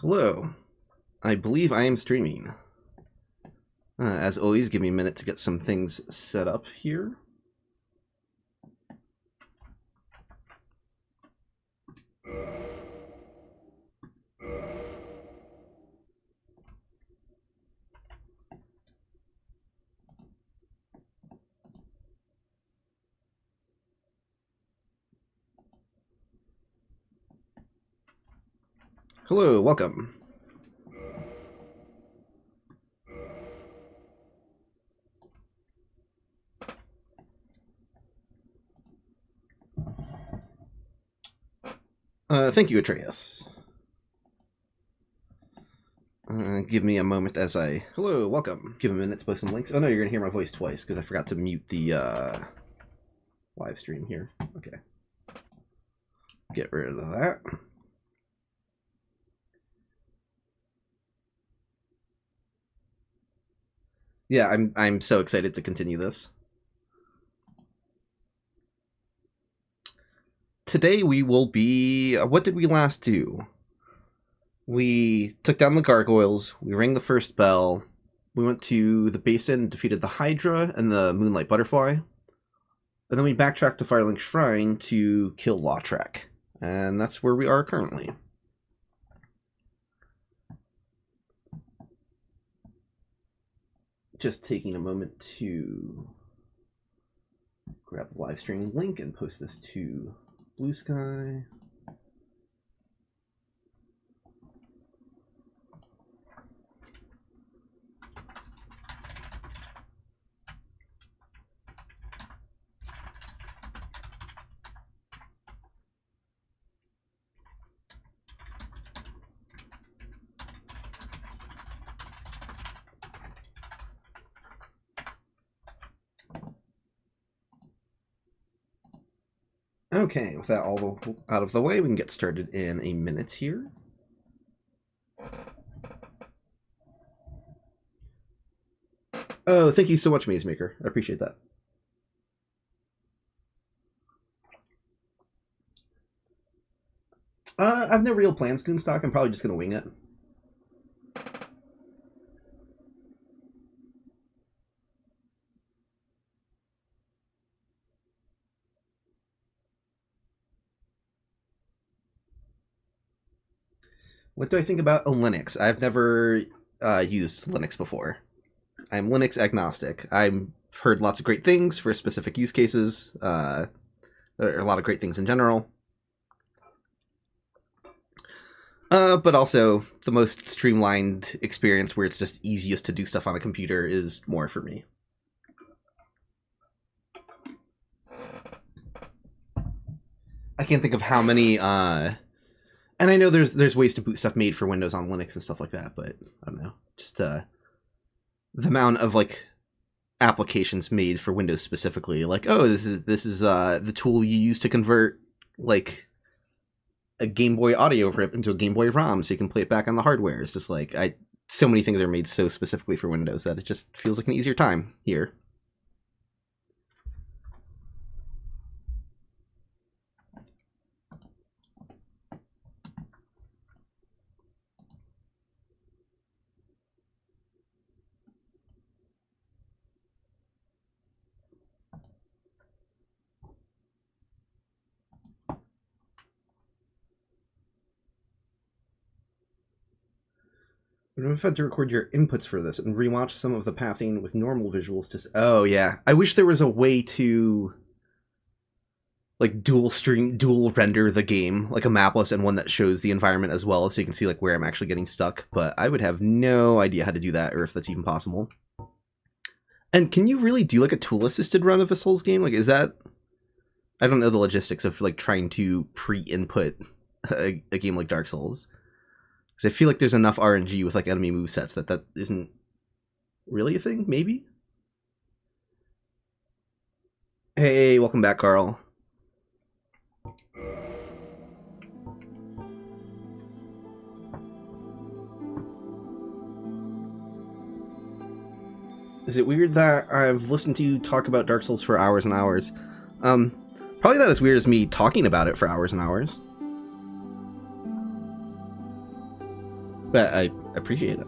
Hello. I believe I am streaming. As always, give me a minute to get some things set up here. Hello, welcome. Thank you, Atreus. Give me a moment as I... Hello, welcome. Give a minute to post some links. Oh no, you're going to hear my voice twice because I forgot to mute the live stream here. Okay. Get rid of that. Yeah, I'm so excited to continue this. Today we will be... what did we last do? We took down the gargoyles, we rang the first bell, we went to the basin, defeated the Hydra and the Moonlight Butterfly, and then we backtracked to Firelink Shrine to kill Lautrec. And that's where we are currently. Just taking a moment to grab the live streaming link and post this to Blue Sky. Okay, with that all out of the way, we can get started in a minute here. Oh, thank you so much, Maze Maker. I appreciate that. I've no real plans, Goonstock. I'm probably just going to wing it. What do I think about Linux? I've never used Linux before. I'm Linux agnostic. I've heard lots of great things for specific use cases. There are a lot of great things in general. But also, the most streamlined experience where it's just easiest to do stuff on a computer is more for me. I can't think of how many... and I know there's ways to boot stuff made for Windows on Linux and stuff like that, but I don't know. Just the amount of like applications made for Windows specifically, like, oh, this is the tool you use to convert like a Game Boy audio rip into a Game Boy ROM so you can play it back on the hardware. It's just like so many things are made so specifically for Windows that it just feels like an easier time here. I've had to record your inputs for this and rewatch some of the pathing with normal visuals to... Oh, yeah. I wish there was a way to like dual render the game, like a mapless and one that shows the environment as well, so you can see like where I'm actually getting stuck. But I would have no idea how to do that or if that's even possible. And can you really do like a tool-assisted run of a Souls game? Like, is that... I don't know the logistics of like trying to pre-input a game like Dark Souls. Because I feel like there's enough RNG with like enemy movesets that isn't really a thing, maybe? Hey, welcome back, Carl. Is it weird that I've listened to you talk about Dark Souls for hours and hours? Probably not as weird as me talking about it for hours and hours. But I appreciate it.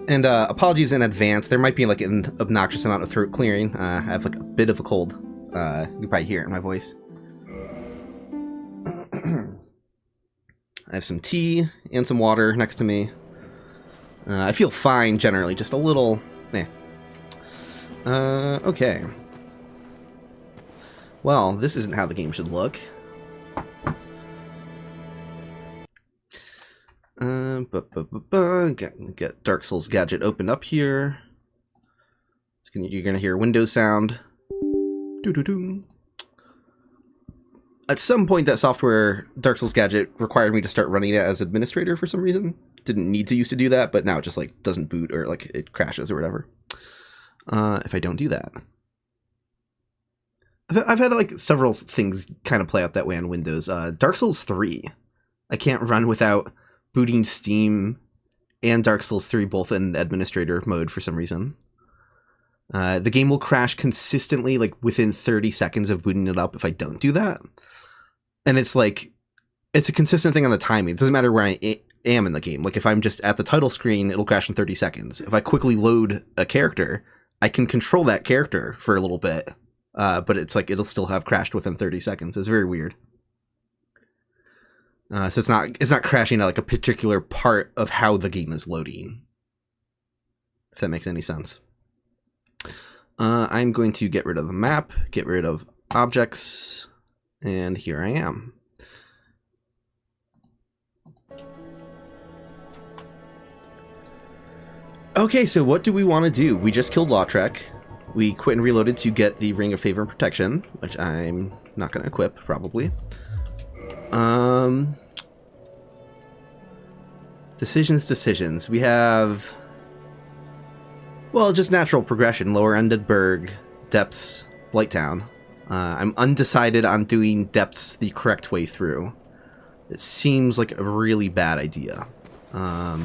And apologies in advance. There might be like an obnoxious amount of throat clearing. I have like a bit of a cold. You can probably hear it in my voice. I have some tea and some water next to me. I feel fine generally, just a little... okay. Well, this isn't how the game should look. Get Dark Souls Gadget opened up here. You're gonna hear Windows sound. Doo-doo-doo. At some point, that software, Dark Souls Gadget, required me to start running it as administrator for some reason. Didn't need to used to do that, but now it just like doesn't boot or like it crashes or whatever. If I don't do that. I've had like several things kind of play out that way on Windows. Dark Souls 3. I can't run without booting Steam and Dark Souls 3 both in administrator mode for some reason. The game will crash consistently like within 30 seconds of booting it up if I don't do that. And it's like, it's a consistent thing on the timing. It doesn't matter where I am in the game. Like if I'm just at the title screen, it'll crash in 30 seconds. If I quickly load a character, I can control that character for a little bit. But it's like, it'll still have crashed within 30 seconds. It's very weird. So it's not crashing at like a particular part of how the game is loading. If that makes any sense. I'm going to get rid of the map, get rid of objects, and here I am. Okay, so what do we want to do? We just killed Lautrec. We quit and reloaded to get the Ring of Favor and Protection, which I'm not going to equip, probably. Decisions. We have... well, just natural progression. Lower Undead Burg, Depths, Blighttown. I'm undecided on doing Depths the correct way through. It seems like a really bad idea. Or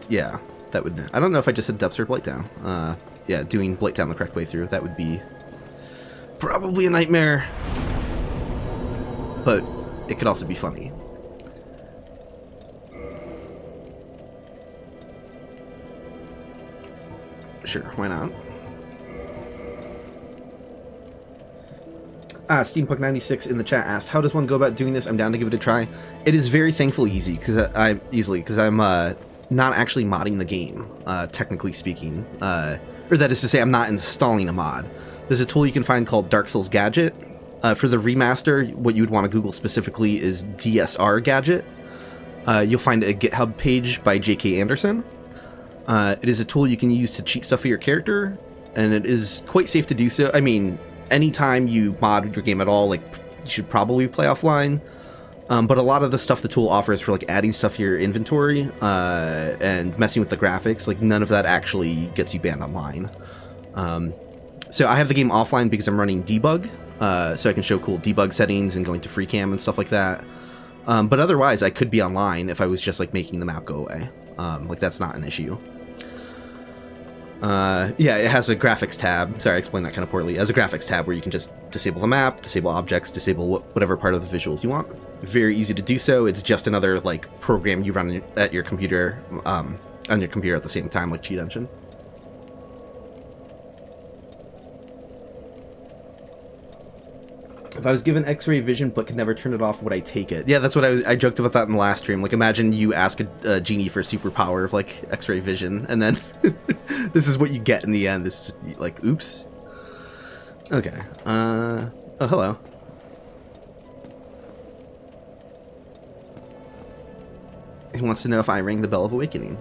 yeah, that would... I don't know if I just said Depths or Blighttown. Yeah, doing Blighttown the correct way through. That would be probably a nightmare. But it could also be funny. Sure, why not? Steampunk96 in the chat asked, "How does one go about doing this? I'm down to give it a try." It is very thankfully easy because I'm not actually modding the game, technically speaking. Or that is to say, I'm not installing a mod. There's a tool you can find called Dark Souls Gadget. For the remaster, what you would want to Google specifically is DSR Gadget. You'll find a GitHub page by J.K. Anderson. It is a tool you can use to cheat stuff for your character, and it is quite safe to do so. I mean, anytime you mod your game at all, like, you should probably play offline. But a lot of the stuff the tool offers for like adding stuff to your inventory and messing with the graphics, like none of that actually gets you banned online. So I have the game offline because I'm running debug, so I can show cool debug settings and going to free cam and stuff like that. But otherwise, I could be online if I was just like making the map go away. Like that's not an issue. Yeah, it has a graphics tab. Sorry, I explained that kind of poorly. It has a graphics tab where you can just disable the map, disable objects, disable whatever part of the visuals you want. Very easy to do so. It's just another like program you run at your computer, on your computer at the same time, like Cheat Engine. If I was given X-ray vision but could never turn it off, would I take it? Yeah, that's what I joked about that in the last stream. Like, imagine you ask a genie for a superpower of, like, X-ray vision, and then this is what you get in the end. This is, like, oops. Okay. Oh, hello. He wants to know if I ring the Bell of Awakening.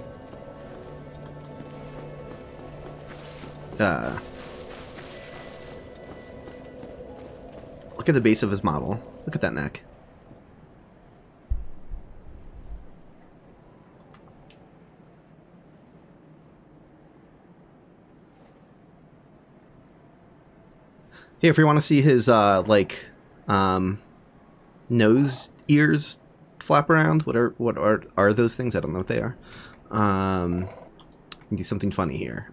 Look at the base of his model. Look at that neck. Hey, if you want to see his nose ears flap around, what are those things? I don't know what they are. Do something funny here.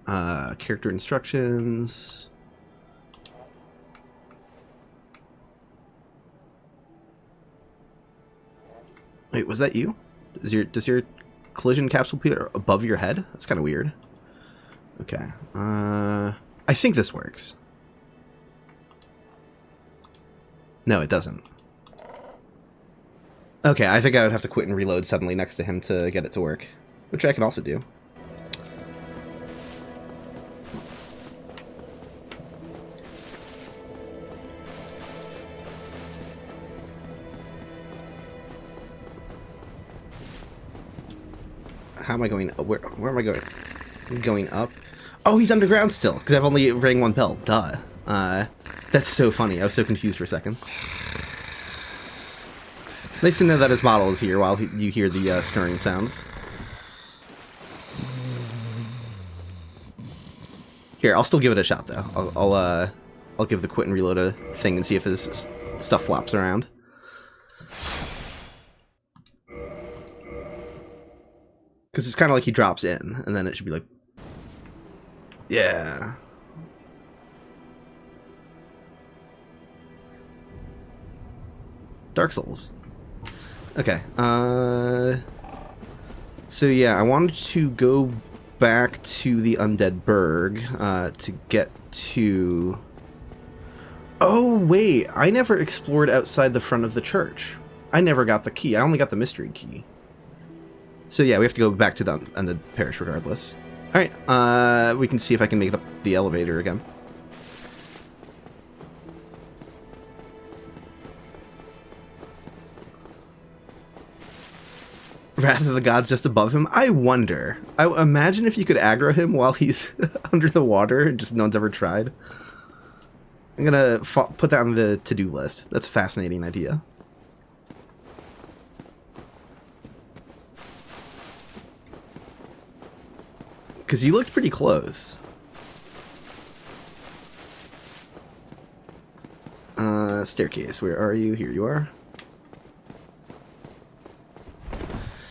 Character instructions. Wait, was that you? Does your collision capsule appear above your head? That's kind of weird. Okay. I think this works. No, it doesn't. Okay, I think I would have to quit and reload suddenly next to him to get it to work, which I can also do. How am I going? Where am I going? I'm going up. Oh, he's underground still, because I've only rang one bell. Duh. That's so funny. I was so confused for a second. Nice to know that his model is here while you hear the snoring sounds. Here, I'll still give it a shot though. I'll give the quit and reload a thing and see if his stuff flops around. Because it's kind of like he drops in, and then it should be like, yeah. Dark Souls. Okay. So yeah, I wanted to go back to the Undead Burg to get to... Oh, wait. I never explored outside the front of the church. I never got the key. I only got the mystery key. So yeah, we have to go back to the Undead Parish regardless. Alright, we can see if I can make it up the elevator again. Wrath of the Gods just above him? I wonder. I imagine if you could aggro him while he's under the water and just no one's ever tried. I'm gonna put that on the to-do list. That's a fascinating idea. Because you looked pretty close. Staircase, where are you? Here you are.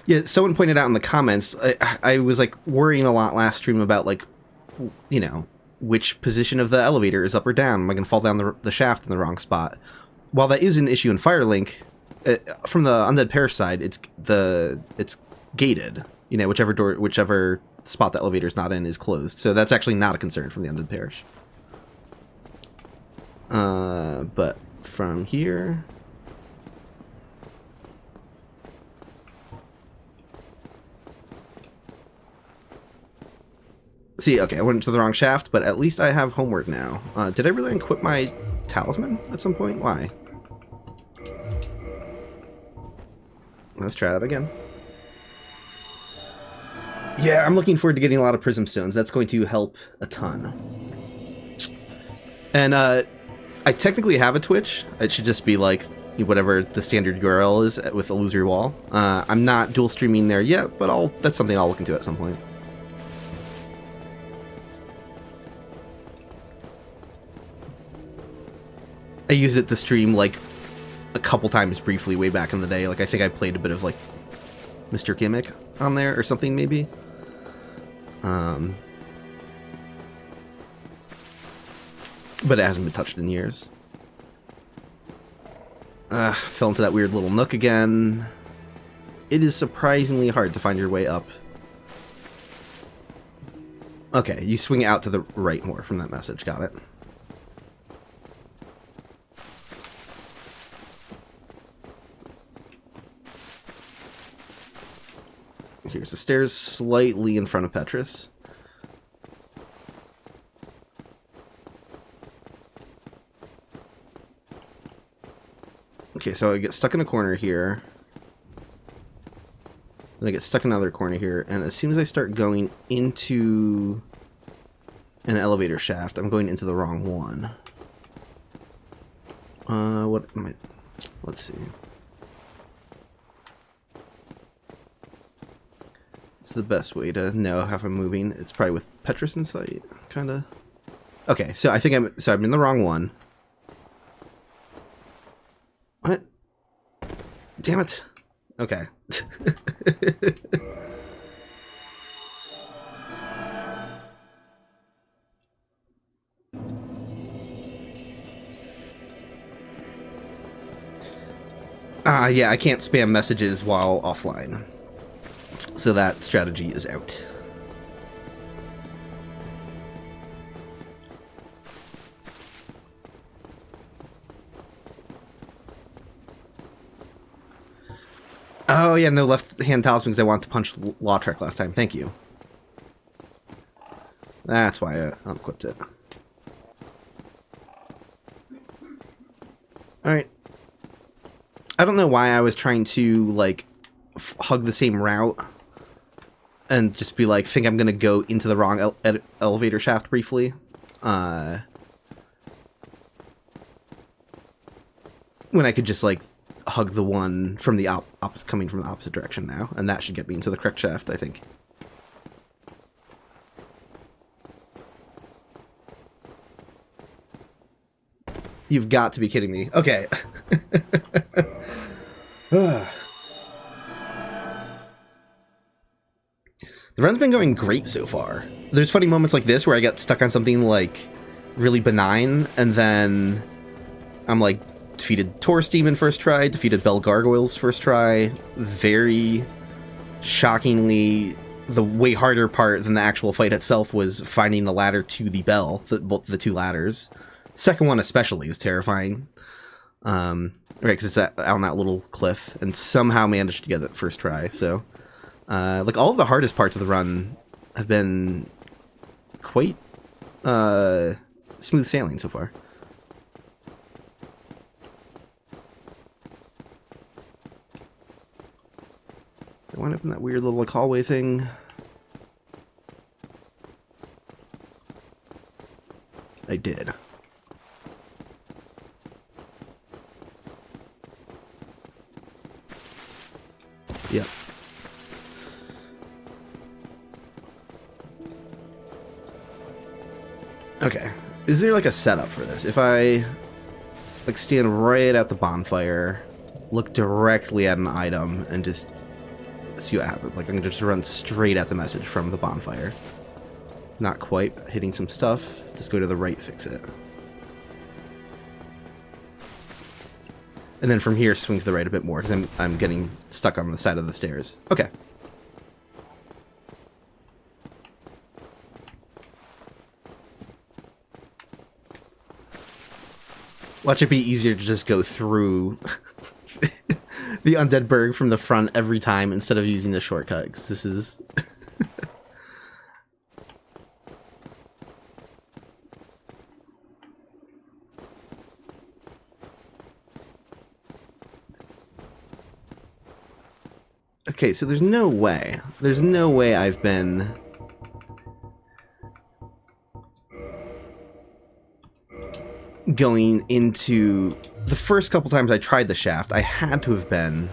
Yeah, someone pointed out in the comments, I was like worrying a lot last stream about like, you know, which position of the elevator is up or down. Am I going to fall down the shaft in the wrong spot? While that is an issue in Firelink, from the Undead Parish side, it's gated. You know, whichever spot the elevator's not in is closed. So that's actually not a concern from the Undead Parish. But from here... See, okay, I went into the wrong shaft, but at least I have homework now. Did I really equip my talisman at some point? Why? Let's try that again. Yeah, I'm looking forward to getting a lot of prism stones. That's going to help a ton. And I technically have a Twitch. It should just be like whatever the standard URL is with Illusory Wall. I'm not dual streaming there yet, but that's something I'll look into at some point. I used it to stream like a couple times briefly way back in the day. Like I think I played a bit of like Mr. Gimmick on there or something maybe. But it hasn't been touched in years. Fell into that weird little nook again. It is surprisingly hard to find your way up. Okay, you swing out to the right more from that message. Got it. Here's the stairs slightly in front of Petrus. Okay, so I get stuck in a corner here. Then I get stuck in another corner here, and as soon as I start going into an elevator shaft, I'm going into the wrong one. What am I... Let's see. It's the best way to know how I'm moving. It's probably with Petrus in sight, kind of. Okay, so I think I'm in the wrong one. Damn it. Okay. Yeah, I can't spam messages while offline. So that strategy is out. Oh, yeah, no left-hand talisman because I wanted to punch Lautrec last time. Thank you. That's why I unequipped it. Alright. I don't know why I was trying to, like, hug the same route and just be like, think I'm going to go into the wrong elevator shaft briefly. When I could just, like, hug the one from the coming from the opposite direction now, and that should get me into the correct shaft, I think. You've got to be kidding me. Okay. The run's been going great so far. There's funny moments like this where I get stuck on something like really benign, and then I'm like, defeated Taurus Demon first try, defeated Bell Gargoyles first try. Very shockingly, the way harder part than the actual fight itself was finding the ladder to the bell, the two ladders. Second one especially is terrifying. Right, because it's on that little cliff, and somehow managed to get it first try, so... like, all of the hardest parts of the run have been quite smooth sailing so far. I wound up in that weird little like, hallway thing. I did. Yep. Okay. Is there like a setup for this? If I like stand right at the bonfire, look directly at an item, and just see what happens. Like I'm gonna just run straight at the message from the bonfire. Not quite. Hitting some stuff. Just go to the right, fix it. And then from here, swing to the right a bit more, because I'm getting stuck on the side of the stairs. Okay. Watch it be easier to just go through the Undead Burg from the front every time instead of using the shortcut, because this is... Okay, so there's no way. There's no way I've been... going into... The first couple times I tried the shaft, I had to have been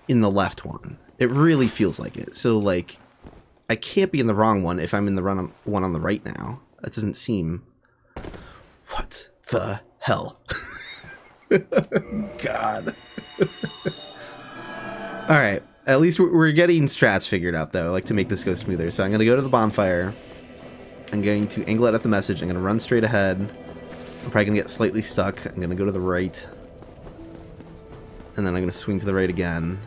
in the left one. It really feels like it. So, like, I can't be in the wrong one if I'm in the one on the right now. That doesn't seem... What the hell? God. Alright. At least we're getting strats figured out, though, like to make this go smoother. So I'm going to go to the bonfire. I'm going to angle it at the message. I'm going to run straight ahead. I'm probably going to get slightly stuck. I'm going to go to the right. And then I'm going to swing to the right again.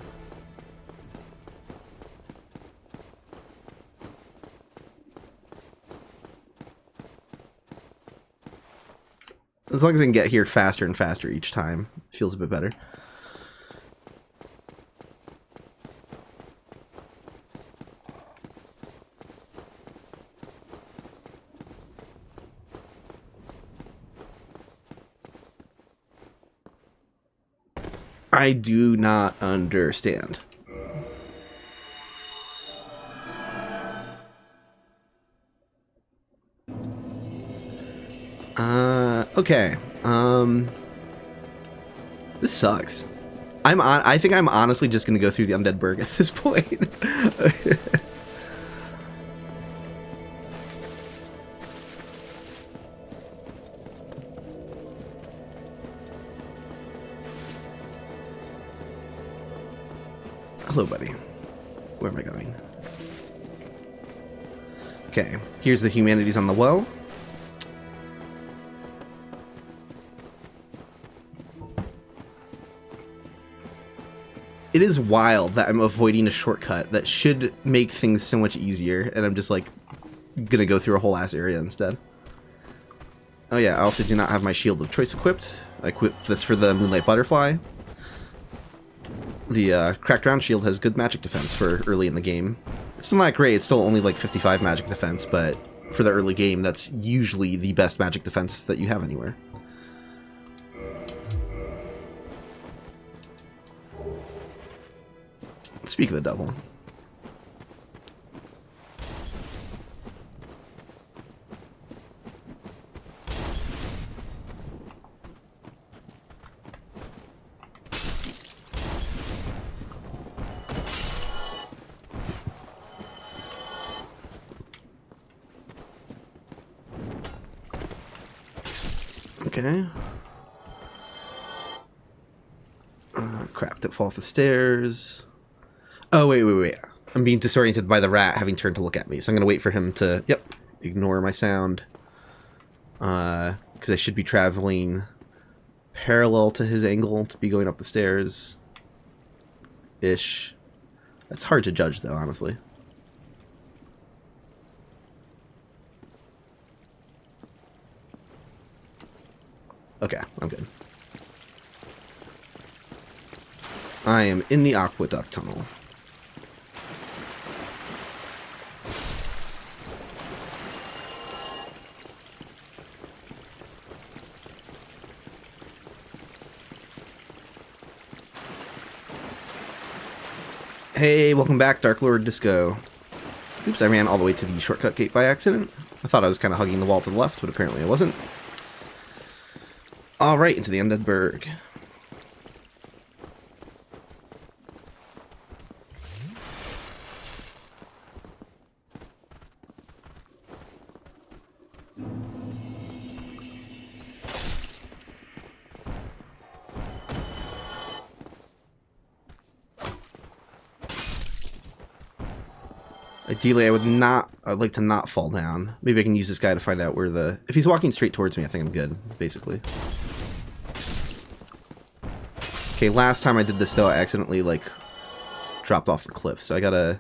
As long as I can get here faster and faster each time, it feels a bit better. I do not understand. Okay. This sucks. I think I'm honestly just gonna go through the Undead Burg at this point. Hello, buddy. Where am I going? Okay, here's the humanities on the well. It is wild that I'm avoiding a shortcut that should make things so much easier, and I'm just like gonna go through a whole ass area instead. Oh yeah, I also do not have my Shield of Choice equipped. I equipped this for the Moonlight Butterfly. The Cracked Round Shield has good magic defense for early in the game. It's still not great, it's still only like 55 magic defense, but for the early game, that's usually the best magic defense that you have anywhere. Speak of the devil. Okay. Crap, don't fall off the stairs. Oh, wait. I'm being disoriented by the rat having turned to look at me, so I'm going to wait for him to, ignore my sound. Because I should be traveling parallel to his angle to be going up the stairs. Ish. That's hard to judge, though, honestly. Okay, I'm good. I am in the Aqueduct Tunnel. Hey, welcome back, Dark Lord Disco. Oops, I ran all the way to the shortcut gate by accident. I thought I was kind of hugging the wall to the left, but apparently I wasn't. Alright, into the Undead Burg. Ideally, I'd like to not fall down. Maybe I can use this guy to find out where the... If he's walking straight towards me, I think I'm good, basically. Okay, last time I did this, though, I accidentally, like, dropped off the cliff, so I gotta...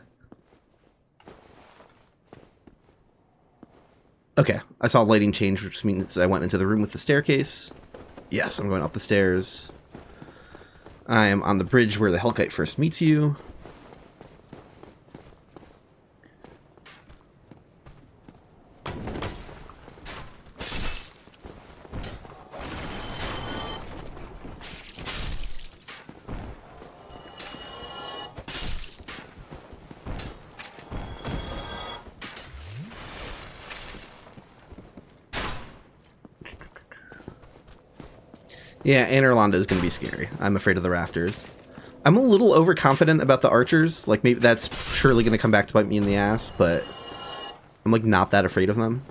Okay, I saw lighting change, which means I went into the room with the staircase. Yes, I'm going up the stairs. I am on the bridge where the Hellkite first meets you. Yeah, Anne Orlando is going to be scary. I'm afraid of the rafters. I'm a little overconfident about the archers. Like, maybe that's surely going to come back to bite me in the ass, but I'm, like, not that afraid of them.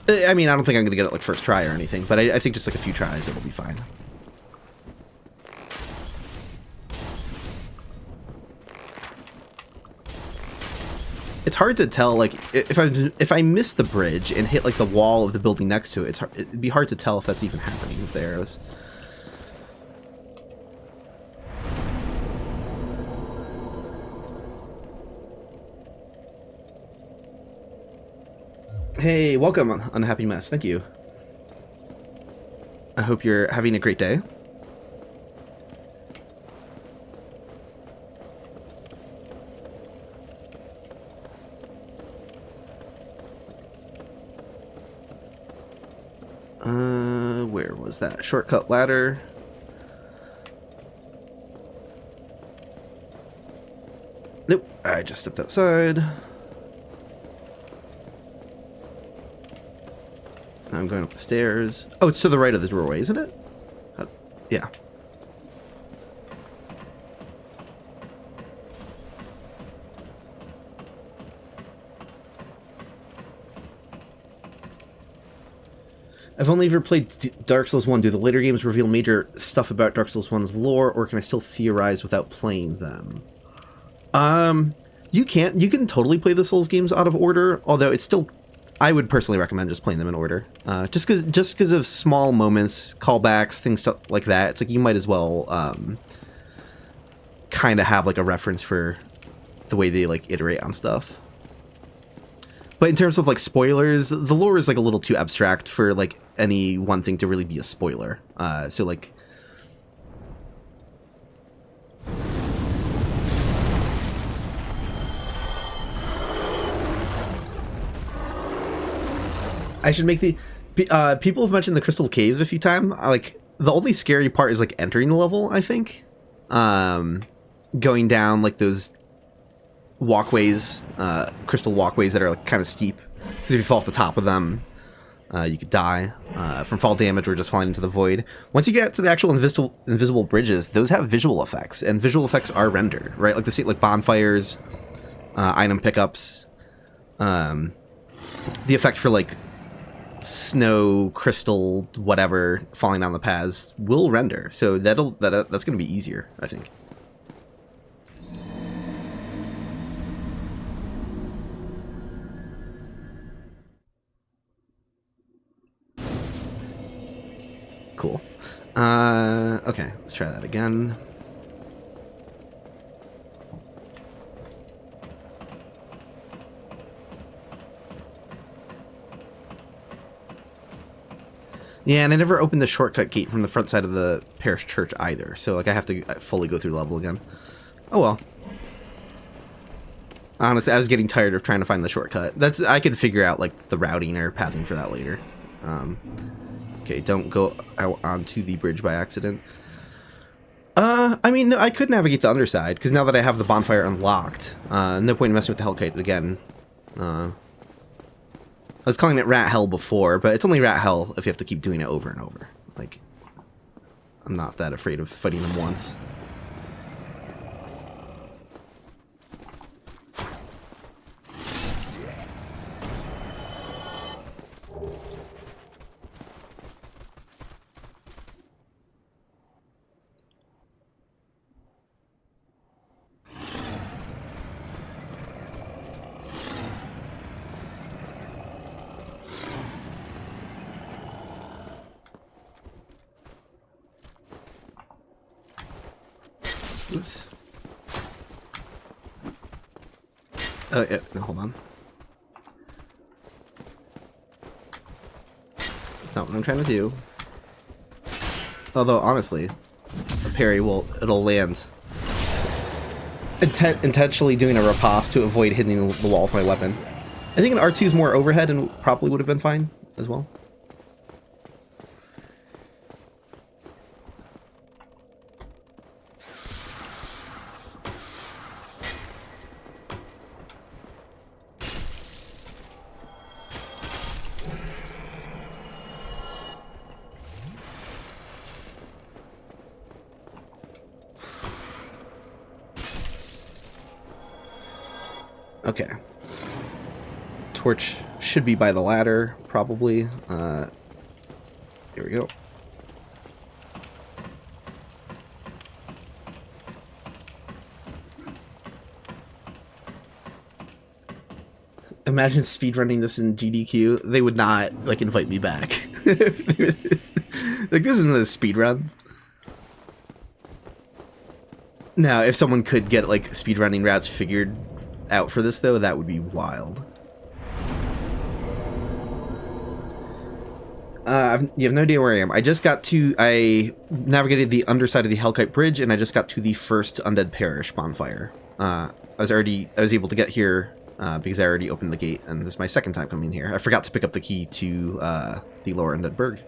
I mean, I don't think I'm going to get it, like, first try or anything, but I think just, like, a few tries, it'll be fine. It's hard to tell, like, if I miss the bridge and hit, like, the wall of the building next to it, it'd be hard to tell if that's even happening with the arrows. Hey, welcome, Unhappy Mess. Thank you. I hope you're having a great day. Where was that? Shortcut ladder. Nope, I just stepped outside. I'm going up the stairs. Oh, it's to the right of the doorway, isn't it? Yeah. I've only ever played Dark Souls 1. Do the later games reveal major stuff about Dark Souls 1's lore, or can I still theorize without playing them? You can totally play the Souls games out of order, although it's still, I would personally recommend just playing them in order. Just because of small moments, callbacks, things like that. It's like you might as well kind of have like a reference for the way they like iterate on stuff. But in terms of like spoilers, the lore is like a little too abstract for like any one thing to really be a spoiler. So like, I should make the people have mentioned the Crystal Caves a few times. Like the only scary part is like entering the level, I think. Going down like those walkways, crystal walkways that are like kind of steep, because if you fall off the top of them, you could die from fall damage or just falling into the void. Once you get to the actual invisible bridges, those have visual effects, and visual effects are rendered, right? Like the like bonfires, item pickups, the effect for like snow, crystal, whatever falling down the paths will render. So that's going to be easier, I think. Cool. Okay, let's try that again. Yeah, and I never opened the shortcut gate from the front side of the parish church either, so like I have to fully go through the level again. Oh well. Honestly, I was getting tired of trying to find the shortcut. I could figure out like the routing or pathing for that later. Okay, don't go out onto the bridge by accident. I mean, no, I could navigate the underside, because now that I have the bonfire unlocked, no point in messing with the Hellkite again. I was calling it Rat Hell before, but it's only Rat Hell if you have to keep doing it over and over. Like, I'm not that afraid of fighting them once. Oops. Oh, yeah, no, hold on. That's not what I'm trying to do. Although, honestly, a parry it'll land. Intentionally doing a riposte to avoid hitting the wall with my weapon. I think an R2 is more overhead and probably would have been fine as well. Okay. Torch should be by the ladder, probably. Here we go. Imagine speedrunning this in GDQ. They would not, like, invite me back. Like, this isn't a speedrun. Now, if someone could get, like, speedrunning routes figured out for this, though, that would be wild. You have no idea where I am. I navigated the underside of the Hellkite Bridge, and I just got to the first Undead Parish bonfire. I was able to get here because I already opened the gate, and this is my second time coming here. I forgot to pick up the key to the lower Undead Burg.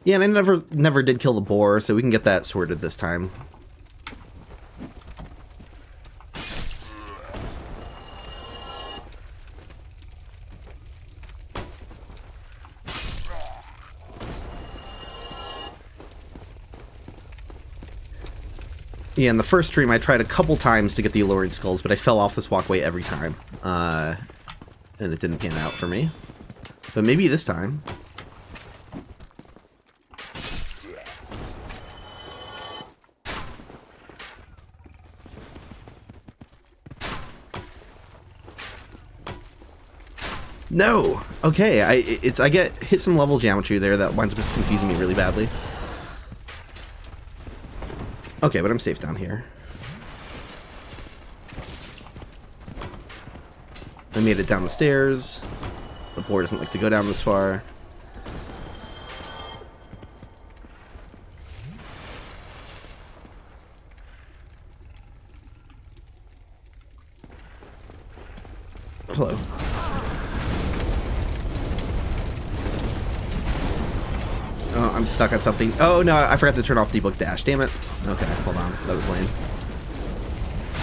Yeah, and I never did kill the boar, so we can get that sorted this time. Yeah, in the first stream, I tried a couple times to get the Alluring Skulls, but I fell off this walkway every time. And it didn't pan out for me. But maybe this time. No! Okay, I get hit some level geometry there that winds up just confusing me really badly. Okay, but I'm safe down here. I made it down the stairs. The boar doesn't like to go down this far. Hello. Oh, I'm stuck on something. Oh, no, I forgot to turn off debug dash. Damn it. Okay, hold on. That was lame.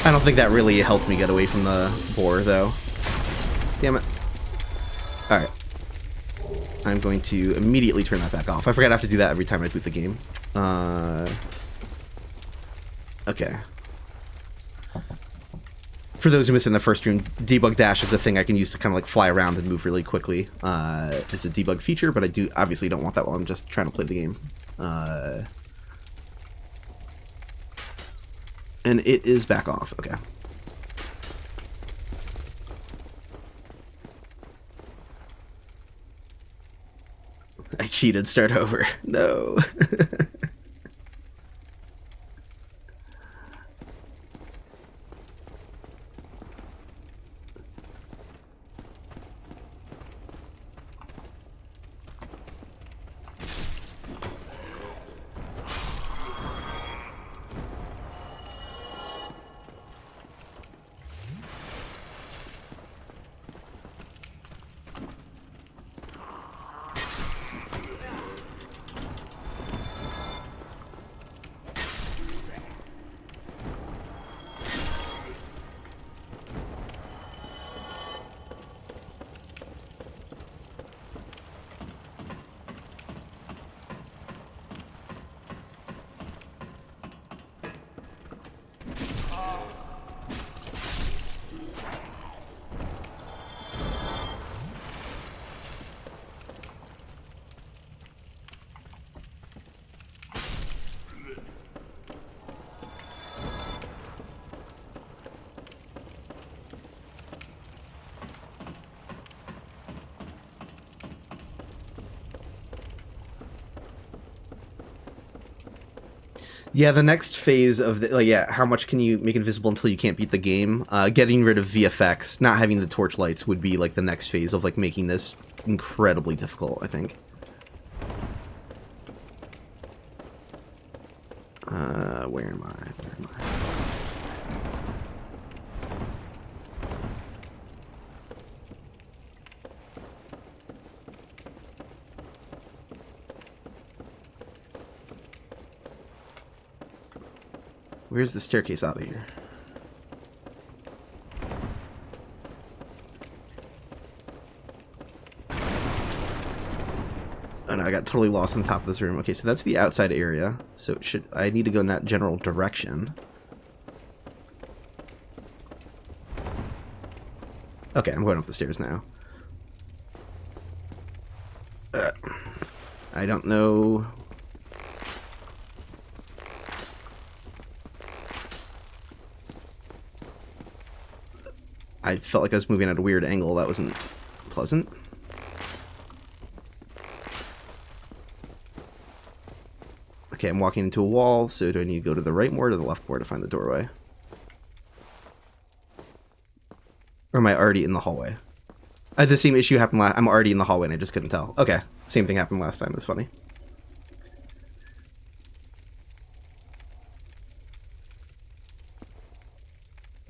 I don't think that really helped me get away from the boar, though. Damn it. Alright. I'm going to immediately turn that back off. I forgot I have to do that every time I boot the game. Okay. For those who missed in the first stream, debug dash is a thing I can use to kind of like fly around and move really quickly. It's a debug feature, but I obviously don't want that while I'm just trying to play the game. And it is back off. Okay. I cheated. Start over. No. Yeah, the next phase of the, like, yeah, how much can you make invisible until you can't beat the game? Getting rid of VFX, not having the torch lights would be like the next phase of like making this incredibly difficult, I think. Where am I? Where am I? Where's the staircase out of here? Oh no, I got totally lost on top of this room. Okay, so that's the outside area. So I need to go in that general direction. Okay, I'm going up the stairs now. I don't know. I felt like I was moving at a weird angle. That wasn't pleasant. Okay, I'm walking into a wall, so do I need to go to the right more or to the left more to find the doorway? Or am I already in the hallway? The same issue happened last... I'm already in the hallway and I just couldn't tell. Okay, same thing happened last time. That's funny.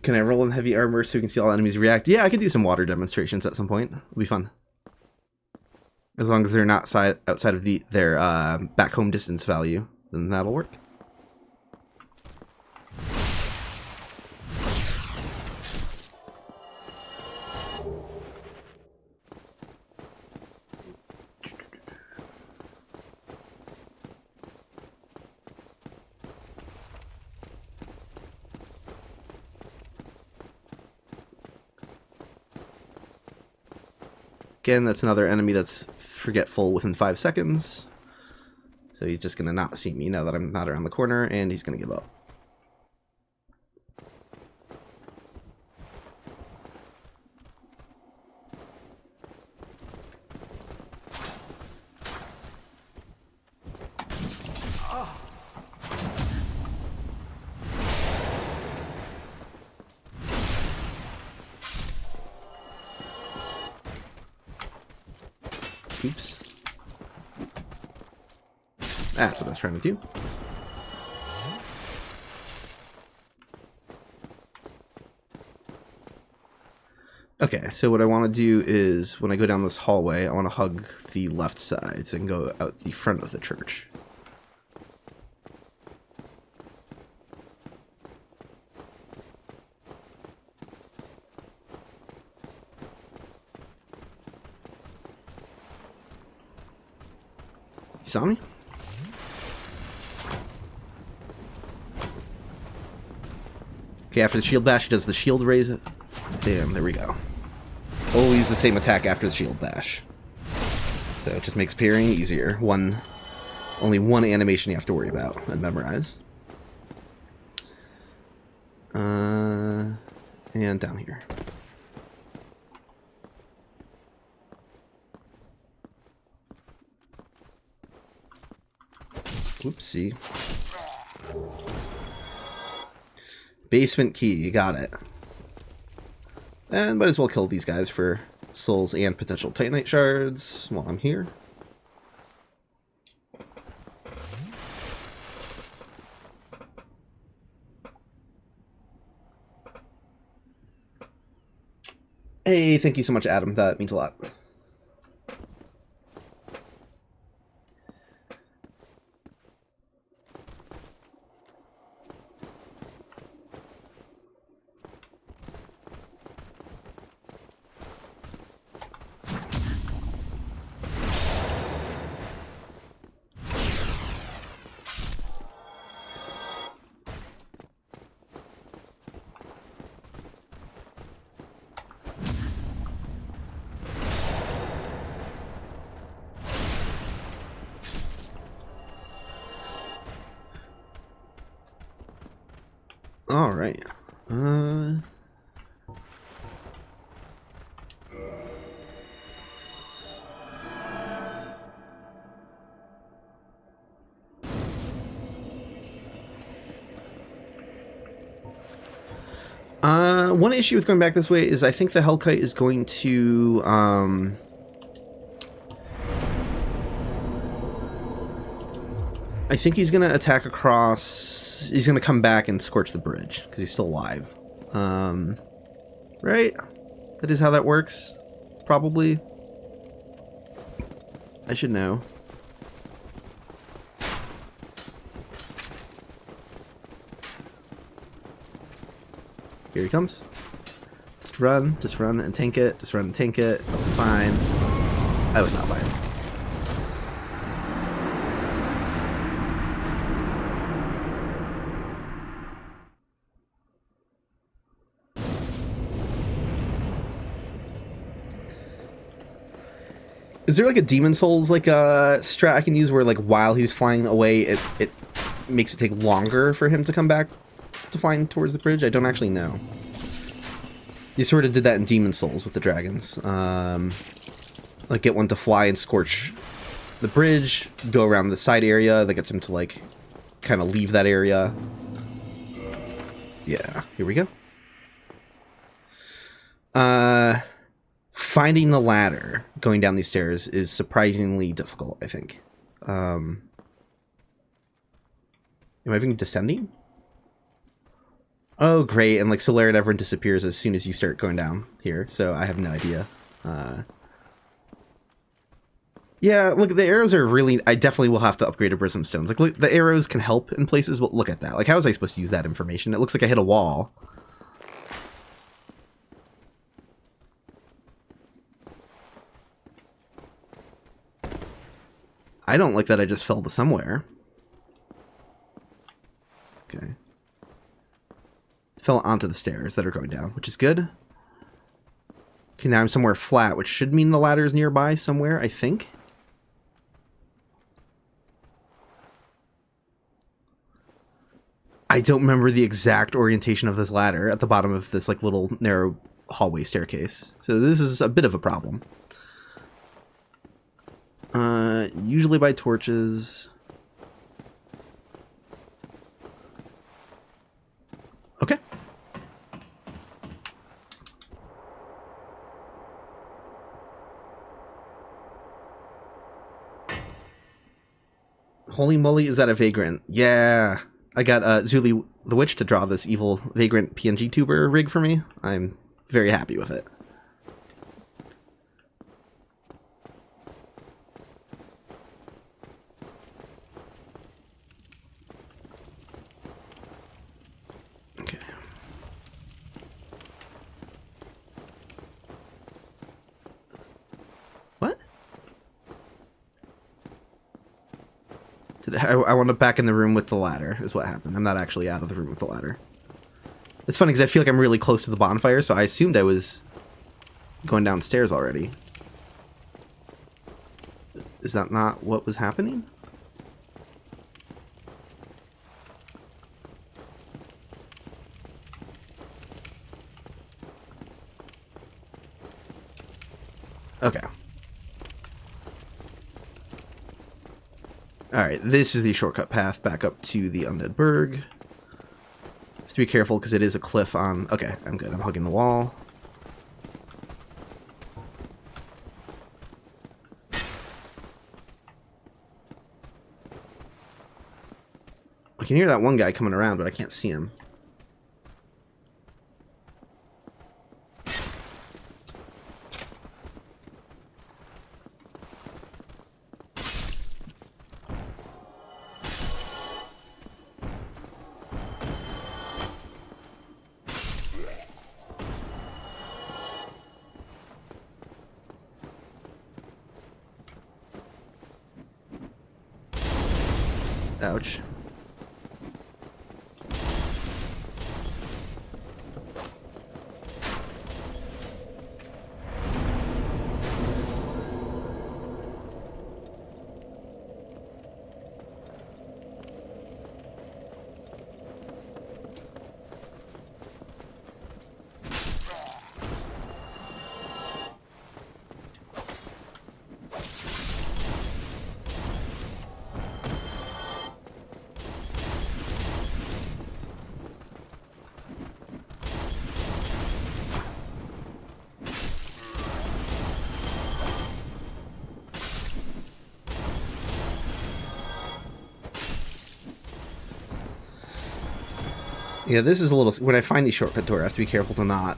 Can I roll in heavy armor so we can see all enemies react? Yeah, I could do some water demonstrations at some point. It'll be fun. As long as they're not outside of their back home distance value, then that'll work. Again, that's another enemy that's forgetful within 5 seconds. So he's just going to not see me now that I'm not around the corner, and he's going to give up. Oops. That's what I was trying to do. Okay, so what I want to do is, when I go down this hallway, I want to hug the left sides and go out the front of the church. You saw me? Okay, after the shield bash, he does the shield raise. And there we go. Always the same attack after the shield bash. So it just makes parrying easier. Only one animation you have to worry about and memorize. And down here. Whoopsie. Basement key, you got it. And might as well kill these guys for souls and potential Titanite shards while I'm here. Hey, thank you so much, Adam. That means a lot. All right. One issue with going back this way is I think the Hellkite is going to I think he's going to attack across. He's going to come back and scorch the bridge because he's still alive. Right? That is how that works. Probably. I should know. Here he comes. Just run and tank it. Just run and tank it. Fine. I was not fine. Is there like a Demon Souls like a strat I can use where like while he's flying away it makes it take longer for him to come back to flying towards the bridge? I don't actually know. You sort of did that in Demon Souls with the dragons. Like get one to fly and scorch the bridge, go around the side area, that gets him to like kind of leave that area. Yeah, here we go. Finding the ladder going down these stairs is surprisingly difficult, I think. Am I even descending? Oh, great. And like Solare never disappears as soon as you start going down here, so I have no idea. Yeah, look, the arrows are really... I definitely will have to upgrade a Prism Stones. Like, look, the arrows can help in places, but look at that. Like, how was I supposed to use that information? It looks like I hit a wall. I don't like that I just fell to somewhere. Okay. Fell onto the stairs that are going down, which is good. Okay, now I'm somewhere flat, which should mean the ladder is nearby somewhere, I think. I don't remember the exact orientation of this ladder at the bottom of this like little narrow hallway staircase. So this is a bit of a problem. Usually by torches. Okay. Holy moly, is that a vagrant? Yeah. I got Zuli the Witch to draw this evil vagrant PNG tuber rig for me. I'm very happy with it. Okay. What? I wound up back in the room with the ladder, is what happened. I'm not actually out of the room with the ladder. It's funny because I feel like I'm really close to the bonfire, so I assumed I was going downstairs already. Is that not what was happening? Okay. Alright, this is the shortcut path back up to the Undead Burg. Have to be careful because it is a cliff on... Okay, I'm good. I'm hugging the wall. I can hear that one guy coming around, but I can't see him. Ouch. Yeah, this is a little... When I find these shortcut doors, I have to be careful to not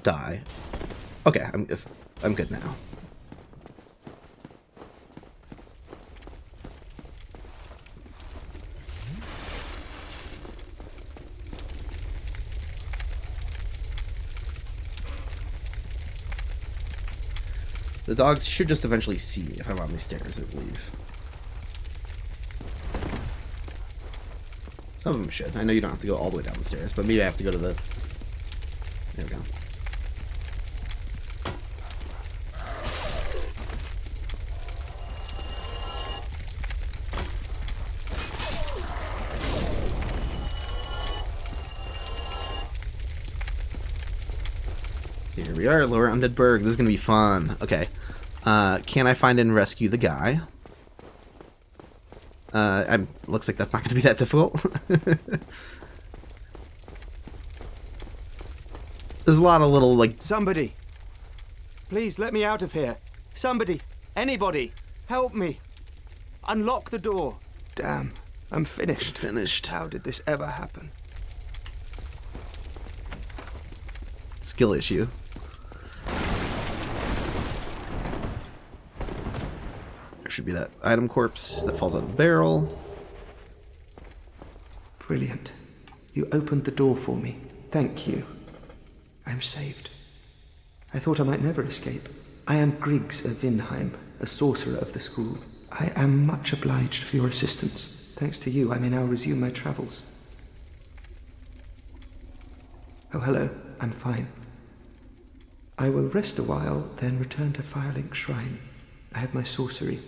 die. Okay, I'm good now. The dogs should just eventually see me if I'm on these stairs, I believe. Some of them should. I know you don't have to go all the way down the stairs, but maybe I have to go to the... There we go. Here we are, Lower Undead Burg. This is going to be fun. Okay. Can I find and rescue the guy? Looks like that's not going to be that difficult. There's a lot of little, like... Somebody! Please, let me out of here. Somebody! Anybody! Help me! Unlock the door! Damn, I'm finished. Finished. How did this ever happen? Skill issue. There should be that item corpse that falls out of the barrel. Brilliant. You opened the door for me. Thank you. I'm saved. I thought I might never escape. I am Griggs of Vinheim, a sorcerer of the school. I am much obliged for your assistance. Thanks to you, I may now resume my travels. Oh, hello. I'm fine. I will rest a while, then return to Firelink Shrine. I have my sorcery,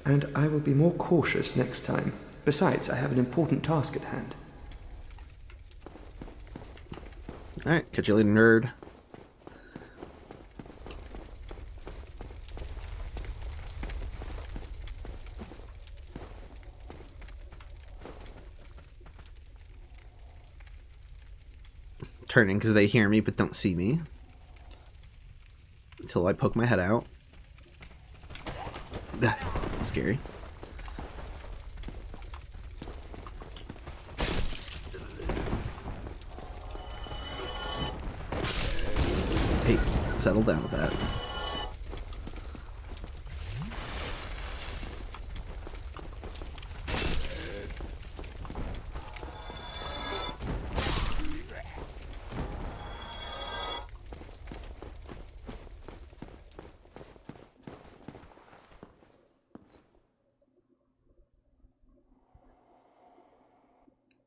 and I will be more cautious next time. Besides, I have an important task at hand. Alright, catch you later, nerd. Turning because they hear me but don't see me. Until I poke my head out. Scary. Hey, settle down with that.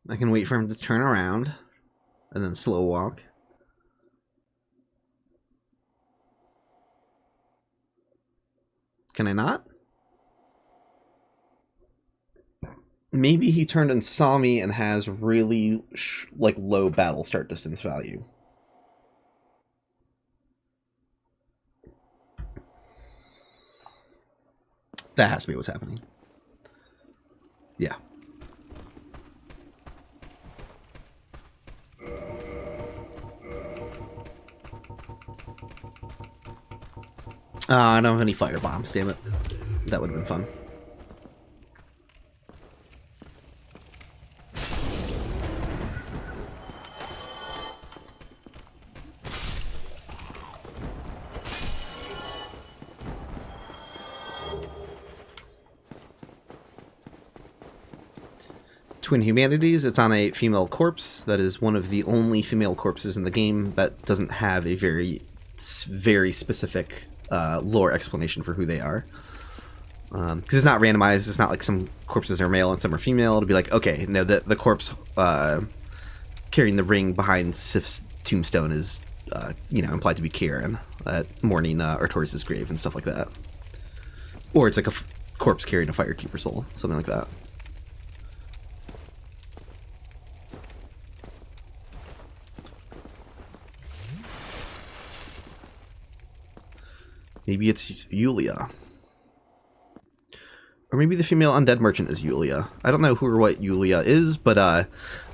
I can wait for him to turn around and then slow walk. Can I not? Maybe he turned and saw me and has really like low battle start distance value. That has to be what's happening. Yeah. I don't have any fire bombs, damn it. That would have been fun. Twin Humanities, it's on a female corpse. That is one of the only female corpses in the game that doesn't have a very specific lore explanation for who they are. Because it's not randomized. It's not like some corpses are male and some are female. It'll be like, okay, no, the corpse carrying the ring behind Sif's tombstone is, implied to be Kieran at mourning Artorias' grave and stuff like that. Or it's like a corpse carrying a Firekeeper soul, something like that. Maybe it's Yulia. Or maybe the female undead merchant is Yulia. I don't know who or what Yulia is, but a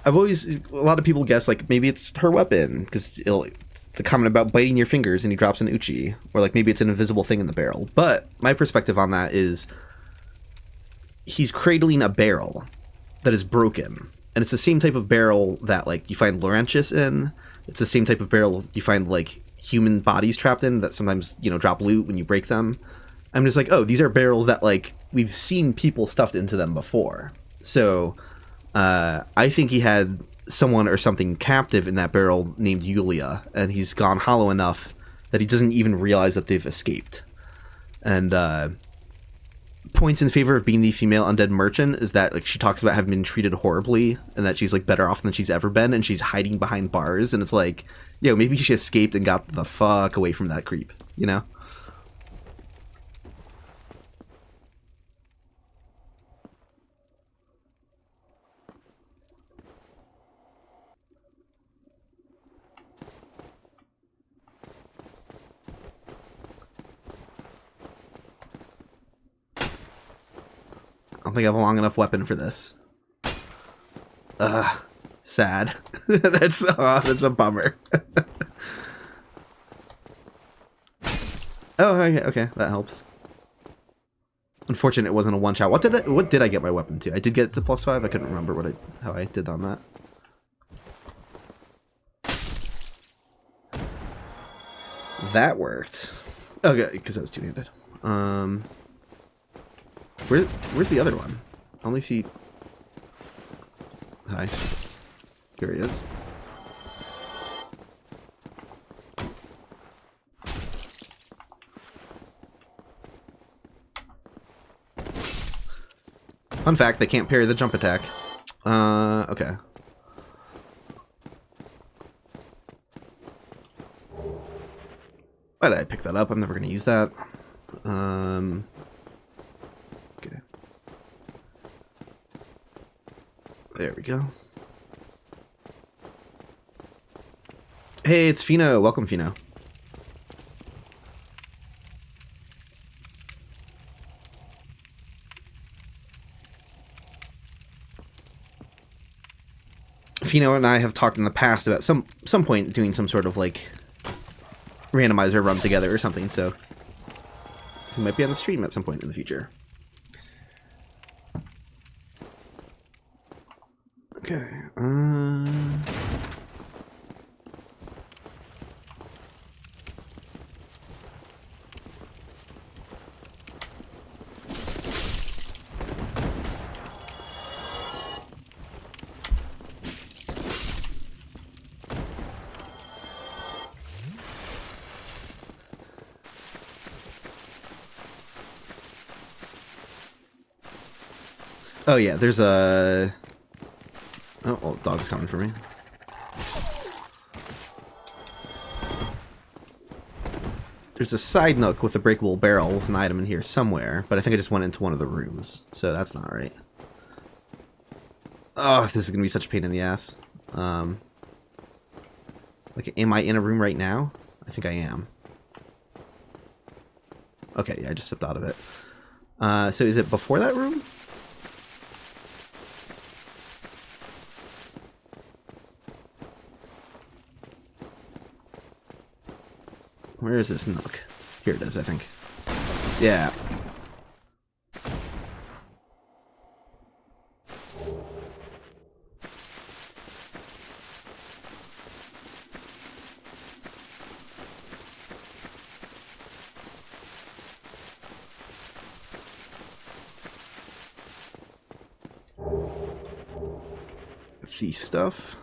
lot of people guess, like, maybe it's her weapon, because it's the comment about biting your fingers and he drops an uchi. Or, like, maybe it's an invisible thing in the barrel. But my perspective on that is he's cradling a barrel that is broken. And it's the same type of barrel that, like, you find Laurentius in. It's the same type of barrel you find, like, human bodies trapped in that sometimes, drop loot when you break them. I'm just like, oh, these are barrels that, like, we've seen people stuffed into them before. So I think he had someone or something captive in that barrel named Yulia, and he's gone hollow enough that he doesn't even realize that they've escaped. And points in favor of being the female undead merchant is that, like, she talks about having been treated horribly and that she's, like, better off than she's ever been, and she's hiding behind bars, and it's like, maybe she escaped and got the fuck away from that creep, you know? I don't think I have a long enough weapon for this. Sad. That's a bummer. Oh, okay, that helps. Unfortunate it wasn't a one shot. What did I get my weapon to? I did get it to +5. I couldn't remember how I did on that. That worked. Okay, because I was two-handed. Where's the other one? I only see... Hi. Here he is. Fun fact, they can't parry the jump attack. Okay. Why did I pick that up? I'm never going to use that. Okay. There we go. Hey, it's Fino. Welcome, Fino. Fino and I have talked in the past about some point doing some sort of like randomizer run together or something, so we might be on the stream at some point in the future. Okay. Oh yeah, there's a... Oh, well, dog's coming for me. There's a side nook with a breakable barrel with an item in here somewhere, but I think I just went into one of the rooms, so that's not right. Oh, this is gonna be such a pain in the ass. Like, am I in a room right now? I think I am. Okay, yeah, I just stepped out of it. So is it before that room? Where is this nook? Here it is, I think. Yeah. Thief stuff.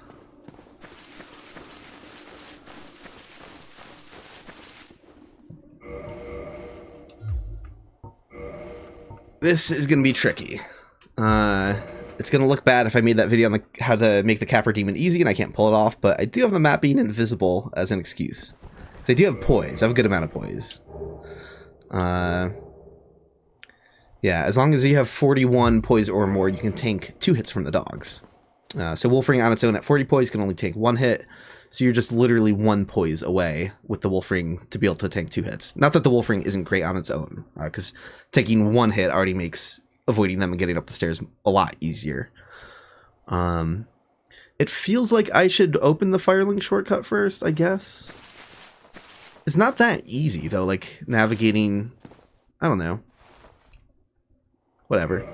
This is going to be tricky. It's going to look bad if I made that video on how to make the Capra Demon easy and I can't pull it off, but I do have the map being invisible as an excuse. So I do have poise. I have a good amount of poise. Yeah, as long as you have 41 poise or more, you can tank 2 hits from the dogs. So Wolfring on its own at 40 poise can only take 1 hit, so you're just literally 1 poise away with the Wolfring to be able to tank 2 hits. Not that the Wolfring isn't great on its own, because taking 1 hit already makes avoiding them and getting up the stairs a lot easier. It feels like I should open the Firelink shortcut first, I guess. It's not that easy, though, like, navigating... I don't know. Whatever.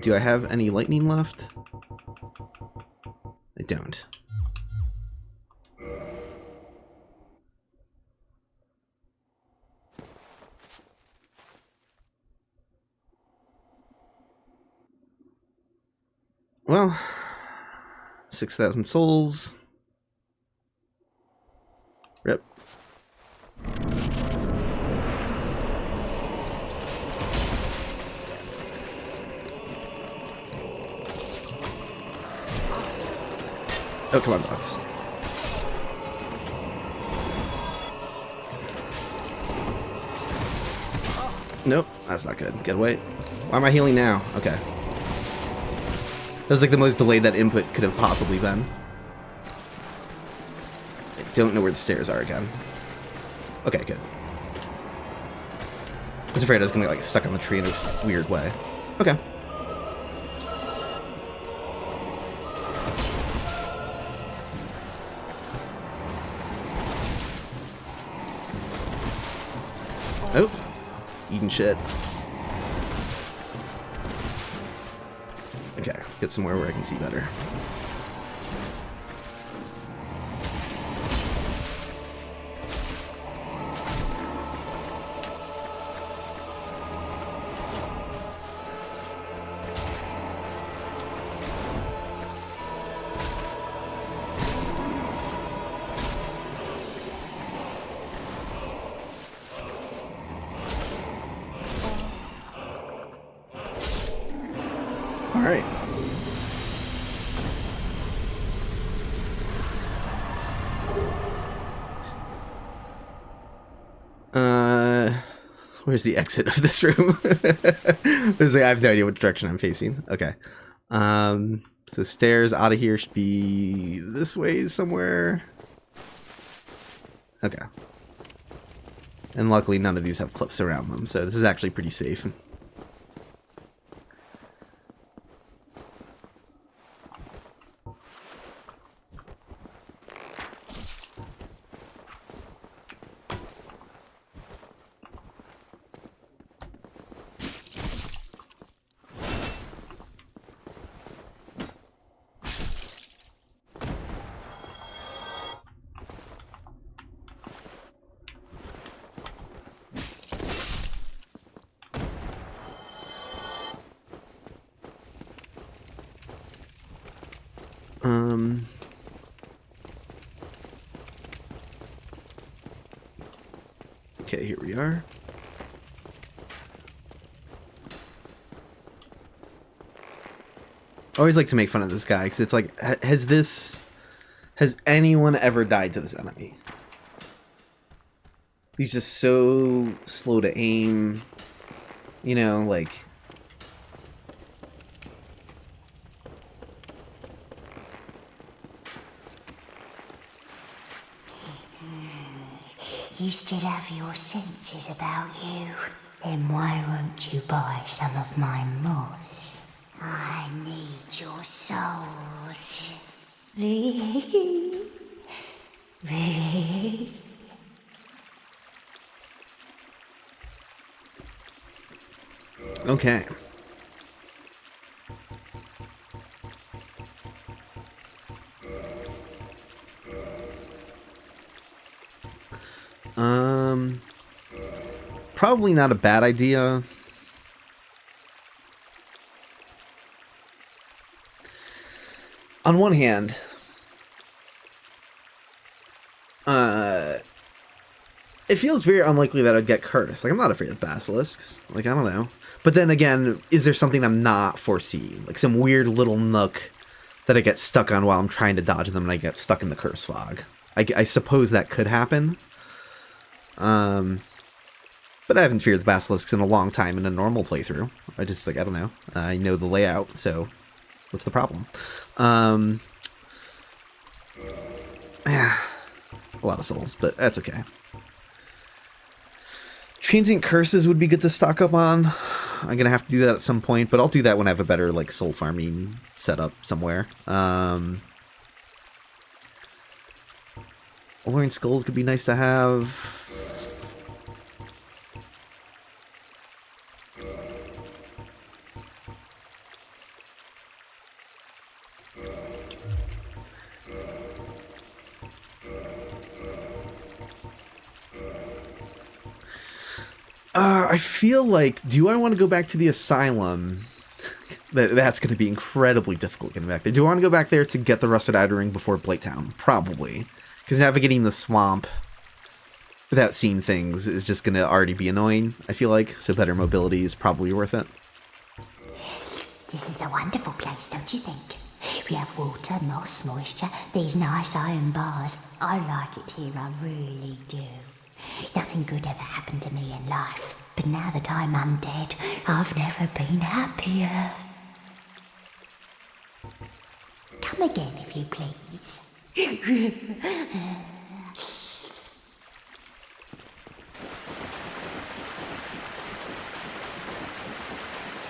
Do I have any lightning left? I don't. Well, 6,000 souls. Rip. Oh, come on, dogs. Nope, that's not good. Get away. Why am I healing now? Okay. That was like the most delayed that input could have possibly been. I don't know where the stairs are again. Okay, good. I was afraid I was gonna get like stuck on the tree in a weird way. Okay. Oh, eating shit. Okay, get somewhere where I can see better. Alright. Where's the exit of this room? I have no idea what direction I'm facing. Okay. So stairs out of here should be this way somewhere. Okay. And luckily none of these have cliffs around them, so this is actually pretty safe. Okay, here we are. I always like to make fun of this guy because it's like, has anyone ever died to this enemy? He's just so slow to aim, you know, like. You still have your senses about you. Then why won't you buy some of my moss? I need your souls. Okay. Probably not a bad idea. On one hand, it feels very unlikely that I'd get cursed. Like, I'm not afraid of basilisks. Like, I don't know. But then again, is there something I'm not foreseeing? Like some weird little nook that I get stuck on while I'm trying to dodge them and I get stuck in the curse fog. I suppose that could happen. But I haven't feared the basilisks in a long time in a normal playthrough. I just, like, I don't know. I know the layout, so what's the problem? Yeah, a lot of souls, but that's okay. Transient curses would be good to stock up on. I'm gonna have to do that at some point, but I'll do that when I have a better, like, soul farming setup somewhere. Alluring skulls could be nice to have. I feel like, do I want to go back to the asylum? That's going to be incredibly difficult getting back there. Do I want to go back there to get the Rusted Outer Ring before Blighttown? Probably. Because navigating the swamp without seeing things is just going to already be annoying, I feel like. So better mobility is probably worth it. This is a wonderful place, don't you think? We have water, moss, moisture, these nice iron bars. I like it here, I really do. Nothing good ever happened to me in life, but now that I'm undead, I've never been happier. Come again, if you please. You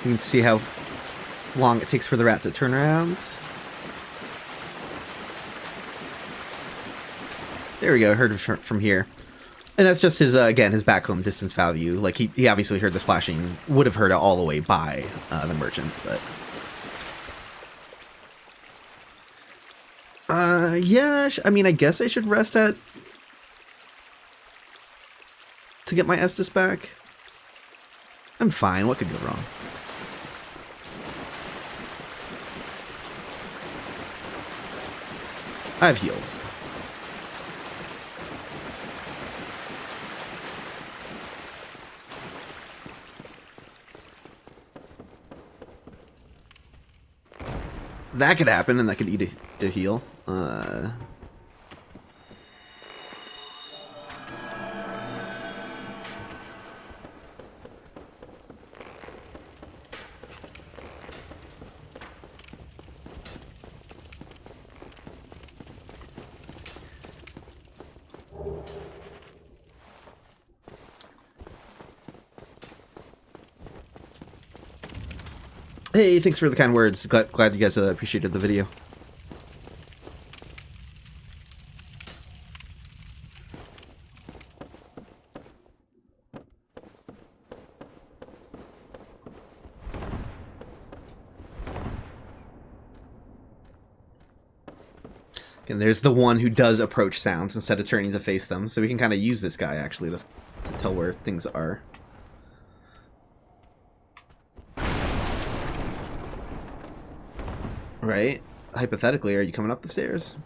can see how long it takes for the rat to turn around. There we go, I heard it from here. And that's just his, again, his back home distance value. Like, he obviously heard the splashing, would have heard it all the way by the merchant, but... yeah, I mean, I guess I should rest at... to get my Estus back. I'm fine, what could go wrong? I have heals. That could happen, and that could eat a heal. Hey, thanks for the kind words. Glad you guys appreciated the video. And there's the one who does approach sounds instead of turning to face them, so we can kind of use this guy actually to tell where things are. Right? Hypothetically, are you coming up the stairs?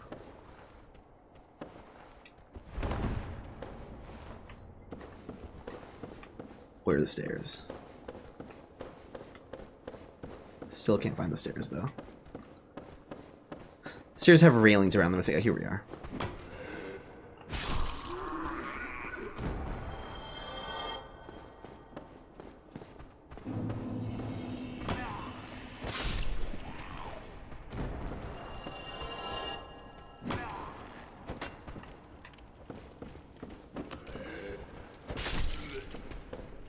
Where are the stairs? Still can't find the stairs though. Stairs have railings around them. I think. Here we are.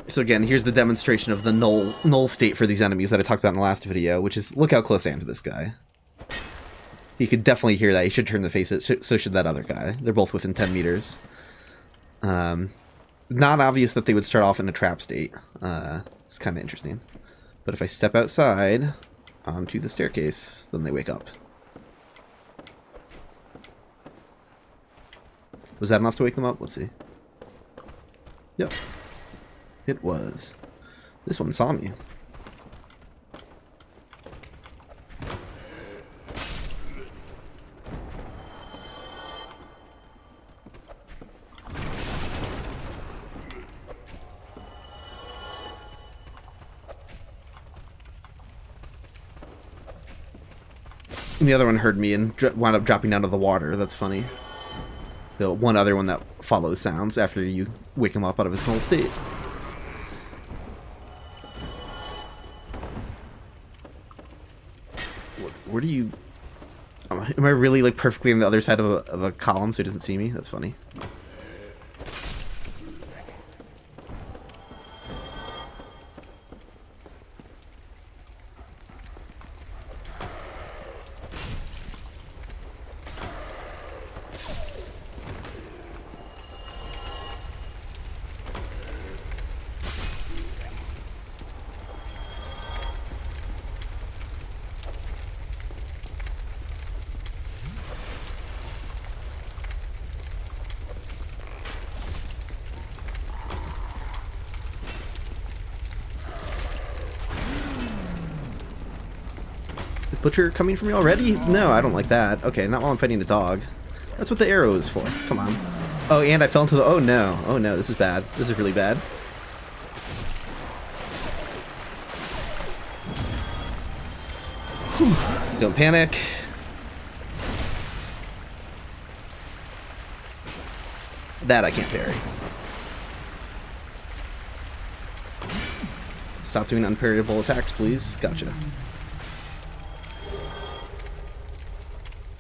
So again, here's the demonstration of the null state for these enemies that I talked about in the last video, which is look how close I am to this guy. You could definitely hear that. You should turn to face it. So should that other guy. They're both within 10 meters. Not obvious that they would start off in a trap state. It's kind of interesting. But if I step outside onto the staircase, then they wake up. Was that enough to wake them up? Let's see. Yep. It was. This one saw me. And the other one heard me and wound up dropping down to the water. That's funny. The one other one that follows sounds after you wake him up out of his null state. Where do you... Am I really like perfectly on the other side of a column so he doesn't see me? That's funny. Butcher coming for me already? No, I don't like that. Okay, not while I'm fighting a dog. That's what the arrow is for. Come on. Oh, and I fell into the... Oh, no. Oh, no. This is bad. This is really bad. Whew. Don't panic. That I can't parry. Stop doing unparryable attacks, please. Gotcha.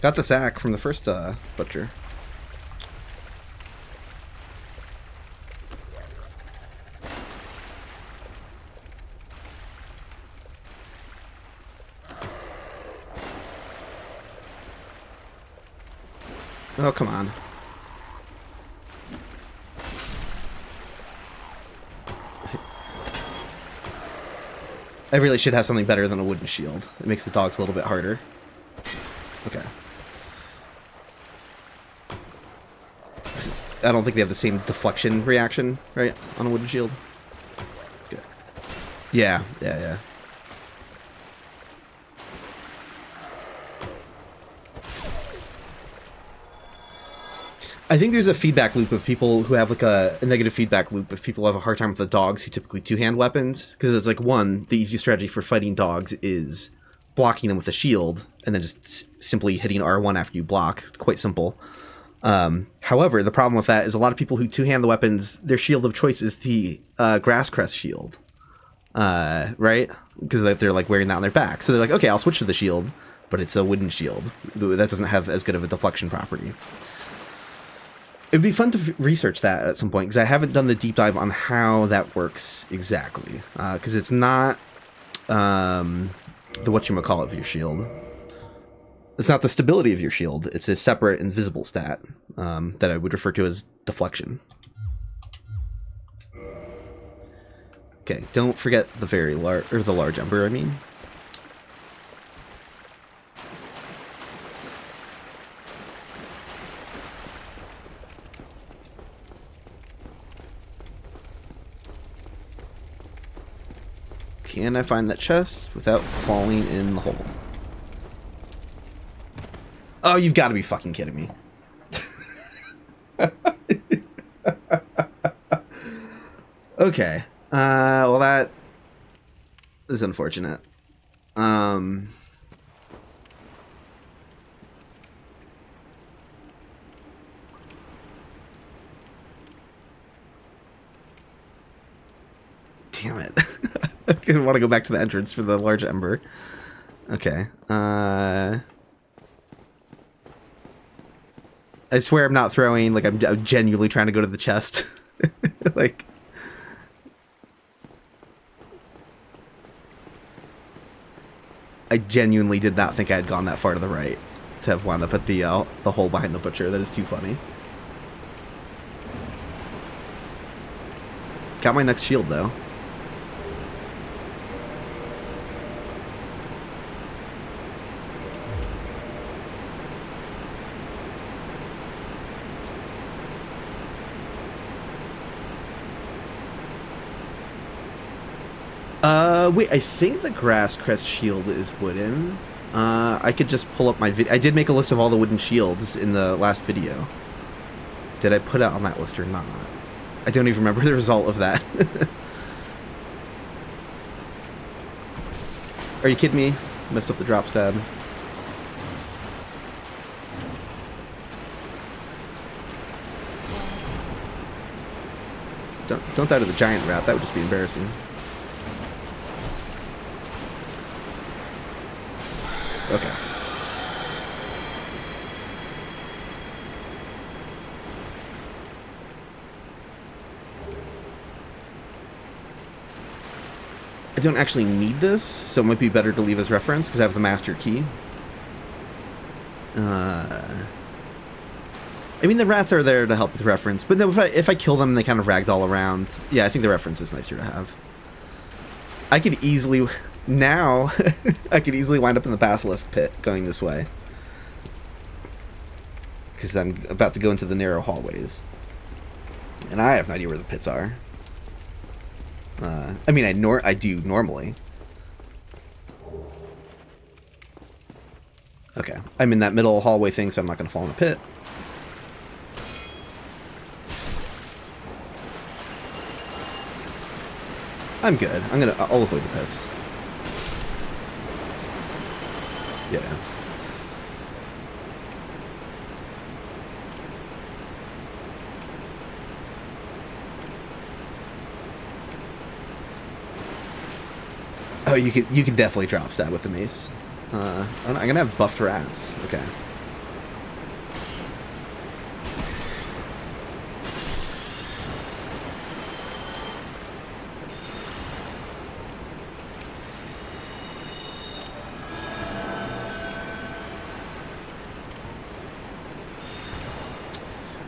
Got the sack from the first butcher. Oh, come on. I really should have something better than a wooden shield. It makes the dogs a little bit harder. Okay. I don't think they have the same deflection reaction, right, on a wooden shield. Okay. Yeah. I think there's a feedback loop of people who have like a negative feedback loop if people have a hard time with the dogs who typically two-hand weapons, because it's like, one, the easiest strategy for fighting dogs is blocking them with a shield and then just simply hitting R1 after you block. Quite simple. However, the problem with that is a lot of people who two-hand the weapons, their shield of choice is the grass crest shield, right? Because they're like wearing that on their back. So they're like, okay, I'll switch to the shield, but it's a wooden shield. That doesn't have as good of a deflection property. It'd be fun to research that at some point, because I haven't done the deep dive on how that works exactly. Because it's not the whatchamacallit of your shield. It's not the stability of your shield. It's a separate invisible stat that I would refer to as deflection. Okay, don't forget the very large, or the large Ember, I mean. Can I find that chest without falling in the hole? Oh, you've got to be fucking kidding me. Okay. Well, that is unfortunate. Damn it. I want to go back to the entrance for the large Ember. Okay. I swear I'm not throwing, like, I'm genuinely trying to go to the chest. Like... I genuinely did not think I had gone that far to the right to have wound up at the hole behind the butcher. That is too funny. Got my next shield, though. Wait, I think the grass crest shield is wooden. I could just pull up my video. I did make a list of all the wooden shields in the last video. Did I put it on that list or not? I don't even remember the result of that. Are you kidding me? Messed up the drop stab. Don't die to the giant rat. That would just be embarrassing. Okay. I don't actually need this, so it might be better to leave as reference because I have the master key. I mean, the rats are there to help with reference, but no, if I kill them, they kind of ragdoll around. Yeah, I think the reference is nicer to have. I could easily... Now, I could easily wind up in the Basilisk pit going this way. Because I'm about to go into the narrow hallways. And I have no idea where the pits are. I mean, I do normally. Okay, I'm in that middle hallway thing, so I'm not going to fall in a pit. I'm good. I'll avoid the pits. Yeah. Oh, you can definitely drop stab with the mace. I'm gonna have buffed rats. Okay.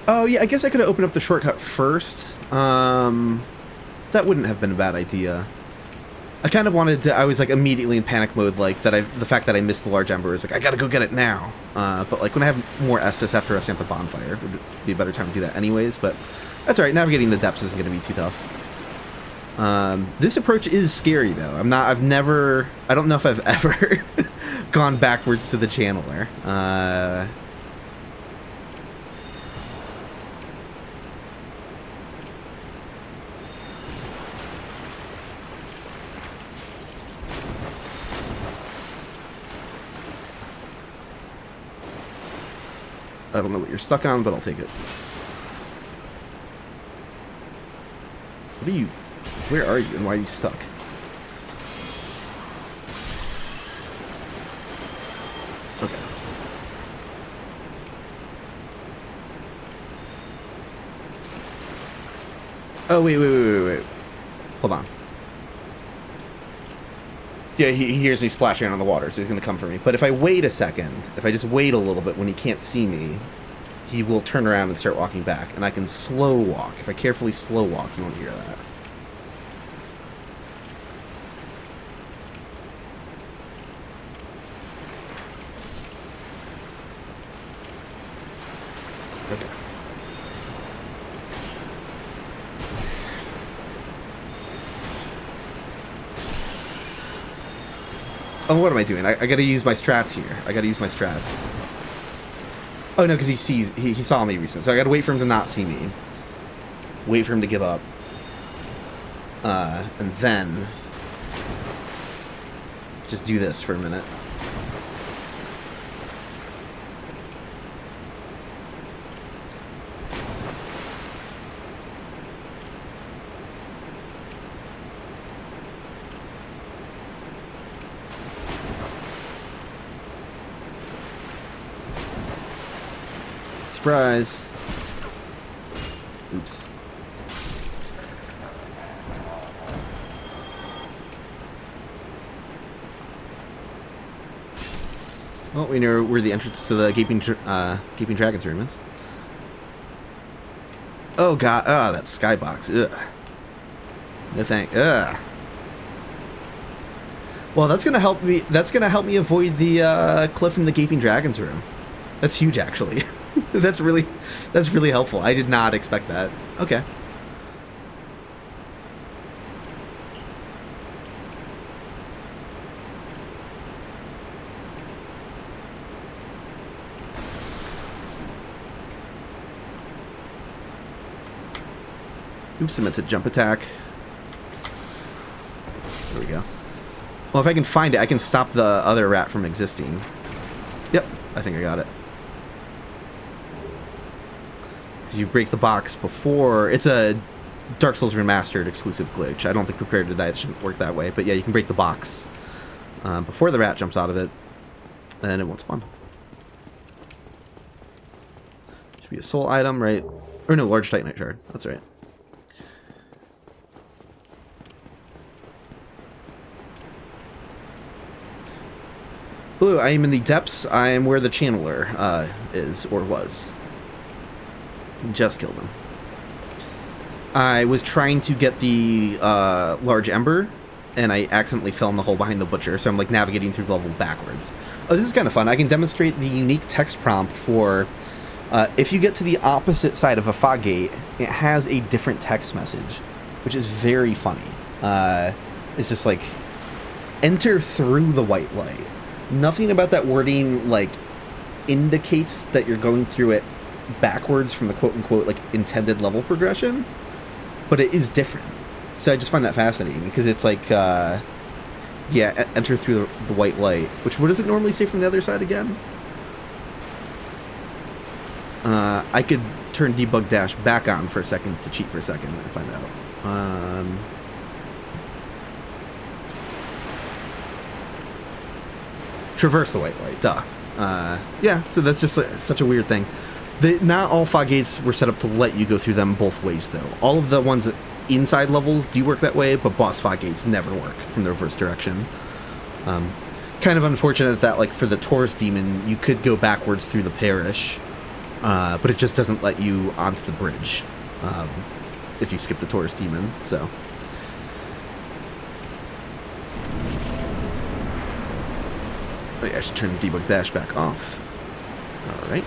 Oh, yeah, I guess I could have opened up the shortcut first. That wouldn't have been a bad idea. I kind of wanted to... I was, like, immediately in panic mode, like, the fact that I missed the large Ember is, like, I gotta go get it now. But, like, when I have more Estus after resting at the Bonfire, it would be a better time to do that anyways, but that's alright. Navigating the depths isn't gonna be too tough. This approach is scary, though. I don't know if I've ever gone backwards to the channeler. I don't know what you're stuck on, but I'll take it. What are you... Where are you, and why are you stuck? Okay. Oh, wait. Hold on. Yeah, he hears me splashing on the water, so he's going to come for me. But if I wait a second, if I just wait a little bit when he can't see me, he will turn around and start walking back. And I can slow walk. If I carefully slow walk, he won't hear that. Okay. Oh, what am I doing? I gotta use my strats here. I gotta use my strats. Oh, no, because he saw me recently. So I gotta wait for him to not see me. Wait for him to give up. And then... just do this for a minute. Surprise. Oops. Well, we know where the entrance to the Gaping Dragon's room is. Oh god, oh, that skybox. Ugh. No thank. Ugh. Well, that's gonna help me. That's gonna help me avoid the cliff in the Gaping Dragon's room. That's huge, actually. That's really helpful. I did not expect that. Okay. Oops, I meant to jump attack. There we go. Well, if I can find it, I can stop the other rat from existing. Yep, I think I got it. Because you break the box before... It's a Dark Souls Remastered exclusive glitch. I don't think Prepared to Die it shouldn't work that way. But yeah, you can break the box before the rat jumps out of it. And it won't spawn. Should be a soul item, right? Or no, large Titanite shard. That's right. Blue, I am in the depths. I am where the channeler is, or was. Just killed him. I was trying to get the large Ember, and I accidentally fell in the hole behind the butcher, so I'm like navigating through the level backwards. Oh, this is kind of fun. I can demonstrate the unique text prompt for if you get to the opposite side of a fog gate, it has a different text message, which is very funny. It's just like, enter through the white light. Nothing about that wording like indicates that you're going through it backwards from the quote-unquote like intended level progression, but it is different. So I just find that fascinating because it's like yeah, enter through the white light, which what does it normally say from the other side again? I could turn debug dash back on for a second to cheat for a second and find out. Traverse the white light, duh. Yeah, so that's just such a weird thing. Not all fog gates were set up to let you go through them both ways, though. All of the ones that inside levels do work that way, but boss fog gates never work from the reverse direction. Kind of unfortunate that, like, for the Taurus Demon, you could go backwards through the parish, but it just doesn't let you onto the bridge if you skip the Taurus Demon, so... Oh yeah, I should turn the debug dash back off. Alright.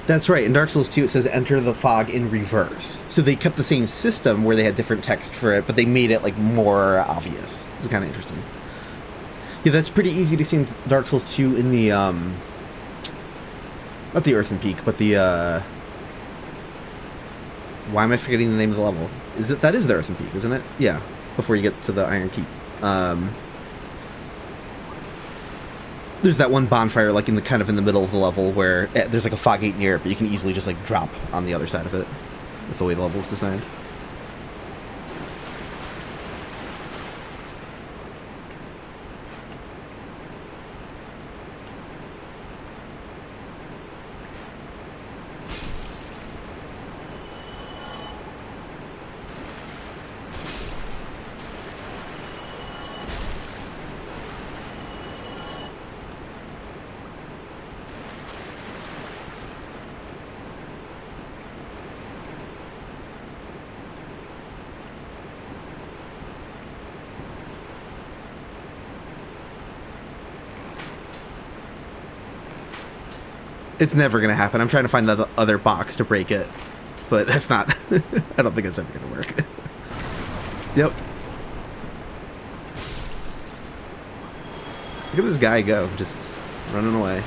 That's right. In Dark Souls 2, it says enter the fog in reverse. So they kept the same system where they had different text for it, but they made it, like, more obvious. It's kind of interesting. Yeah, that's pretty easy to see in Dark Souls 2 in the, not the Earthen Peak, but the, why am I forgetting the name of the level? That is the Earthen Peak, isn't it? Yeah, before you get to the Iron Keep. There's that one bonfire, like in the kind of in the middle of the level, where there's like a fog gate near it, but you can easily just like drop on the other side of it with the way the level's designed. It's never gonna happen. I'm trying to find the other box to break it, but that's not... I don't think it's ever gonna work. Yep. Look at this guy go, just running away.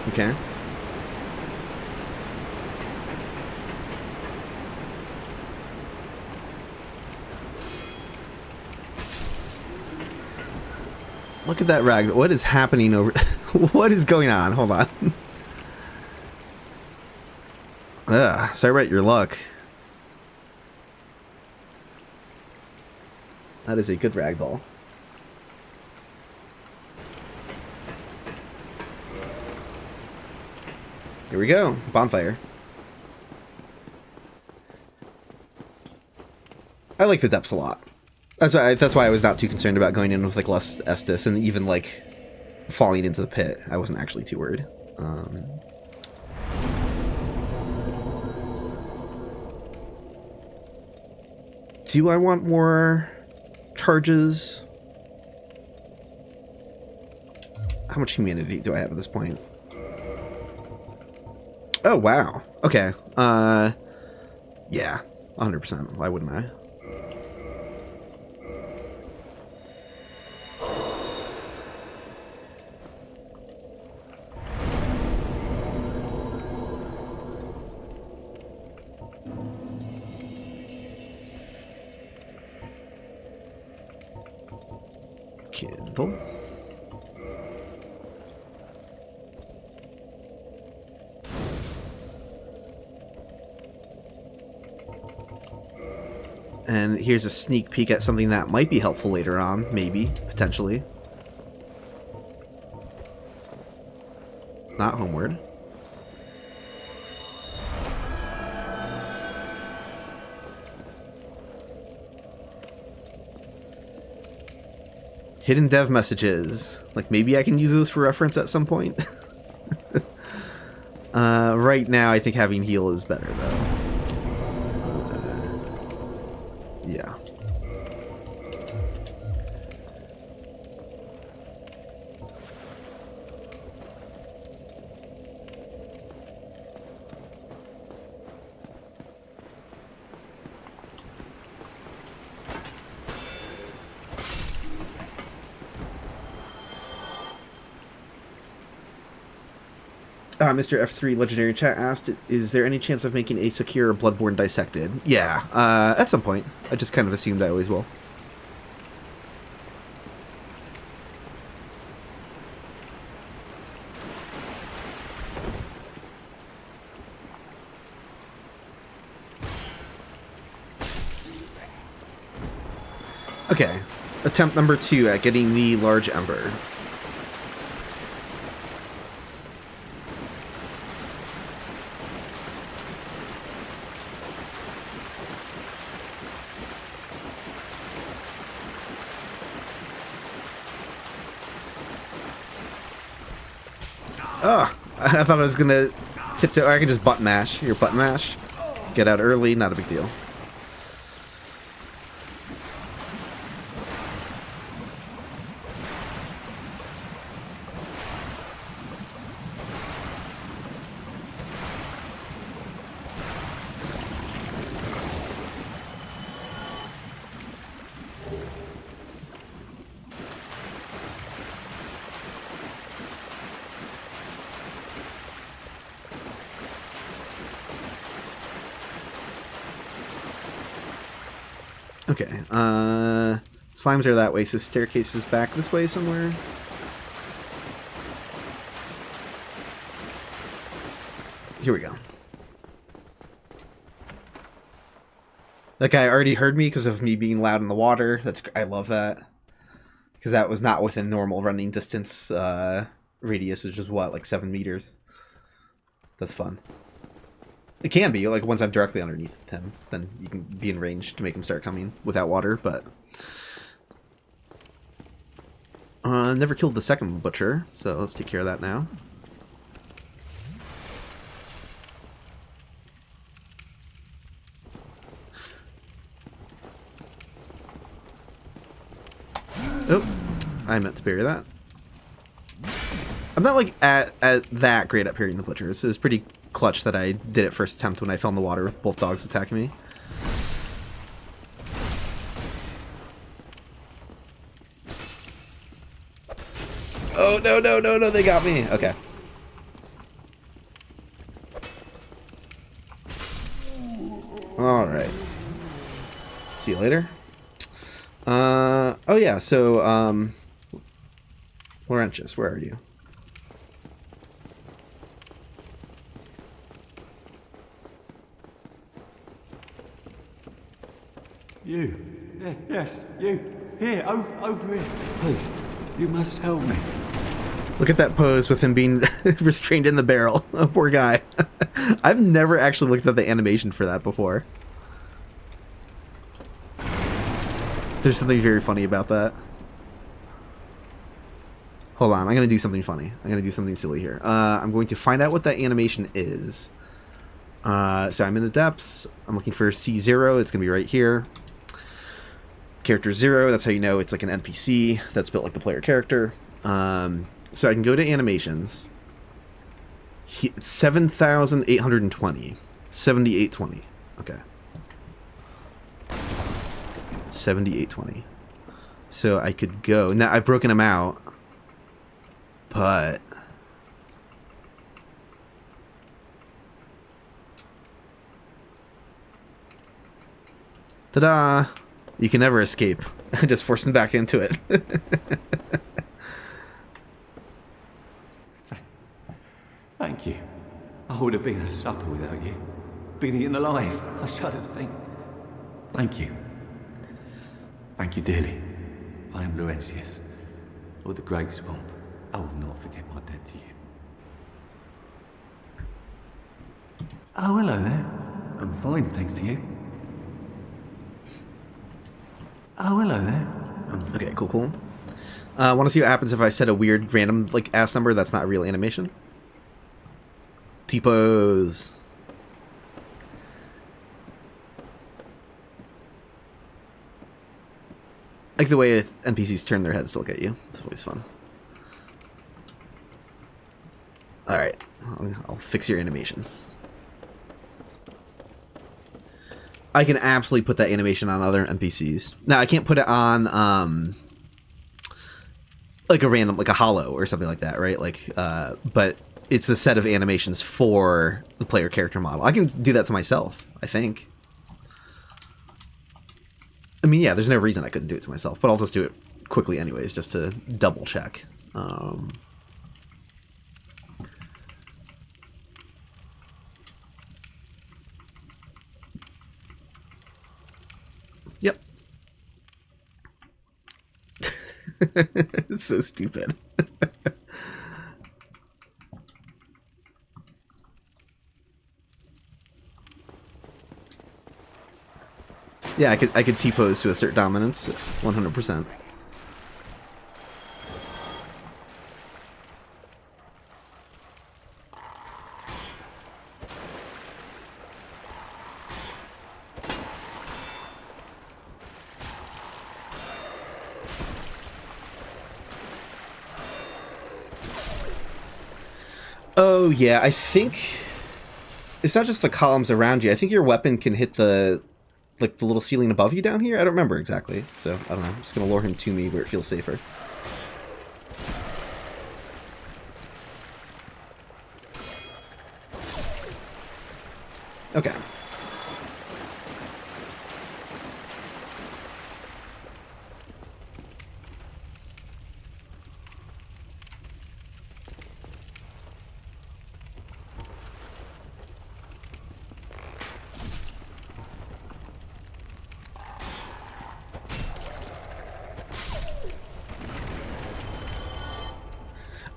Okay. Look at that rag. What is happening over... What is going on? Hold on. Ugh, sorry about your luck. That is a good ragdoll. Here we go. Bonfire. I like the depths a lot. That's why I was not too concerned about going in with like less Estus and even like falling into the pit. I wasn't actually too worried. Do I want more charges? How much humanity do I have at this point? Oh, wow. Okay. Yeah. 100%. Why wouldn't I? Kindle. And here's a sneak peek at something that might be helpful later on, maybe, potentially. Not homeward. Hidden dev messages. Like, maybe I can use those for reference at some point. Right now, I think having heal is better, though. Yeah. Mr. F3 Legendary Chat asked, is there any chance of making a secure Bloodborne Dissected? Yeah, at some point. I just kind of assumed I always will. Okay, attempt number 2 at getting the large Ember. Oh, I thought I was gonna tiptoe. I can just button mash. Here, button mash. Get out early, not a big deal. Okay. Slimes are that way, so staircase is back this way somewhere. Here we go. That guy already heard me because of me being loud in the water. I love that. Because that was not within normal running distance radius, which is what, like 7 meters. That's fun. It can be, like once I'm directly underneath him, then you can be in range to make him start coming without water, but... never killed the second butcher, so let's take care of that now. Oh, I meant to bury that. I'm not like at that great at parrying the butchers. It was pretty clutch that I did it first attempt when I fell in the water with both dogs attacking me. Oh, no, no, no, no, they got me. Okay. Alright. See you later. Oh yeah, so, Laurentius, where are you? You. Yes, you. Here, over here. Please, you must help me. Look at that pose with him being restrained in the barrel. Oh, poor guy. I've never actually looked at the animation for that before. There's something very funny about that. Hold on, I'm going to do something funny. I'm going to do something silly here. I'm going to find out what that animation is. So I'm in the depths. I'm looking for C0. It's going to be right here. Character 0, that's how you know it's like an NPC that's built like the player character. So I can go to animations. 7,820. 7820. Okay. 7820. So I could go. Now I've broken them out. But ta-da! You can never escape. I just forced him back into it. Thank you. I would have been a supper without you. Been eaten alive. I shudder to think. Thank you. Thank you dearly. I am Laurentius, of the Great Swamp. I will not forget my debt to you. Oh, hello there. I'm fine, thanks to you. Oh, hello there. Okay, cool, cool. Want to see what happens if I set a weird random like ass number that's not a real animation? T-pose. I like the way NPCs turn their heads to look at you. It's always fun. Alright, I'll fix your animations. I can absolutely put that animation on other NPCs. Now, I can't put it on, like a random, like a hollow or something like that, right? Like, but it's a set of animations for the player character model. I can do that to myself, I think. I mean, yeah, there's no reason I couldn't do it to myself, but I'll just do it quickly anyways, just to double check. Yep. It's so stupid. Yeah, I could T-pose to assert dominance, 100%. Oh yeah, I think it's not just the columns around you. I think your weapon can hit the like the little ceiling above you down here. I don't remember exactly, so I don't know. I'm just gonna lure him to me where it feels safer. Okay.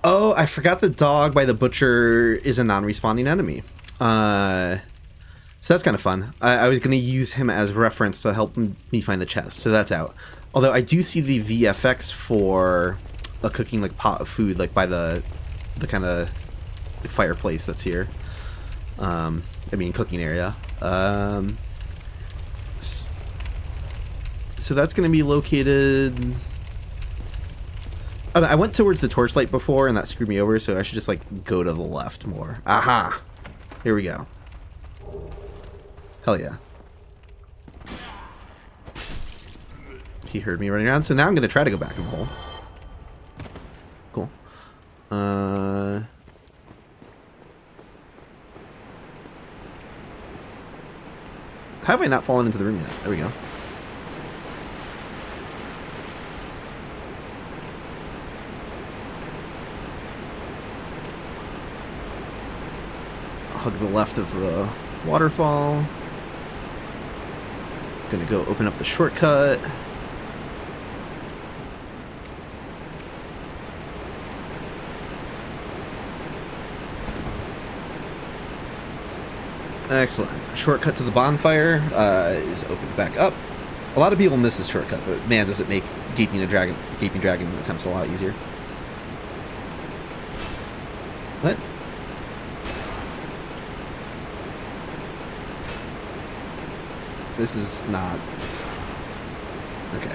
Oh, I forgot the dog by the butcher is a non-respawning enemy. So that's kind of fun. I was going to use him as reference to help me find the chest, so that's out. Although I do see the VFX for a cooking like pot of food like by the kind of like, fireplace that's here. I mean cooking area. So that's going to be located... I went towards the torchlight before and that screwed me over, so I should just like go to the left more. Aha! Here we go. Hell yeah. He heard me running around, so now I'm going to try to go back in the hole. Cool. How have I not fallen into the room yet? There we go. Hug the left of the waterfall. Gonna go open up the shortcut. Excellent. Shortcut to the bonfire is opened back up. A lot of people miss this shortcut, but man, does it make gaping dragon attempts a lot easier. What? This is not... Okay.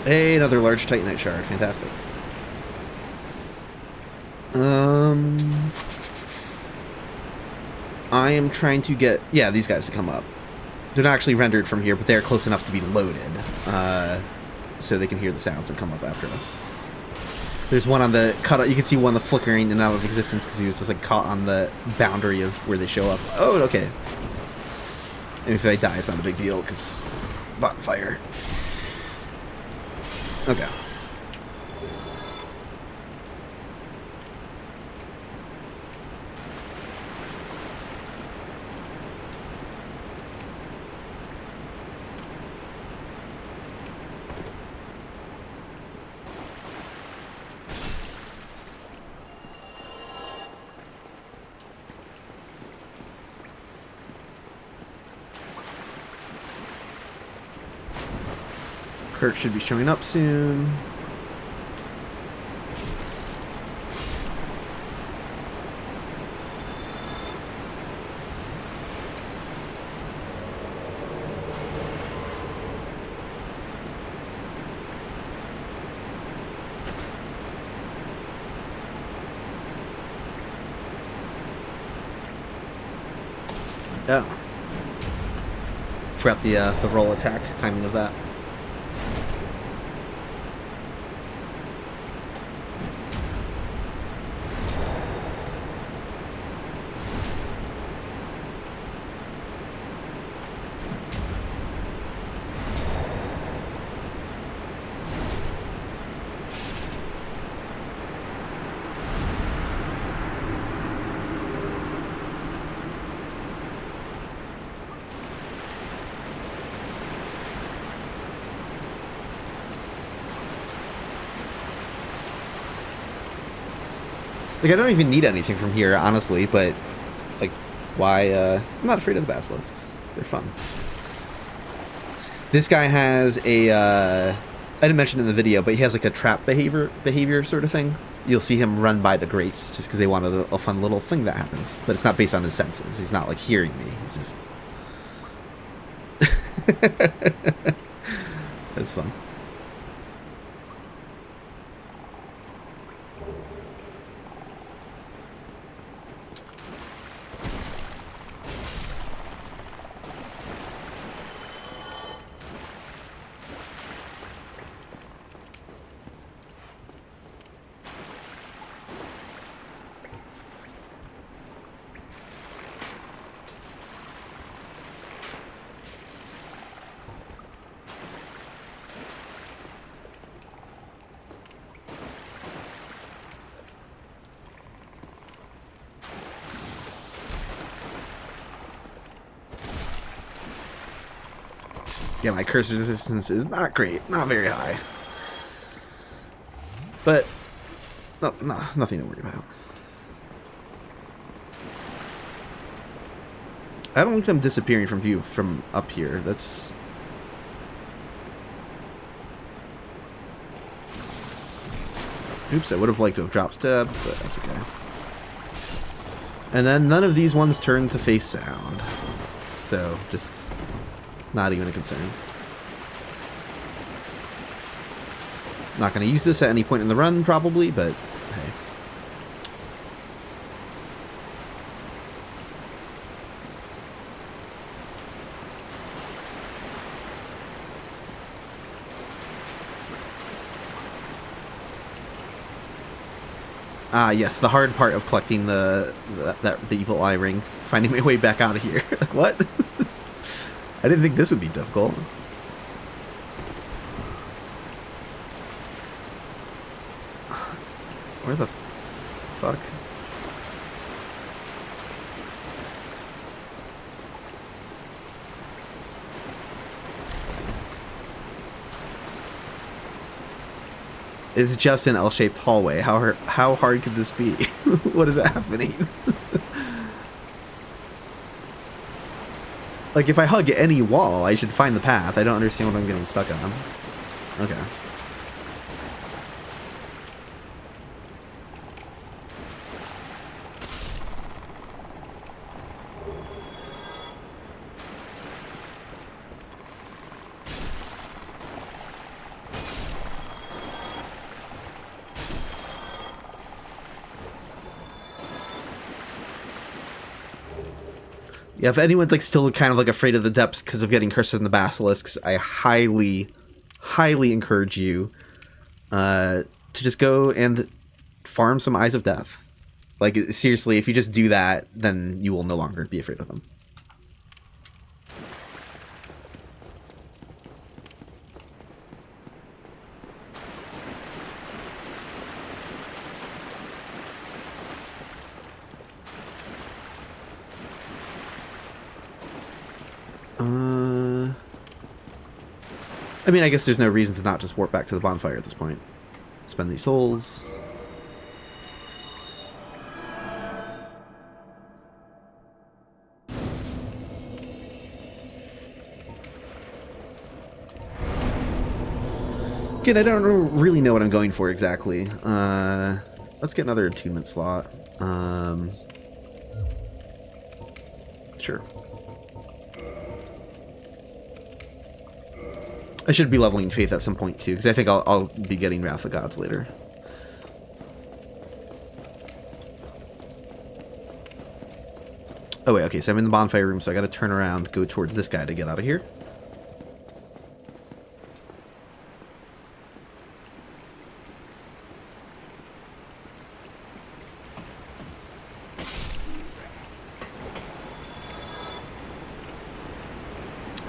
Hey, another large Titanite shard. Fantastic. I am trying to get... Yeah, these guys to come up. They're not actually rendered from here, but they're close enough to be loaded. So they can hear the sounds and come up after us. There's one on the cut. You can see one of the flickering in and out of existence because he was just like caught on the boundary of where they show up. Oh, okay. And if I die, it's not a big deal because bonfire. Okay. Kirk should be showing up soon. Oh. Forgot the roll attack timing of that. Like, I don't even need anything from here, honestly, but, like, why, I'm not afraid of the basilisks. They're fun. This guy has a, I didn't mention it in the video, but he has, like, a trap behavior sort of thing. You'll see him run by the grates just because they wanted a fun little thing that happens. But it's not based on his senses. He's not, like, hearing me. He's just... That's fun. Yeah, my curse resistance is not great, not very high. But no, nothing to worry about. I don't like them disappearing from view from up here. That's... Oops, I would have liked to have drop stabbed, but that's okay. And then none of these ones turn to face sound. So, just not even a concern. Not going to use this at any point in the run, probably, but hey. Ah, yes, the hard part of collecting the evil eye ring. Finding my way back out of here. What? I didn't think this would be difficult. Where the fuck? It's just an L-shaped hallway. How hard could this be? What is happening? Like, if I hug any wall, I should find the path. I don't understand what I'm getting stuck on. Okay. Yeah, if anyone's like still kind of like afraid of the depths because of getting cursed in the basilisks, I highly encourage you to just go and farm some Eyes of Death. Like, seriously, if you just do that, then you will no longer be afraid of them. I mean, I guess there's no reason to not just warp back to the bonfire at this point. Spend these souls. Again, I don't really know what I'm going for exactly. Let's get another attunement slot. Sure. I should be leveling Faith at some point too, because I think I'll be getting Wrath of Gods later. Oh wait, okay, so I'm in the bonfire room, so I gotta turn around, go towards this guy to get out of here.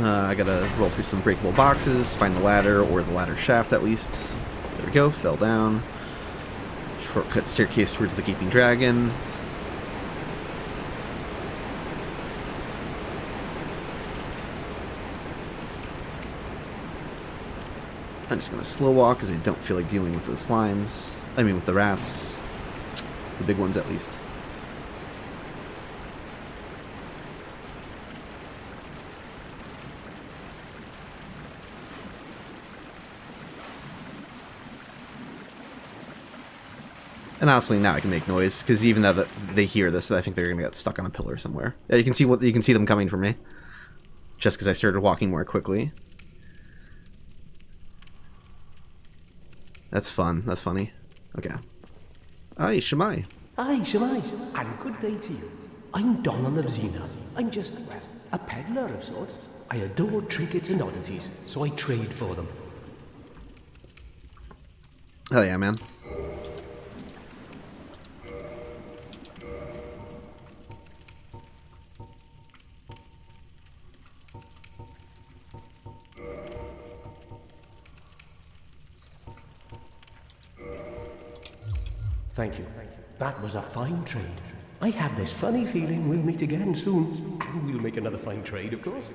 I gotta roll through some breakable boxes, find the ladder, or the ladder shaft at least. There we go, fell down. Shortcut staircase towards the Gaping Dragon. I'm just gonna slow walk because I don't feel like dealing with those slimes. I mean with the rats. The big ones at least. And honestly, now I can make noise because even though they hear this, I think they're gonna get stuck on a pillar somewhere. Yeah, you can see them coming for me, just because I started walking more quickly. That's fun. That's funny. Okay. Aye, Shemai. Aye, Shemai. And good day to you. I'm Donald of Xena. I'm just, well, a peddler of sorts. I adore trinkets and oddities, so I trade for them. Oh yeah, man. Thank you. That was a fine trade. I have this funny feeling we'll meet again soon, and we'll make another fine trade, of course.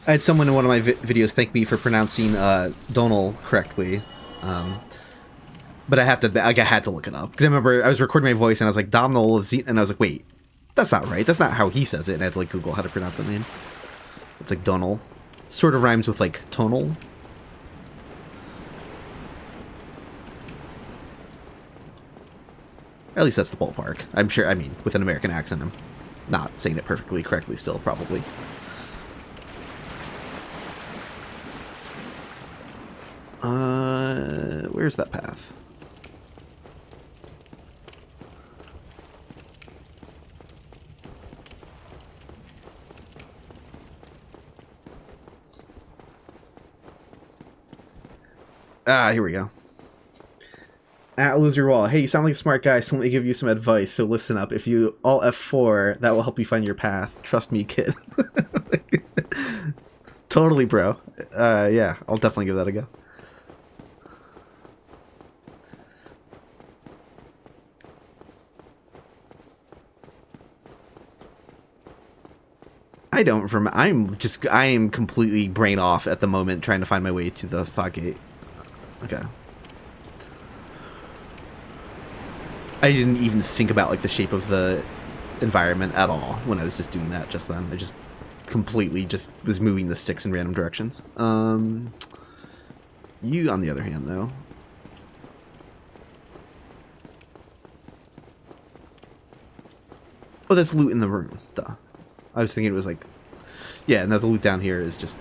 I had someone in one of my videos thank me for pronouncing Donal correctly, but I had to look it up because I remember I was recording my voice and I was like Domhnall of and I was like, wait, that's not right. That's not how he says it. And I had to like Google how to pronounce that name. It's like Donal, sort of rhymes with like tonal. At least that's the ballpark. I'm sure. I mean, with an American accent, I'm not saying it perfectly correctly still, probably. Where's that path? Ah, here we go. At Loser Wall. Hey, you sound like a smart guy, so let me give you some advice, so listen up. If you all F4, that will help you find your path. Trust me, kid. Totally, bro. Yeah, I'll definitely give that a go. I don't remember. I am completely brain off at the moment trying to find my way to the fog gate. Okay. I didn't even think about like the shape of the environment at all when I was just doing that just then. I just completely just was moving the sticks in random directions. You on the other hand though. Oh, that's loot in the room. Duh. I was thinking it was like, yeah, no, the loot down here is just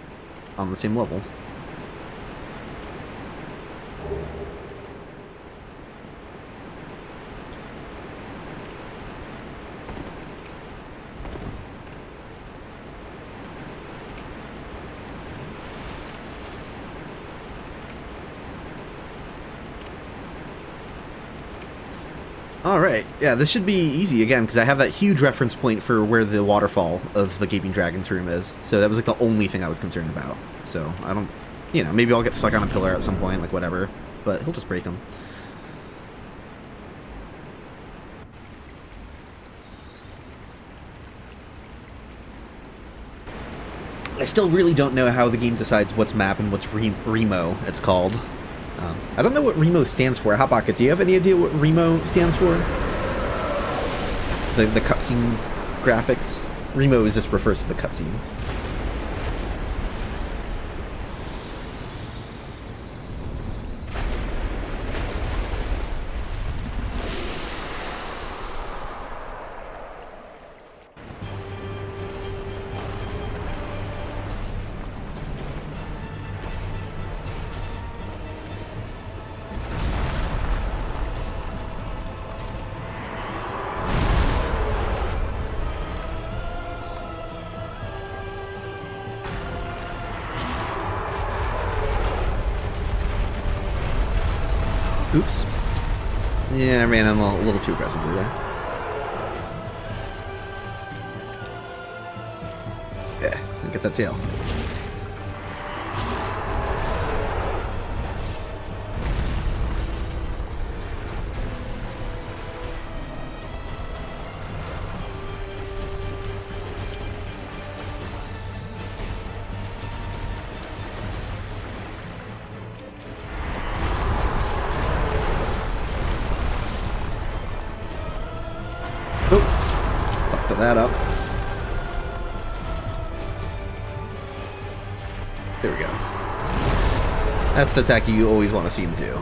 on the same level. Alright, yeah, this should be easy again, because I have that huge reference point for where the waterfall of the Gaping Dragon's room is. So that was like the only thing I was concerned about. So I don't, you know, maybe I'll get stuck on a pillar at some point, like whatever. But he'll just break them. I still really don't know how the game decides what's map and what's Remo, it's called. I don't know what Remo stands for. Hotpocket, do you have any idea what Remo stands for? The cutscene graphics? Remo is just refers to the cutscenes. Oops. Yeah, I ran a little too aggressively there. Yeah, get that tail. That up. There we go. That's the attack you always want to see him do.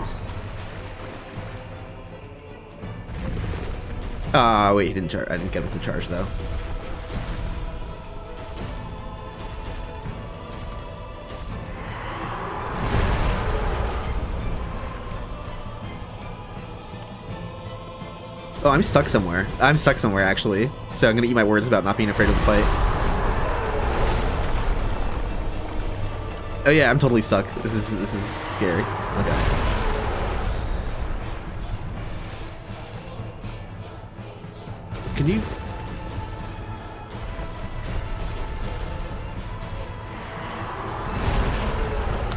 Ah, wait, he didn't charge. I didn't get him to charge though. Oh, I'm stuck somewhere. I'm stuck somewhere, actually. So I'm gonna eat my words about not being afraid of the fight. Oh yeah, I'm totally stuck. This is scary. Okay. Can you...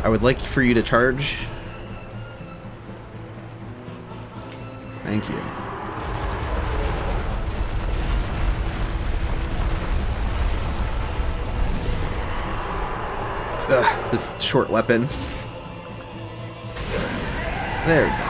I would like for you to charge. Thank you. Ugh, this short weapon. There we go.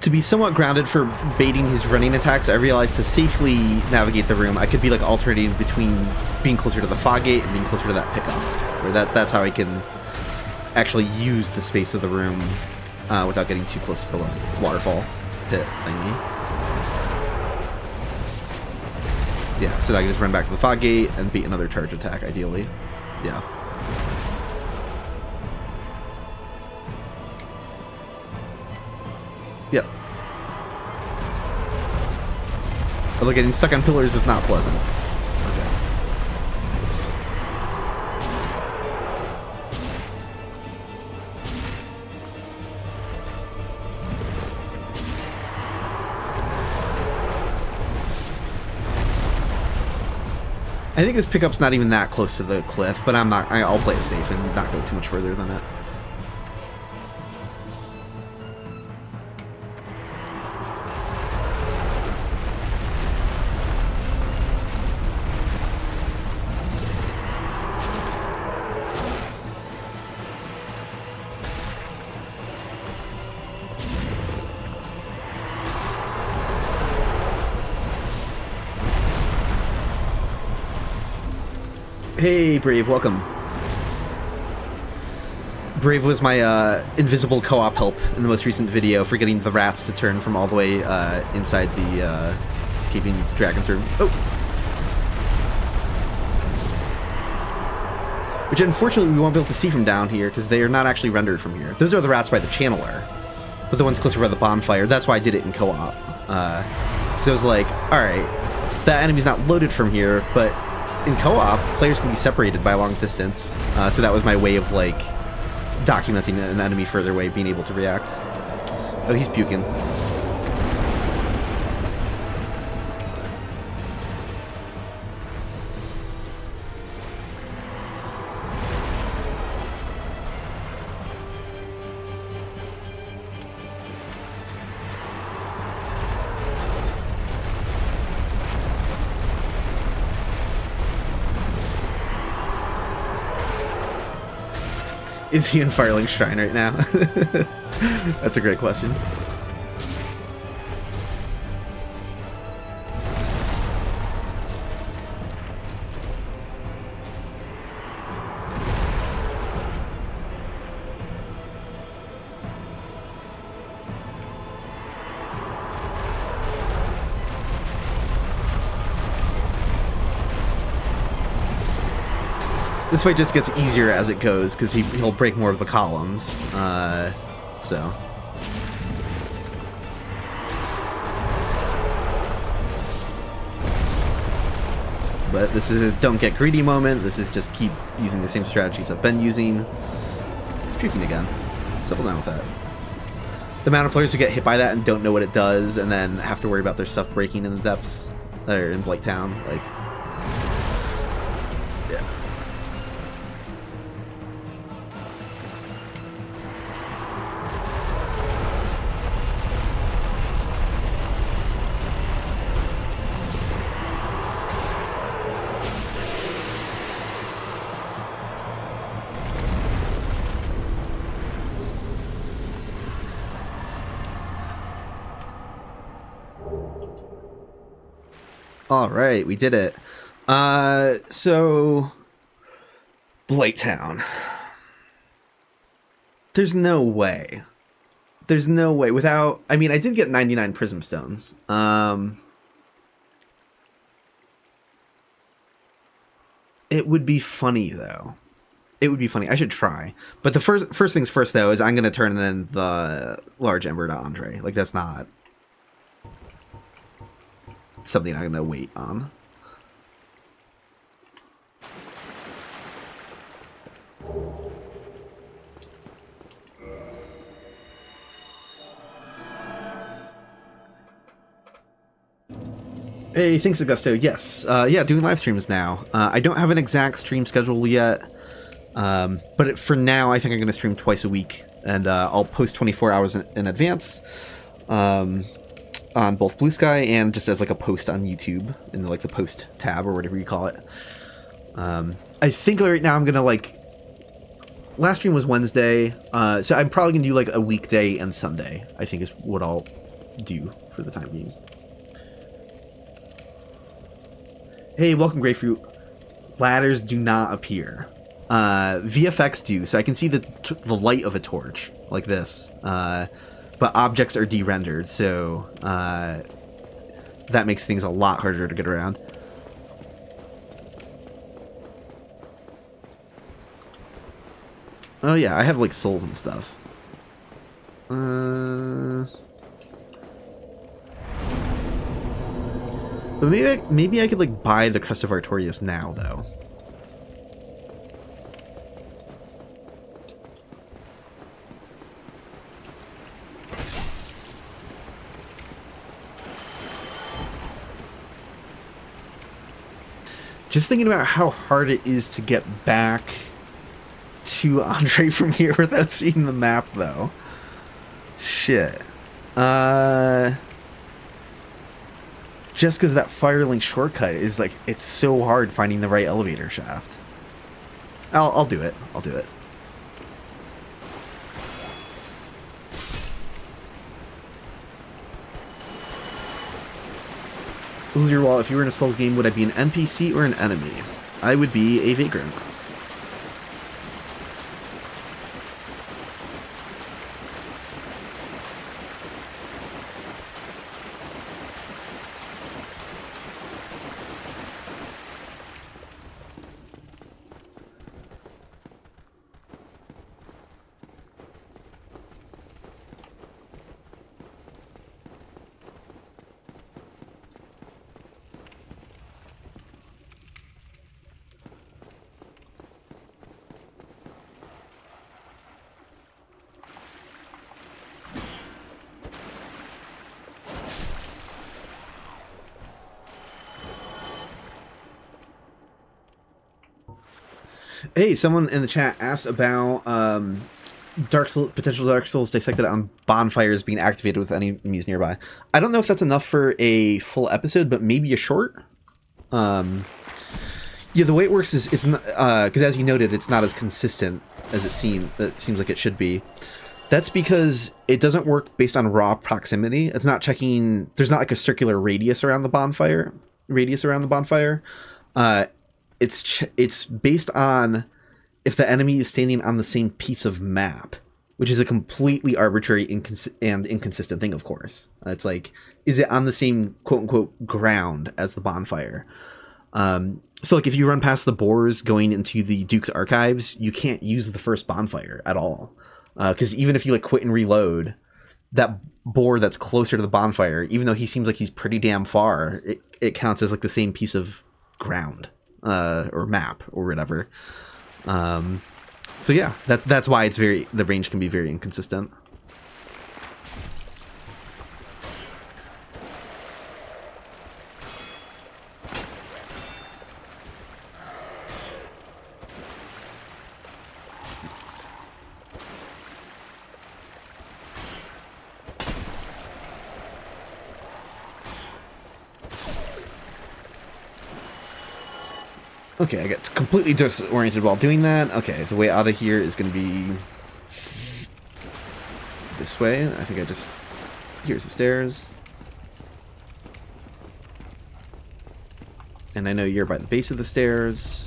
To be somewhat grounded for baiting his running attacks, I realized to safely navigate the room, I could be like alternating between being closer to the fog gate and being closer to that pickup. Where that's how I can actually use the space of the room without getting too close to the waterfall pit thingy. Yeah, so I can just run back to the fog gate and beat another charge attack, ideally. Yeah. Yep. Although getting stuck on pillars is not pleasant. Okay. I think this pickup's not even that close to the cliff, but I'll play it safe and not go too much further than it. Hey, Brave, welcome. Brave was my invisible co-op help in the most recent video for getting the rats to turn from all the way inside the Gaping Dragon through. Oh! Which unfortunately we won't be able to see from down here because they are not actually rendered from here. Those are the rats by the channeler, but the ones closer by the bonfire. That's why I did it in co-op. So I was like, alright, that enemy's not loaded from here, but in co-op, players can be separated by a long distance, so that was my way of, like, documenting an enemy further away, being able to react. Oh, he's puking. Is he in Firelink Shrine right now? That's a great question. This fight just gets easier as it goes, because he'll break more of the columns, so... But this is a don't get greedy moment, this is just keep using the same strategies I've been using. He's puking again. Settle down with that. The amount of players who get hit by that and don't know what it does, and then have to worry about their stuff breaking in the depths, or in Blighttown, like... Yeah. All right, we did it. So Blighttown. There's no way. There's no way without. I mean, I did get 99 prism stones. It would be funny though. It would be funny. I should try. But the first things first though is I'm gonna turn in the large ember to Andre. Like that's not something I'm gonna wait on. Hey, thanks, Augusto. Yes, yeah, doing live streams now. I don't have an exact stream schedule yet, but for now, I think I'm going to stream twice a week, and I'll post 24 hours in advance on both Blue Sky and just as like a post on YouTube in like the post tab or whatever you call it. I think right now I'm going to like... Last stream was Wednesday, so I'm probably going to do like a weekday and Sunday, I think is what I'll do for the time being. Hey, welcome, Grapefruit. Ladders do not appear. VFX do, so I can see the light of a torch, like this. But objects are de-rendered, so that makes things a lot harder to get around. Oh yeah, I have like souls and stuff. But maybe I could like buy the Crest of Artorias now, though. Just thinking about how hard it is to get back to Andre from here without seeing the map, though. Shit. Just because that Firelink shortcut is like, it's so hard finding the right elevator shaft. I'll do it. I'll do it. Ulier Wall, if you were in a Souls game, would I be an NPC or an enemy? I would be a vagrant. Hey, someone in the chat asked about potential Dark Souls dissected on bonfires being activated with enemies nearby. I don't know if that's enough for a full episode, but maybe a short. Yeah, the way it works is it's not because as you noted, it's not as consistent as it seems like it should be. That's because it doesn't work based on raw proximity. It's not checking. There's not like a circular radius around the bonfire. It's based on if the enemy is standing on the same piece of map, which is a completely arbitrary and inconsistent thing, of course. It's like, is it on the same quote-unquote ground as the bonfire? So like if you run past the boars going into the Duke's archives, you can't use the first bonfire at all. Because even if you like quit and reload, that boar that's closer to the bonfire, even though he seems like he's pretty damn far, it counts as like the same piece of ground. Or map or whatever. So yeah, that's why the range can be very inconsistent. Okay, I get completely disoriented while doing that. Okay, the way out of here is going to be this way. I think here's the stairs. And I know you're by the base of the stairs.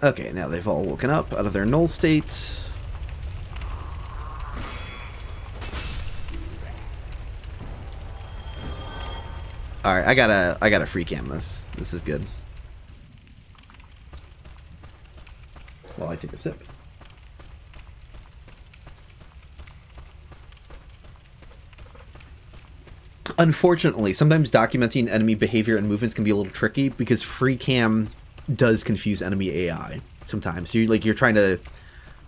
Okay, now they've all woken up out of their null state. Alright, I gotta free cam this. This is good. While I take a sip. Unfortunately, sometimes documenting enemy behavior and movements can be a little tricky because free cam does confuse enemy AI sometimes. You're trying to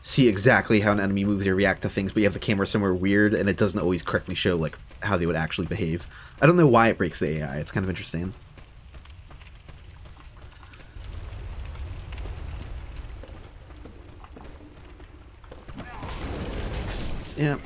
see exactly how an enemy moves or react to things, but you have the camera somewhere weird and it doesn't always correctly show like how they would actually behave. I don't know why it breaks the AI. It's kind of interesting. Yeah.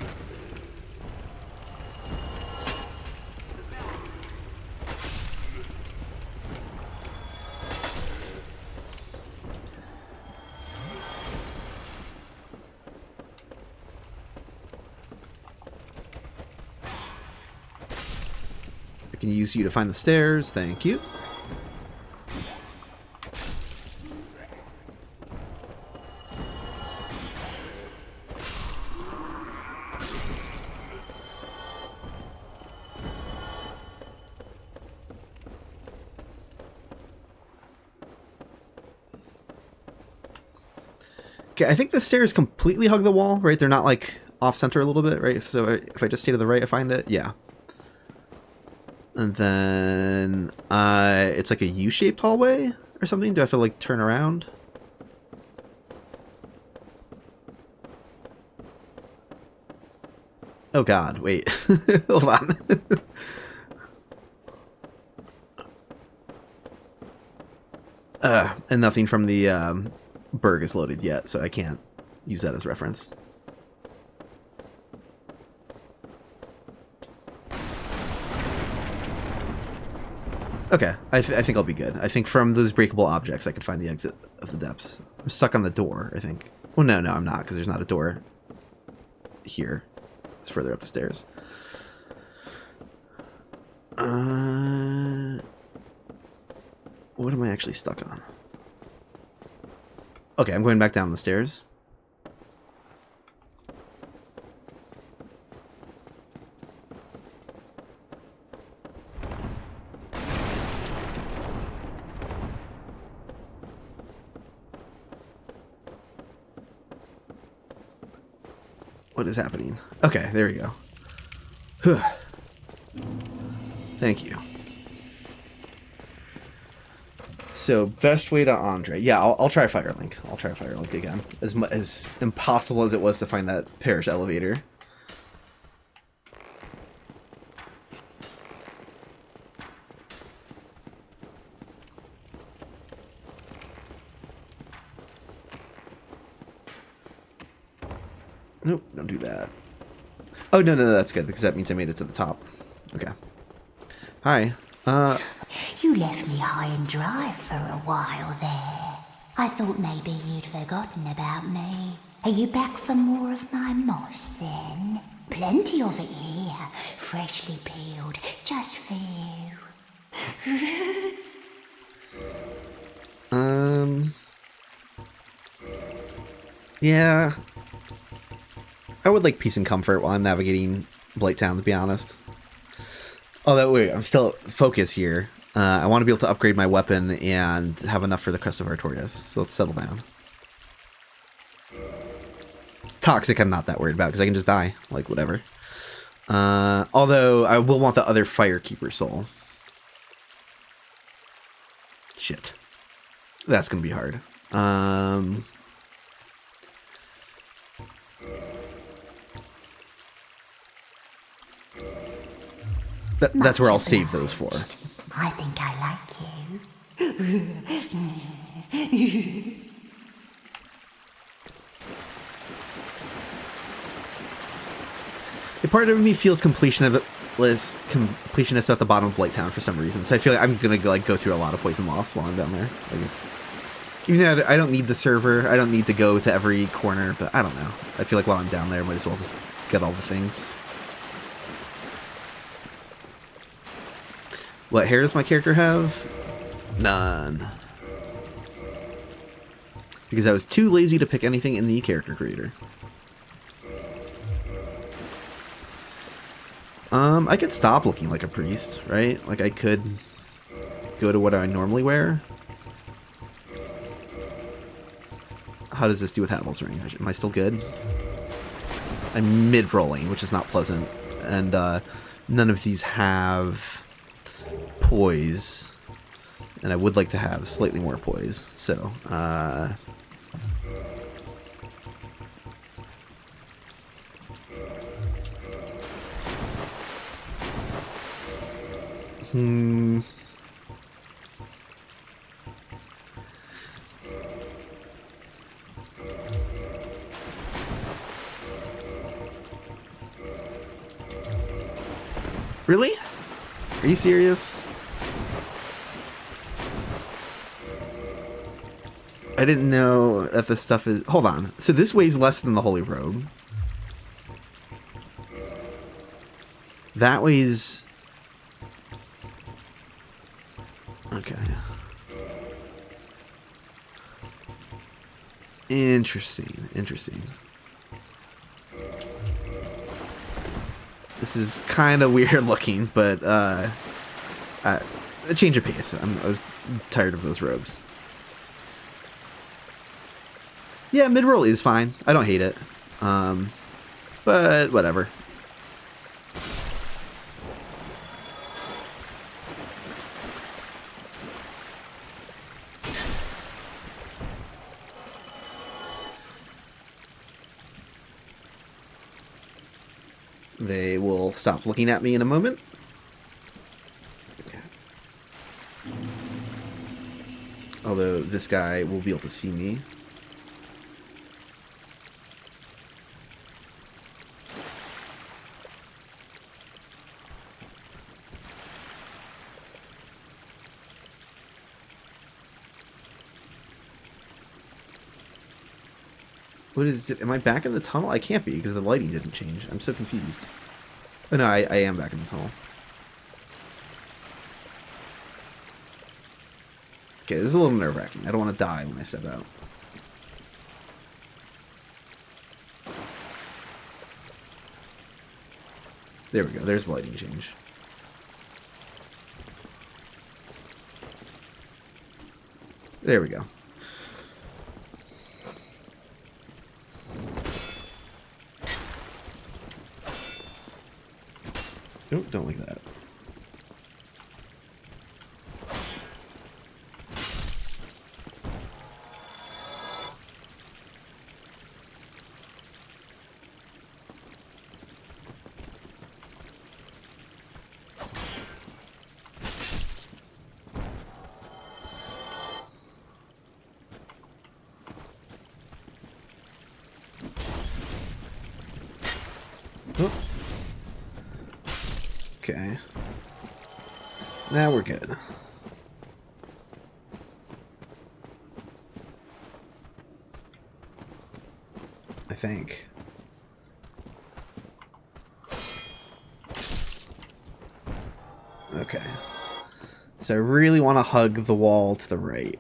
I can use you to find the stairs. Thank you. Okay, I think the stairs completely hug the wall, right? They're not like off center a little bit, right? So if I just stay to the right, I find it. Yeah. And then it's like a U-shaped hallway or something. Do I have to like turn around? Oh God! Wait, hold on. And nothing from the Burg is loaded yet, so I can't use that as reference. Okay, I think I'll be good. I think from those breakable objects I can find the exit of the depths. I'm stuck on the door, I think. Well, no, I'm not, because there's not a door here. It's further up the stairs. What am I actually stuck on? Okay, I'm going back down the stairs. What is happening? Okay, there we go. Whew. Thank you. So, best way to Andre. Yeah, I'll try Firelink. I'll try Firelink again. As impossible as it was to find that parish elevator. Nope, don't do that. Oh, no, that's good, because that means I made it to the top. Okay. Hi. You left me high and dry for a while there. I thought maybe you'd forgotten about me. Are you back for more of my moss, then? Plenty of it here, freshly peeled, just for you. Yeah. I would like peace and comfort while I'm navigating Blighttown, to be honest. Although, wait, I'm still focused here. I want to be able to upgrade my weapon and have enough for the Crest of Artorias. So let's settle down. Toxic, I'm not that worried about, because I can just die. Like, whatever. Although, I will want the other Firekeeper soul. Shit. That's going to be hard. That's where I'll save those for. I think I like you. A part of me feels completionist at the bottom of Blighttown for some reason. So I feel like I'm gonna like go through a lot of Poison Loss while I'm down there. Like, even though I don't need the server, I don't need to go to every corner, but I don't know. I feel like while I'm down there, I might as well just get all the things. What hair does my character have? None. because I was too lazy to pick anything in the character creator. I could stop looking like a priest, right? Like I could go to what I normally wear. How does this do with Havel's Ring? Am I still good? I'm mid-rolling, which is not pleasant. And none of these have poise. And I would like to have slightly more poise. So, Really? Are you serious? I didn't know that this stuff is... Hold on. So this weighs less than the Holy Robe. That weighs... Okay. Interesting. Interesting. This is kind of weird looking, but a change of pace. I was tired of those robes. Yeah, mid-roll is fine. I don't hate it. But whatever. They will stop looking at me in a moment. Although this guy will be able to see me. What is it? Am I back in the tunnel? I can't be because the lighting didn't change. I'm so confused. Oh no, I am back in the tunnel. Okay, this is a little nerve-wracking. I don't want to die when I step out. There we go. There's the lighting change. There we go. Nope, don't like that. Oh. Okay. Now we're good. I think. Okay. So I really want to hug the wall to the right.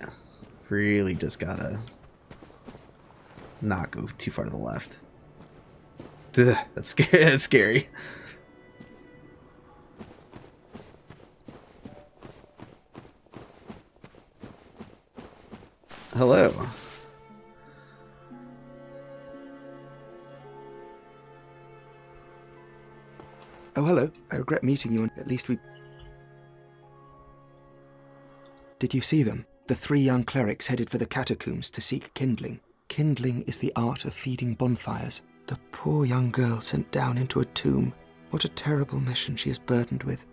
Really just gotta not go too far to the left. Ugh, that's scary. That's scary. Hello. Oh, hello. I regret meeting you, and at least we... Did you see them? The 3 young clerics headed for the catacombs to seek kindling. Kindling is the art of feeding bonfires. The poor young girl sent down into a tomb. What a terrible mission she is burdened with.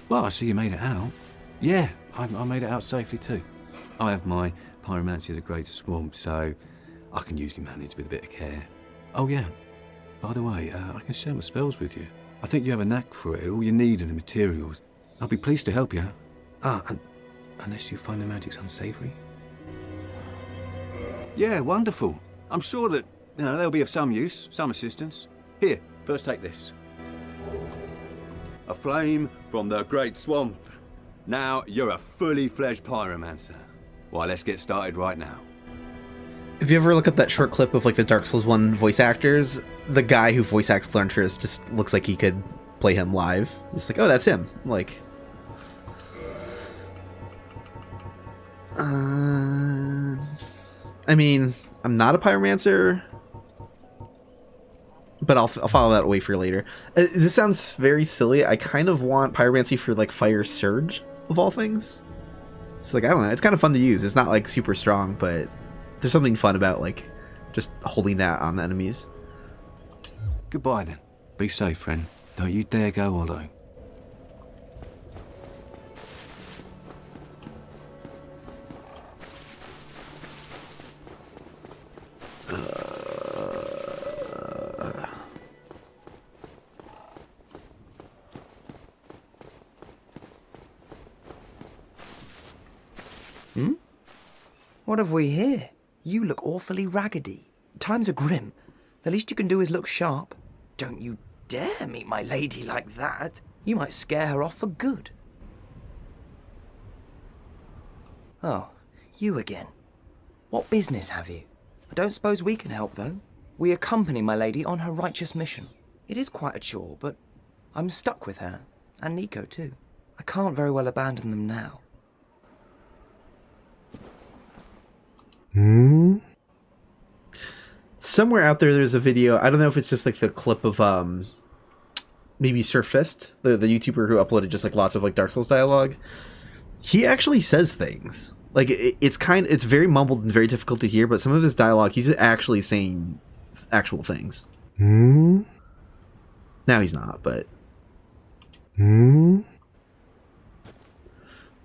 Well, I see you made it out. Yeah, I made it out safely too. I have my pyromancy of the Great Swamp, so I can usually manage with a bit of care. Oh yeah, by the way, I can share my spells with you. I think you have a knack for it. All you need are the materials. I'll be pleased to help you. Unless you find the magic's unsavory? Yeah, wonderful. I'm sure that, they'll be of some use, some assistance. Here, first take this. A flame from the Great Swamp. Now you're a fully fledged pyromancer. Why, let's get started right now. If you ever look at that short clip of like the Dark Souls 1 voice actors, the guy who voice acts Larntris just looks like he could play him live. It's like, oh, that's him. Like, I mean, I'm not a pyromancer, but I'll follow that away for later. This sounds very silly. I kind of want pyromancy for like Fire Surge of all things. It's like, I don't know. It's kind of fun to use. It's not like super strong, but there's something fun about like just holding that on the enemies. Goodbye then. Be safe, friend. Don't you dare go alone. What have we here? You look awfully raggedy. Times are grim. The least you can do is look sharp. Don't you dare meet my lady like that. You might scare her off for good. Oh, you again. What business have you? I don't suppose we can help, though. We accompany my lady on her righteous mission. It is quite a chore, but I'm stuck with her. And Nico, too. I can't very well abandon them now. Somewhere out there's a video. I don't know if it's just like the clip of maybe Surfist, the YouTuber who uploaded just like lots of like Dark Souls dialogue. He actually says things. Like it's very mumbled and very difficult to hear, but some of his dialogue, he's actually saying actual things. Now he's not, but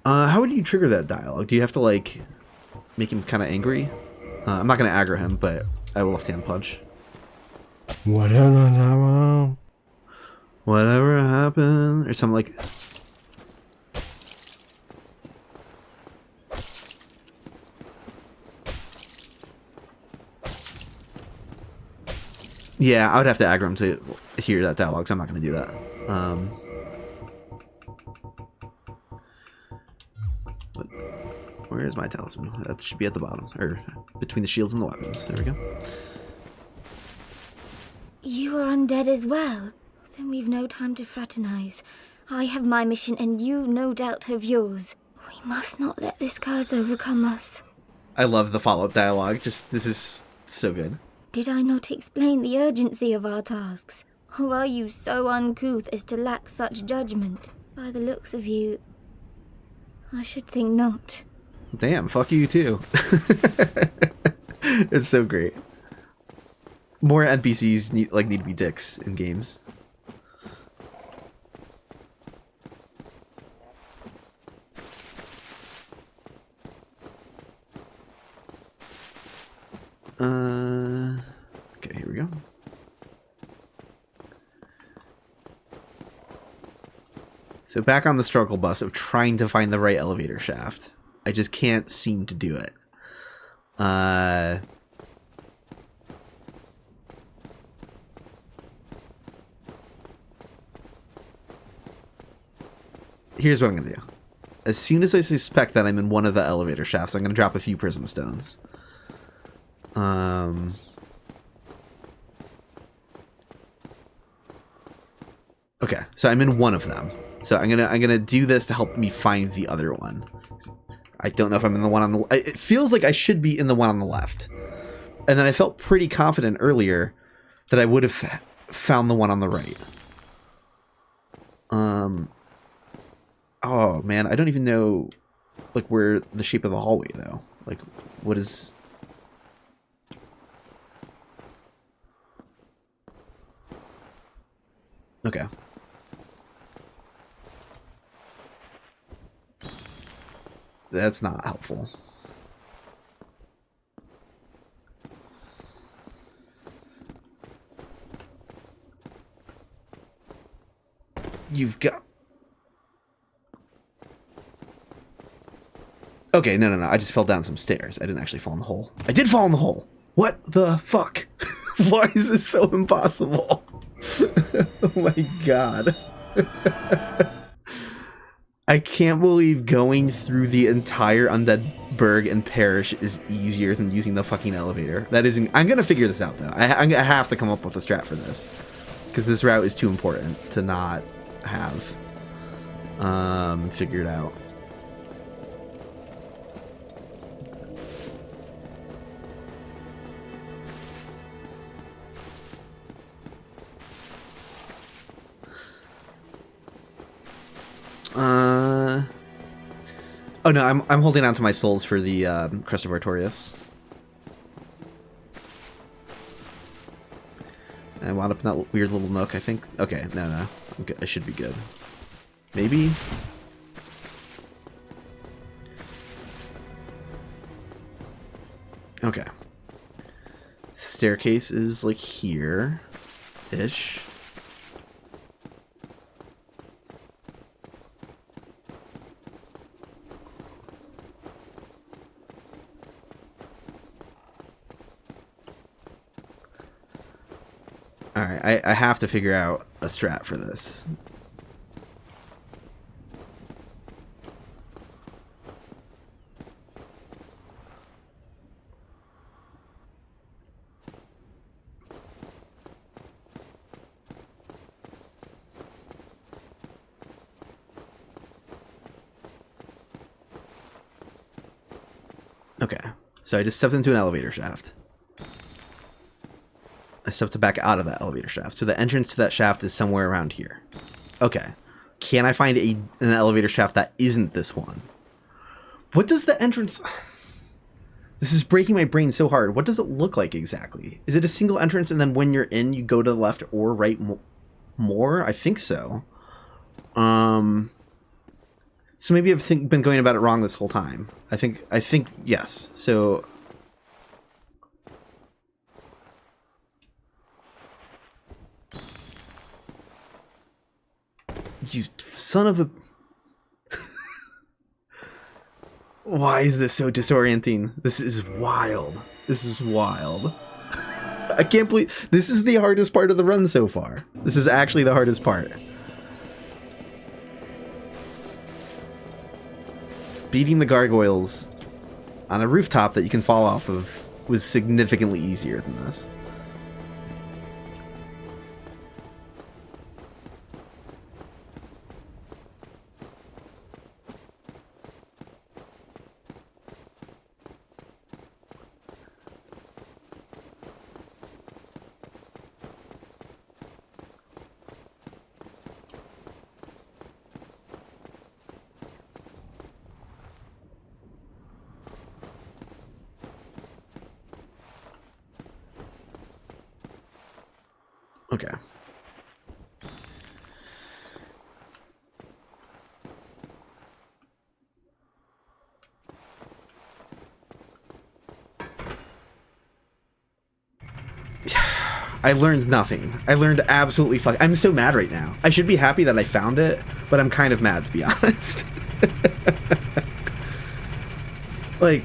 how would you trigger that dialogue? Do you have to like make him kind of angry? I'm not going to aggro him, but I will left-hand punch. Whatever happened, or something like. Yeah, I would have to aggro him to hear that dialogue, so I'm not going to do that. But where is my talisman? That should be at the bottom, or between the shields and the weapons. There we go. You are undead as well? Then we've no time to fraternize. I have my mission, and you no doubt have yours. We must not let this curse overcome us. I love the follow-up dialogue. This is so good. Did I not explain the urgency of our tasks? Or are you so uncouth as to lack such judgment? By the looks of you, I should think not. Damn, fuck you too. It's so great. More NPCs need to be dicks in games. Okay, here we go. So back on the struggle bus of trying to find the right elevator shaft. I just can't seem to do it. Here's what I'm gonna do. As soon as I suspect that I'm in one of the elevator shafts, I'm gonna drop a few prism stones. Okay, so I'm in one of them. So I'm gonna do this to help me find the other one. I don't know if I'm in the one on the. It feels like I should be in the one on the left, and then I felt pretty confident earlier that I would have found the one on the right. Oh man, I don't even know like where the shape of the hallway though. Like, what is? Okay. That's not helpful. You've got... Okay, no. I just fell down some stairs. I didn't actually fall in the hole. I did fall in the hole! What the fuck? Why is this so impossible? Oh my god. I can't believe going through the entire Undead Burg and Parish is easier than using the fucking elevator. That is... I'm gonna figure this out, though. I have to come up with a strat for this. Because this route is too important to not have figured out. Oh no, I'm holding on to my souls for the Crest of Artorias. I wound up in that weird little nook, I think. Okay, no. I'm good. I should be good. Maybe? Okay. Staircase is like here-ish. Alright, I have to figure out a strat for this. Okay, so I just stepped into an elevator shaft. I stepped back out of that elevator shaft. So the entrance to that shaft is somewhere around here. Okay. Can I find an elevator shaft that isn't this one? What does the entrance... This is breaking my brain so hard. What does it look like exactly? Is it a single entrance and then when you're in, you go to the left or right more? I think so. So maybe I've been going about it wrong this whole time. I think yes. So... You son of a... Why is this so disorienting? This is wild. This is wild. I can't believe... This is the hardest part of the run so far. This is actually the hardest part. Beating the gargoyles on a rooftop that you can fall off of was significantly easier than this. Okay. I learned nothing. I learned absolutely I'm so mad right now. I should be happy that I found it, but I'm kind of mad to be honest. Like,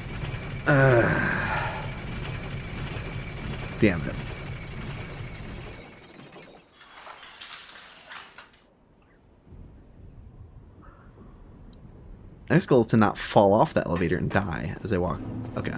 damn it. Next goal is to not fall off the elevator and die as I walk. Okay.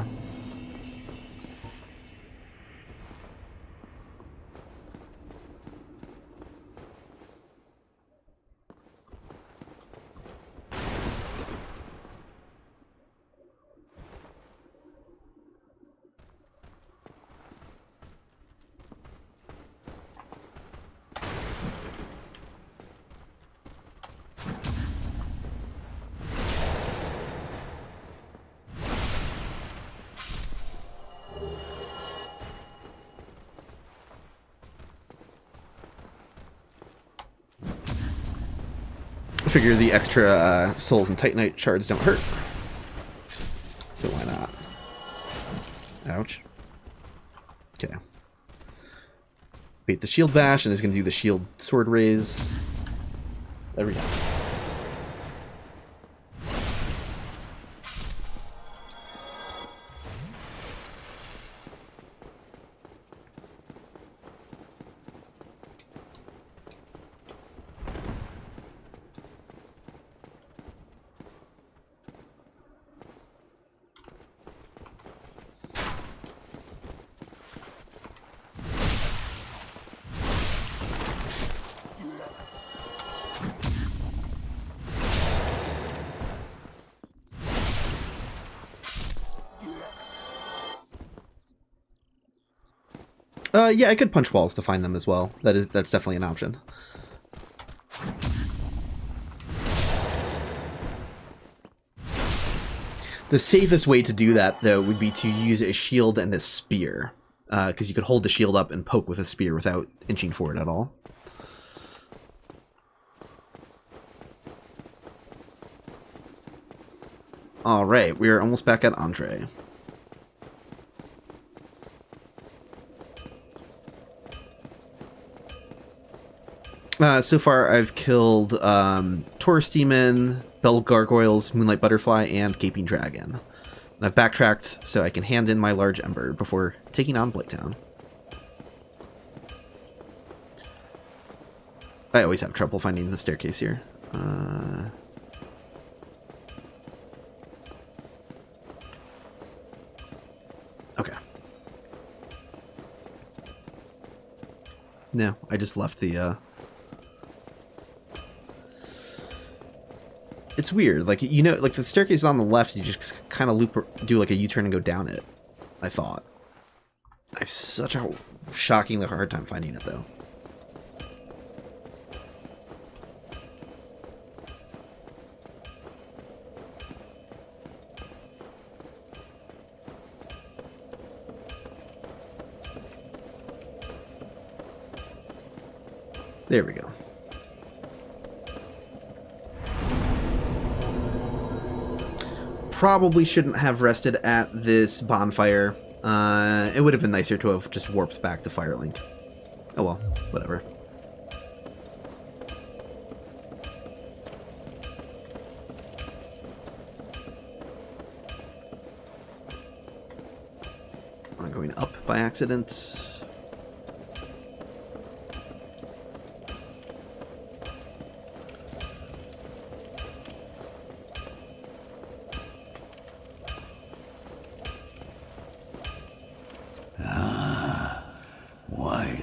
I figure the extra souls and titanite shards don't hurt. So why not? Ouch. Okay. Bait the shield bash and is going to do the shield sword raise every time. Yeah, I could punch walls to find them as well. That's definitely an option. The safest way to do that, though, would be to use a shield and a spear. Because you could hold the shield up and poke with a spear without inching forward at all. Alright, we are almost back at Andre. So far, I've killed Taurus Demon, Bell Gargoyles, Moonlight Butterfly, and Gaping Dragon. And I've backtracked so I can hand in my large Ember before taking on Blighttown. I always have trouble finding the staircase here. Okay. No, I just left the... It's weird, like, you know, like the staircase is on the left, you just kind of do like a U-turn and go down it, I thought. I have such a shockingly hard time finding it, though. There we go. Probably shouldn't have rested at this bonfire. It would have been nicer to have just warped back to Firelink. Oh well, whatever. I'm going up by accident.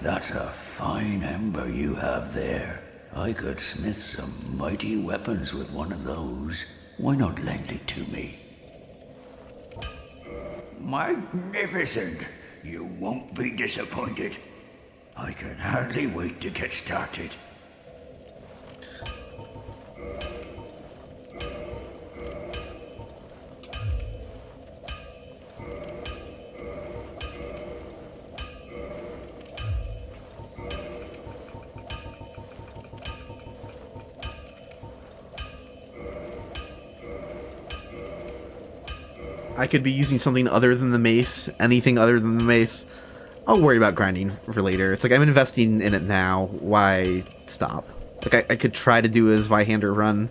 That's a fine ember you have there. I could smith some mighty weapons with one of those. Why not lend it to me? Magnificent! You won't be disappointed. I can hardly wait to get started. I could be using something other than the mace, anything other than the mace. I'll worry about grinding for later. It's like I'm investing in it now. Why stop? Like I could try to do a Zweihander run.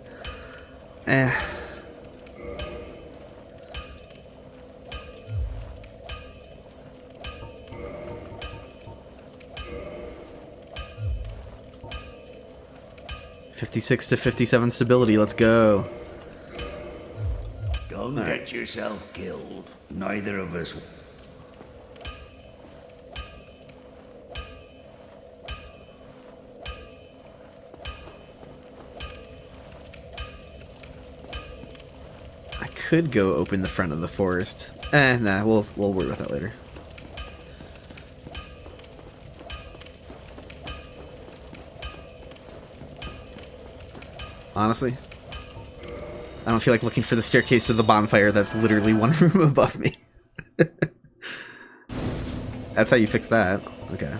56 to 57 stability. Let's go. Don't get yourself killed. Neither of us. I could go open the front of the forest. Nah, we'll worry about that later. Honestly, I don't feel like looking for the staircase to the bonfire that's literally one room above me. That's how you fix that. Okay.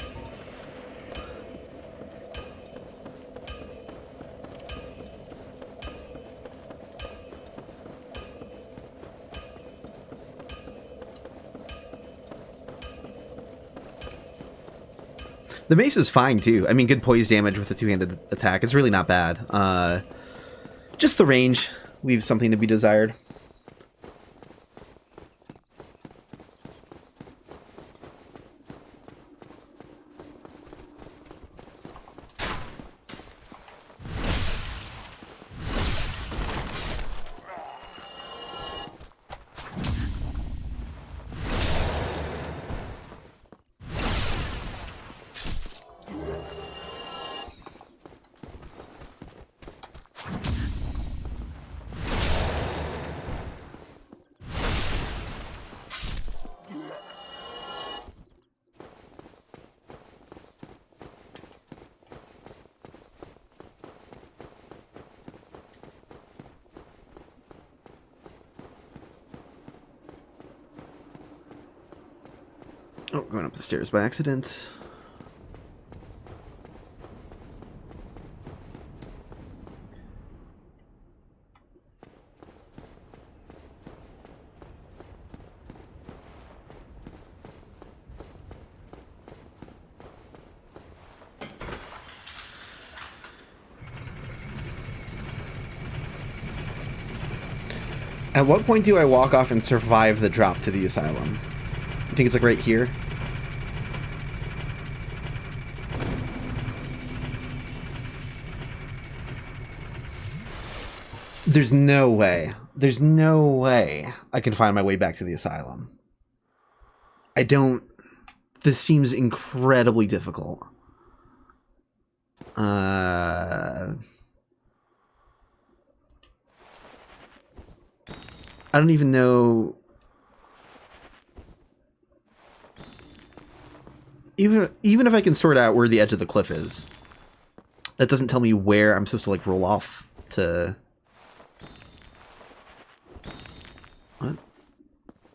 The mace is fine, too. I mean, good poise damage with a two-handed attack. It's really not bad. Just the range leaves something to be desired. Oh, going up the stairs by accident. At what point do I walk off and survive the drop to the asylum? I think it's like right here. There's no way. There's no way I can find my way back to the asylum. I don't... This seems incredibly difficult. I don't even know... Even if I can sort out where the edge of the cliff is, that doesn't tell me where I'm supposed to, like, roll off to... What?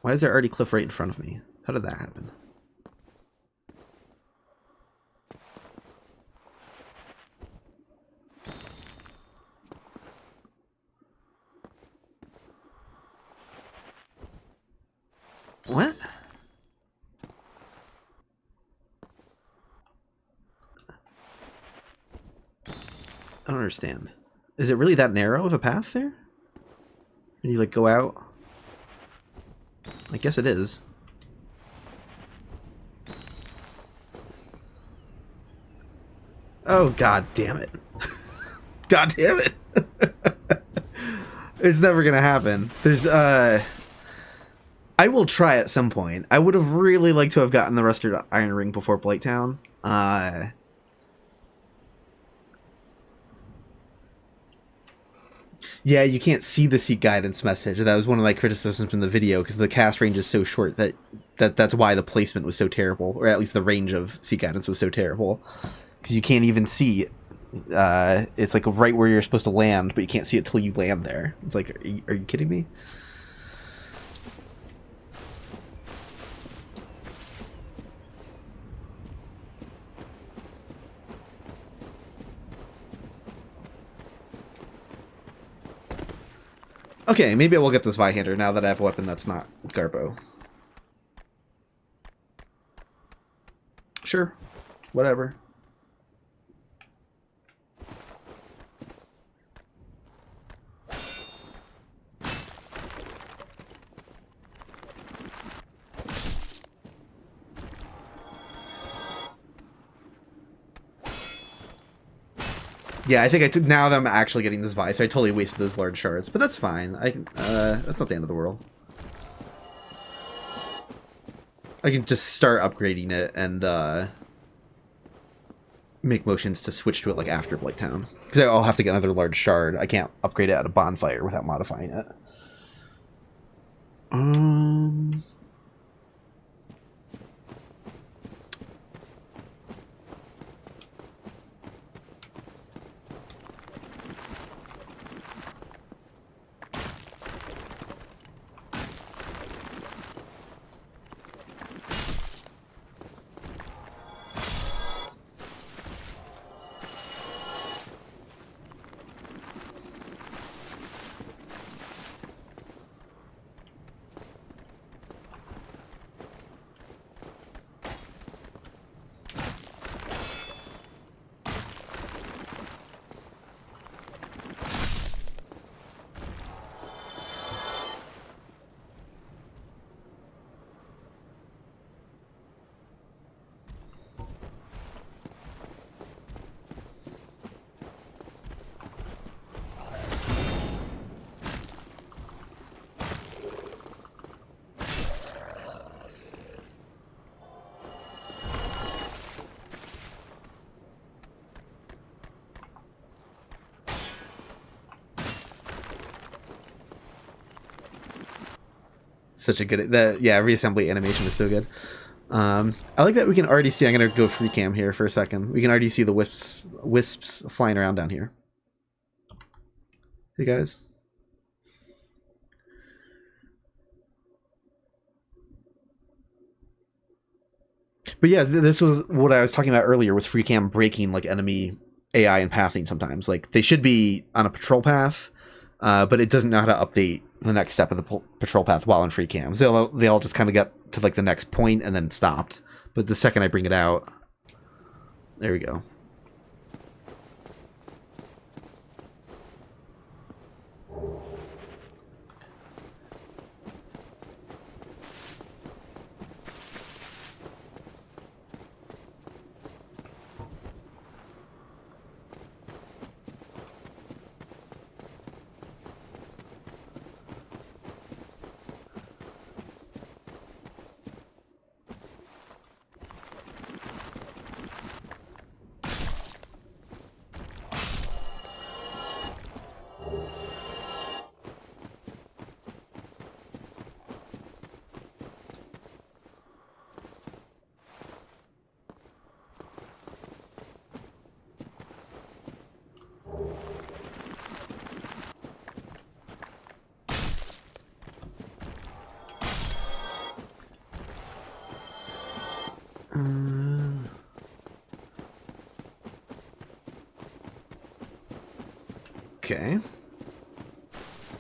Why is there already cliff right in front of me? How did that happen? What? I don't understand. Is it really that narrow of a path there? Can you, like, go out? I guess it is. Oh, god damn it. God damn it. It's never gonna happen. There's, I will try at some point. I would have really liked to have gotten the Rusted Iron Ring before Blighttown. Yeah, you can't see the seat guidance message. That was one of my criticisms in the video, because the cast range is so short that's why the placement was so terrible, or at least the range of seat guidance was so terrible, because you can't even see it. It's like right where you're supposed to land, but you can't see it till you land there. It's like, are you kidding me? Okay, maybe I will get this Vihander now that I have a weapon that's not Garbo. Sure. Whatever. Yeah, I think now that I'm actually getting this Vice, I totally wasted those large shards, but that's fine. I can, that's not the end of the world. I can just start upgrading it and make motions to switch to it like after Blighttown, because I'll have to get another large shard. I can't upgrade it at a bonfire without modifying it. Such a good... yeah, reassembly animation is so good. I like that we can already see... I'm going to go free cam here for a second. We can already see the wisps flying around down here. Hey, guys. But yeah, this was what I was talking about earlier with free cam breaking like enemy AI and pathing sometimes. Like they should be on a patrol path, but it doesn't know how to update the next step of the patrol path while in free cam. So they all just kind of got to like the next point and then stopped. But the second I bring it out, there we go. Okay.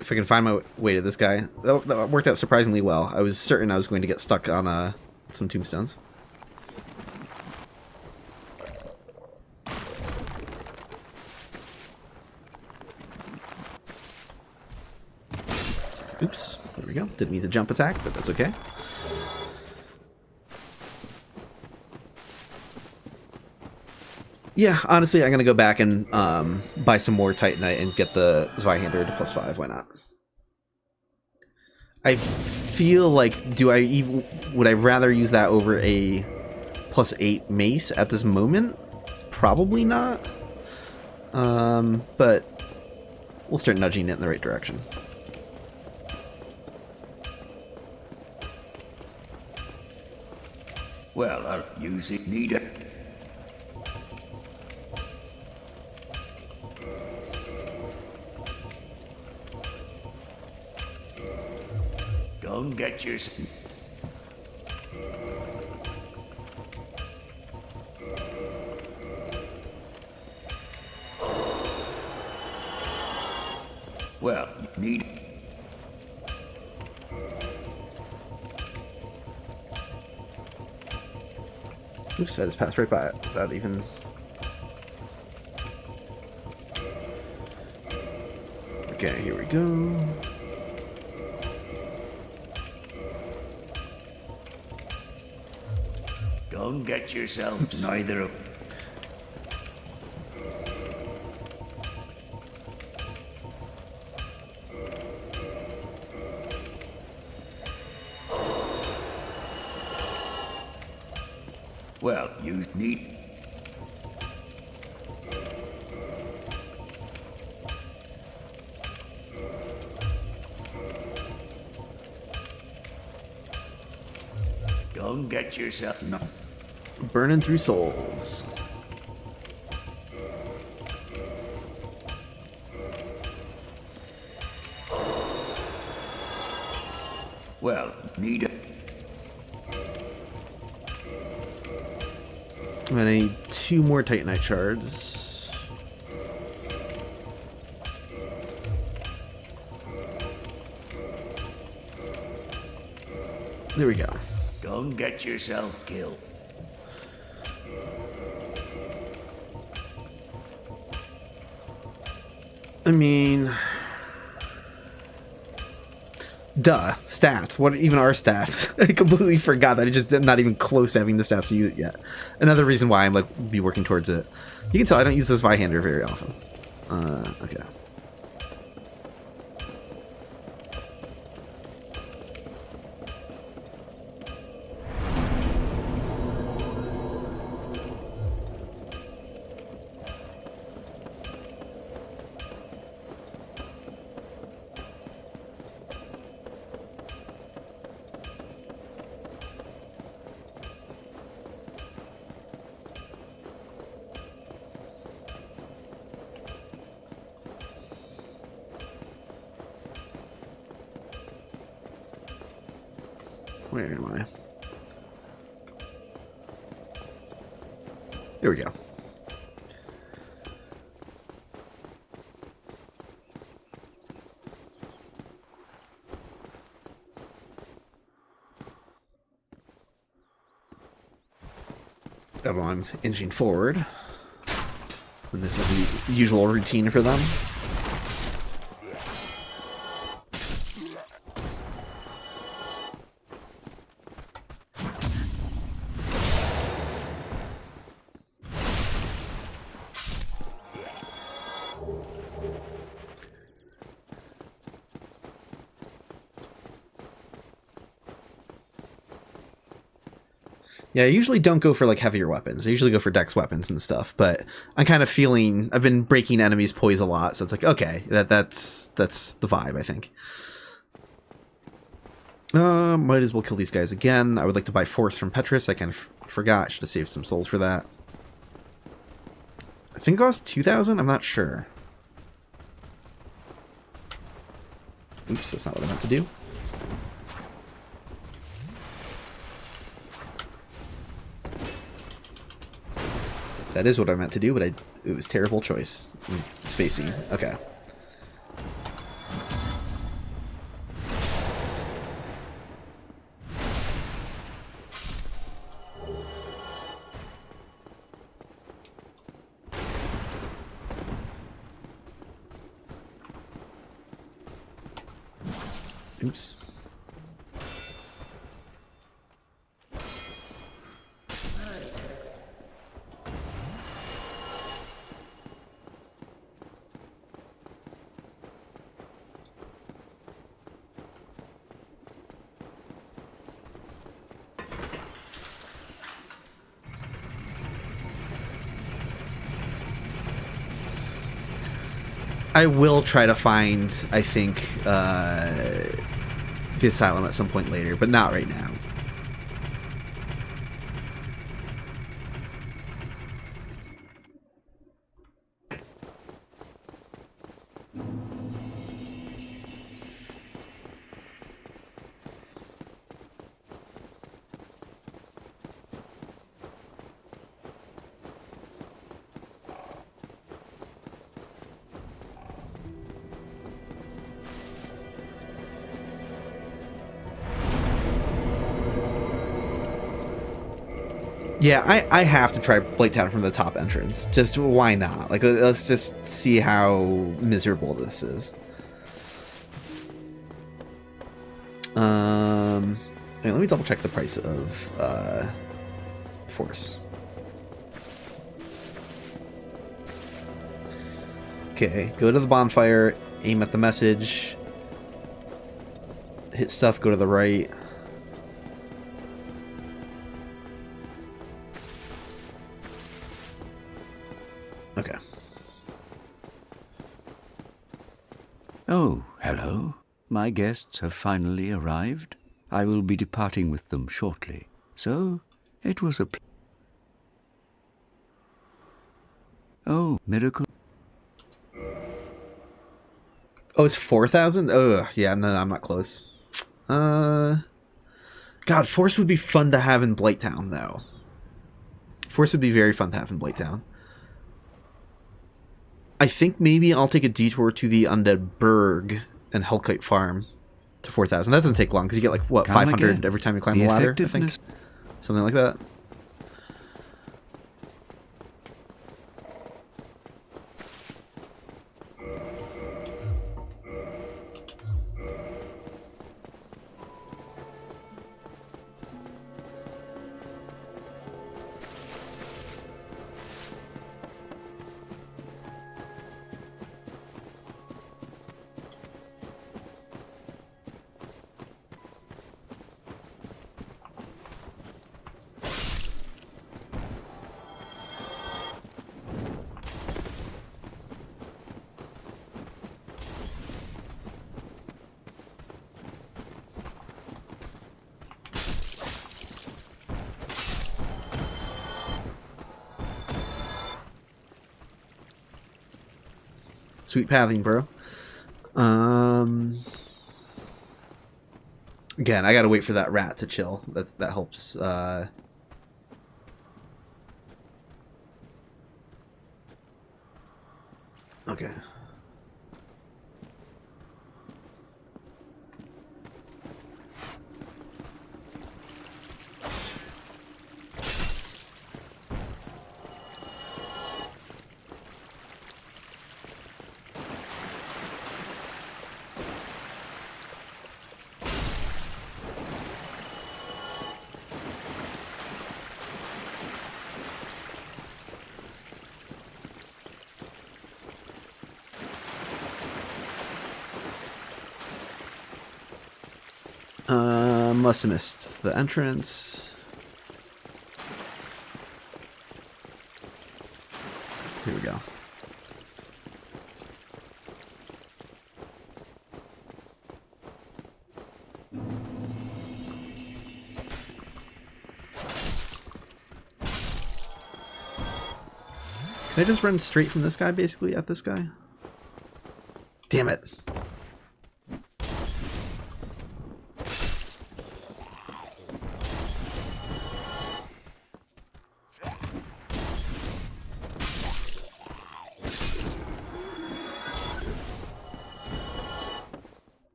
If I can find my way to this guy. That worked out surprisingly well. I was certain I was going to get stuck on some tombstones. Oops. There we go. Didn't mean to jump attack, but that's okay. Yeah, honestly, I'm going to go back and buy some more Titanite and get the Zweihander to +5. Why not? I feel like, would I rather use that over a +8 mace at this moment? Probably not. But we'll start nudging it in the right direction. Well, I'll use it, need it. Don't get your... Well, you need... Oops, I just passed right by it without even... Okay, here we go. Don't get yourself... Oops. Neither of... Well, you need... Don't get yourself... No. Burning through souls. Well, need it. I'm gonna need 2 more Titanite shards. There we go. Don't get yourself killed. I mean... Duh. Stats. What even are stats? I completely forgot that. I just not even close to having the stats to use it yet. Another reason why I'm like be working towards it. You can tell I don't use this Zweihander very often. Okay. Where am I? There we go. Oh, well, I'm inching forward. And this is the usual routine for them. Yeah, I usually don't go for like heavier weapons. I usually go for dex weapons and stuff, but I'm kind of feeling I've been breaking enemies' poise a lot, so it's like, okay, that's the vibe, I think. Might as well kill these guys again. I would like to buy Force from Petrus. I kind of forgot. Should have saved some souls for that. I think it cost 2,000? I'm not sure. Oops, that's not what I meant to do. That is what I meant to do, but it was a terrible choice. Spacey. Okay. Oops. I will try to find, I think, the asylum at some point later, but not right now. Yeah, I have to try Blighttown from the top entrance. Just why not? Like, let's just see how miserable this is. Wait, let me double check the price of Force. Okay, go to the bonfire, aim at the message, hit stuff, go to the right. Okay. Oh, hello. My guests have finally arrived. I will be departing with them shortly. So, it was a... Oh, miracle. Oh, it's 4,000? Oh, yeah, no, I'm not close. God, Force would be fun to have in Blighttown, though. Force would be very fun to have in Blighttown. I think maybe I'll take a detour to the Undead Burg and Hellkite Farm to 4,000. That doesn't take long because you get like, what, 500 again. Every time you climb the ladder, I think? Something like that. Sweet pathing, bro. Again, I gotta wait for that rat to chill. That helps. Okay. Must have missed the entrance. Here we go. Can I just run straight from this guy, basically, at this guy? Damn it.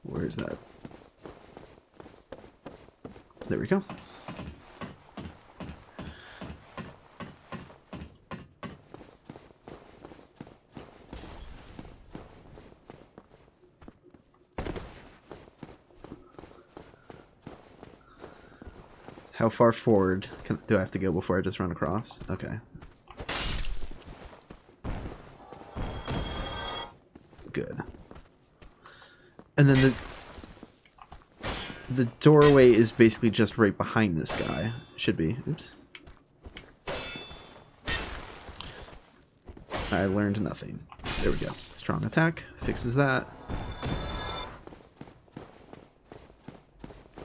Where's that? There we go. How far forward do I have to go before I just run across? Okay. Good. And then the doorway is basically just right behind this guy. Should be. Oops. I learned nothing. There we go. Strong attack. Fixes that.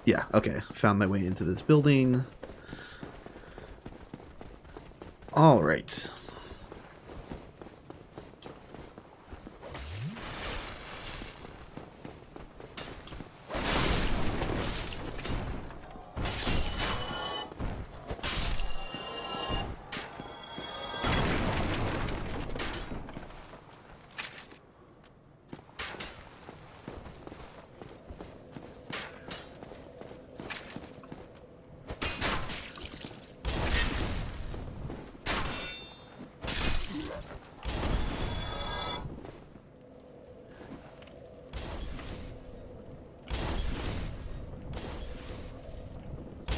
Yeah, okay. Found my way into this building. Alright.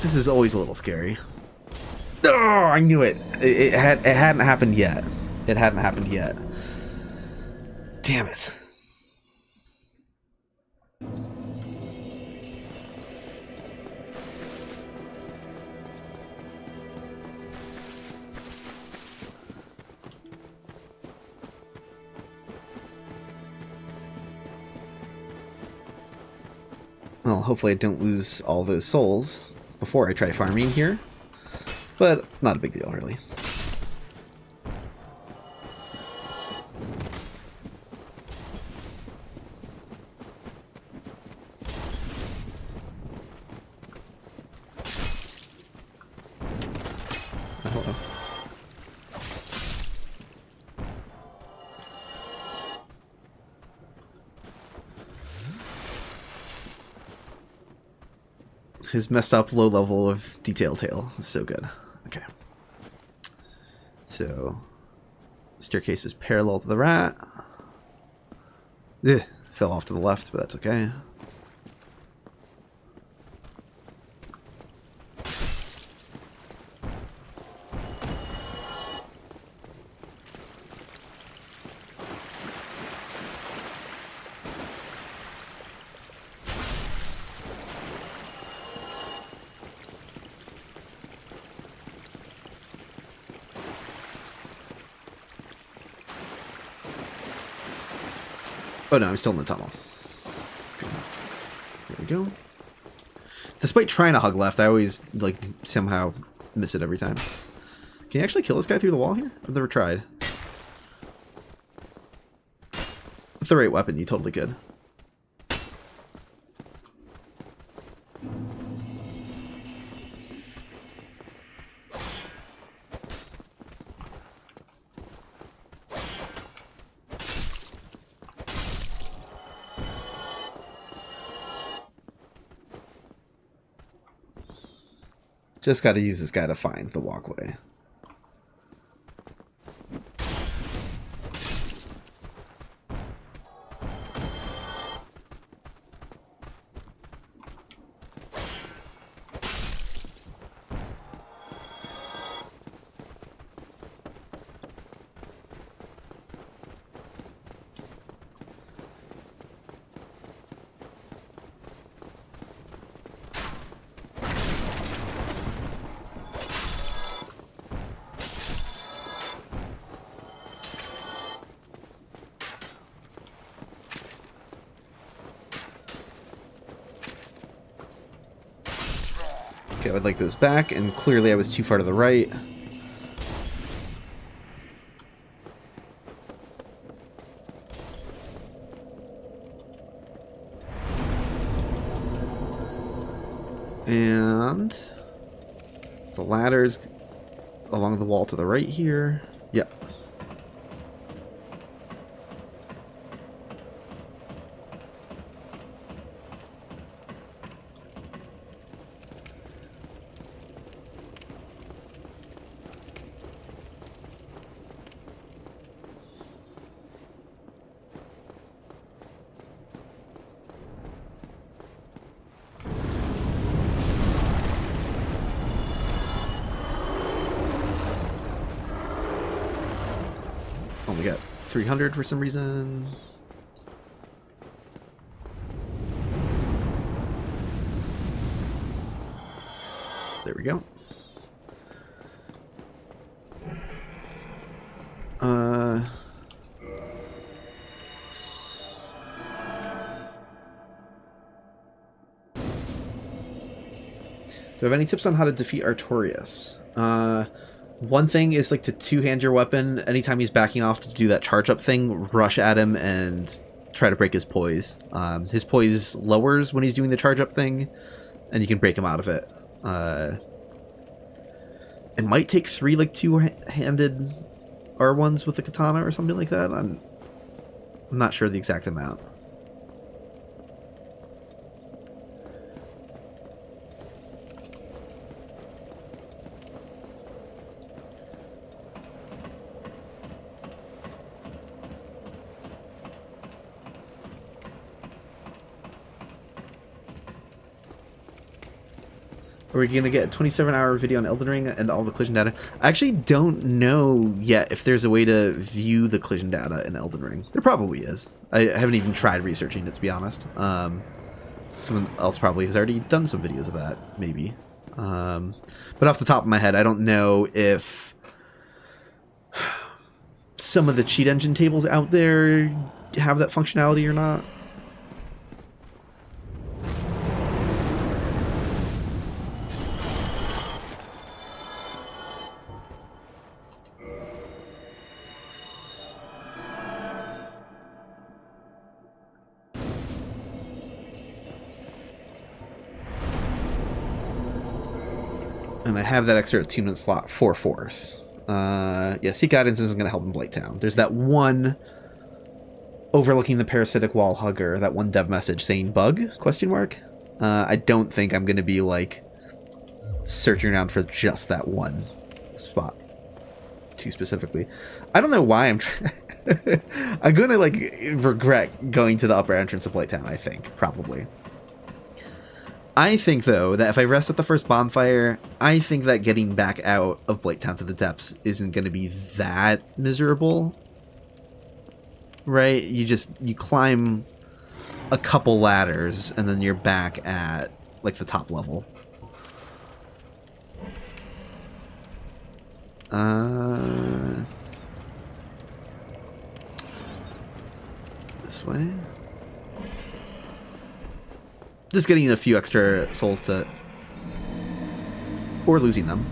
This is always a little scary. Oh, I knew it. It hadn't happened yet. It hadn't happened yet. Damn it. Well, hopefully I don't lose all those souls before I try farming here, but not a big deal, really. Oh, hello. His messed up low level of detail tail is so good. Okay. So, staircase is parallel to the rat. Ugh, fell off to the left, but that's okay. Oh no, I'm still in the tunnel. Okay. There we go. Despite trying to hug left, I always, like, somehow miss it every time. Can you actually kill this guy through the wall here? I've never tried. With the right weapon, you totally could. Just got to use this guy to find the walkway. Okay, I would like those back, and clearly I was too far to the right. And the ladder's along the wall to the right here. Yep. Only got 300 for some reason. There we go. Do I have any tips on how to defeat Artorias? One thing is like to two-hand your weapon. Anytime he's backing off to do that charge up thing, rush at him and try to break his poise. His poise lowers when he's doing the charge up thing, and you can break him out of it. It might take 3 like two-handed R1s with the katana or something like that. I'm not sure the exact amount. Are we going to get a 27-hour video on Elden Ring and all the collision data? I actually don't know yet if there's a way to view the collision data in Elden Ring. There probably is. I haven't even tried researching it, to be honest. Someone else probably has already done some videos of that, maybe. But off the top of my head, I don't know if some of the cheat engine tables out there have that functionality or not. And I have that extra attunement slot for Force. Yeah, Seek Guidance isn't going to help in Blighttown. There's that one overlooking the parasitic wall hugger, that one dev message saying bug, question mark. I don't think I'm going to be, like, searching around for just that one spot too specifically. I don't know why I'm I'm going to, like, regret going to the upper entrance of Blighttown, I think, probably. I think, though, that if I rest at the first bonfire, I think that getting back out of Blighttown to the depths isn't going to be that miserable. Right? You climb a couple ladders, and then you're back at, like, the top level. This way? Just getting a few extra souls to... Or losing them.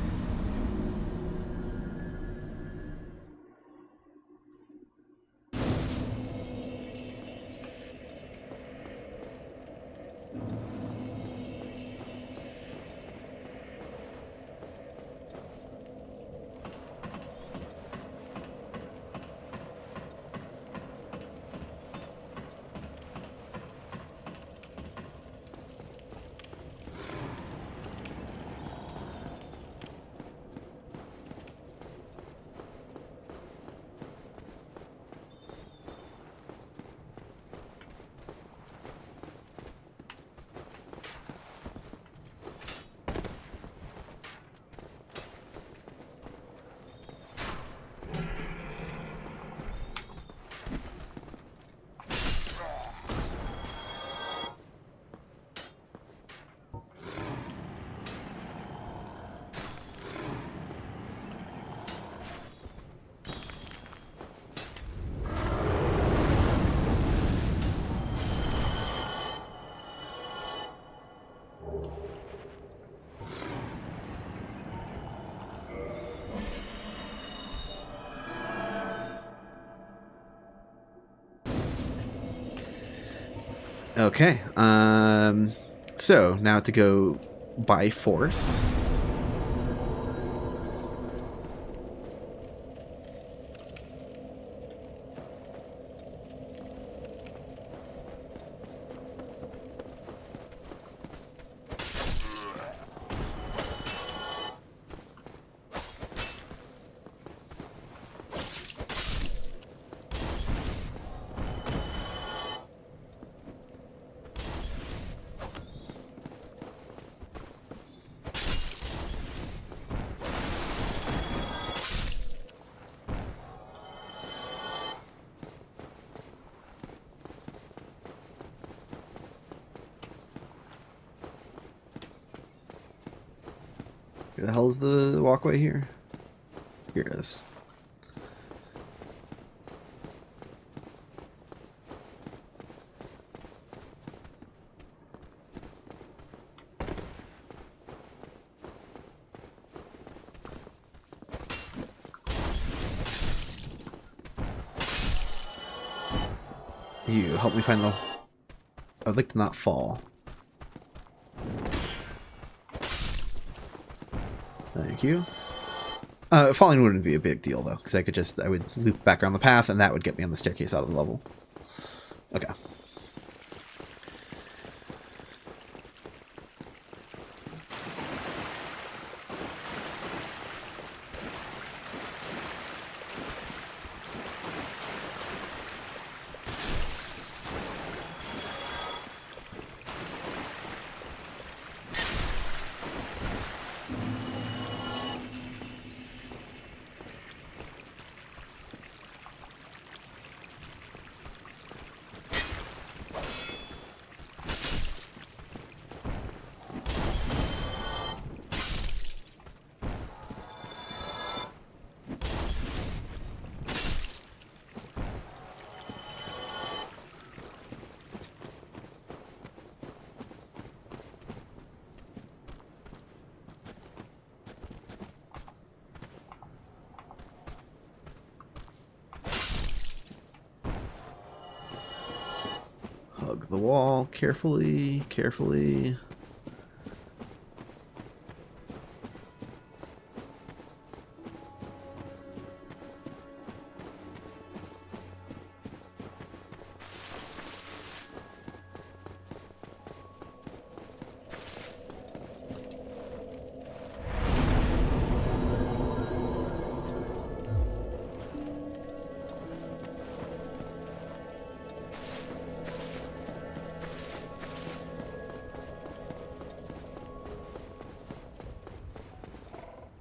Okay, so now to go by force. Where the hell's the walkway here? Here it is. You help me find the... I'd like to not fall. Thank you. Falling wouldn't be a big deal though, because I would loop back around the path and that would get me on the staircase out of the level. Okay. Hug the wall carefully, carefully.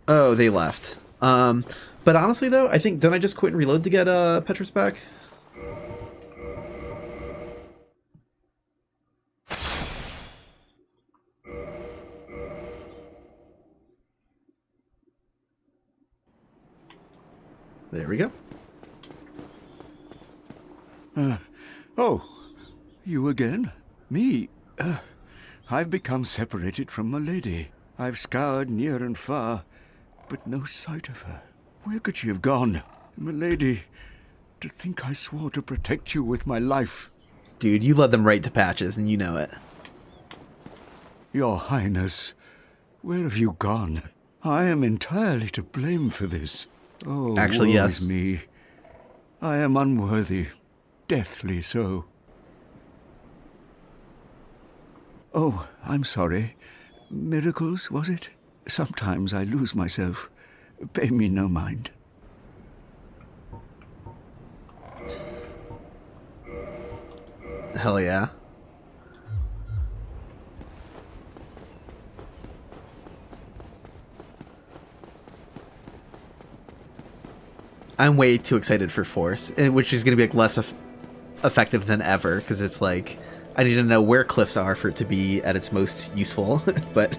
Oh, they left. But honestly, though, I think... Don't I just quit and reload to get Petrus back? There we go. Oh, you again? Me? I've become separated from my lady. I've scoured near and far, but no sight of her. Where could she have gone? My lady, to think I swore to protect you with my life. Dude, you led them right to patches, and you know it. Your Highness, where have you gone? I am entirely to blame for this. Oh, actually, woe yes. is me. I am unworthy, deathly so. Oh, I'm sorry. Miracles, was it? Sometimes I lose myself. Pay me no mind. Hell yeah. I'm way too excited for Force, which is going to be like less effective than ever, because it's like I need to know where cliffs are for it to be at its most useful, but...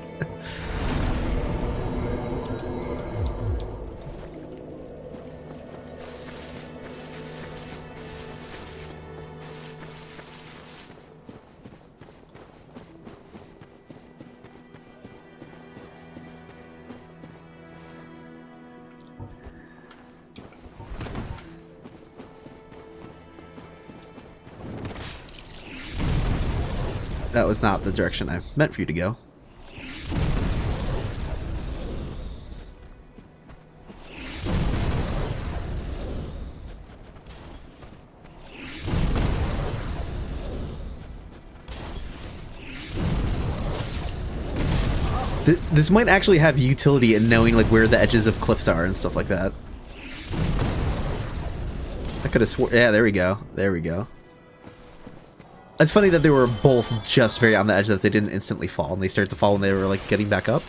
That was not the direction I meant for you to go. This might actually have utility in knowing like where the edges of cliffs are and stuff like that. I could have sworn... Yeah, there we go. There we go. It's funny that they were both just very on the edge, that they didn't instantly fall, and they started to fall when they were like getting back up.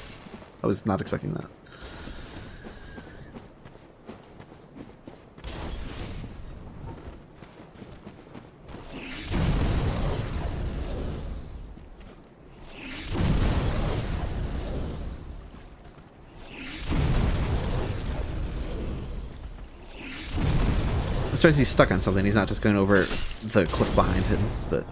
I was not expecting that. I'm surprised he's stuck on something. He's not just going over the cliff behind him, but...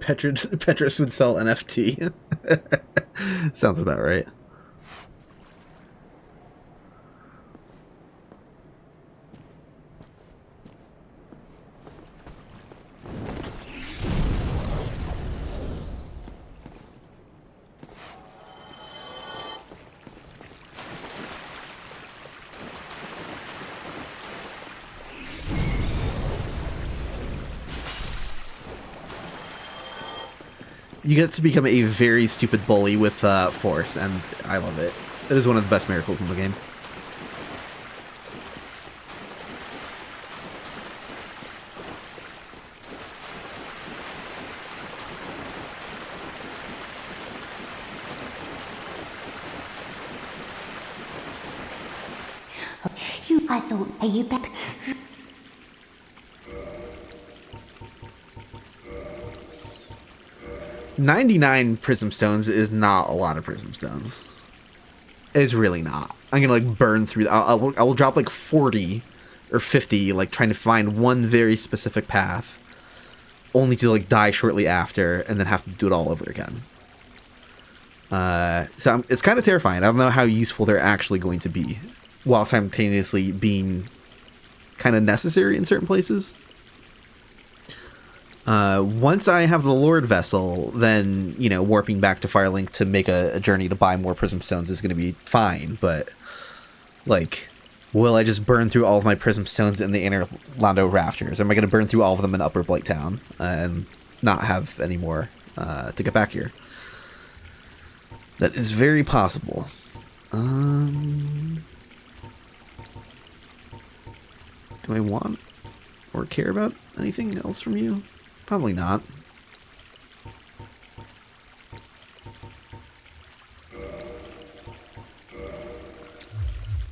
Petrus would sell NFT. Sounds about right. You get to become a very stupid bully with Force, and I love it. It is one of the best miracles in the game. I thought, are you back? 99 prism stones is not a lot of prism stones. It's really not. I'm gonna like burn through. I will drop like 40 or 50, like trying to find one very specific path, only to like die shortly after, and then have to do it all over again. So it's kind of terrifying. I don't know how useful they're actually going to be, while simultaneously being kind of necessary in certain places. Once I have the Lord Vessel, then, you know, warping back to Firelink to make a journey to buy more Prism Stones is going to be fine, but, like, will I just burn through all of my Prism Stones in the Inner Londo Rafters? Am I going to burn through all of them in Upper Blighttown and not have any more to get back here? That is very possible. Do I want or care about anything else from you? Probably not.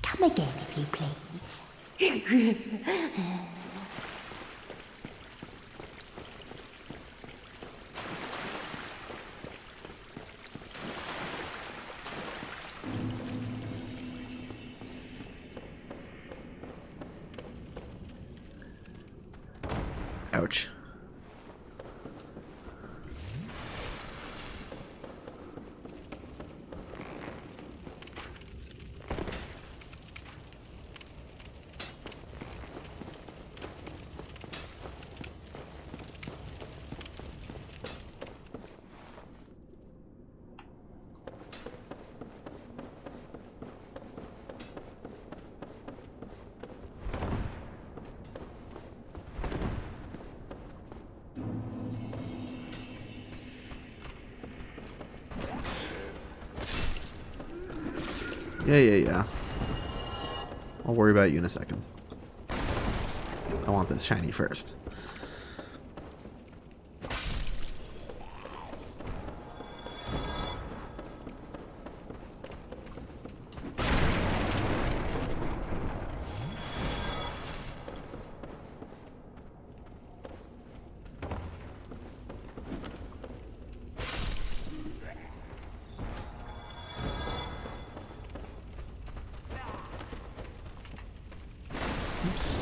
Come again, if you please. Yeah. I'll worry about you in a second. I want this shiny first. Oops.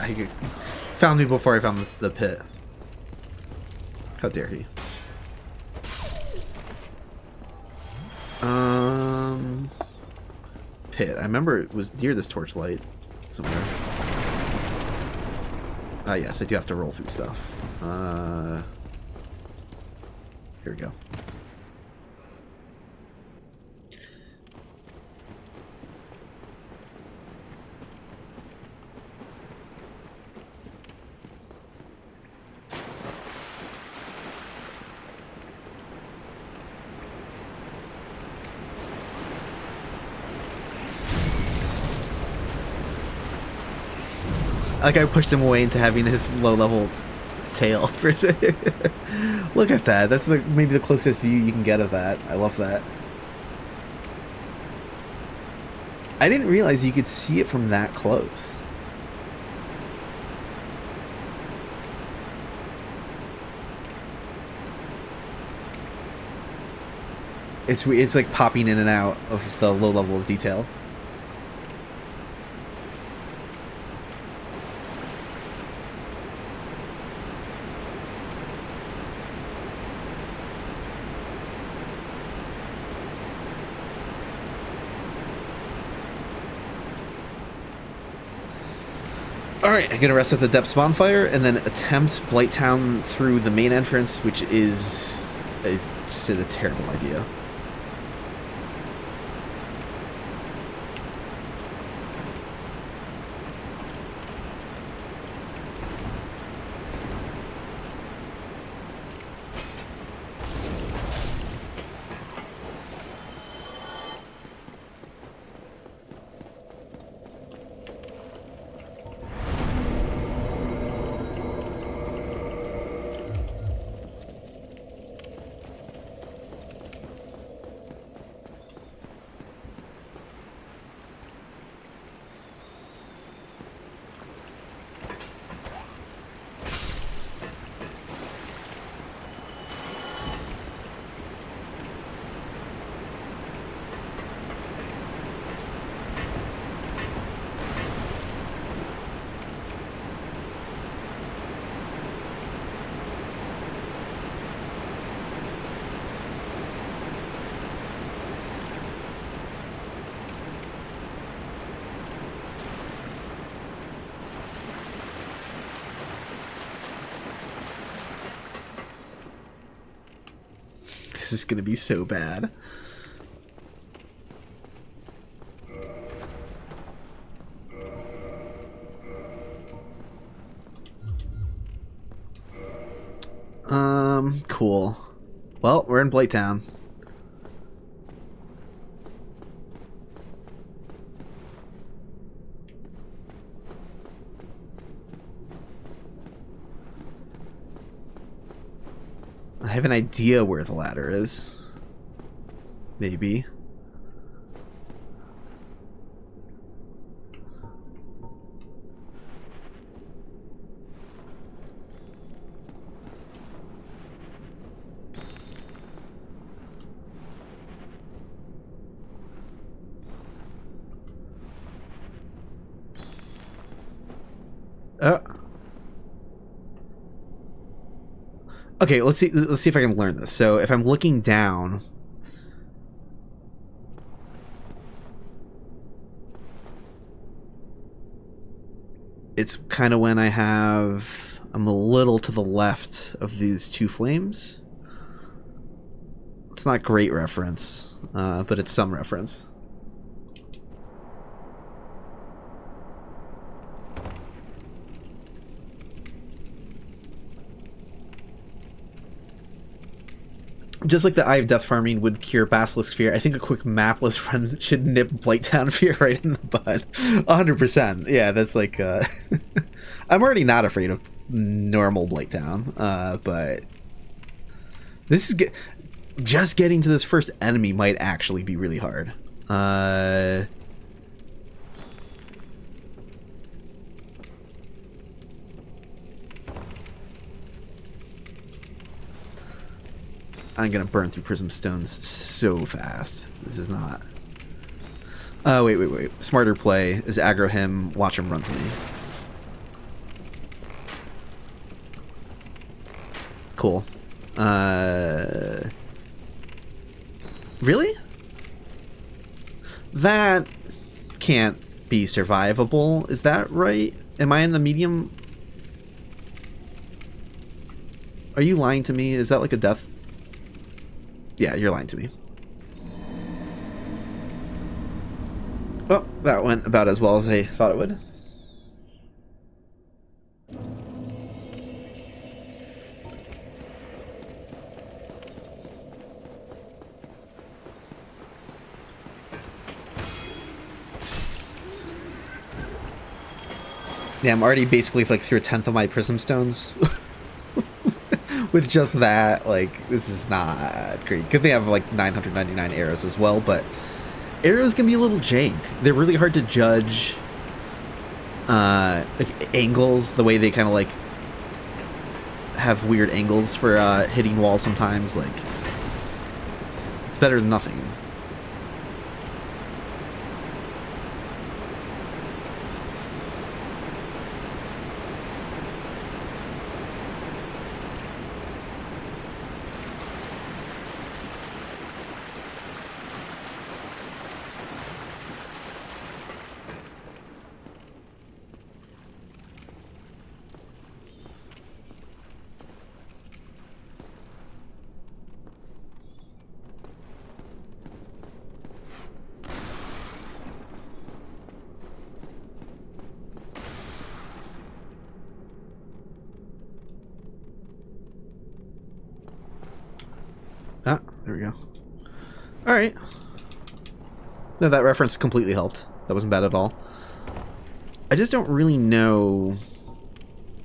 He found me before I found the pit. How dare he? Pit. I remember it was near this torchlight somewhere. Yes, I do have to roll through stuff. Here we go. Like I pushed him away into having his low-level tail for a second. Look at that. That's like maybe the closest view you can get of that. I love that. I didn't realize you could see it from that close. It's like popping in and out of the low level of detail. Alright, I'm gonna rest at the Depths Bonfire and then attempt Blighttown through the main entrance, which is just a terrible idea. This is gonna be so bad. Cool. Well, we're in Blighttown. I have an idea where the ladder is. Maybe. Okay, let's see if I can learn this. So if I'm looking down, it's kind of when I'm a little to the left of these two flames. It's not great reference, but it's some reference. Just like the Eye of Death farming would cure Basilisk Fear, I think a quick mapless run should nip Blighttown Fear right in the bud. 100%. Yeah, that's like... I'm already not afraid of normal Blighttown, but... This is... Just getting to this first enemy might actually be really hard. I'm gonna burn through Prism Stones so fast. This is not... wait. Smarter play is aggro him, watch him run to me. Cool. Really? That can't be survivable. Is that right? Am I in the medium? Are you lying to me? Is that like a death? Yeah, you're lying to me. Well, that went about as well as I thought it would. Yeah, I'm already basically like through 1/10 of my Prism Stones. With just that, like, this is not great. Good thing I have like 999 arrows as well, but arrows can be a little jank. They're really hard to judge like angles, the way they kind of like have weird angles for hitting walls sometimes. Like, it's better than nothing. Ah, there we go. Alright. No, that reference completely helped. That wasn't bad at all. I just don't really know...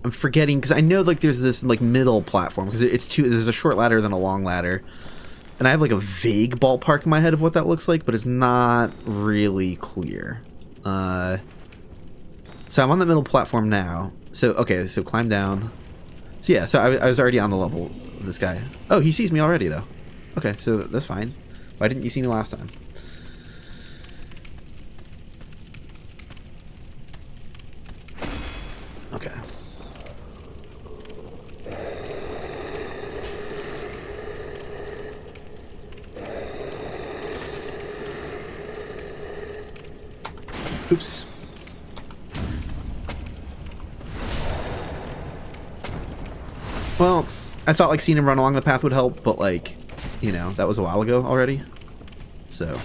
I'm forgetting, because I know like there's this like middle platform, because there's a short ladder then a long ladder. And I have like a vague ballpark in my head of what that looks like, but it's not really clear. So I'm on the middle platform now. So, okay, so climb down. So yeah, so I was already on the level of this guy. Oh, he sees me already though. Okay, so that's fine. Why didn't you see me last time? Okay. Oops. Well, I thought like seeing him run along the path would help, but like, you know, that was a while ago already. So.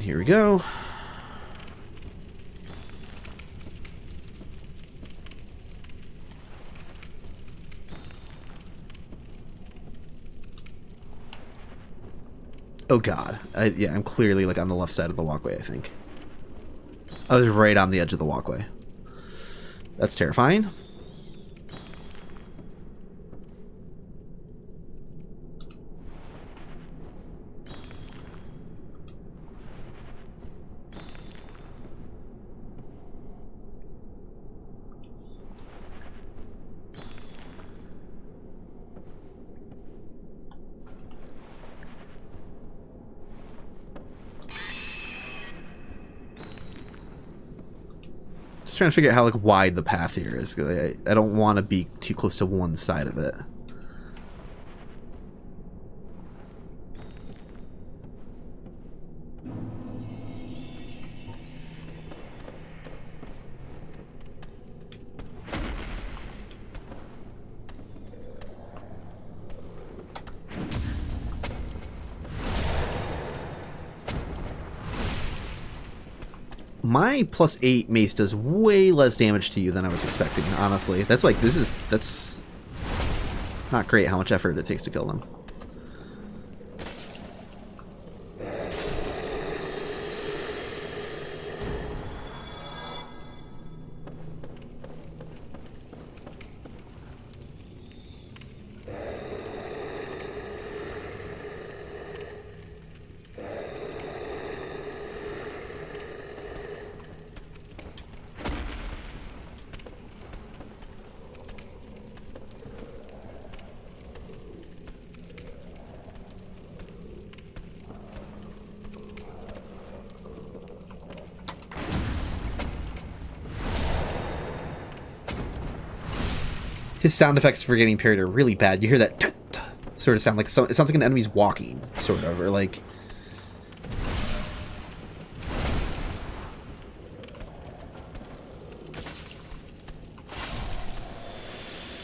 Here we go. Oh god. Yeah, I'm clearly like on the left side of the walkway, I think. I was right on the edge of the walkway. That's terrifying. Just trying to figure out how like wide the path here is. 'Cause I don't want to be too close to one side of it. My +8 mace does way less damage to you than I was expecting, honestly. That's like, that's not great how much effort it takes to kill them. His sound effects for getting parried are really bad. You hear that sort of sound like it sounds like an enemy's walking, sort of, or like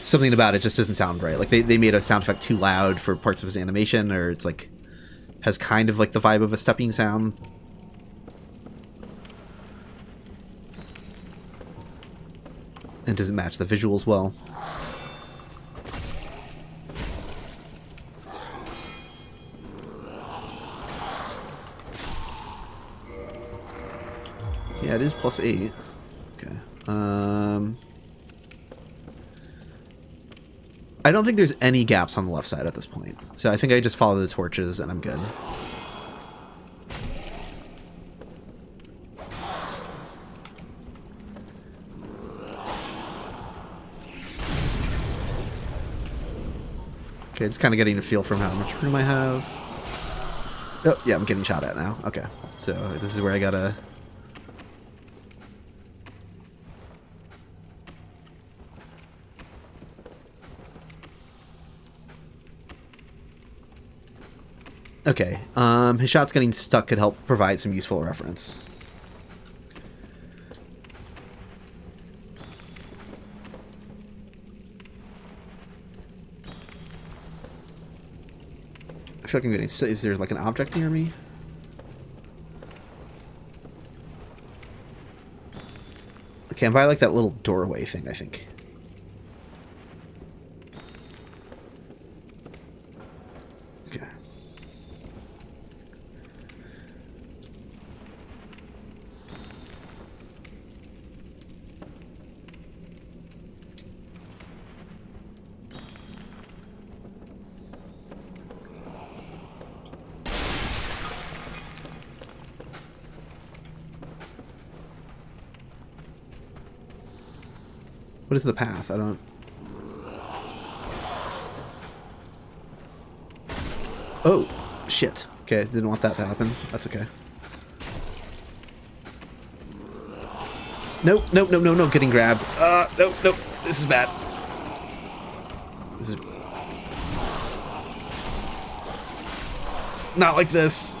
something about it just doesn't sound right. Like they made a sound effect too loud for parts of his animation, or it's like has kind of like the vibe of a stepping sound. And doesn't match the visuals well. Yeah, it is +8. Okay. I don't think there's any gaps on the left side at this point. So I think I just follow the torches and I'm good. Okay, just kind of getting a feel from how much room I have. Oh, yeah, I'm getting shot at now. Okay, so this is where I gotta... Okay, his shots getting stuck could help provide some useful reference. I feel like I'm getting... Is there like an object near me? Okay, I'm by like that little doorway thing, I think. Okay. What is the path? I don't... Oh, shit. Okay, didn't want that to happen. That's okay. Nope, nope, nope, no, no, getting grabbed. Nope, nope, this is bad. This is... Not like this.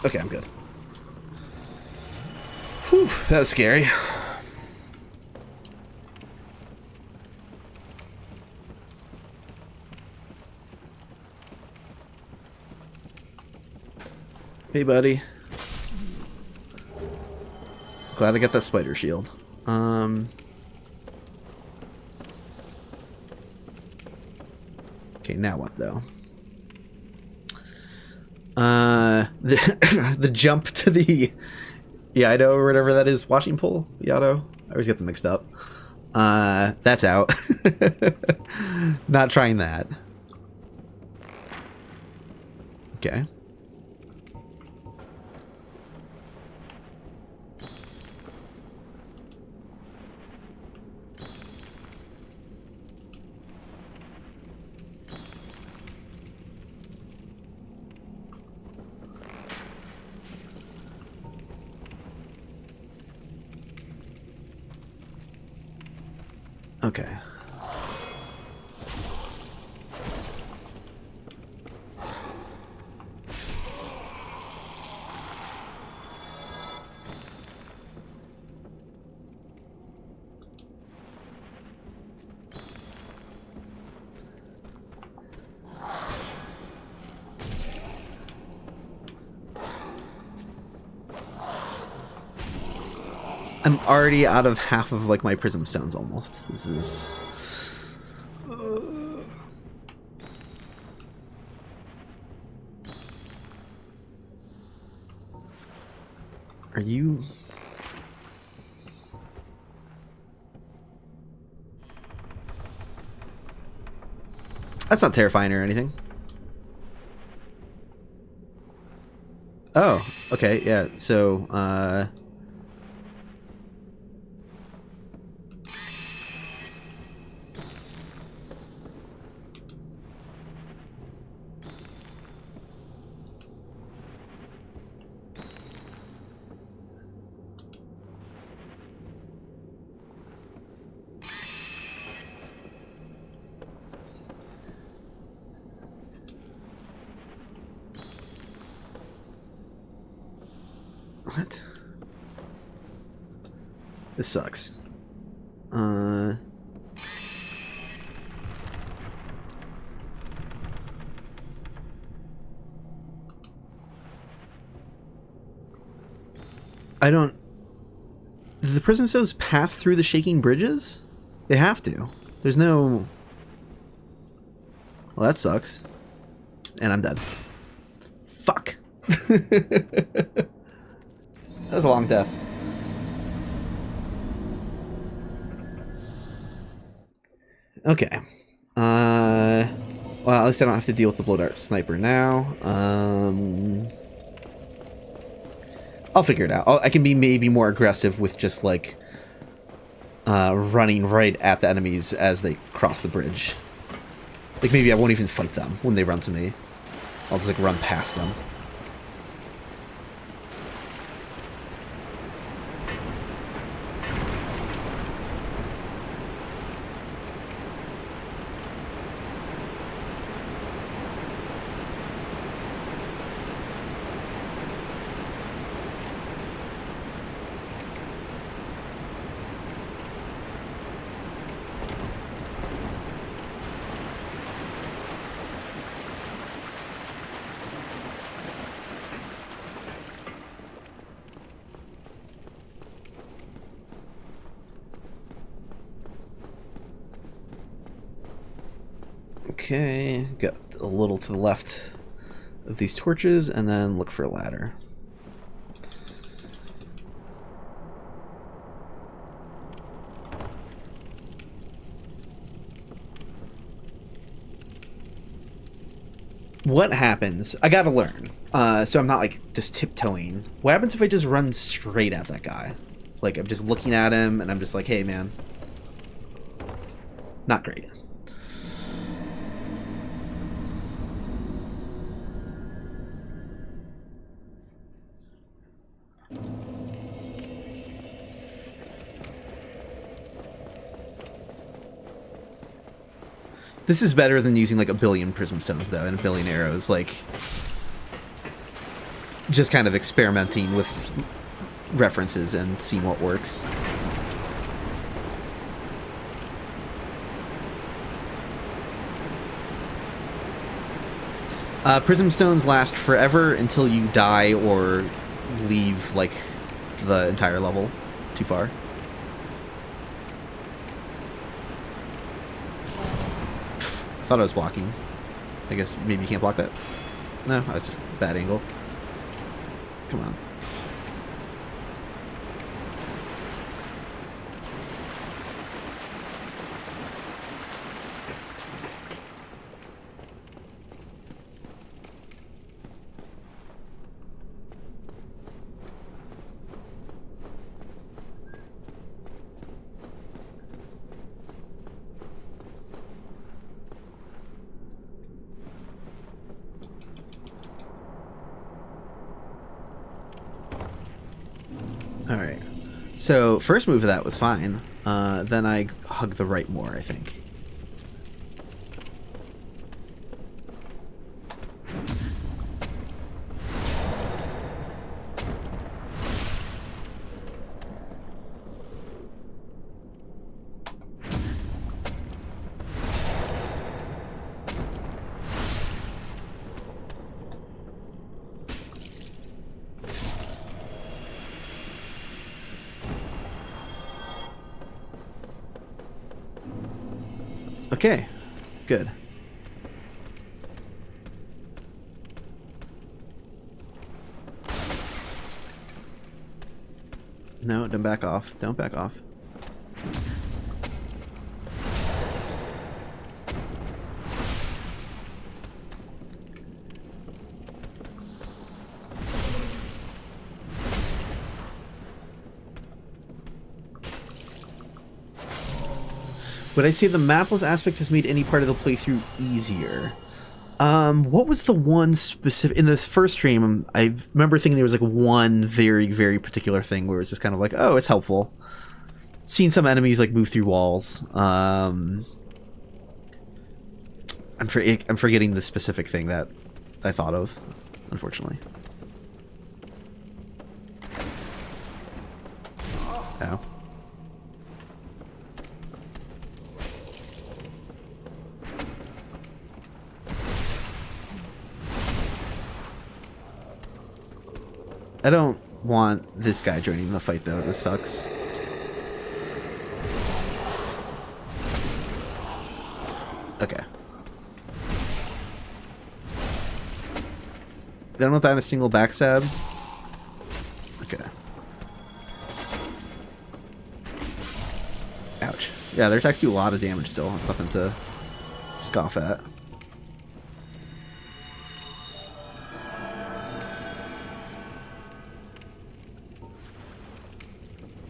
Okay, I'm good. Whew, that was scary. Hey, buddy. Glad I got that spider shield. Okay, now what, though? The jump to the... Yaido or whatever that is. Washing pole? Yaido? I always get them mixed up. That's out. Not trying that. Okay. Okay. I'm already out of half of like my prism stones almost. This is Are you That's not terrifying or anything. Oh, okay, yeah. So, what? This sucks. I don't... Do the prism stones pass through the shaking bridges? They have to. There's no... Well, that sucks. And I'm dead. Fuck. That was a long death. Okay. Well, at least I don't have to deal with the blow dart sniper now. I'll figure it out. I can be maybe more aggressive with just like running right at the enemies as they cross the bridge. Like maybe I won't even fight them when they run to me. I'll just like run past them. Okay, got a little to the left of these torches, and then look for a ladder. What happens? I gotta learn. So I'm not like just tiptoeing. What happens if I just run straight at that guy? Like I'm just looking at him, and I'm just like, hey man. Not great. This is better than using like a billion prism stones though and a billion arrows, like just kind of experimenting with references and seeing what works. Prism stones last forever until you die or leave like the entire level too far. Thought I was blocking. I guess maybe you can't block that. No, that's just a bad angle. Come on. So first move of that was fine. Then I hug the right more, I think. Okay, good. No, don't back off. Don't back off. Would I say the mapless aspect has made any part of the playthrough easier? What was the one specific... In this first stream, I remember thinking there was like one very, very particular thing where it was just kind of like, oh, it's helpful. Seen some enemies like move through walls. I'm forgetting the specific thing that I thought of, unfortunately. Ow. I don't want this guy joining the fight, though. This sucks. Okay. They don't want that in a single backstab? Okay. Ouch. Yeah, their attacks do a lot of damage still. That's nothing to scoff at.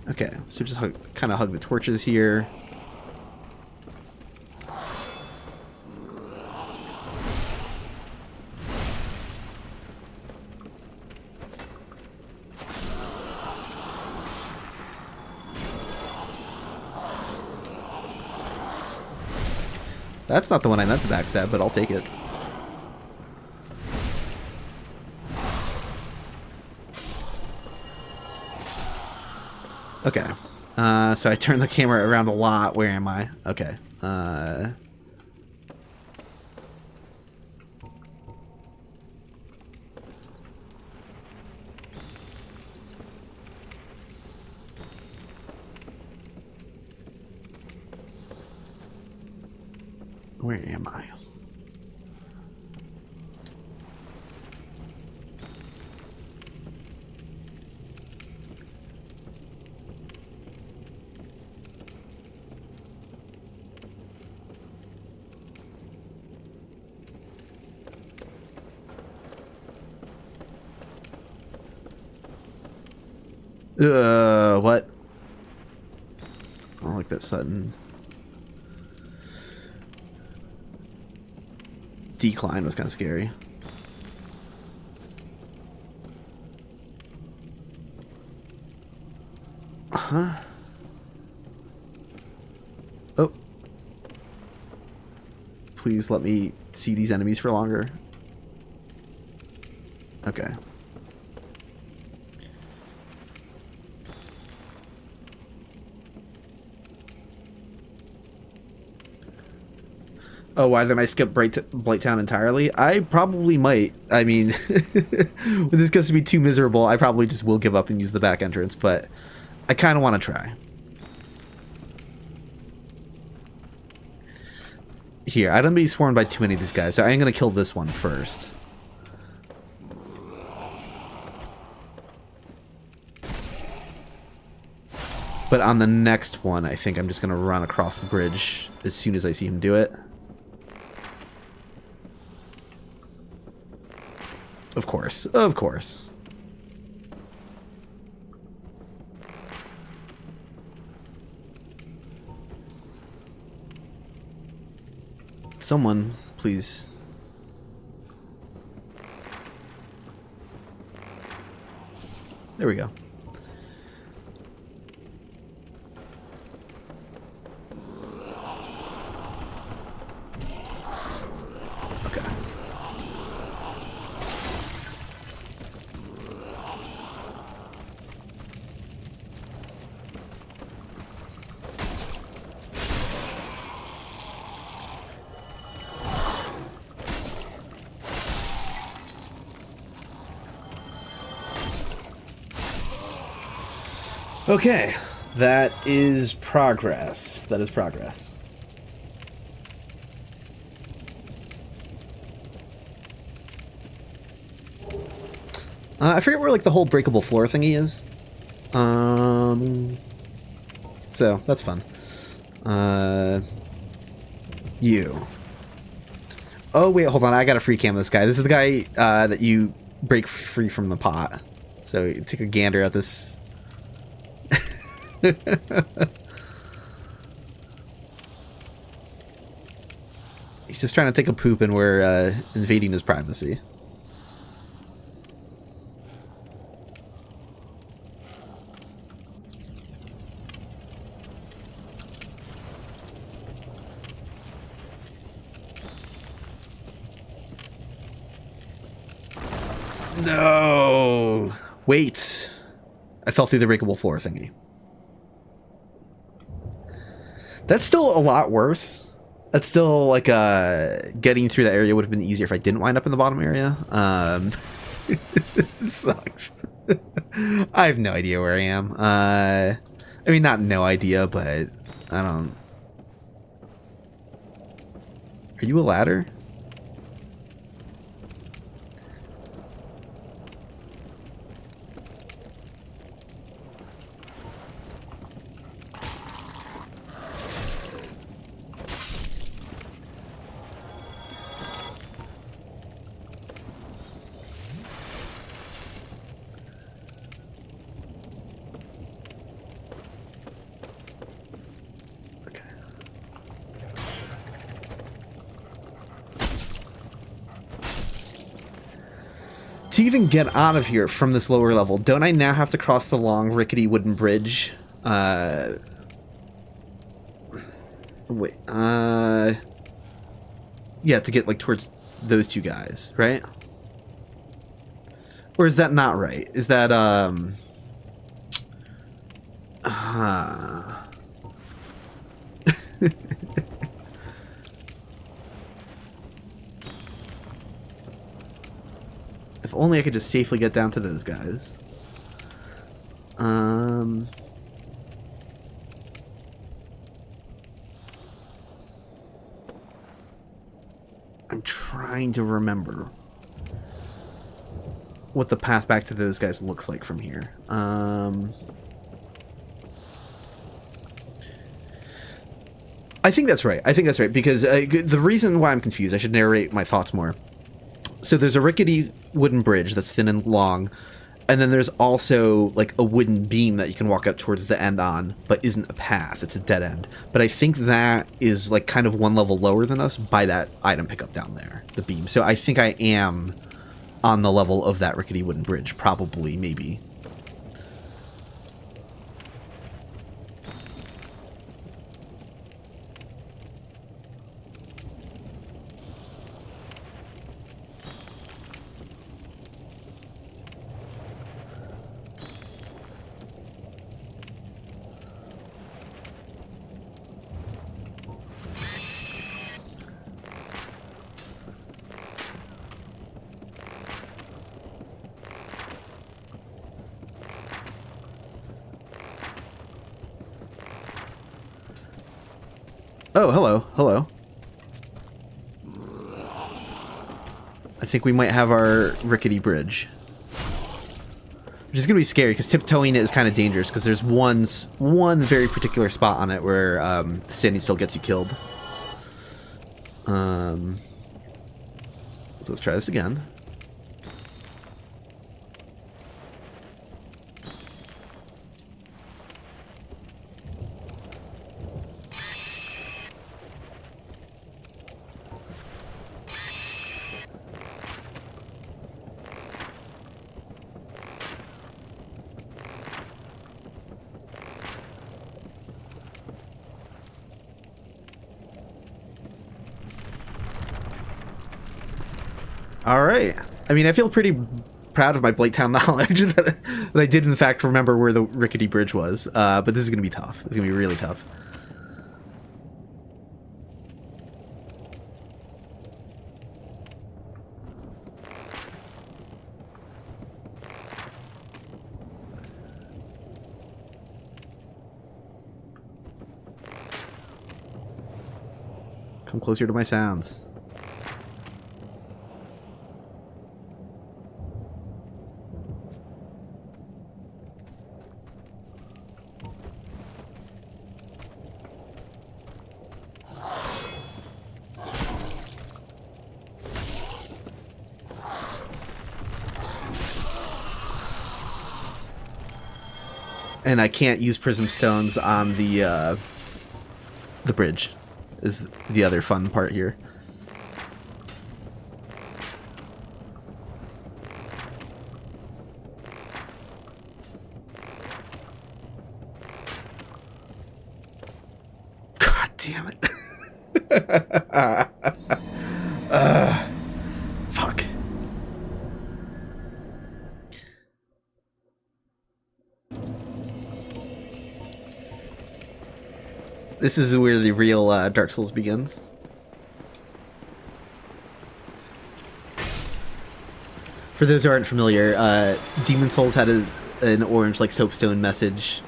Okay, so just kind of hug the torches here. That's not the one I meant to backstab, but I'll take it. Okay, so I turned the camera around a lot. Where am I? Okay. Where am I? What? I don't like that sudden decline. Was kind of scary. Huh? Oh. Please let me see these enemies for longer. Okay. Oh, why didn't I skip Blighttown entirely? I probably might. I mean, when this gets to be too miserable, I probably just will give up and use the back entrance, but I kind of want to try. Here, I don't be swarmed by too many of these guys, so I'm going to kill this one first. But on the next one, I think I'm just going to run across the bridge as soon as I see him do it. Of course, of course. Someone, please. There we go. Okay, that is progress. That is progress. I forget where like the whole breakable floor thingy is. So that's fun. You. Oh wait, hold on. I got a free cam this guy. This is the guy that you break free from the pot. So take a gander at this. He's just trying to take a poop and we're invading his privacy. No! Wait. I fell through the breakable floor thingy. That's still a lot worse. That's still like getting through that area would have been easier if I didn't wind up in the bottom area. This sucks. I have no idea where I am. I mean, not no idea, but I don't... Are you a ladder? To even get out of here from this lower level, don't I now have to cross the long rickety wooden bridge? Wait, yeah, to get like towards those two guys, right? Or is that not right? Is that If only I could just safely get down to those guys. I'm trying to remember what the path back to those guys looks like from here. I think that's right. I think that's right, because the reason why I'm confused, I should narrate my thoughts more. So there's a rickety wooden bridge that's thin and long, and then there's also like a wooden beam that you can walk up towards the end on, but isn't a path. It's a dead end. But I think that is like kind of one level lower than us by that item pickup down there, the beam. So I think I am on the level of that rickety wooden bridge, probably, maybe. Oh, hello. Hello. I think we might have our rickety bridge. Which is going to be scary, because tiptoeing it is kind of dangerous, because there's one very particular spot on it where the standing still gets you killed. So let's try this again. All right. I mean, I feel pretty proud of my Blighttown knowledge that I did, in fact, remember where the rickety bridge was. But this is going to be tough. It's going to be really tough. Come closer to my sounds. And I can't use prism stones on the bridge, is the other fun part here. God damn it. Fuck. This is where the real Dark Souls begins. For those who aren't familiar, Demon Souls had an orange like soapstone message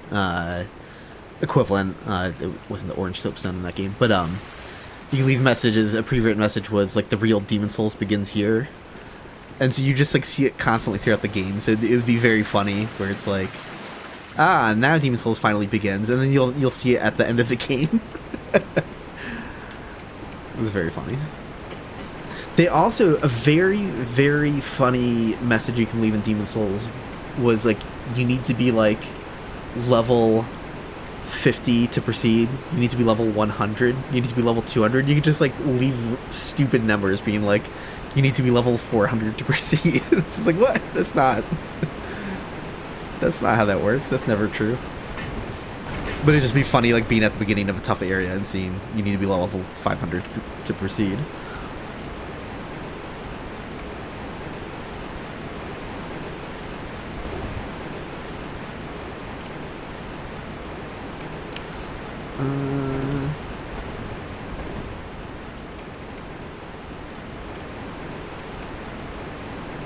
equivalent. It wasn't the orange soapstone in that game, but you could leave messages. A pre-written message was like the real Demon Souls begins here, and so you just like see it constantly throughout the game. So it would be very funny where it's like, ah, now Demon Souls finally begins, and then you'll see it at the end of the game. It was very funny. They also, a very, very funny message you can leave in Demon Souls was like, you need to be like level 50 to proceed. You need to be level 100. You need to be level 200. You could just like leave stupid numbers being like, you need to be level 400 to proceed. It's just like, what? That's not how that works. That's never true. But it'd just be funny like being at the beginning of a tough area and seeing you need to be level 500 to proceed.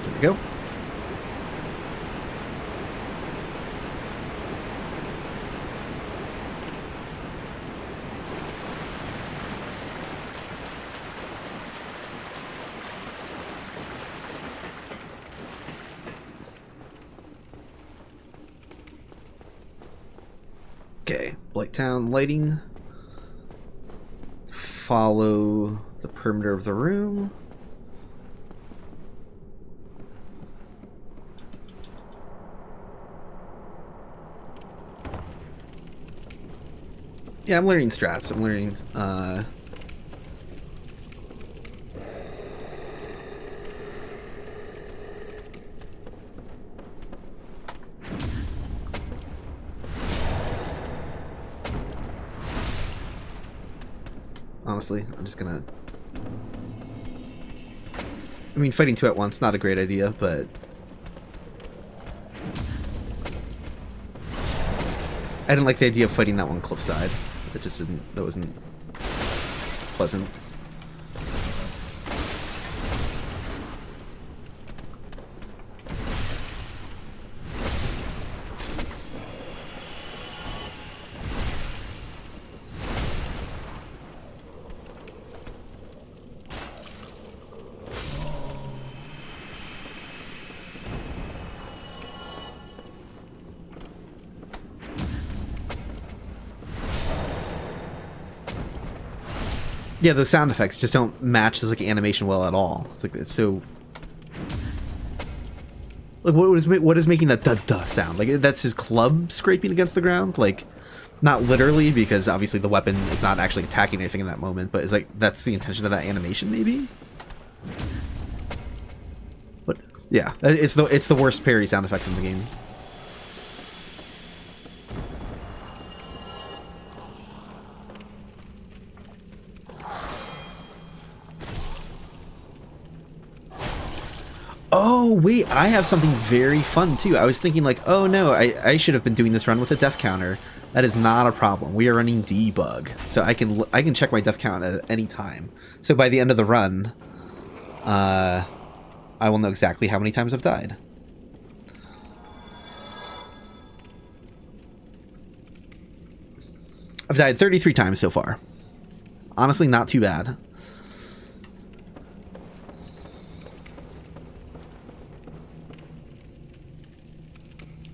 There we go. Okay, Blighttown lighting. Follow the perimeter of the room. Yeah, I'm learning strats. I'm learning honestly, I'm just gonna... I mean, fighting two at once, not a great idea, but... I didn't like the idea of fighting that one cliffside. It just didn't... That wasn't pleasant. Yeah, the sound effects just don't match this like animation well at all. It's like it's so like what is making that duh duh sound? Like that's his club scraping against the ground. Like not literally because obviously the weapon is not actually attacking anything in that moment, but it's like that's the intention of that animation maybe. But yeah, it's the worst parry sound effect in the game. Oh, wait, I have something very fun, too. I was thinking, like, oh, no, I should have been doing this run with a death counter. That is not a problem. We are running debug, so I can check my death count at any time. So by the end of the run, I will know exactly how many times I've died. I've died 33 times so far. Honestly, not too bad.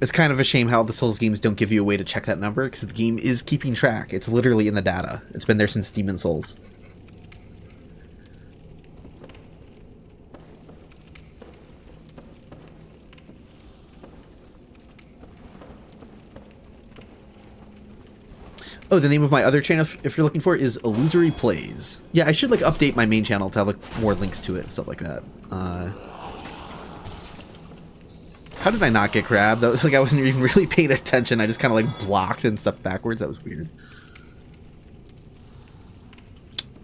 It's kind of a shame how the Souls games don't give you a way to check that number, because the game is keeping track. It's literally in the data. It's been there since Demon Souls. Oh, the name of my other channel, if you're looking for it, is Illusory Plays. Yeah, I should like update my main channel to have like more links to it and stuff like that. How did I not get grabbed? That was like I wasn't even really paying attention. I just kind of like blocked and stepped backwards. That was weird.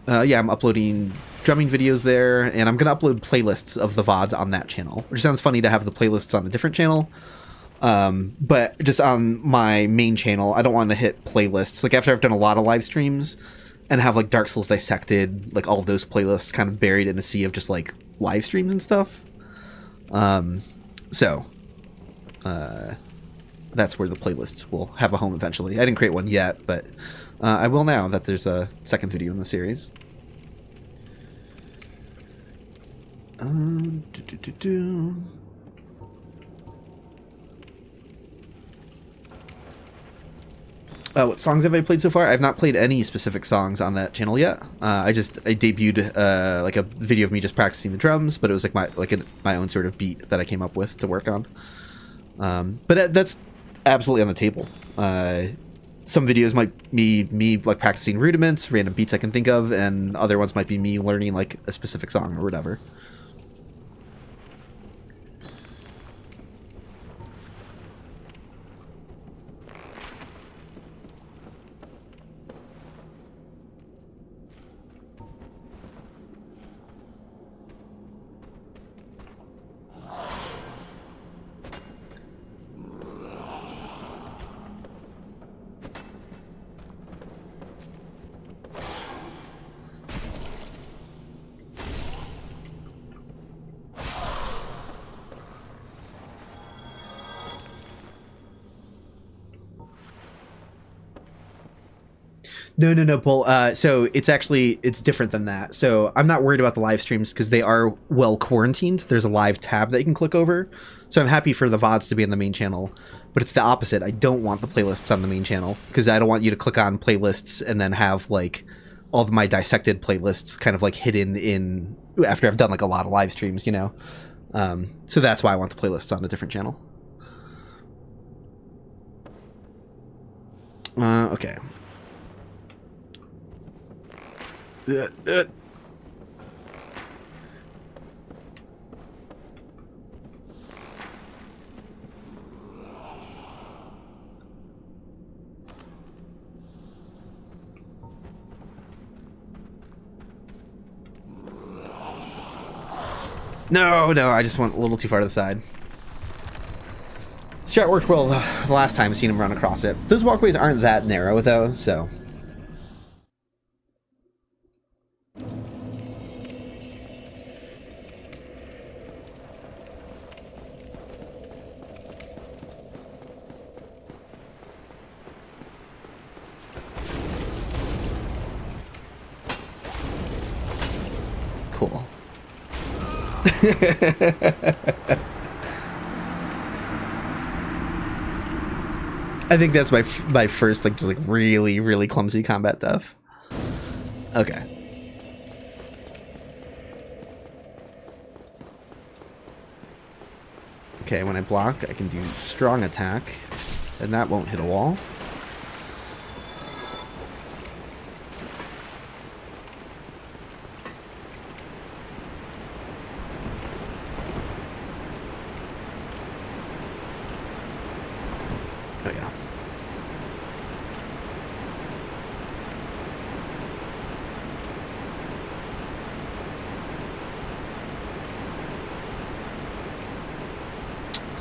Yeah, I'm uploading drumming videos there, and I'm gonna upload playlists of the VODs on that channel. Which sounds funny to have the playlists on a different channel. But just on my main channel, I don't want to hit playlists. Like after I've done a lot of live streams and have like Dark Souls Dissected, like all of those playlists kind of buried in a sea of just like live streams and stuff. That's where the playlists will have a home eventually. I didn't create one yet, but I will now that there's a second video in the series. What songs have I played so far? I've not played any specific songs on that channel yet. I debuted like a video of me just practicing the drums, but it was like my own sort of beat that I came up with to work on. But that's absolutely on the table. Some videos might be me like practicing rudiments, random beats I can think of, and other ones might be me learning like a specific song or whatever. No, Paul. So it's different than that. So I'm not worried about the live streams because they are well quarantined. There's a live tab that you can click over. So I'm happy for the VODs to be on the main channel, but it's the opposite. I don't want the playlists on the main channel because I don't want you to click on playlists and then have like all of my dissected playlists kind of like hidden in after I've done like a lot of live streams, you know? So that's why I want the playlists on a different channel. Okay. No, I just went a little too far to the side. Strat worked well the last time I've seen him run across it. Those walkways aren't that narrow though, so... Cool. I think that's my first like just like really clumsy combat death. Okay. Okay, when I block, I can do strong attack, and that won't hit a wall. Oh yeah.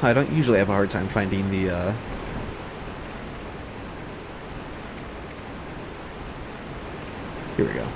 I don't usually have a hard time finding the Here we go.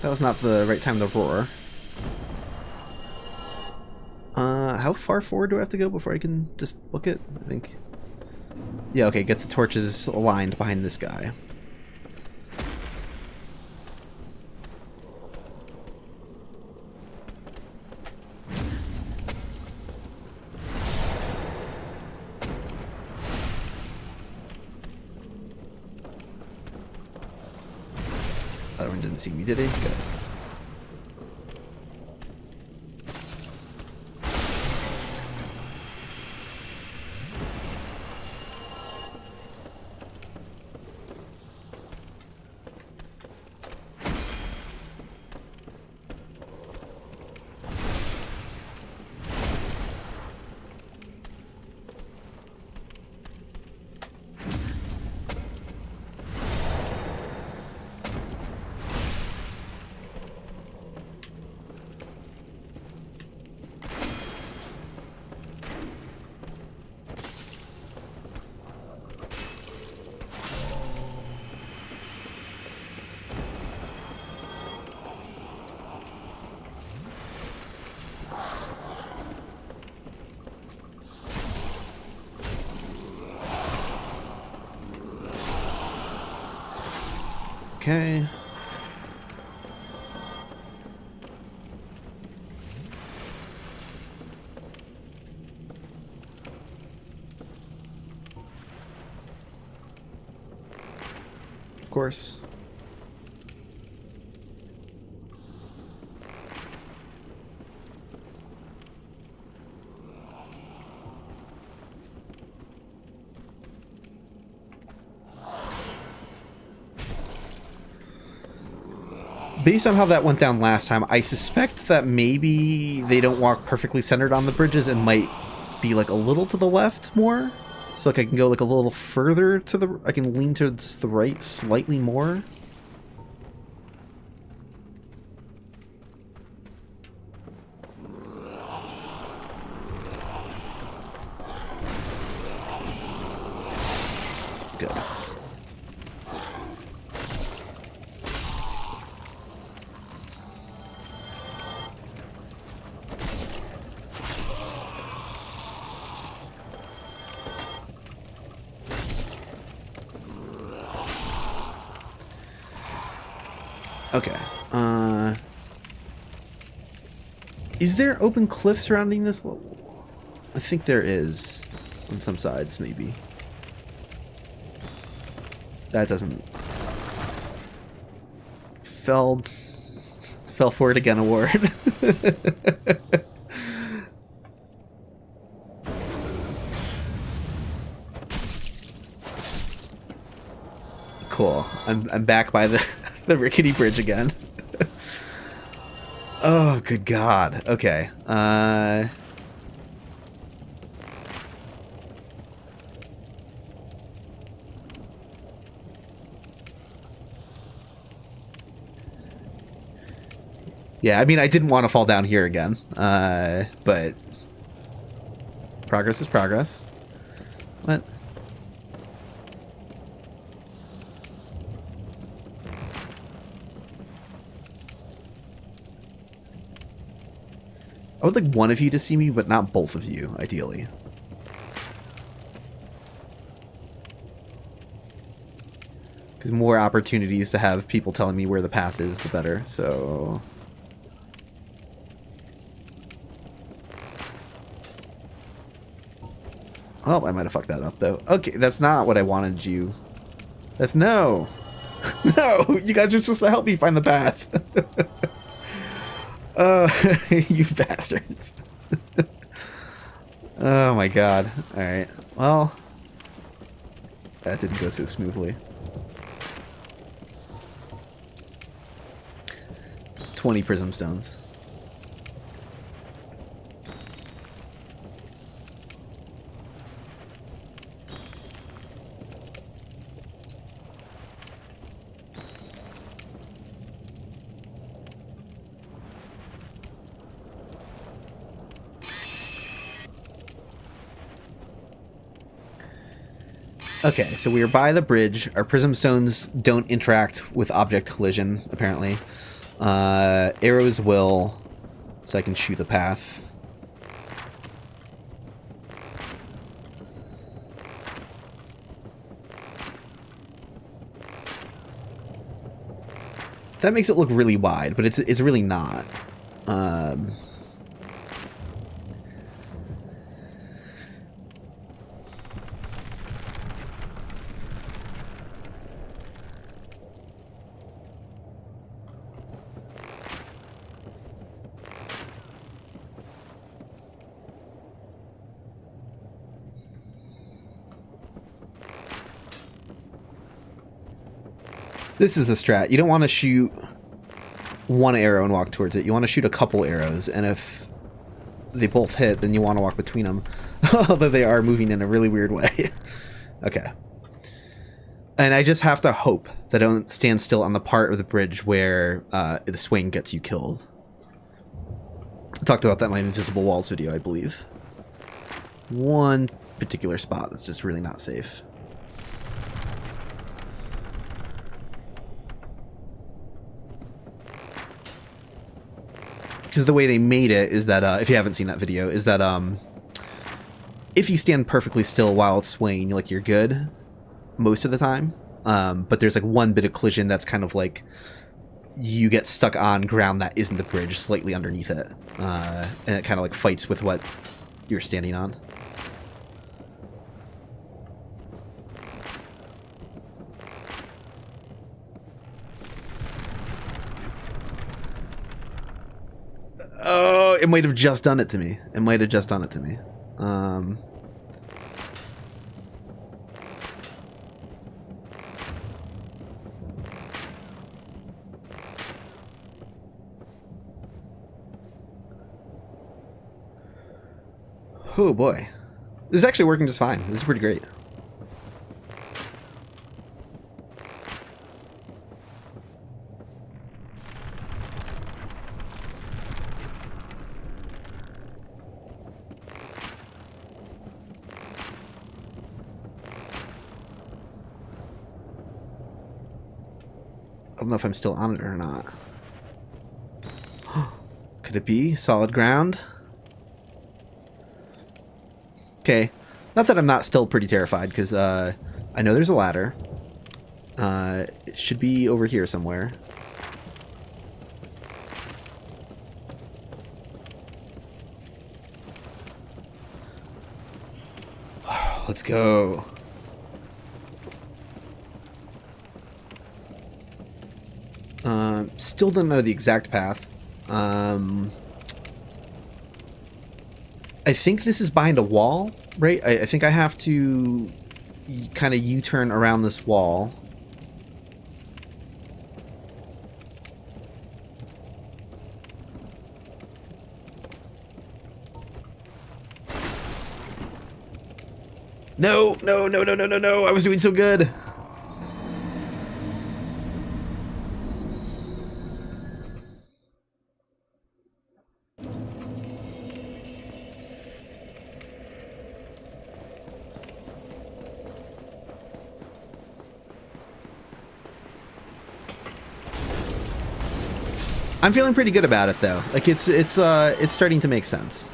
That was not the right time to roar. How far forward do I have to go before I can just book it? I think... Yeah, okay, get the torches aligned behind this guy. Other one didn't see me, did he? Good. Okay. Of course. Based on how that went down last time, I suspect that maybe they don't walk perfectly centered on the bridges and might be like a little to the left more. So like I can go like a little further to the... I can lean towards the right slightly more. Good. Okay. Is there open cliff surrounding this level? I think there is. On some sides, maybe. That doesn't... Fell for it again award. Cool. I'm back by the rickety bridge again. Oh, good God. Okay. Yeah, I mean, I didn't want to fall down here again, but progress is progress. What? I would like one of you to see me, but not both of you, ideally. Because more opportunities to have people telling me where the path is, the better, so... Oh, I might have fucked that up, though. Okay, that's not what I wanted you... That's... No! No! You guys are supposed to help me find the path! You bastards. Oh my God. Alright. Well, that didn't go so smoothly. 20 prism stones. Okay, so we are by the bridge. Our prism stones don't interact with object collision, apparently. Arrows will, so I can shoot the path. That makes it look really wide, but it's really not. This is the strat. You don't want to shoot one arrow and walk towards it. You want to shoot a couple arrows, and if they both hit, then you want to walk between them. Although they are moving in a really weird way. Okay. And I just have to hope that I don't stand still on the part of the bridge where the swing gets you killed. I talked about that in my Invisible Walls video, I believe. One particular spot that's just really not safe. Because the way they made it is that, if you haven't seen that video, is that if you stand perfectly still while it's swaying, like, you're good most of the time. But there's like one bit of collision that's kind of like you get stuck on ground that isn't the bridge, slightly underneath it. And it kind of like fights with what you're standing on. Oh, it might have just done it to me. It might have just done it to me. Oh boy. This is actually working just fine. This is pretty great. I don't know if I'm still on it or not. Could it be solid ground? Okay. Not that I'm not still pretty terrified, because I know there's a ladder. It should be over here somewhere. Let's go. Still don't know the exact path. I think this is behind a wall, right? I think I have to kind of U-turn around this wall. No, no, no, no, no, no, no. I was doing so good. I'm feeling pretty good about it though. Like it's starting to make sense.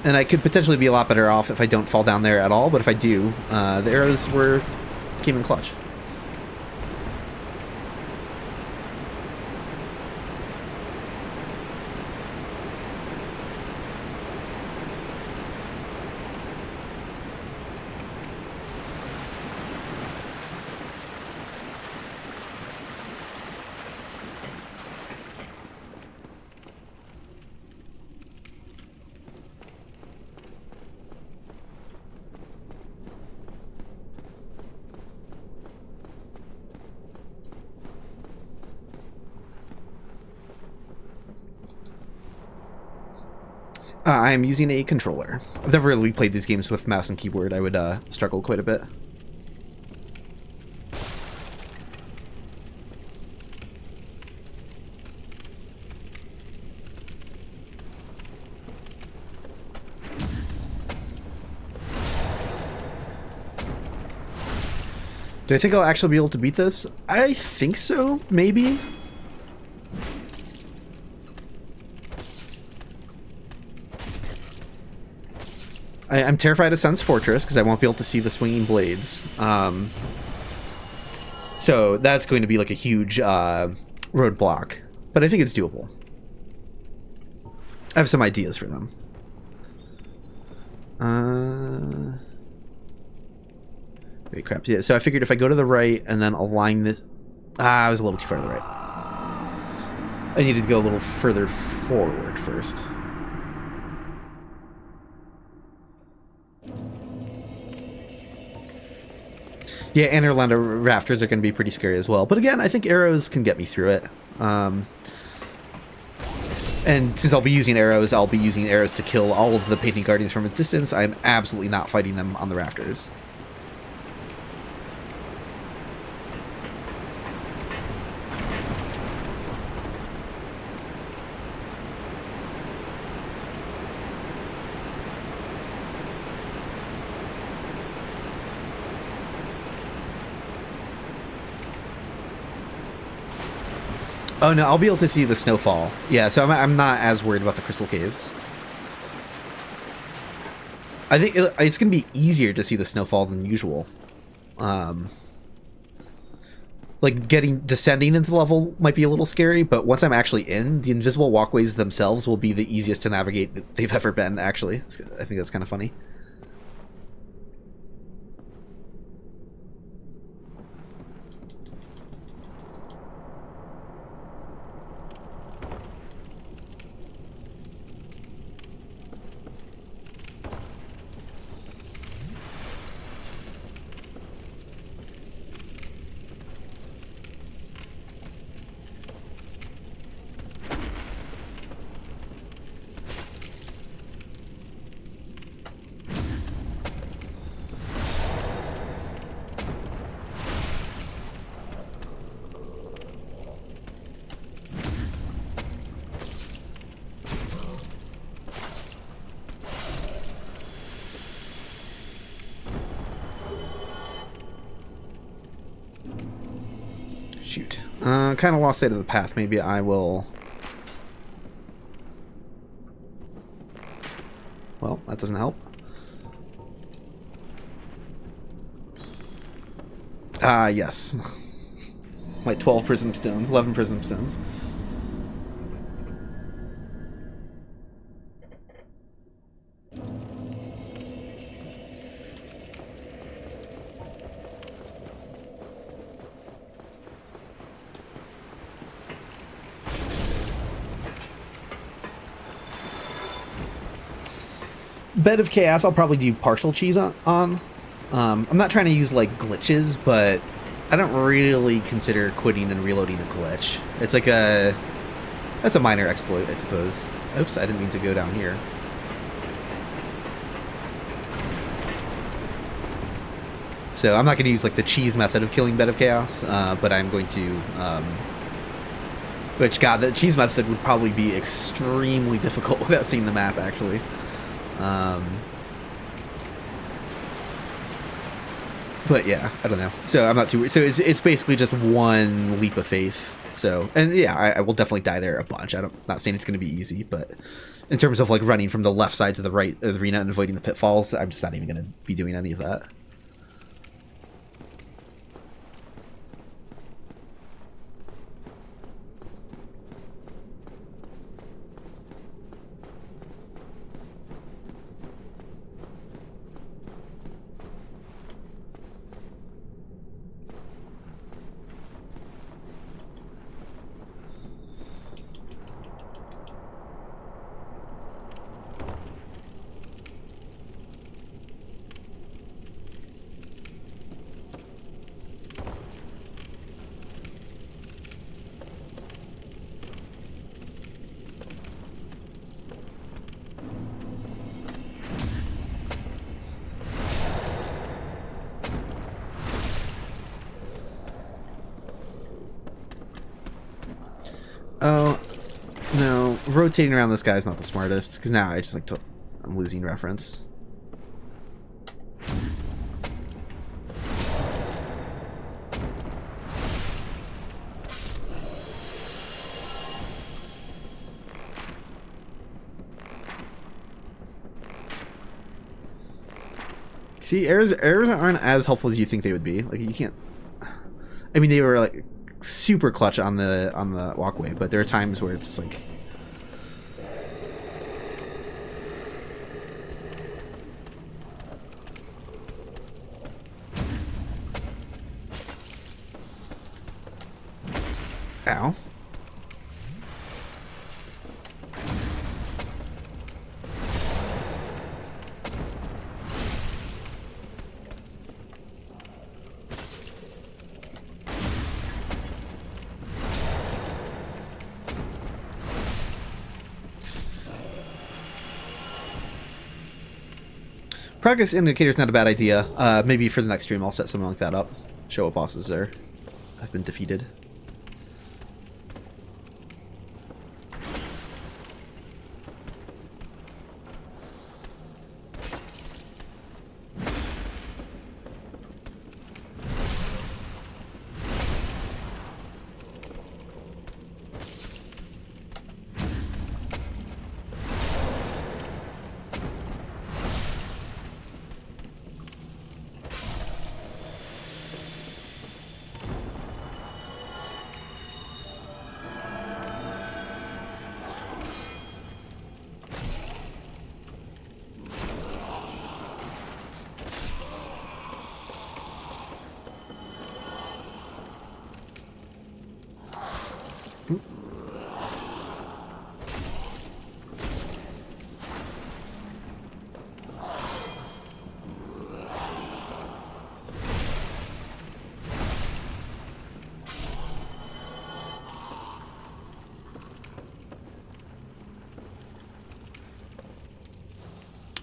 And I could potentially be a lot better off if I don't fall down there at all, but if I do, the arrows came in clutch. I'm using a controller. I've never really played these games with mouse and keyboard. I would struggle quite a bit. Do I think I'll actually be able to beat this? I think so, maybe. I'm terrified of Sun's Fortress because I won't be able to see the swinging blades. So that's going to be like a huge roadblock, but I think it's doable. I have some ideas for them. Wait, crap. Yeah, so I figured if I go to the right and then align this... I was a little too far to the right. I needed to go a little further forward first. Yeah, and Orlando rafters are going to be pretty scary as well. But again, I think arrows can get me through it. And since I'll be using arrows to kill all of the Painting Guardians from a distance. I'm absolutely not fighting them on the rafters. Oh no, I'll be able to see the snowfall. Yeah, so I'm not as worried about the crystal caves. I think it's going to be easier to see the snowfall than usual. Like descending into the level might be a little scary, but once I'm actually in, the invisible walkways themselves will be the easiest to navigate that they've ever been, actually. I think that's kind of funny. Shoot. Kind of lost sight of the path. Maybe I will... Well, that doesn't help. Yes. Like 12 prism stones, 11 prism stones. Bed of Chaos I'll probably do partial cheese on. I'm not trying to use like glitches, but I don't really consider quitting and reloading a glitch. It's like that's a minor exploit, I suppose. Oops, I didn't mean to go down here. So I'm not going to use like the cheese method of killing Bed of Chaos, but I'm going to... which, god, the cheese method would probably be extremely difficult without seeing the map, actually. But yeah, I don't know. So I'm not too... So it's basically just one leap of faith. So, and yeah, I will definitely die there a bunch. I'm not saying it's going to be easy, but in terms of like running from the left side to the right of the arena and avoiding the pitfalls, I'm just not even going to be doing any of that. Oh, no. Rotating around this guy is not the smartest, because now I just like I'm losing reference. See, errors aren't as helpful as you think they would be. Like, you can't... I mean, they were, like, super clutch on the walkway, but there are times where it's, like... Ow. Progress indicator is not a bad idea. Maybe for the next stream I'll set something like that up. Show what bosses have been defeated.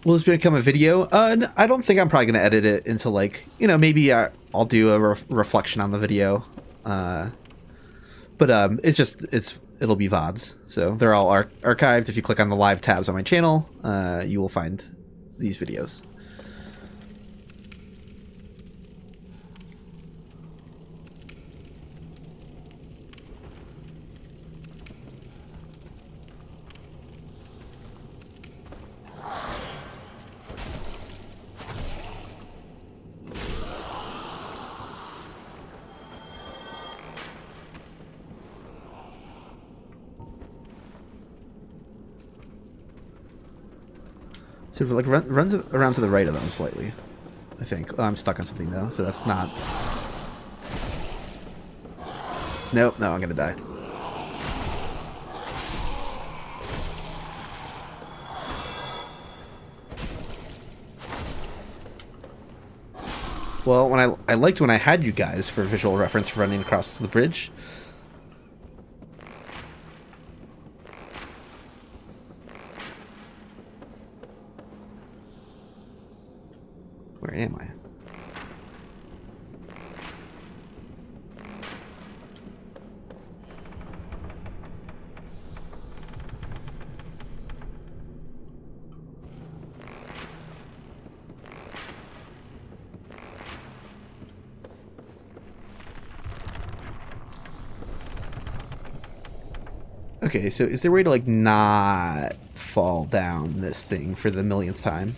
Will this become a video? I don't think I'm probably going to edit it into, like, you know, maybe I'll do a reflection on the video. But it'll be VODs. So they're all archived. If you click on the live tabs on my channel, you will find these videos. Sort of like runs around to the right of them slightly, I think. Oh, I'm stuck on something though, so that's not... Nope, no, I'm gonna die. Well, when I liked when I had you guys for visual reference for running across the bridge. Where am I? Okay, so is there a way to, like, not fall down this thing for the millionth time?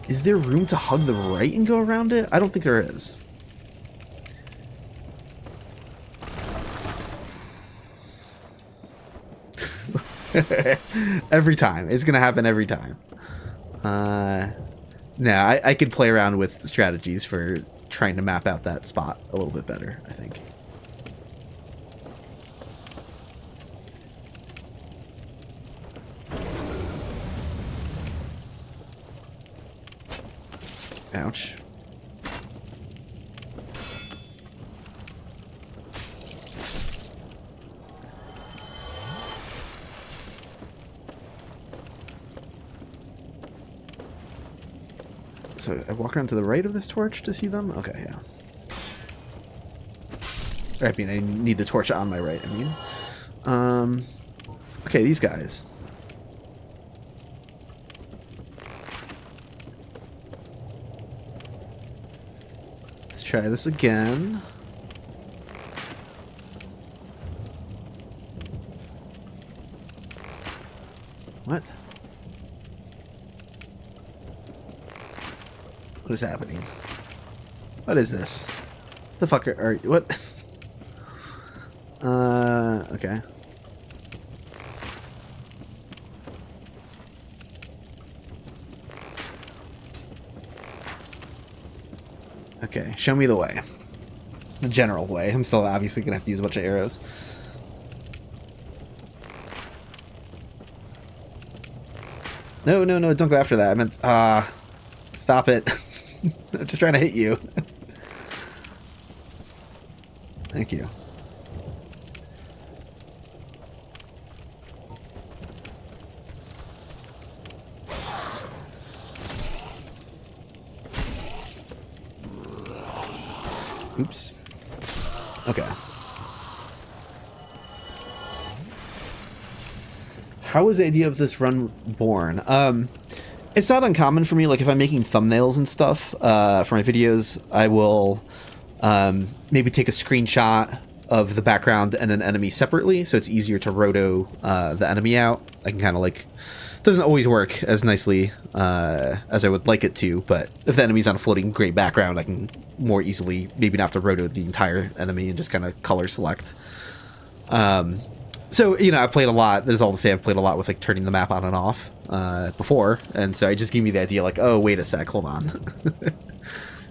Is there room to hug the right and go around it? I don't think there is. Every time. It's gonna happen every time. No, I could play around with strategies for trying to map out that spot a little bit better, I think. Ouch. So I walk around to the right of this torch to see them? Okay, yeah. I mean, I need the torch on my right, I mean. Okay, these guys. Let's try this again. What? What is happening? What is this? The fuck are you? What? Okay. Okay, show me the way. The general way. I'm still obviously gonna have to use a bunch of arrows. No, no, no, don't go after that. I meant, stop it. I'm just trying to hit you. Thank you. Oops. Okay. How was the idea of this run born? It's not uncommon for me, like if I'm making thumbnails and stuff for my videos, I will maybe take a screenshot of the background and an enemy separately, so it's easier to roto the enemy out. I can kind of like... Doesn't always work as nicely as I would like it to, but if the enemy's on a floating gray background, I can more easily maybe not have to roto the entire enemy and just kind of color select. So, you know, I've played a lot. There's all to say I've played a lot with, like, turning the map on and off before. And so it just gave me the idea, like, oh, wait a sec, hold on.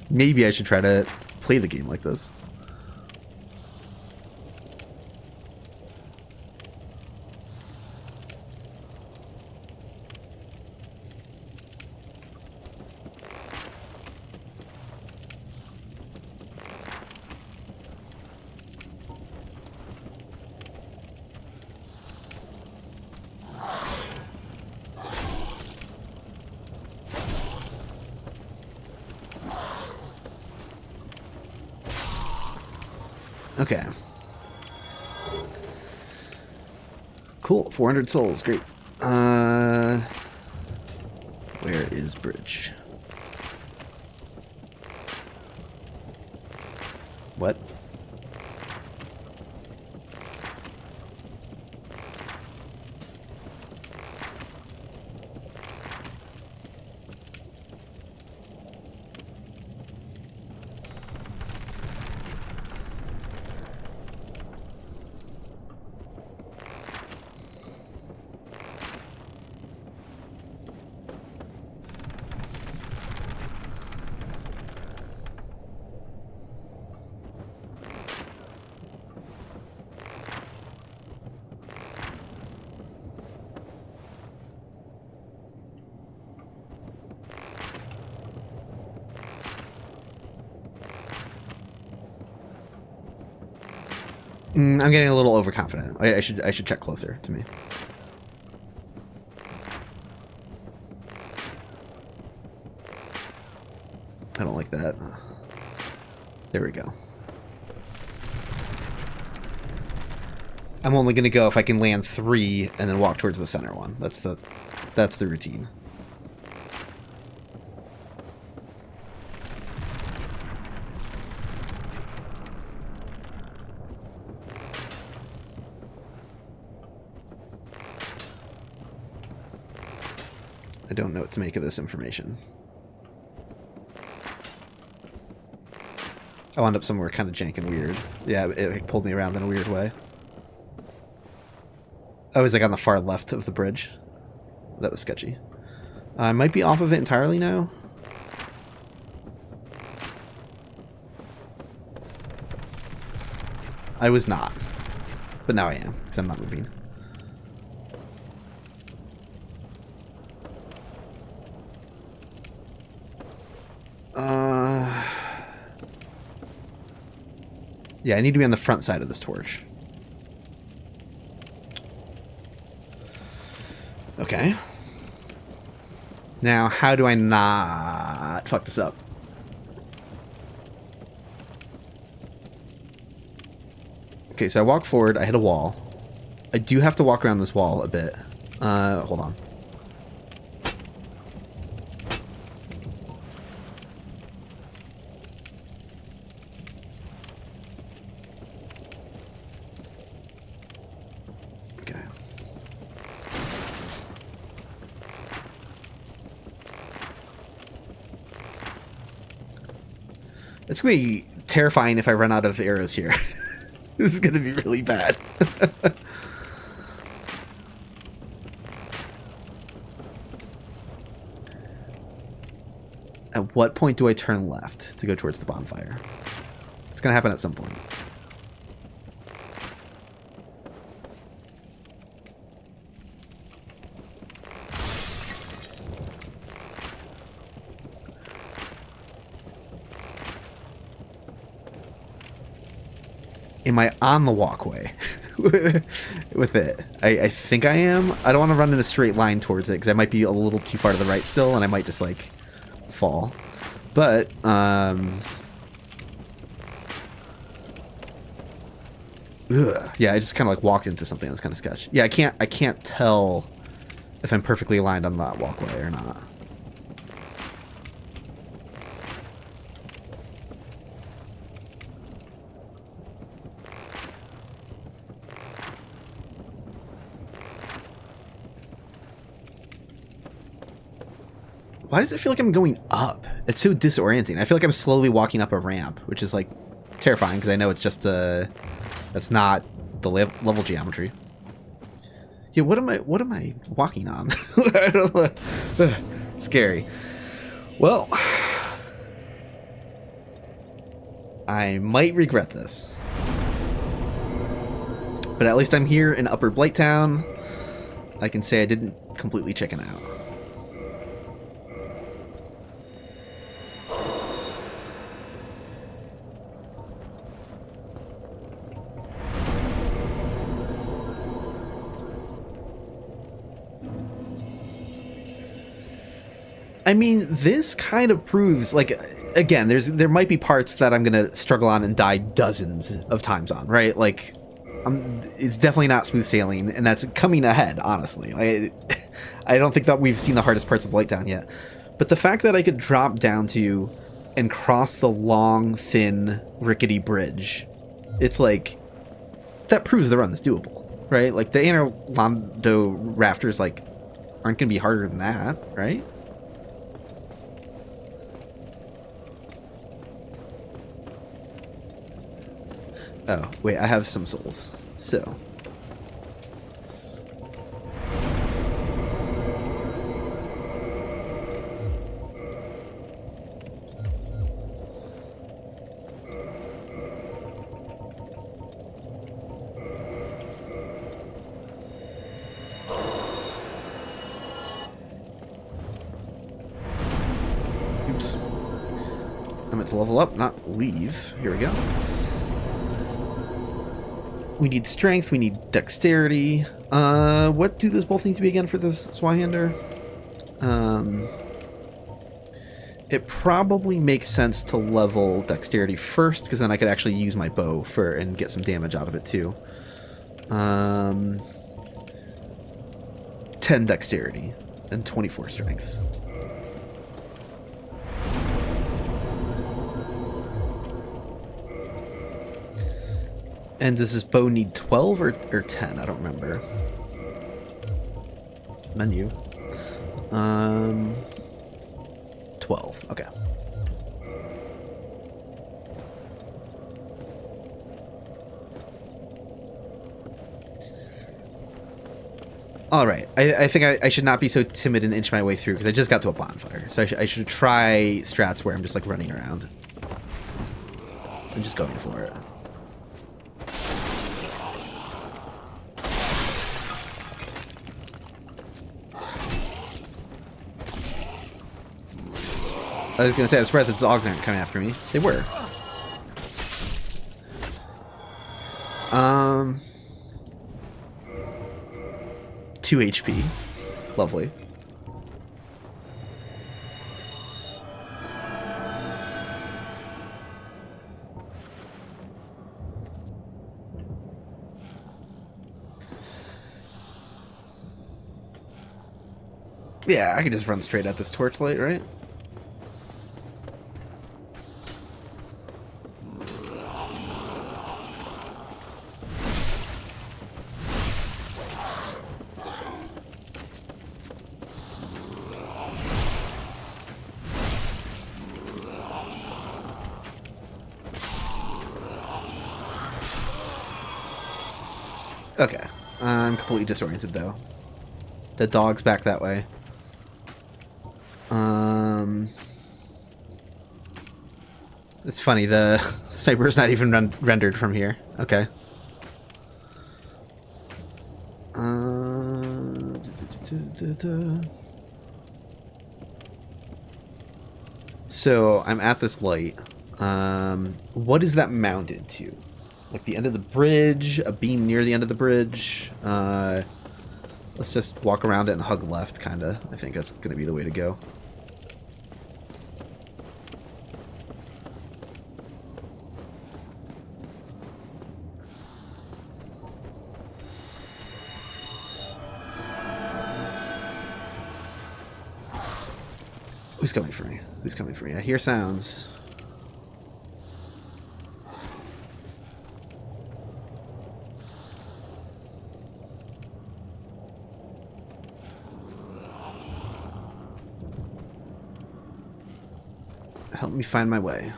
Maybe I should try to play the game like this. Okay. Cool. 400 souls. Great. Where is bridge? What? I'm getting a little overconfident. I should check closer to me. I don't like that. There we go. I'm only gonna go if I can land 3 and then walk towards the center one. That's the routine. I don't know what to make of this information. I wound up somewhere kind of jank and weird. Yeah, it pulled me around in a weird way. I was like on the far left of the bridge. That was sketchy. I might be off of it entirely now. I was not. But now I am, because I'm not moving. Yeah, I need to be on the front side of this torch. Okay. Now, how do I not fuck this up? Okay, so I walk forward, I hit a wall. I do have to walk around this wall a bit. Hold on. It's going to be terrifying if I run out of arrows here. This is going to be really bad. At what point do I turn left to go towards the bonfire? It's going to happen at some point. Am I on the walkway with it? I think I am. I don't want to run in a straight line towards it because I might be a little too far to the right still, and I might just like fall. But yeah, I just kind of like walked into something that's kind of sketchy. Yeah, I can't tell if I'm perfectly aligned on that walkway or not. Why does it feel like I'm going up? It's so disorienting. I feel like I'm slowly walking up a ramp, which is like terrifying because I know it's just that's not the level geometry. Yeah, what am I walking on? I don't know. Scary. Well, I might regret this, but at least I'm here in Upper Blighttown. I can say I didn't completely chicken out. I mean, this kind of proves, like, again, there might be parts that I'm gonna struggle on and die dozens of times on, right? Like, it's definitely not smooth sailing, and that's coming ahead, honestly. I don't think that we've seen the hardest parts of Blighttown yet. But the fact that I could drop down to and cross the long, thin, rickety bridge, it's like, that proves the run is doable, right? Like, the Interlando rafters, like, aren't gonna be harder than that, right? Oh, wait, I have some souls, so. Oops. I meant to level up, not leave. Here we go. We need strength, we need dexterity. What do those both need to be again for this Swyhander? It probably makes sense to level dexterity first, because then I could actually use my bow and get some damage out of it too. 10 dexterity and 24 strength. And does this bow need 12 or 10? I don't remember. Menu. 12. Okay. All right. I think I should not be so timid and inch my way through because I just got to a bonfire. So I should try strats where I'm just like running around and just going for it. I was going to say, I swear the dogs aren't coming after me. They were. 2 HP. Lovely. Yeah, I can just run straight at this torchlight, right? Okay. I'm completely disoriented, though. The dog's back that way. It's funny, the sniper's not even rendered from here. Okay. So, I'm at this light. What is that mounted to? Like the end of the bridge? A beam near the end of the bridge? Let's just walk around it and hug left, kinda. I think that's gonna be the way to go. Who's coming for me? Who's coming for me? I hear sounds. Help me find my way.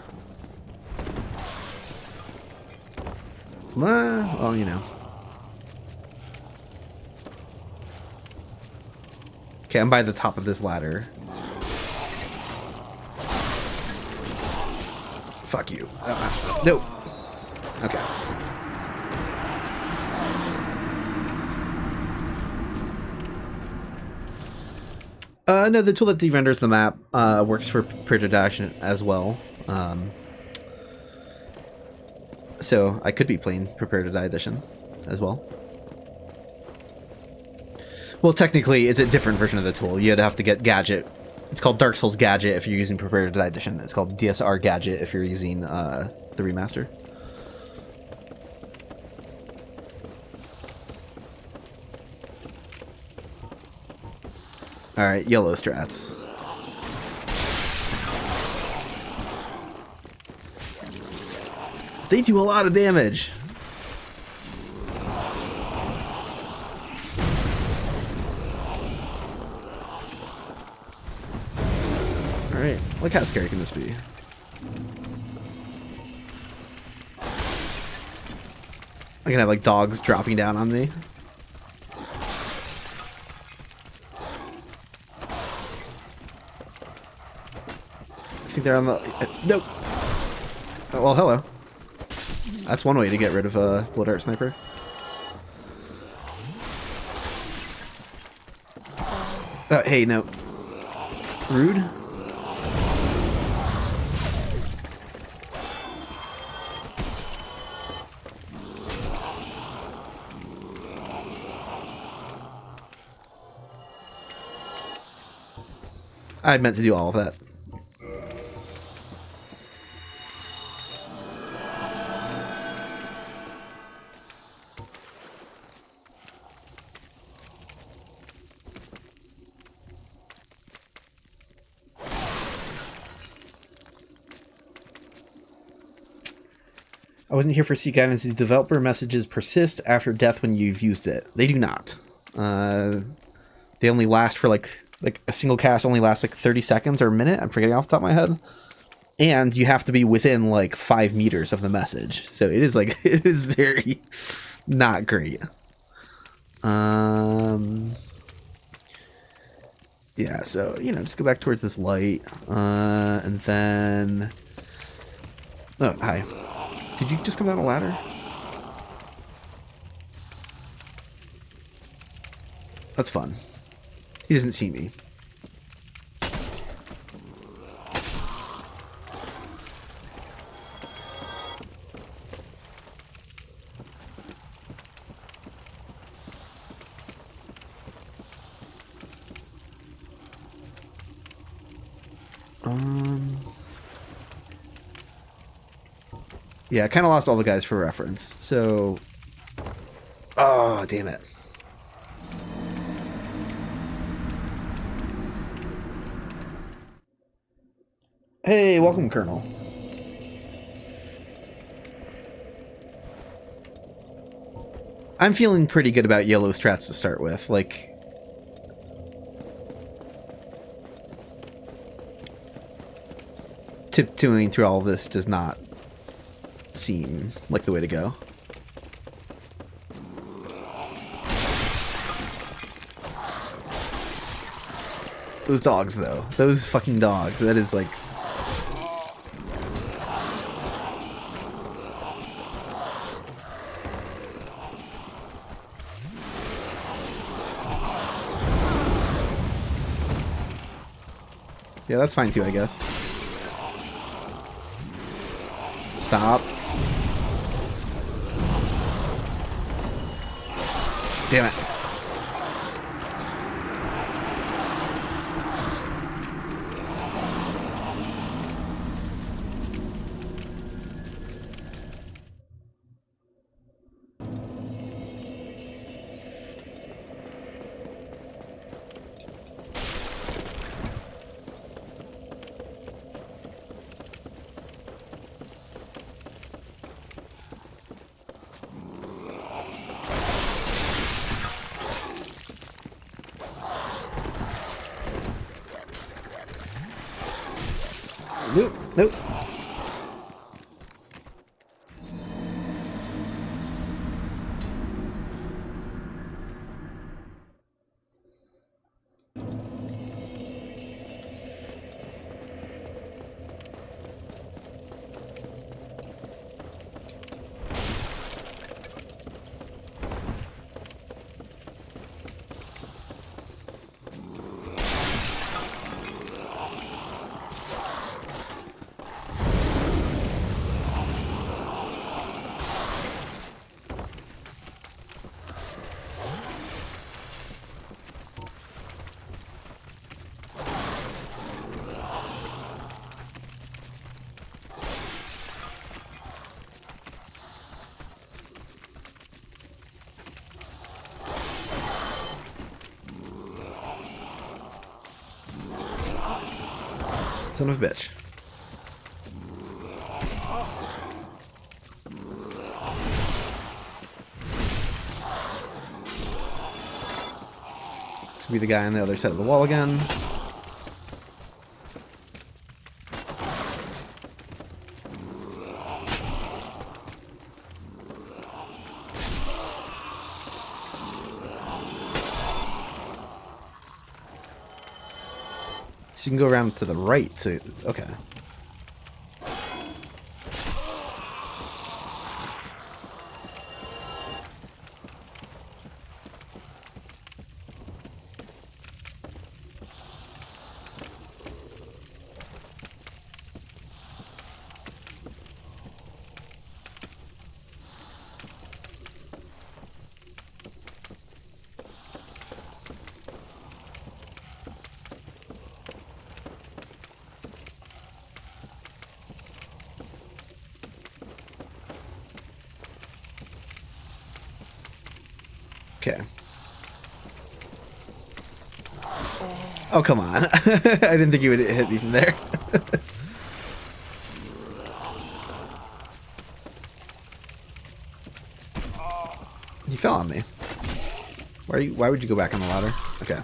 Well, you know. Okay, I'm by the top of this ladder. Fuck you. No. Okay. No, the tool that de-renders the map works for Predator Action as well. So I could be playing Prepare to Die Edition as well. Well, technically, it's a different version of the tool. You'd have to get Gadget. It's called Dark Souls Gadget if you're using Prepare to Die Edition. It's called DSR Gadget if you're using the remaster. Alright, yellow strats. They do a lot of damage. Alright, like how scary can this be? I can have like dogs dropping down on me. I think they're on the... nope. Oh, well, hello. That's one way to get rid of a Blood Art Sniper. Hey, no. Rude? I meant to do all of that. I wasn't here for seek guidance. The developer messages persist after death when you've used it. They do not. They only last for like a single cast only lasts like 30 seconds or a minute. I'm forgetting off the top of my head. And you have to be within like 5 meters of the message. So it is like, it is very not great. Yeah, so, you know, just go back towards this light. And then... oh, hi. Did you just come down a ladder? That's fun. He doesn't see me. Yeah, I kind of lost all the guys for reference, so... oh, damn it. Hey, welcome, Colonel. I'm feeling pretty good about yellow strats to start with. Like... tiptoeing through all of this does not seem like the way to go. Those dogs, though. Those fucking dogs. That is like... Yeah, that's fine too, I guess. Stop. Damn it. Nope, nope. Son of a bitch. This could be the guy on the other side of the wall again. So you can go around to the right to... Okay. Okay. Oh, come on. I didn't think you would hit me from there. You fell on me. Why would you go back on the ladder? Okay.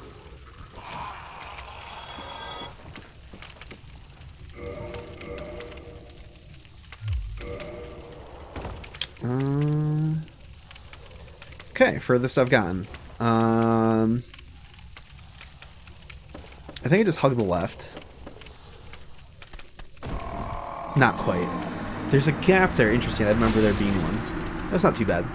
Okay, furthest I've gotten. I think I just hug the left. Not quite. There's a gap there. Interesting. I remember there being one. That's not too bad.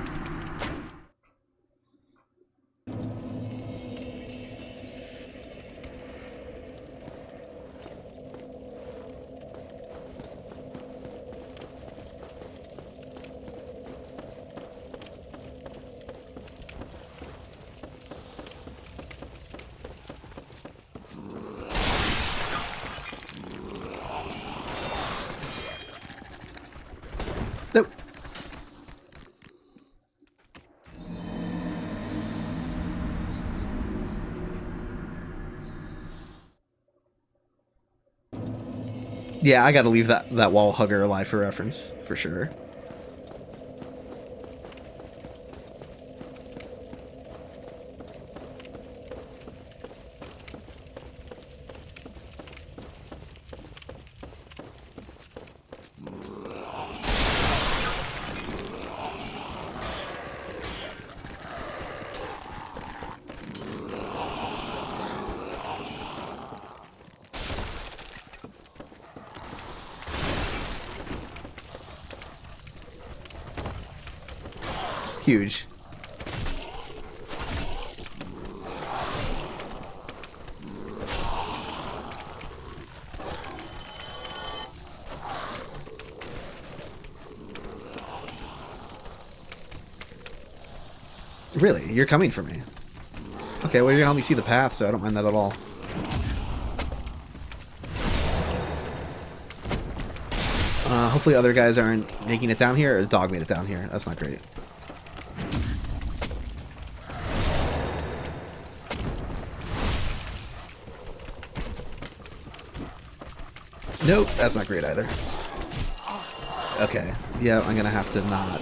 Nope. Yeah, I gotta leave that wall hugger alive for reference, for sure. Huge. Really? You're coming for me? Okay, well, you're gonna help me see the path, so I don't mind that at all. Hopefully other guys aren't making it down here, or the dog made it down here. That's not great. Nope, that's not great either. Okay, yeah, I'm gonna have to not.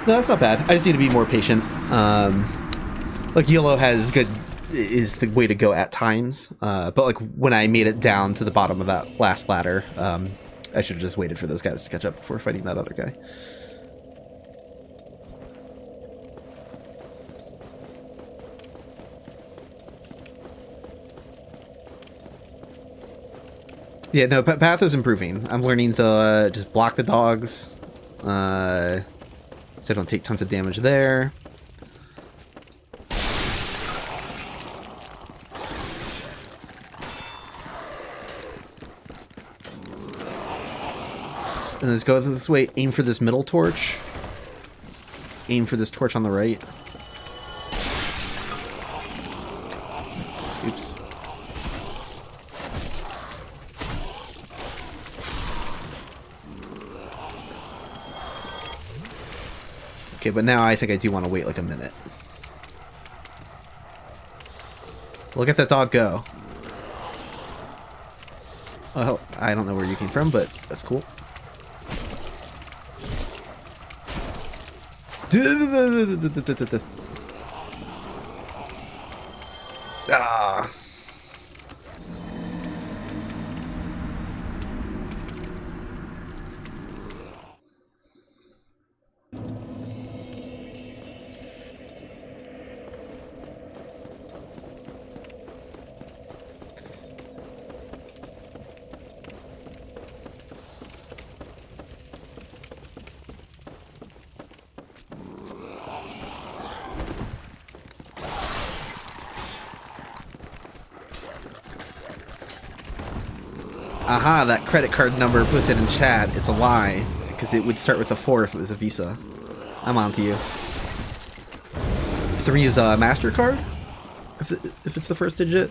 No, that's not bad. I just need to be more patient. Like, yellow is the way to go at times. But like when I made it down to the bottom of that last ladder, I should have just waited for those guys to catch up before fighting that other guy. Yeah, no, path is improving. I'm learning to just block the dogs, so I don't take tons of damage there. And let's go this way. Aim for this middle torch. Aim for this torch on the right. Oops. Okay, but now I think I do want to wait like a minute. Look at that dog go. Well, I don't know where you came from, but that's cool. Ah. Aha, that credit card number posted in chat, it's a lie, because it would start with a 4 if it was a Visa. I'm on to you. 3 is a MasterCard? If it's the first digit?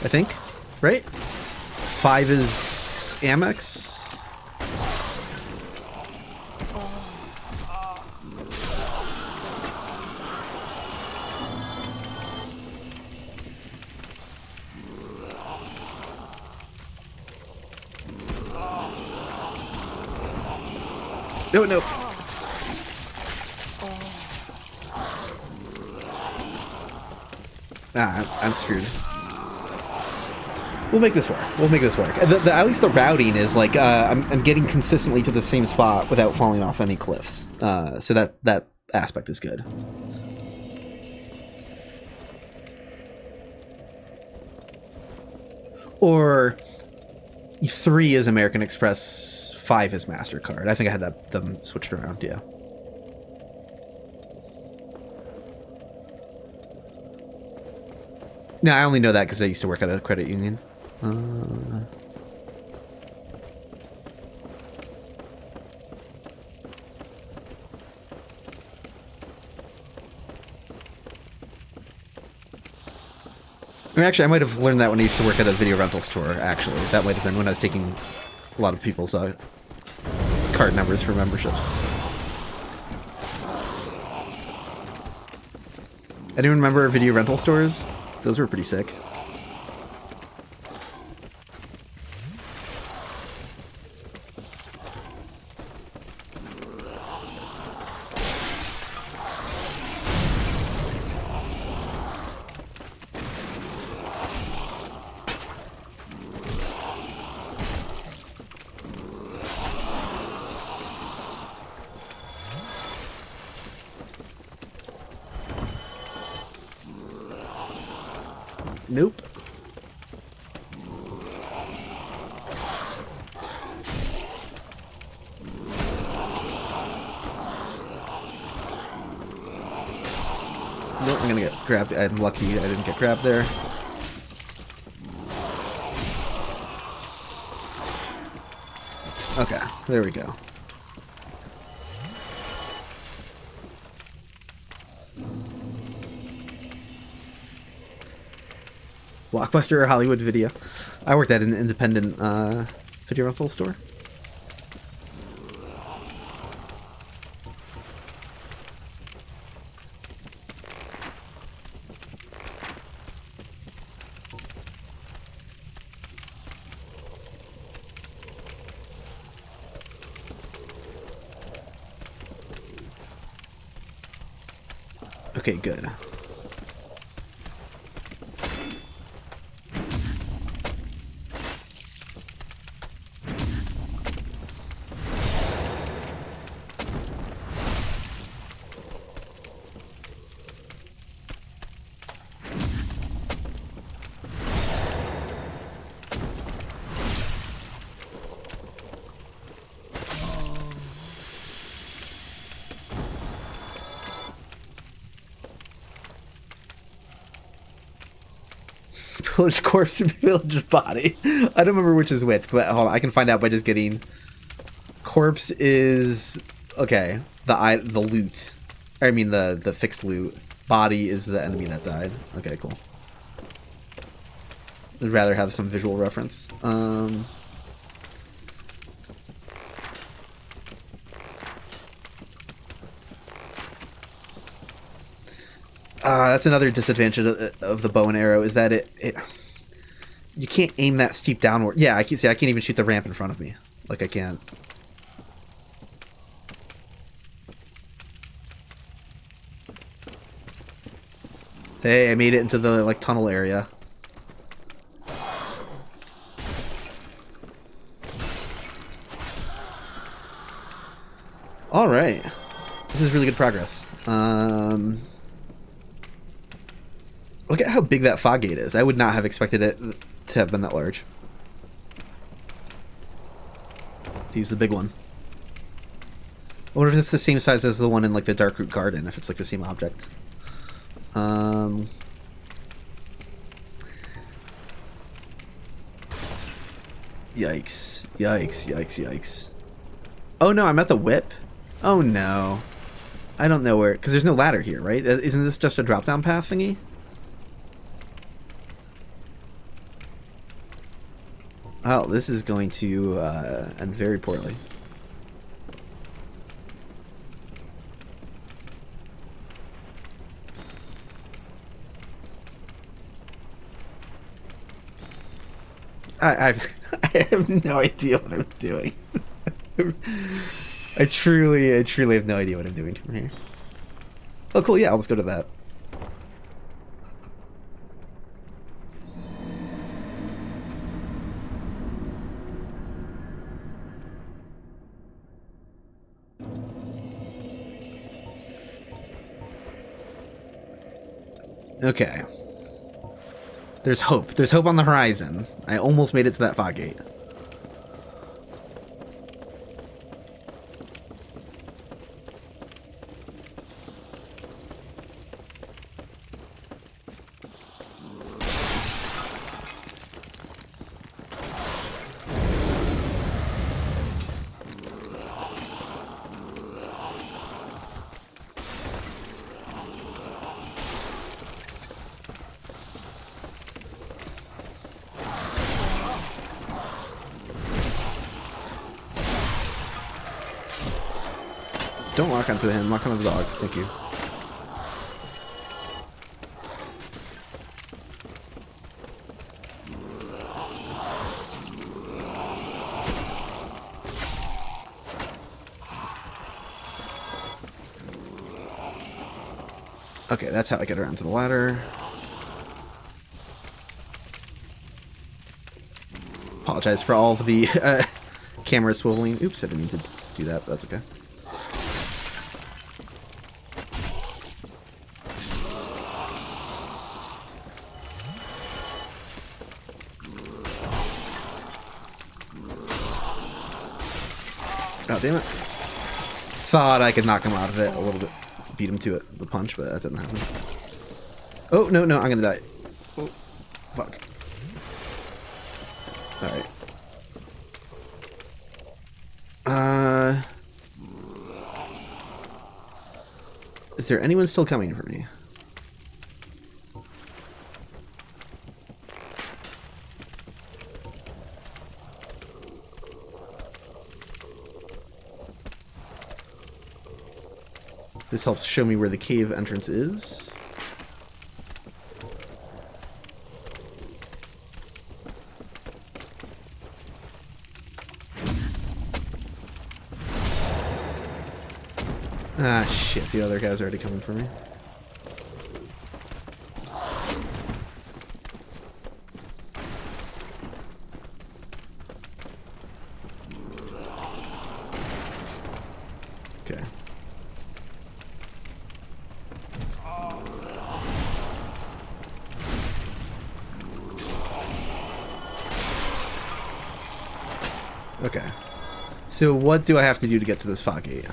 I think, right? 5 is Amex? No, no. Ah, I'm screwed. We'll make this work. We'll make this work. At least the routing is like I'm getting consistently to the same spot without falling off any cliffs. So that aspect is good. Or 3 is American Express. 5 is MasterCard. I think I had them switched around, yeah. No, I only know that because I used to work at a credit union. Or actually, I might have learned that when I used to work at a video rental store, actually. That might have been when I was taking a lot of people's card numbers for memberships. Anyone remember video rental stores? Those were pretty sick. Nope. No, I'm gonna get grabbed. I'm lucky I didn't get grabbed there. Okay, there we go. Blockbuster or Hollywood Video. I worked at an independent video rental store. Okay, good. Village corpse and village's body. I don't remember which is which, but hold on, I can find out by just getting. Corpse is okay. The loot. I mean the fixed loot. Body is the enemy that died. Okay, cool. I'd rather have some visual reference. That's another disadvantage of the bow and arrow is that you can't aim that steep downward. Yeah, I can't even shoot the ramp in front of me. Like I can't. Hey, I made it into the like tunnel area. All right, this is really good progress. Look at how big that fog gate is. I would not have expected it to have been that large. Use the big one. I wonder if it's the same size as the one in like the Darkroot Garden, if it's like the same object. Yikes. Yikes, yikes, yikes. Oh no, I'm at the whip? Oh no. I don't know where, because there's no ladder here, right? Isn't this just a drop-down path thingy? Oh, this is going to end very poorly. I have no idea what I'm doing. I truly have no idea what I'm doing from here. Oh, cool. Yeah, I'll just go to that. Okay. There's hope. There's hope on the horizon. I almost made it to that fog gate. Don't lock onto him, lock onto the dog. Thank you. Okay, that's how I get around to the ladder. Apologize for all of the camera swiveling. Oops, I didn't mean to do that, but that's okay. Oh, damn it. Thought I could knock him out of it a little bit. Beat him to it with a punch, but that didn't happen. Oh, no, no, I'm gonna die. Oh, fuck. Alright. Is there anyone still coming for me? This helps show me where the cave entrance is. Ah, shit. The other guy's already coming for me. Okay. Okay. So what do I have to do to get to this fog gate?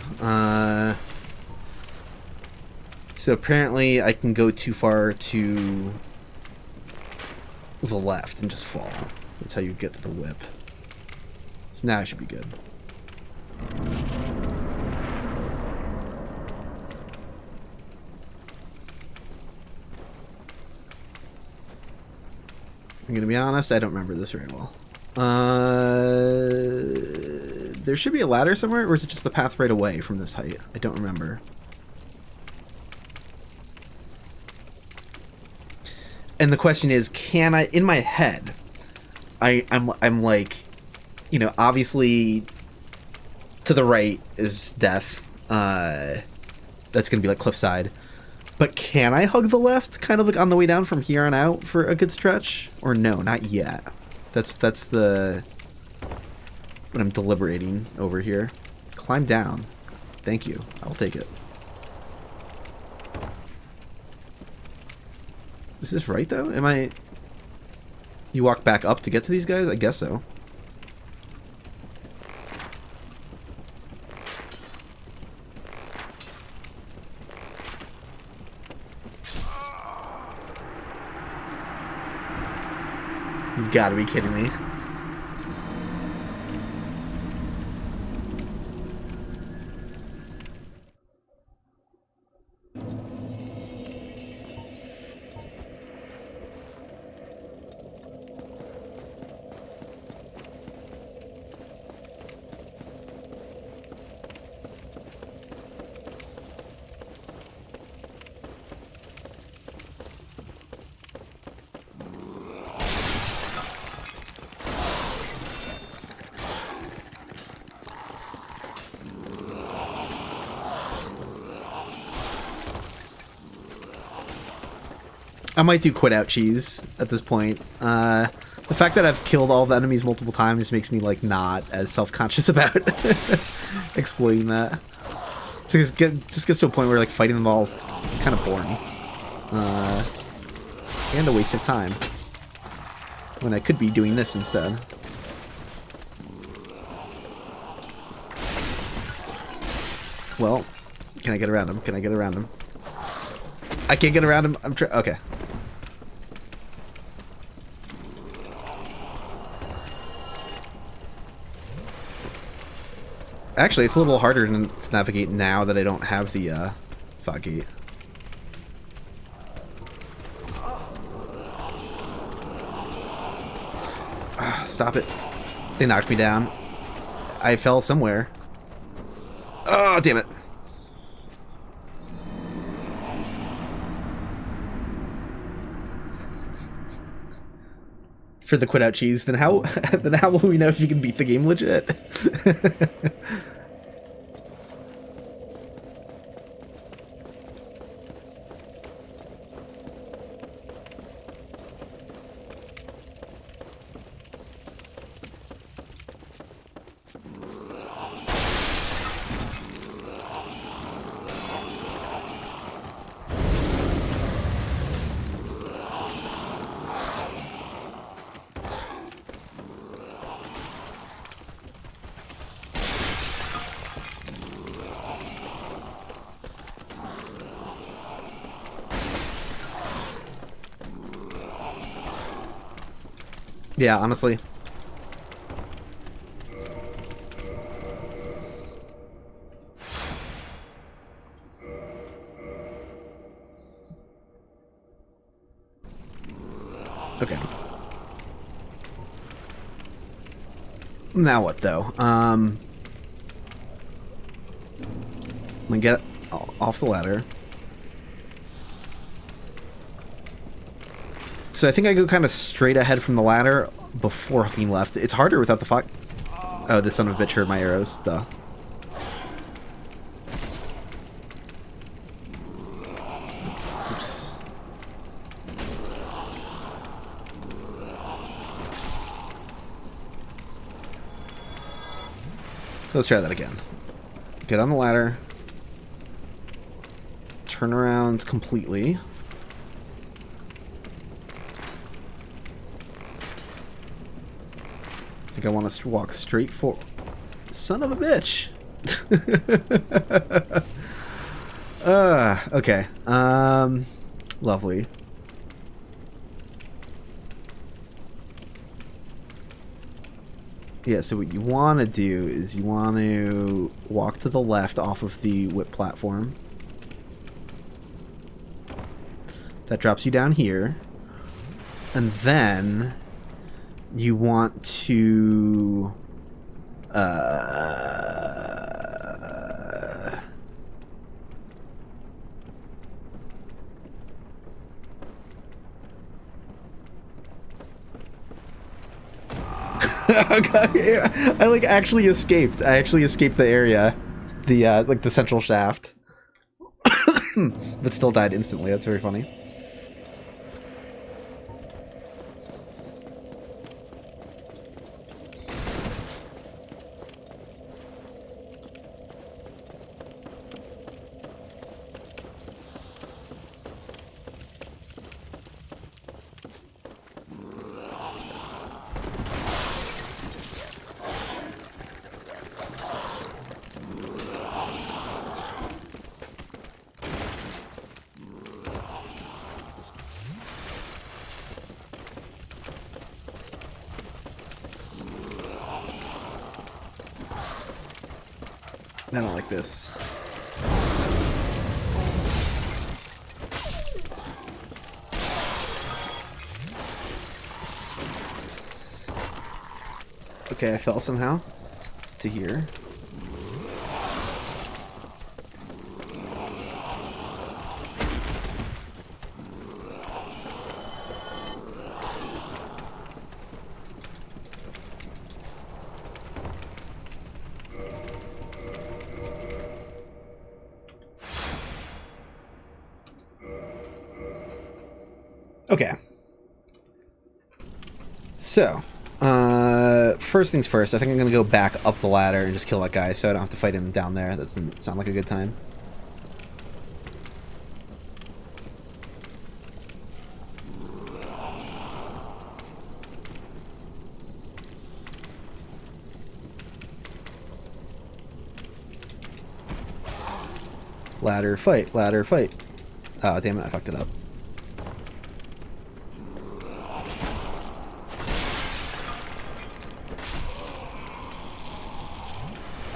So apparently I can go too far to the left and just fall. That's how you get to the whip. So now I should be good. I'm gonna be honest, I don't remember this very well. There should be a ladder somewhere, or is it just the path right away from this height? I don't remember. And the question is, can I, in my head, I'm like, you know, obviously to the right is death. That's gonna be like cliffside. But can I hug the left, kind of like on the way down from here on out for a good stretch? Or no, not yet. That's the what I'm deliberating over here. Climb down. Thank you. I'll take it. Is this right though? Am I... You walk back up to get to these guys? I guess so. You've got to be kidding me. I might do quit out cheese at this point. The fact that I've killed all the enemies multiple times just makes me like not as self-conscious about exploiting that. So it just gets to a point where like fighting them all is kind of boring. And a waste of time. When I could be doing this instead. Well, can I get around him? Can I get around him? I can't get around him. I'm trying. Okay. Actually, it's a little harder to navigate now that I don't have the fog gate. Stop it. They knocked me down. I fell somewhere. Oh, damn it. For the quit out cheese, then how will we know if you can beat the game legit? Yeah, honestly. Okay. Now what, though? I'm gonna get off the ladder. So I think I go kind of straight ahead from the ladder before hooking left. It's harder without the fog. Oh, this son of a bitch heard my arrows. Duh. Oops. Let's try that again. Get on the ladder. Turn around completely. I think I want us to walk straight for... Son of a bitch! Okay. Lovely. Yeah, so what you want to do is you want to walk to the left off of the whip platform. That drops you down here. And then you want to okay, I like actually escaped. I actually escaped the area, the like the central shaft, but still died instantly. That's very funny. I don't like this. Okay, I fell somehow to here. Okay. So, first things first, I think I'm going to go back up the ladder and just kill that guy so I don't have to fight him down there. That doesn't sound like a good time. Ladder fight, ladder fight. Oh, damn it, I fucked it up.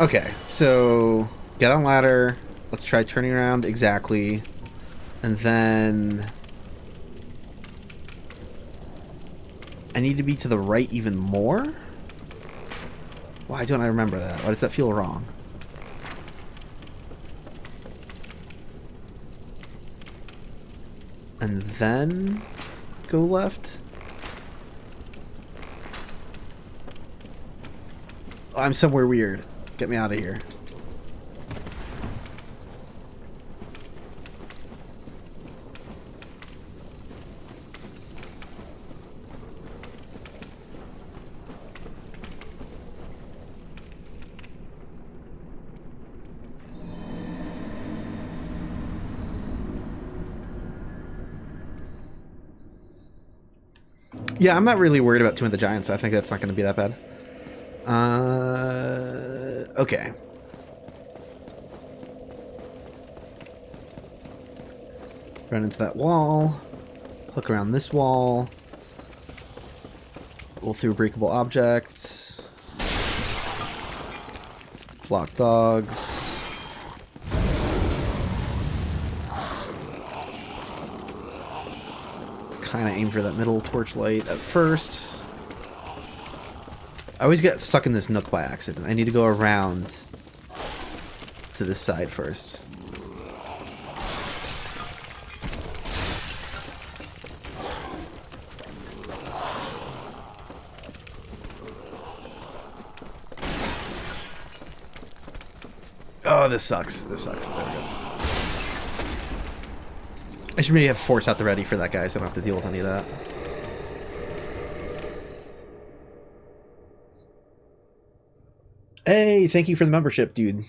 Okay, so get on ladder. Let's try turning around exactly. And then I need to be to the right even more? Why don't I remember that? Why does that feel wrong? And then go left? I'm somewhere weird. Get me out of here. Yeah, I'm not really worried about Tomb of the Giants. I think that's not going to be that bad. Okay. Run into that wall. Hook around this wall. Roll through breakable objects. Block dogs. Kind of aim for that middle torchlight at first. I always get stuck in this nook by accident. I need to go around to this side first. Oh, this sucks. This sucks. There we go. I should maybe have force out the ready for that guy so I don't have to deal with any of that. Hey, thank you for the membership, dude.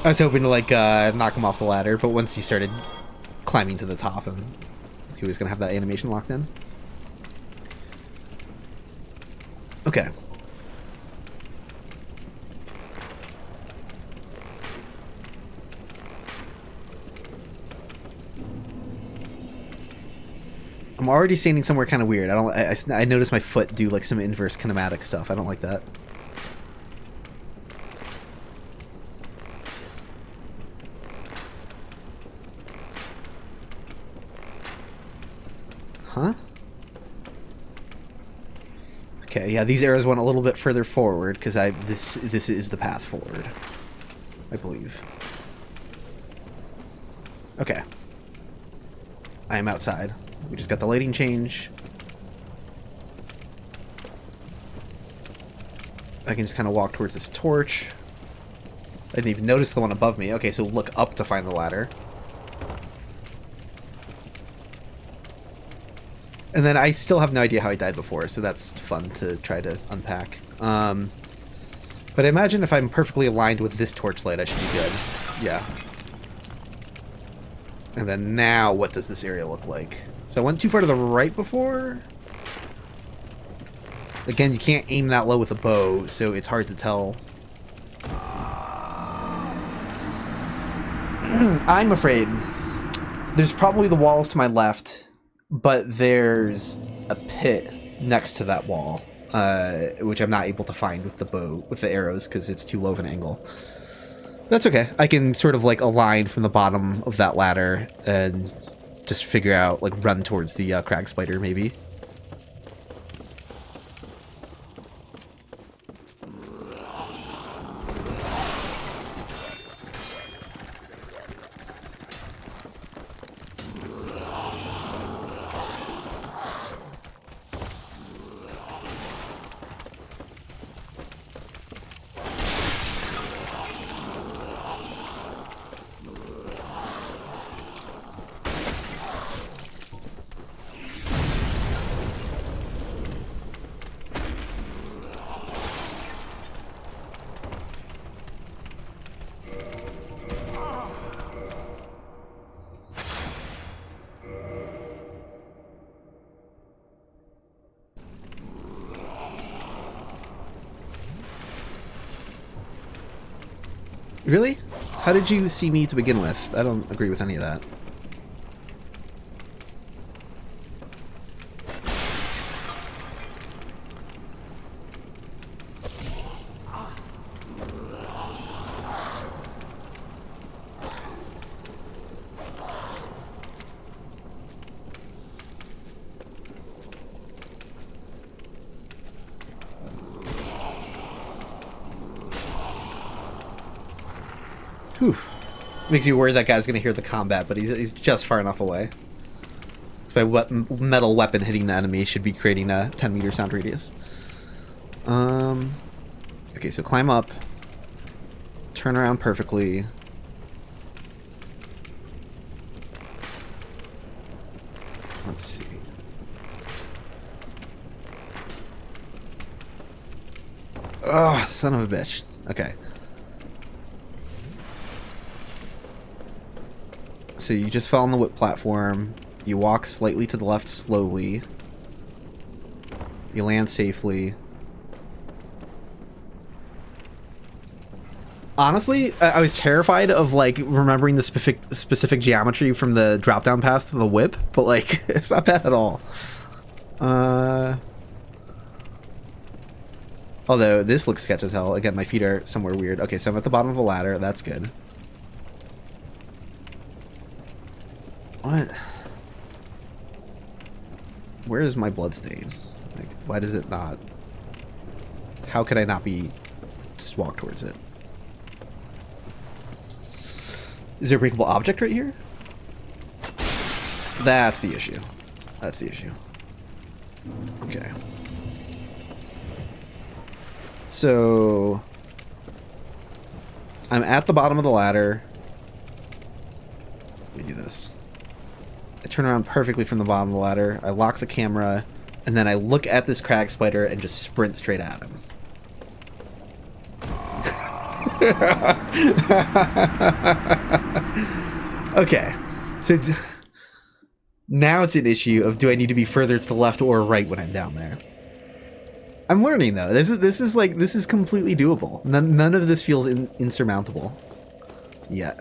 I was hoping to like knock him off the ladder, but once he started climbing to the top, and he was gonna have that animation locked in. Okay. I'm already standing somewhere kind of weird. I noticed my foot do like some inverse kinematic stuff. I don't like that. Huh? Okay, yeah, these arrows went a little bit further forward because this is the path forward, I believe. Okay. I am outside. We just got the lighting change. I can just kind of walk towards this torch. I didn't even notice the one above me. Okay, so look up to find the ladder. And then I still have no idea how I died before, so that's fun to try to unpack. But I imagine if I'm perfectly aligned with this torchlight, I should be good. Yeah. And then now, what does this area look like? So I went too far to the right before? Again, you can't aim that low with a bow, so it's hard to tell. I'm afraid. There's probably the walls to my left, but there's a pit next to that wall, which I'm not able to find with the bow, with the arrows, because it's too low of an angle. That's okay. I can sort of like align from the bottom of that ladder and just figure out, like, run towards the crag spider, maybe. Really? How did you see me to begin with? I don't agree with any of that. Whew. Makes you worried that guy's going to hear the combat, but he's just far enough away. So my metal weapon hitting the enemy should be creating a 10-meter sound radius. Okay, so climb up. Turn around perfectly. Oh, son of a bitch. Okay. So you just fell on the whip platform. You walk slightly to the left slowly. You land safely. Honestly, I was terrified of like remembering the specific geometry from the drop-down path to the whip, but like it's not bad at all. Although this looks sketch as hell. Again, my feet are somewhere weird. Okay, so I'm at the bottom of a ladder. That's good. What? Where is my bloodstain? Like, why does it not? How could I not be just walk towards it? Is there a breakable object right here? That's the issue. That's the issue. Okay. So I'm at the bottom of the ladder. Let me do this. I turn around perfectly from the bottom of the ladder. I lock the camera, and then I look at this crag spider and just sprint straight at him. Okay, so now it's an issue of do I need to be further to the left or right when I'm down there. I'm learning though. This is completely doable. None of this feels insurmountable yet.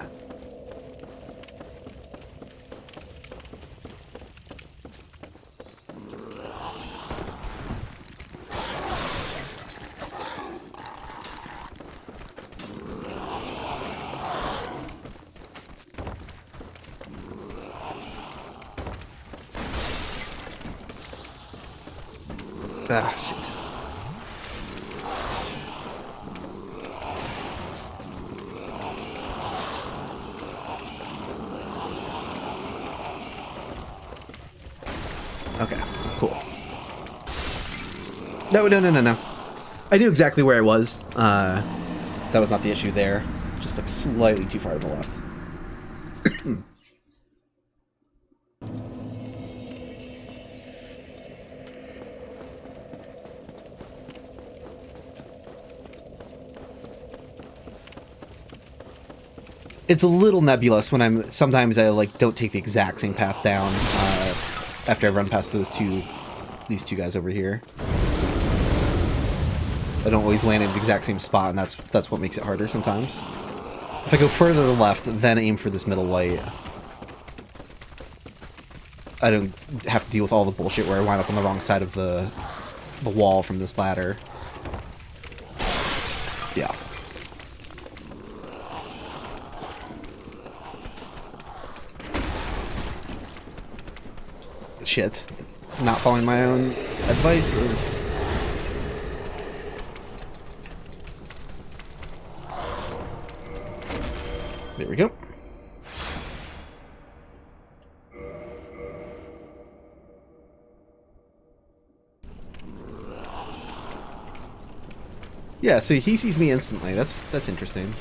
Ah, shit. Okay, cool. No. I knew exactly where I was. That was not the issue there. Just like slightly too far to the left. It's a little nebulous when sometimes I like don't take the exact same path down after I run past these two guys over here. I don't always land in the exact same spot, and that's what makes it harder sometimes. If I go further to the left, then aim for this middle light, I don't have to deal with all the bullshit where I wind up on the wrong side of the wall from this ladder. Yeah. Shit. Not following my own advice of... There we go. Yeah, so he sees me instantly. That's interesting.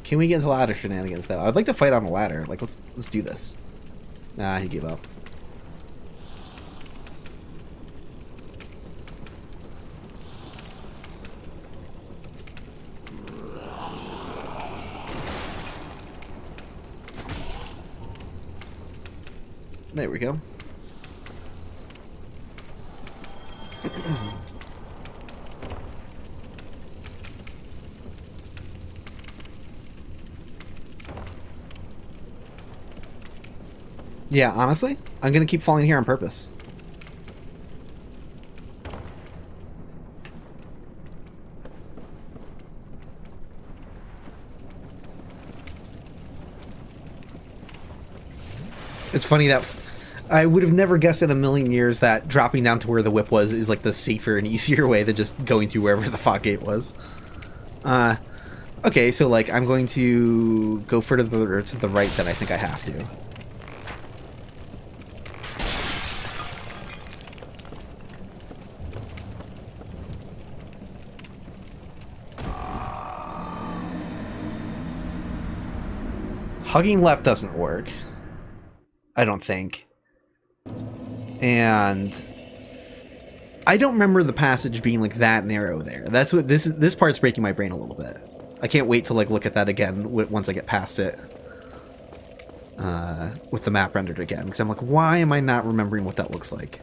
Can we get into ladder shenanigans though? I'd like to fight on a ladder. Like let's do this. Nah, he gave up. There we go. Yeah, honestly, I'm gonna keep falling here on purpose. It's funny that I would have never guessed in a million years that dropping down to where the whip was is like the safer and easier way than just going through wherever the fog gate was. Okay, so like I'm going to go further to the right than I think I have to. Hugging left doesn't work, I don't think. And I don't remember the passage being like that narrow there. That's what this part's breaking my brain a little bit. I can't wait to like look at that again once I get past it. With the map rendered again, because I'm like, why am I not remembering what that looks like?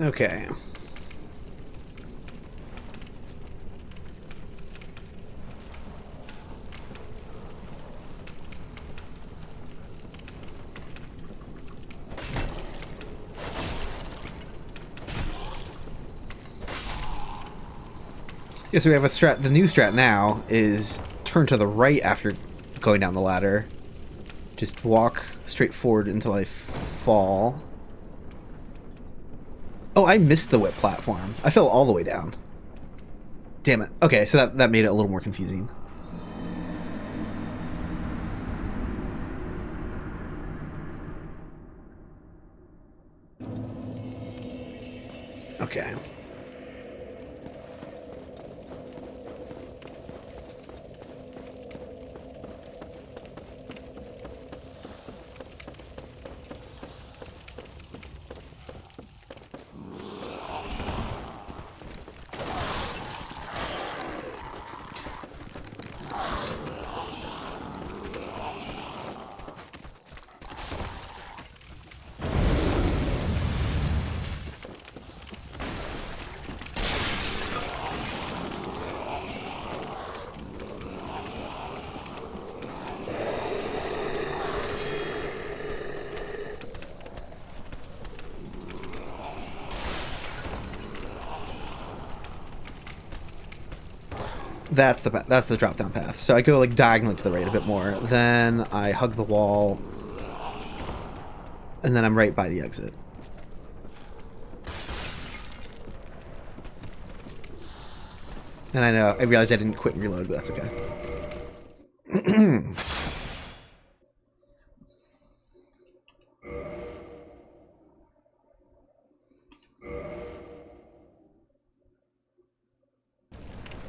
Okay. Yeah, so we have a strat. The new strat now is turn to the right after going down the ladder. Just walk straight forward until I fall. Oh, I missed the whip platform. I fell all the way down. Damn it. Okay, so that made it a little more confusing. Okay. That's the drop down path. So I go like diagonally to the right a bit more. Then I hug the wall. And then I'm right by the exit. And I realized I didn't quit and reload, but that's okay.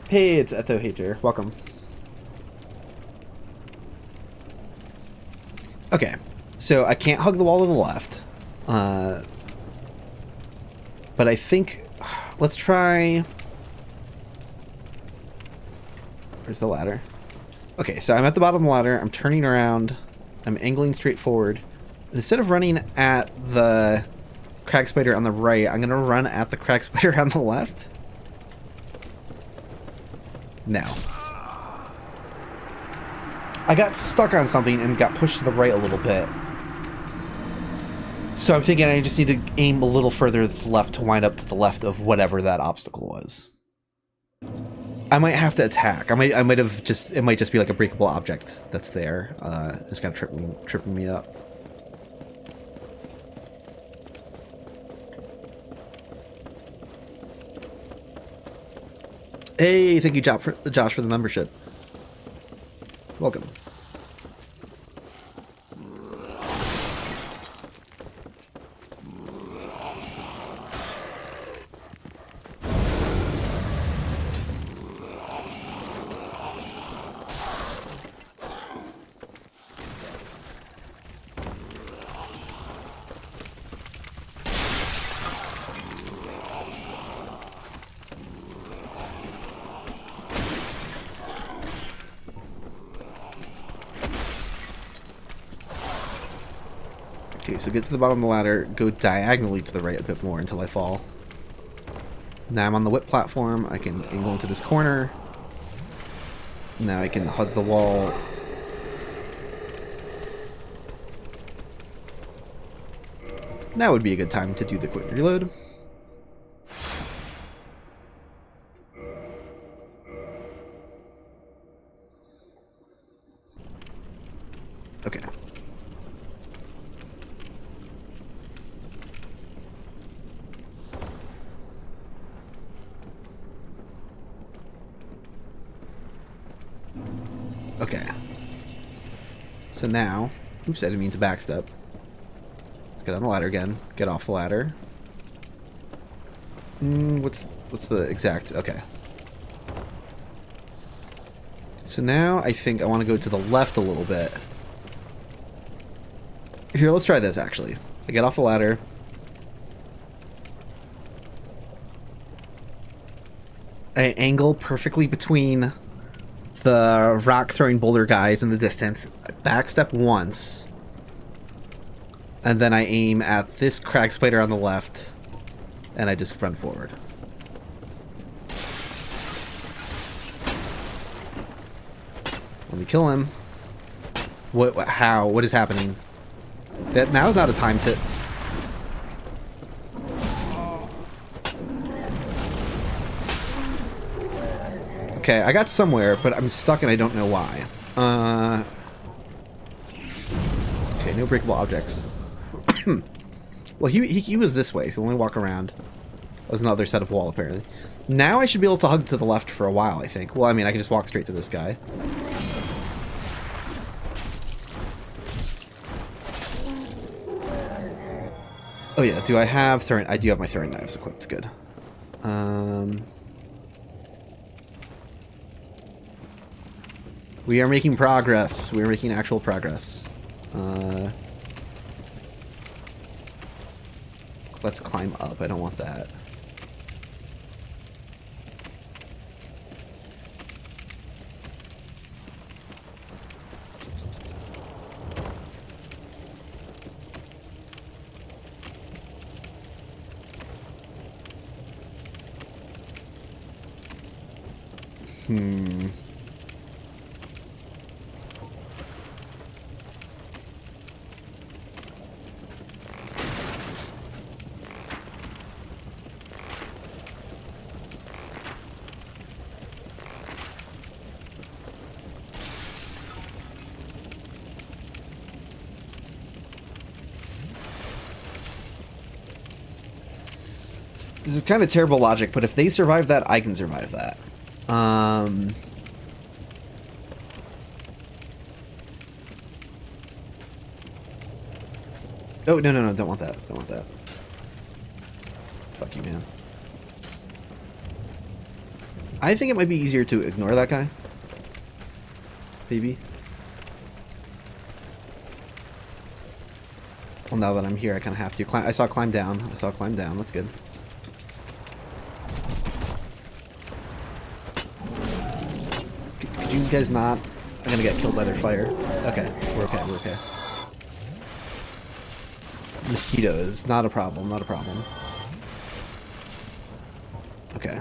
Hey, it's Etho Hater. Welcome. Okay, so I can't hug the wall to the left. But I think... Let's try... Where's the ladder? Okay, so I'm at the bottom of the ladder. I'm turning around. I'm angling straight forward. And instead of running at the crag spider on the right, I'm going to run at the crag spider on the left. No. I got stuck on something and got pushed to the right a little bit. So I'm thinking I just need to aim a little further to the left to wind up to the left of whatever that obstacle was. I might have to attack. I might have just... It might just be like a breakable object that's there. It's kind of tripping me up. Hey, thank you, Josh, for the membership. Welcome. Okay, so get to the bottom of the ladder, go diagonally to the right a bit more until I fall. Now I'm on the whip platform, I can angle into this corner. Now I can hug the wall Now would be a good time to do the quick reload. Okay. Okay. So now, oops, I didn't mean to backstep. Let's get on the ladder again. Get off the ladder. What's the exact? Okay. So now I think I want to go to the left a little bit. Here, let's try this actually. I get off the ladder. I angle perfectly between the rock throwing boulder guys in the distance. I backstep once. And then I aim at this crag spider on the left. And I just run forward. Let me kill him. How? What is happening? That now is not a time to... Okay, I got somewhere, but I'm stuck and I don't know why. Okay, no breakable objects. Well, he was this way, so let me walk around. That was another set of wall, apparently. Now I should be able to hug to the left for a while, I think. Well, I mean, I can just walk straight to this guy. Oh yeah, do I have throwing... I do have my throwing knives equipped, good. We are making progress. We are making actual progress. Let's climb up. I don't want that. This is kind of terrible logic, but if they survive that, I can survive that. Oh, no, don't want that. Don't want that. Fuck you, man. I think it might be easier to ignore that guy. Maybe. Well, now that I'm here, I kind of have to. I saw climb down. I saw climb down. That's good. Could you guys not? I'm gonna get killed by their fire. Okay, we're okay. We're okay. Mosquitoes, not a problem. Not a problem. Okay.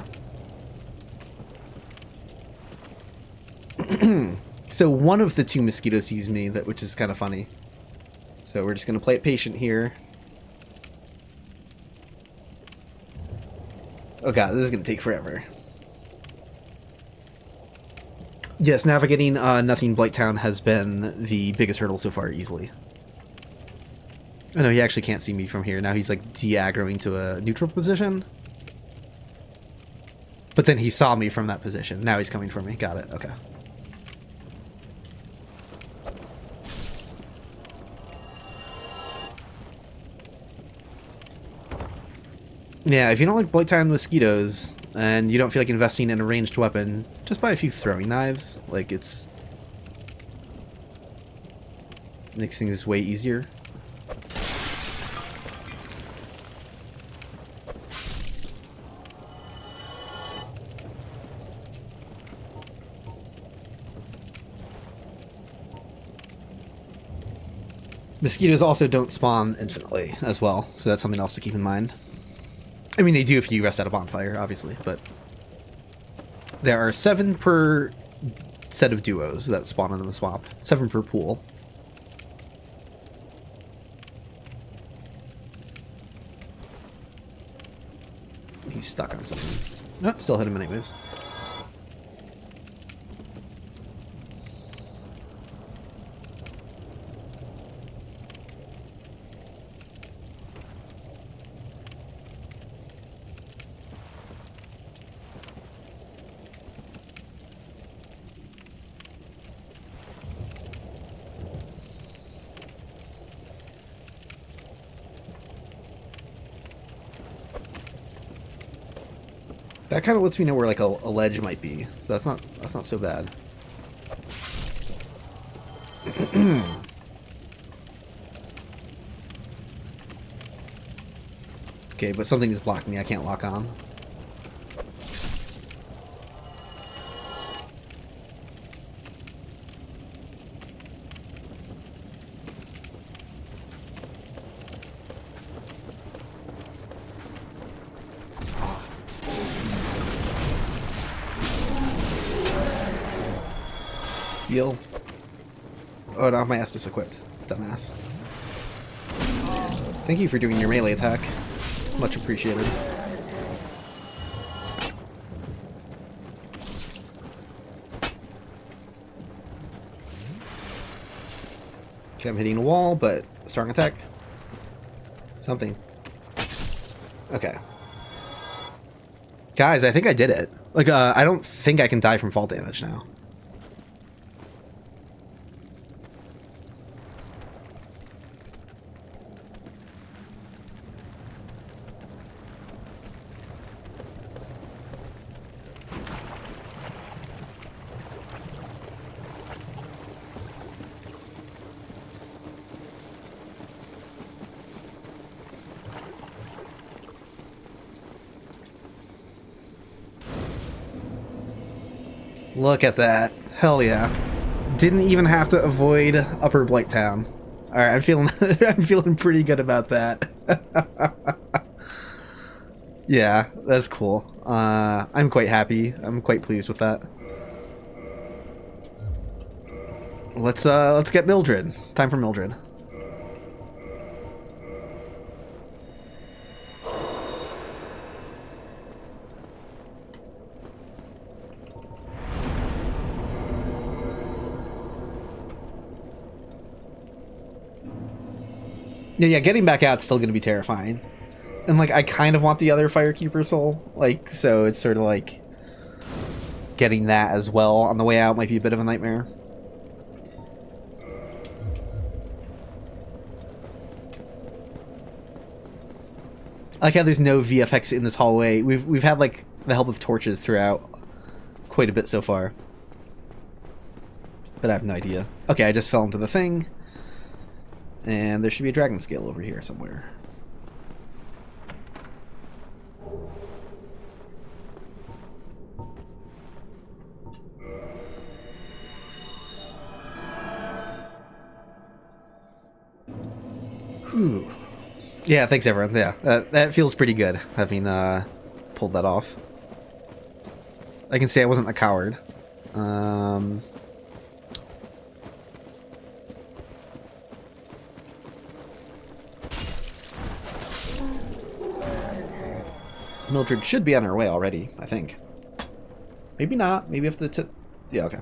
So one of the two mosquitoes sees me, which is kind of funny. So we're just going to play it patient here. Oh god, this is going to take forever. Yes, navigating Nothing Blighttown has been the biggest hurdle so far, easily. Oh no, he actually can't see me from here. Now he's like de-aggroing to a neutral position. But then he saw me from that position. Now he's coming for me. Got it. Okay. Yeah, if you don't like Blighttown mosquitoes, and you don't feel like investing in a ranged weapon, just buy a few throwing knives. Like, it's... makes things way easier. Mosquitoes also don't spawn infinitely as well, so that's something else to keep in mind. I mean, they do if you rest out a bonfire, obviously, but there are 7 per set of duos that spawn in the swamp. 7 per pool. He's stuck on something. No, still hit him anyways. That kind of lets me know where like a ledge might be, so that's not so bad. Okay, but something is blocking me. I can't lock on. Heal. Oh, I don't have my Estus equipped. Dumbass. Thank you for doing your melee attack. Much appreciated. Okay, I'm hitting a wall, but strong attack. Something. Okay. Guys, I think I did it. Like, I don't think I can die from fall damage now. Look at that. Hell yeah. Didn't even have to avoid Upper Blighttown. Alright, I'm feeling I'm feeling pretty good about that. Yeah, that's cool. I'm quite happy. I'm quite pleased with that. Let's get Mildred. Time for Mildred. Yeah, getting back out is still going to be terrifying. And, like, I kind of want the other Firekeeper soul. Like, so it's sort of like... getting that as well on the way out might be a bit of a nightmare. I like how there's no VFX in this hallway. We've had, like, the help of torches throughout quite a bit so far. But I have no idea. Okay, I just fell into the thing. And there should be a dragon scale over here somewhere. Whew. Yeah, thanks everyone. Yeah, that feels pretty good, having pulled that off. I can say I wasn't a coward. Mildred should be on her way already, I think. Maybe not. Maybe if the yeah, okay.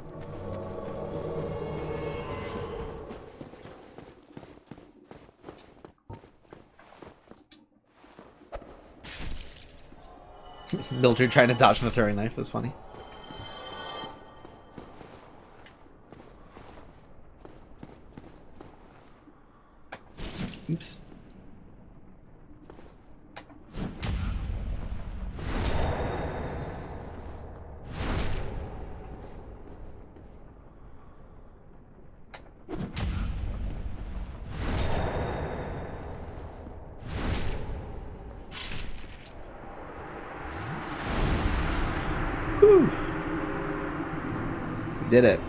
Mildred trying to dodge the throwing knife was funny. Oops. Whew. Did it.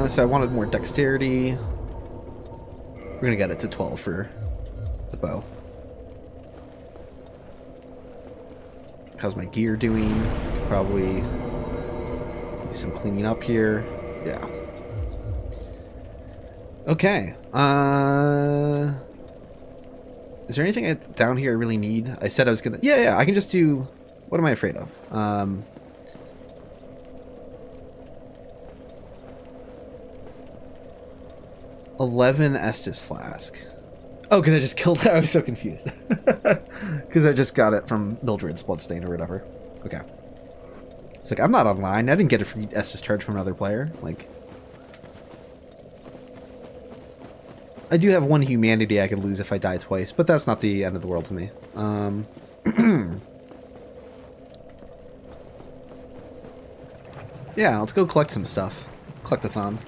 So I wanted more dexterity. We're gonna get it to 12 for the bow. How's my gear doing? Probably do some cleaning up here. Yeah. Is there anything down here I really need? I said I was gonna... Yeah, I can just do... What am I afraid of? 11 Estus Flask. Oh, because I just killed it. I was so confused. Because I just got it from Mildred's Bloodstain or whatever. Okay. It's like, I'm not online. I didn't get a free Estus charge from another player. Like... I do have one humanity I could lose if I die twice, but that's not the end of the world to me. Yeah, let's go collect some stuff. Collect-a-thon.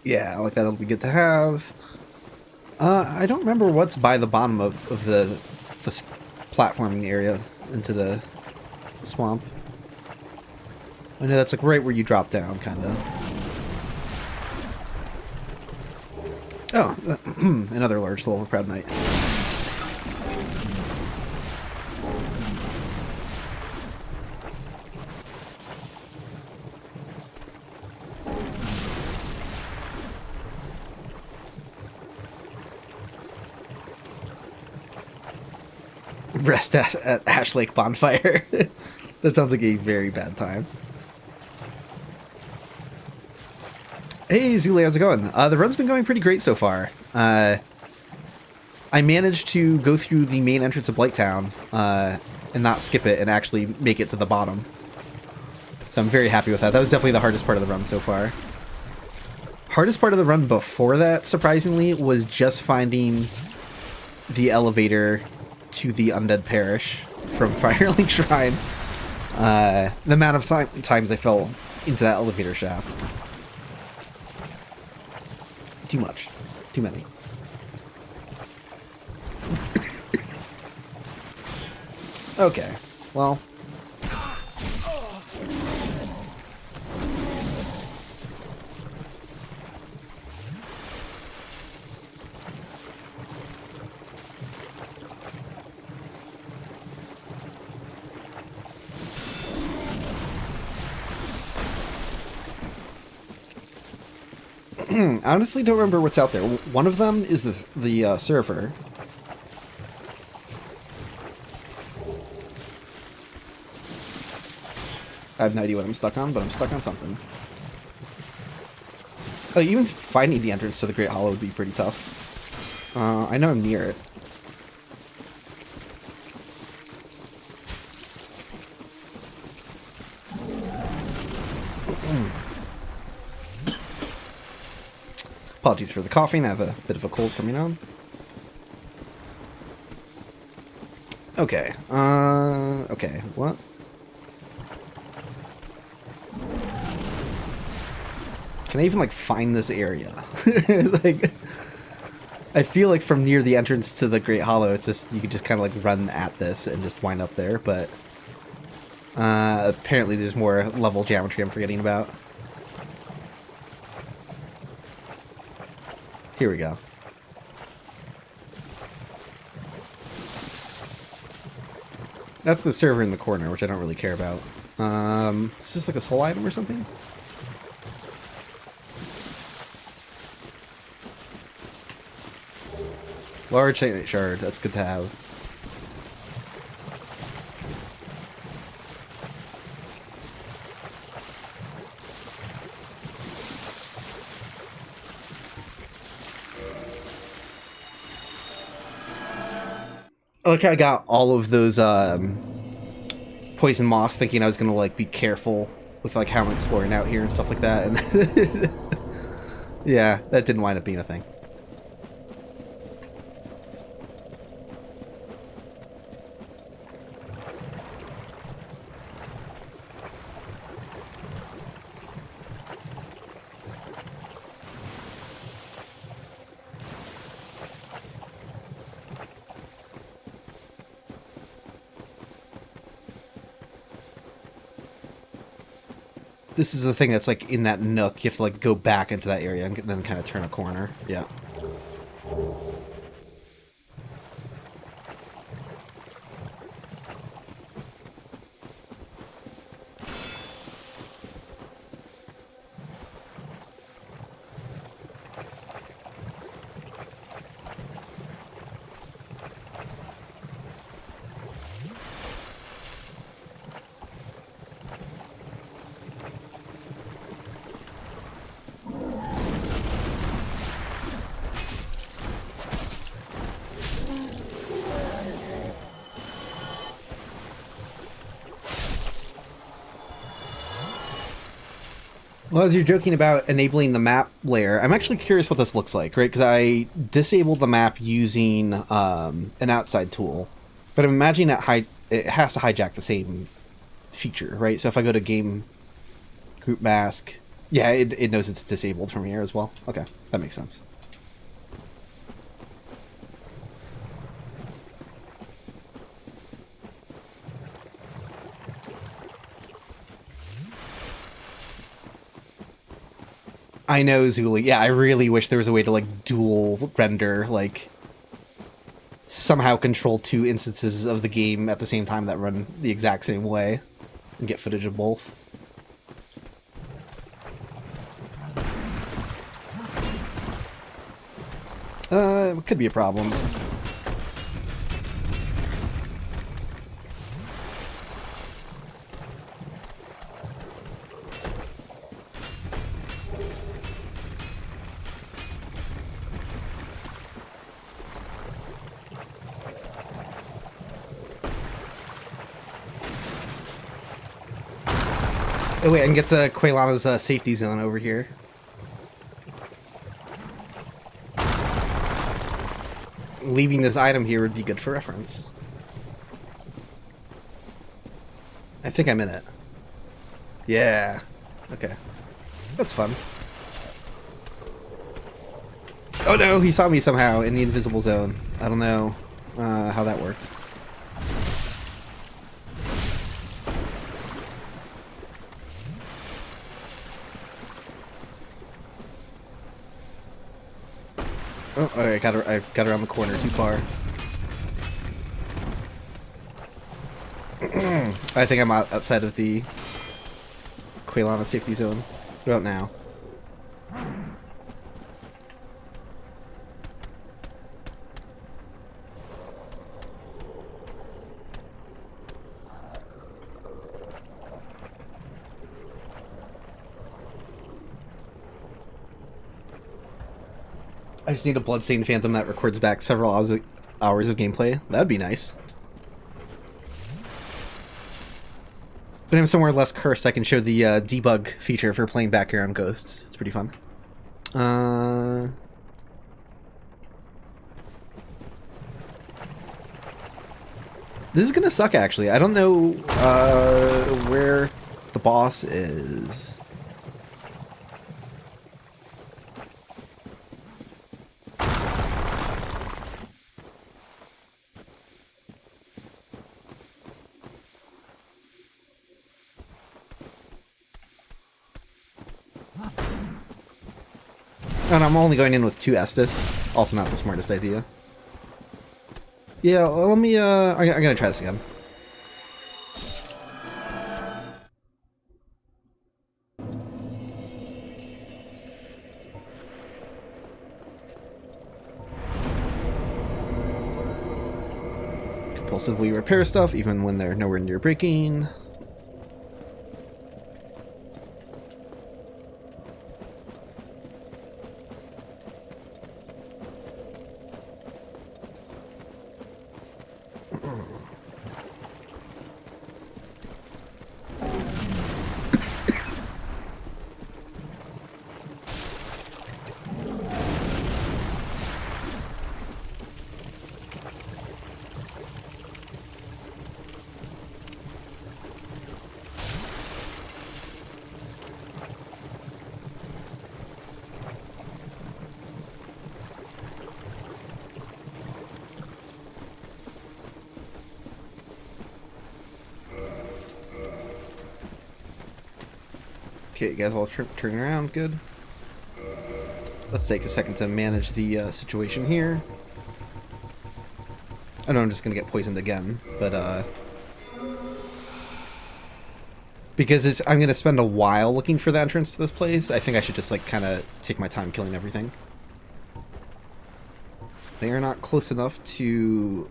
Yeah, like that'll be good to have. I don't remember what's by the bottom of the platforming area into the swamp. I know that's like right where you drop down, kind of. Oh, another large soul of Proud Knight. Rest at Ash Lake Bonfire. That sounds like a very bad time. Hey, Zule, how's it going? The run's been going pretty great so far. I managed to go through the main entrance of Blighttown and not skip it and actually make it to the bottom. So I'm very happy with that. That was definitely the hardest part of the run so far. Hardest part of the run before that, surprisingly, was just finding the elevator to the Undead Parish from Firelink Shrine. The amount of times I fell into that elevator shaft. Too much. Too many. Okay, well... I honestly don't remember what's out there. One of them is the server. I have no idea what I'm stuck on, but I'm stuck on something. Oh, even finding the entrance to the Great Hollow would be pretty tough. I know I'm near it. Apologies for the coughing, I have a bit of a cold coming on. Okay, okay, what? Can I even, like, find this area? Like, I feel like from near the entrance to the Great Hollow, it's just, you could just kind of, like, run at this and just wind up there, but... apparently there's more level geometry I'm forgetting about. Here we go. That's the server in the corner, which I don't really care about. It's just like a soul item or something? Large Saint Shard, that's good to have. Like I got all of those poison moss, thinking I was gonna like be careful with like how I'm exploring out here and stuff like that, and yeah, that didn't wind up being a thing. This is the thing that's like in that nook. You have to like go back into that area and then kind of turn a corner. Yeah. Well, as you're joking about enabling the map layer, I'm actually curious what this looks like, right? Because I disabled the map using an outside tool, but I'm imagining that it has to hijack the same feature, right? So if I go to game group mask, yeah, it knows it's disabled from here as well. Okay, that makes sense. I know, Zuli. Yeah, I really wish there was a way to, like, dual render, like, somehow control 2 instances of the game at the same time that run the exact same way and get footage of both. It could be a problem. Oh wait, I can get to Quelaag's safety zone over here. Leaving this item here would be good for reference. I think I'm in it. Yeah. Okay. That's fun. Oh no, he saw me somehow in the invisible zone. I don't know how that worked. Oh, I got around the corner too far. I think I'm outside of the Quelaag safety zone. What about now? I just need a Bloodstained Phantom that records back several hours of gameplay. That'd be nice. When I'm somewhere less cursed, I can show the debug feature for playing background ghosts. It's pretty fun. This is gonna suck, actually. I don't know where the boss is. And I'm only going in with 2 Estus. Also not the smartest idea. Yeah, let me, I'm gonna try this again. Compulsively repair stuff, even when they're nowhere near breaking. Okay, you guys all turning around, good. Let's take a second to manage the situation here. I know I'm just gonna get poisoned again, but because I'm gonna spend a while looking for the entrance to this place, I think I should just like kind of take my time killing everything. They are not close enough to...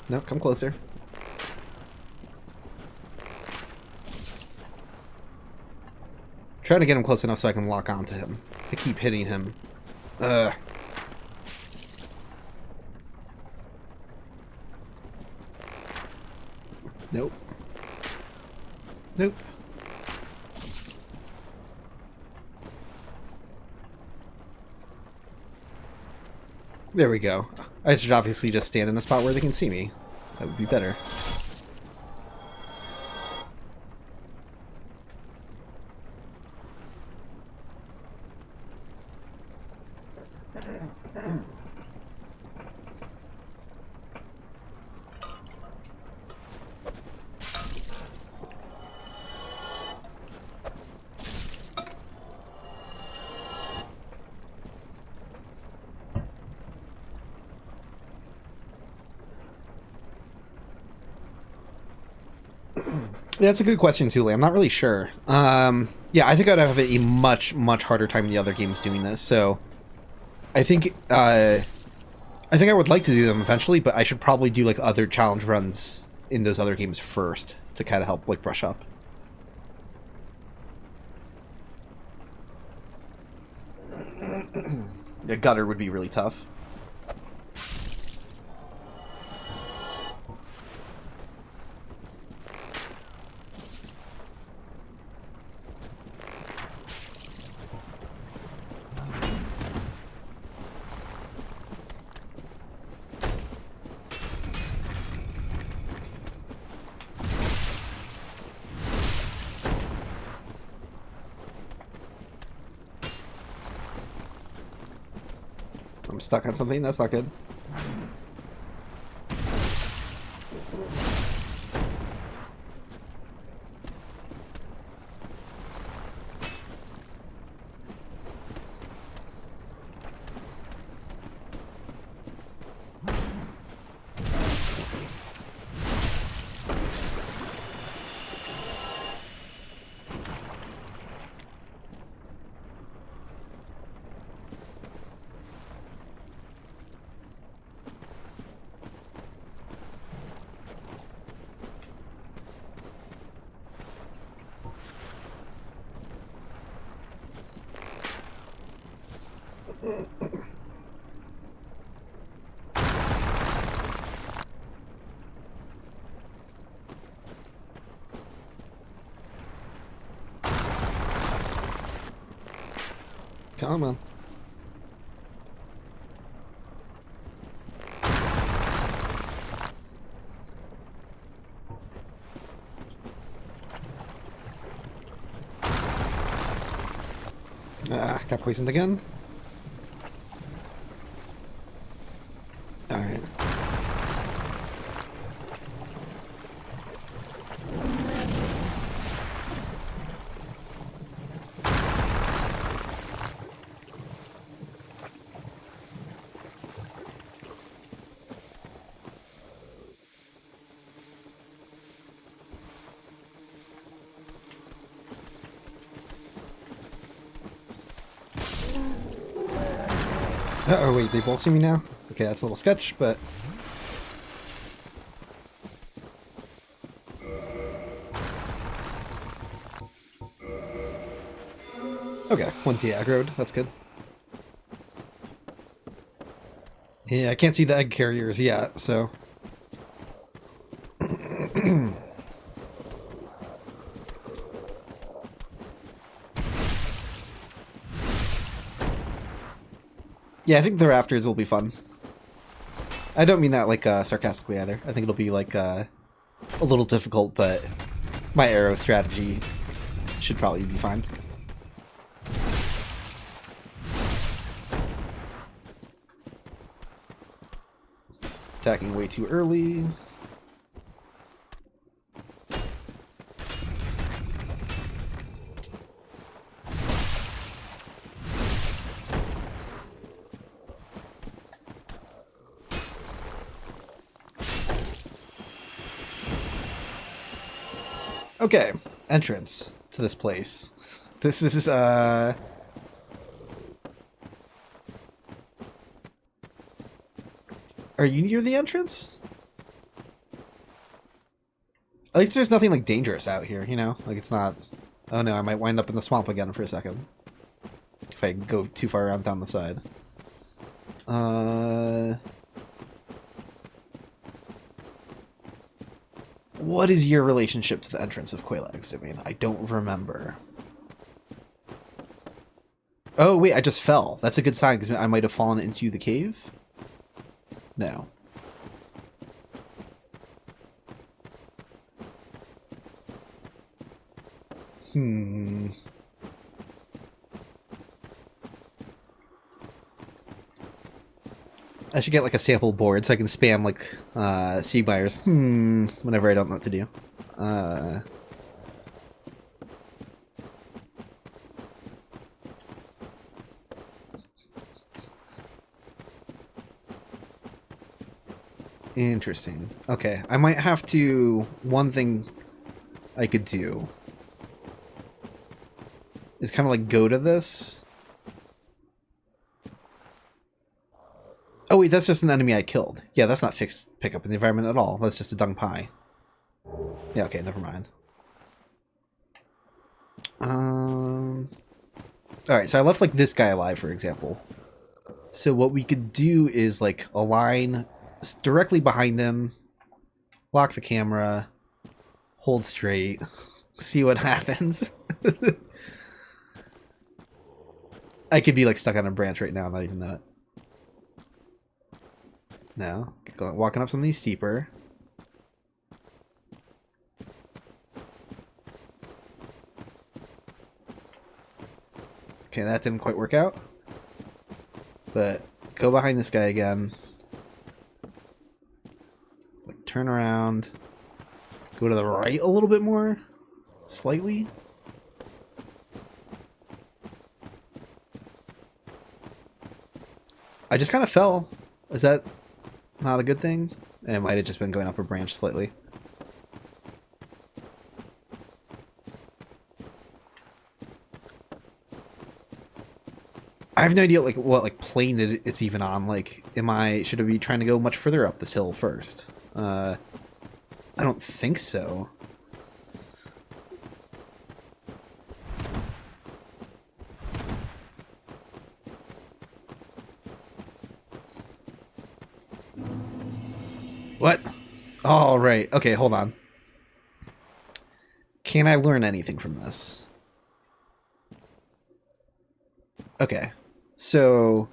No, come closer. Trying to get him close enough so I can lock onto him. I keep hitting him. Nope. Nope. There we go. I should obviously just stand in a spot where they can see me. That would be better. Yeah, that's a good question, Thule. I'm not really sure. Yeah, I think I'd have a much, much harder time in the other games doing this. So, I think I would like to do them eventually, but I should probably do like other challenge runs in those other games first to kind of help like brush up. Yeah, gutter would be really tough. I'm stuck on something. That's not good. Come on. Ah, got poisoned again. Alright. Uh-oh, wait, they both see me now? Okay, that's a little sketch, but... Okay, one de-aggroed, that's good. Yeah, I can't see the egg carriers yet, so... Yeah, I think the rafters will be fun. I don't mean that like sarcastically either. I think it'll be like a little difficult, but my arrow strategy should probably be fine. Attacking way too early. Okay, entrance to this place. This is, Are you near the entrance? At least there's nothing, like, dangerous out here, you know? Like, it's not... Oh no, I might wind up in the swamp again for a second. If I go too far around down the side. What is your relationship to the entrance of Quelaag's domain? I don't remember. Oh, wait, I just fell. That's a good sign, because I might have fallen into the cave? No. I should get like a sample board so I can spam like Siegmeyer's whenever I don't know what to do. Interesting. Okay, I might have to... One thing I could do is kind of like go to this. Oh wait, that's just an enemy I killed. Yeah, that's not fixed pickup in the environment at all. That's just a dung pie. Yeah, okay, never mind. Alright, so I left like this guy alive, for example. So what we could do is like align directly behind him, lock the camera, hold straight, see what happens. I could be like stuck on a branch right now, not even know it. No, walking up something steeper. Okay, that didn't quite work out. But go behind this guy again. Like turn around. Go to the right a little bit more. Slightly. I just kind of fell. Is that not a good thing? It might have just been going up a branch slightly. I have no idea like what like plane it's even on. Like, should I be trying to go much further up this hill first? I don't think so. What? Oh, right. Okay, hold on. Can I learn anything from this? Okay. So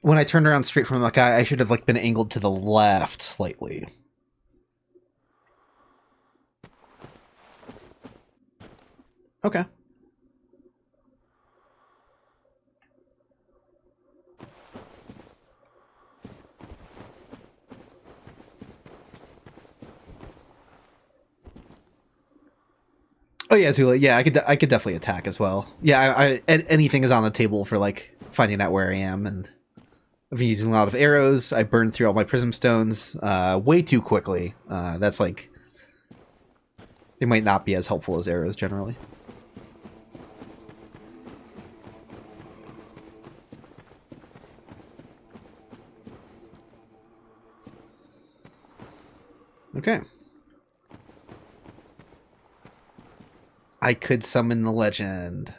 when I turned around straight from that guy, I should have like been angled to the left slightly. Okay. Oh yeah, Zula. Yeah, I could definitely attack as well. Yeah, anything is on the table for like finding out where I am, and I've been using a lot of arrows. I burned through all my prism stones way too quickly. That's like, they might not be as helpful as arrows generally. Okay. I could summon the legend.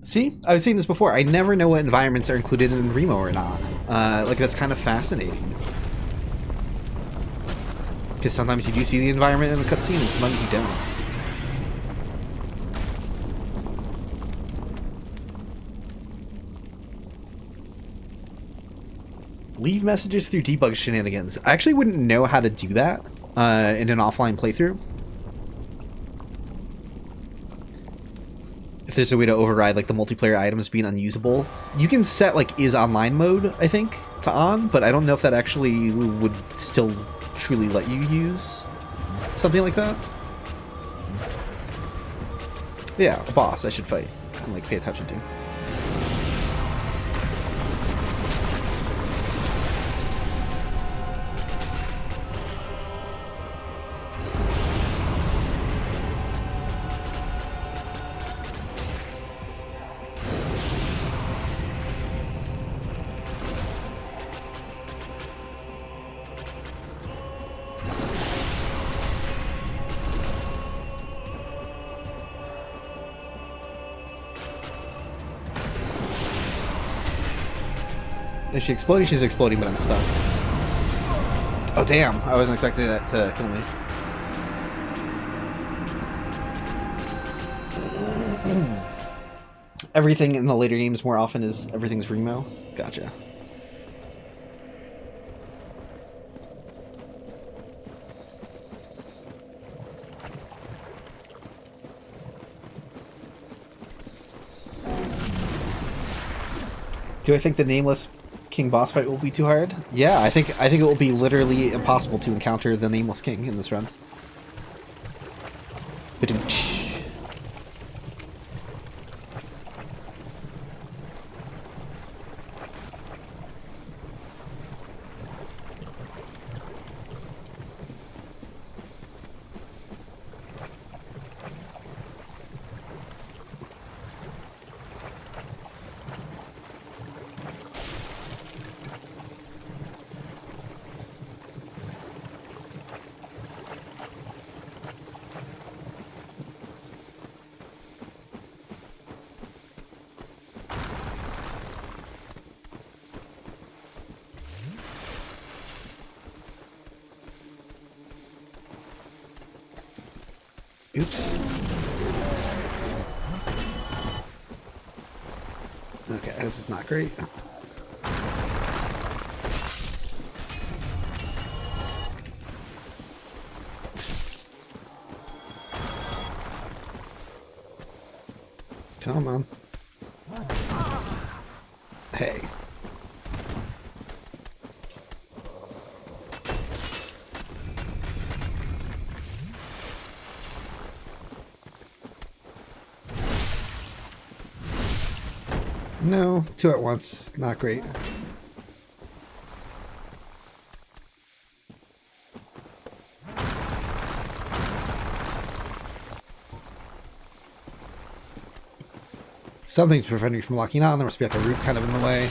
See? I was saying this before. I never know what environments are included in Remo or not. Like, that's kind of fascinating. Because sometimes you do see the environment in a cutscene, and sometimes you don't. Leave messages through debug shenanigans. I actually wouldn't know how to do that in an offline playthrough. If there's a way to override like the multiplayer items being unusable. You can set like is online mode, I think, to on, but I don't know if that actually would still truly let you use something like that. Yeah, a boss I should fight and like pay attention to. Is she exploding? She's exploding, but I'm stuck. Oh, damn. I wasn't expecting that to kill me. Everything in the later games more often is everything's Remo. Gotcha. Do I think the Nameless King boss fight will be too hard? Yeah, I think it will be literally impossible to encounter the Nameless King in this run. Ba-doom-tsh. Oops. Okay, this is not great. Come on. Hey. No, two at once. Not great. Something's preventing me from locking on. There must be like a root kind of in the way.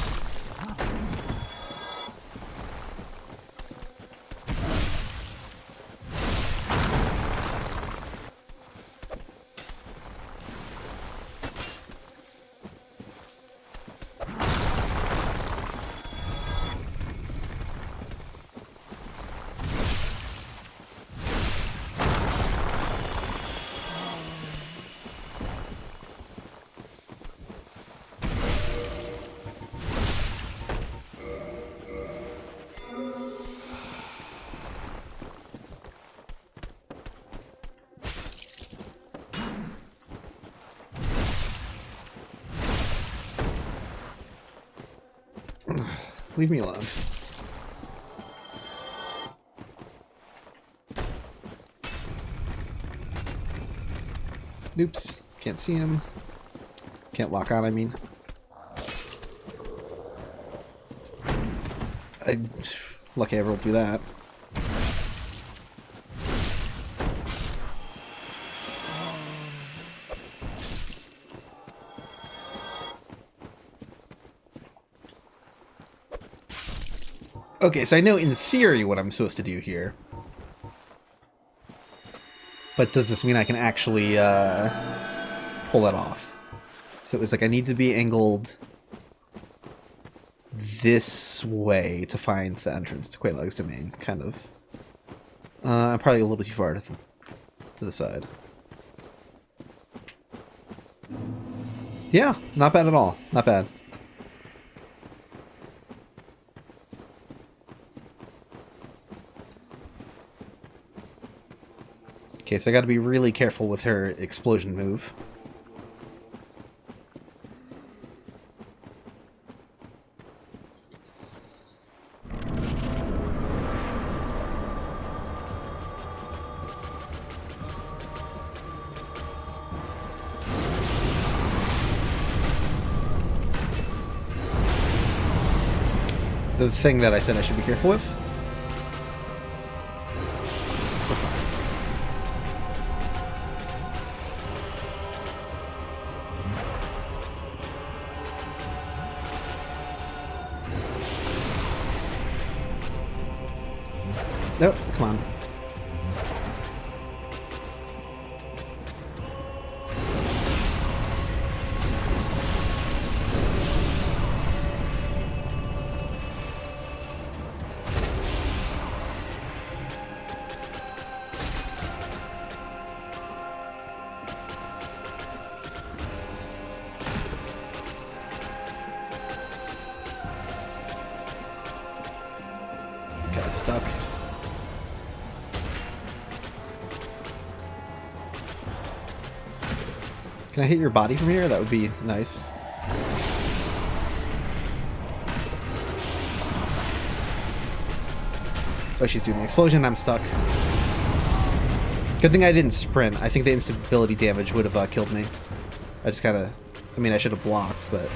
Leave me alone. Oops. Can't see him. Can't lock on, I mean. Lucky I rolled through that. Okay, so I know in theory what I'm supposed to do here. But does this mean I can actually pull that off? So it was like I need to be angled this way to find the entrance to Quelaag's domain, kind of. I'm probably a little too far to the side. Yeah, not bad at all. Not bad. Okay, so I gotta be really careful with her explosion move. The thing that I said I should be careful with? We're fine. Nope, come on. stuck. Can I hit your body from here? That would be nice. Oh, she's doing the explosion. I'm stuck. Good thing I didn't sprint. I think the instability damage would have killed me. I just kind of... I mean, I should have blocked, but...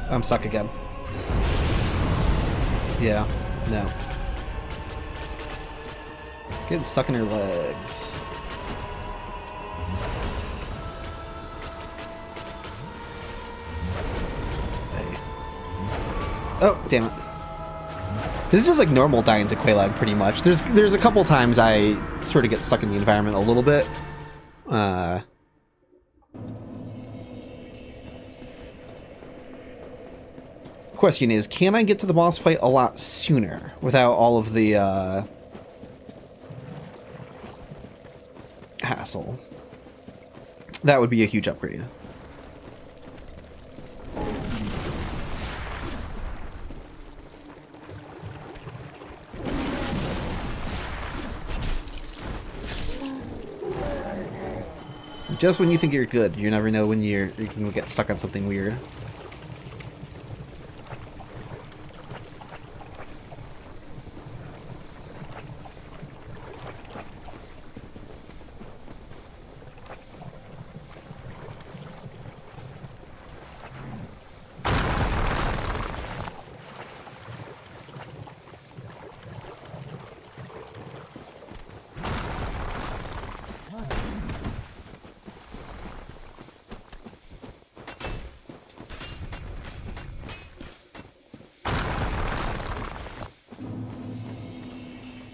I'm stuck again. Yeah, no. Getting stuck in her legs. Hey. Oh, damn it. This is just like normal dying to Quelaag pretty much. There's a couple times I sort of get stuck in the environment a little bit. Question is, can I get to the boss fight a lot sooner without all of the hassle? That would be a huge upgrade. Just when you think you're good, you never know when you can get stuck on something weird.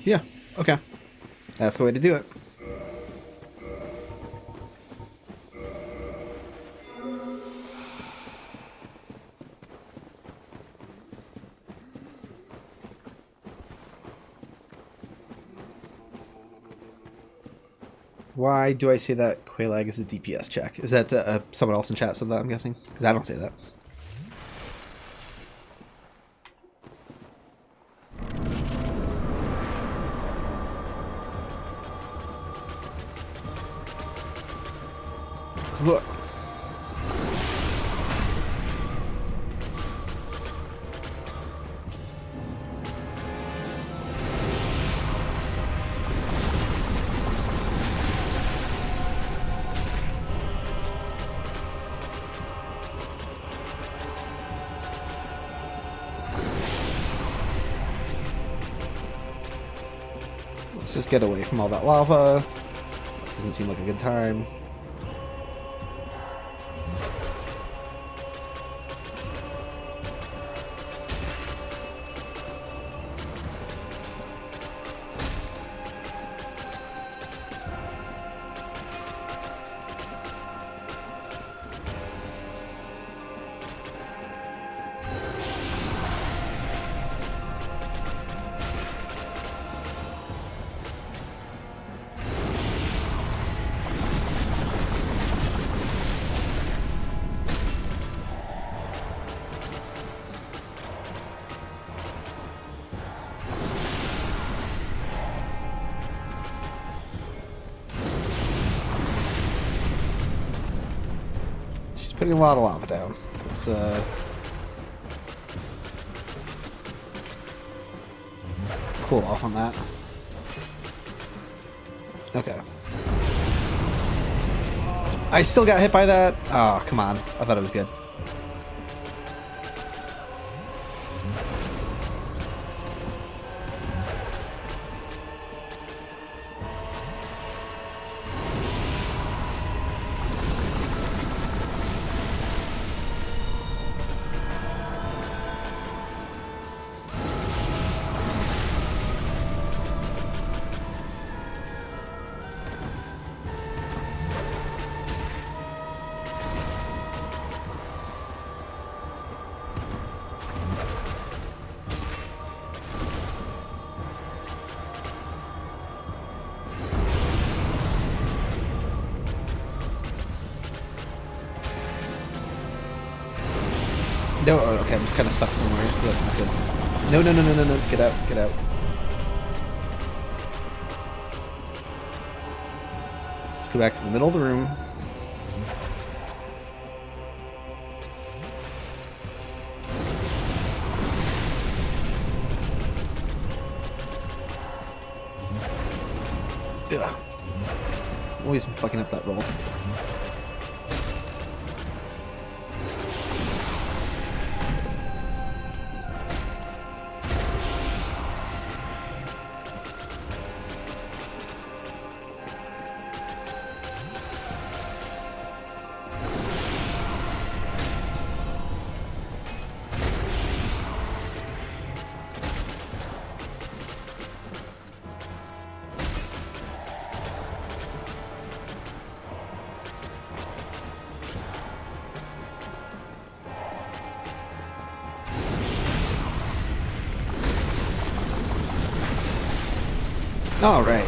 Yeah, okay. That's the way to do it. Why do I say that Quelaag is a DPS check? Is that someone else in chat said that, I'm guessing? Because I don't say that. Look. Let's just get away from all that lava. Doesn't seem like a good time. Putting a lot of lava down. Let's cool off on that. Okay. I still got hit by that? Oh, come on. I thought it was good. Okay, I'm just kind of stuck somewhere, so that's not good. No, no, no, no, no, no. Get out, get out. Let's go back to the middle of the room. Ugh. Always fucking up that roll. All right.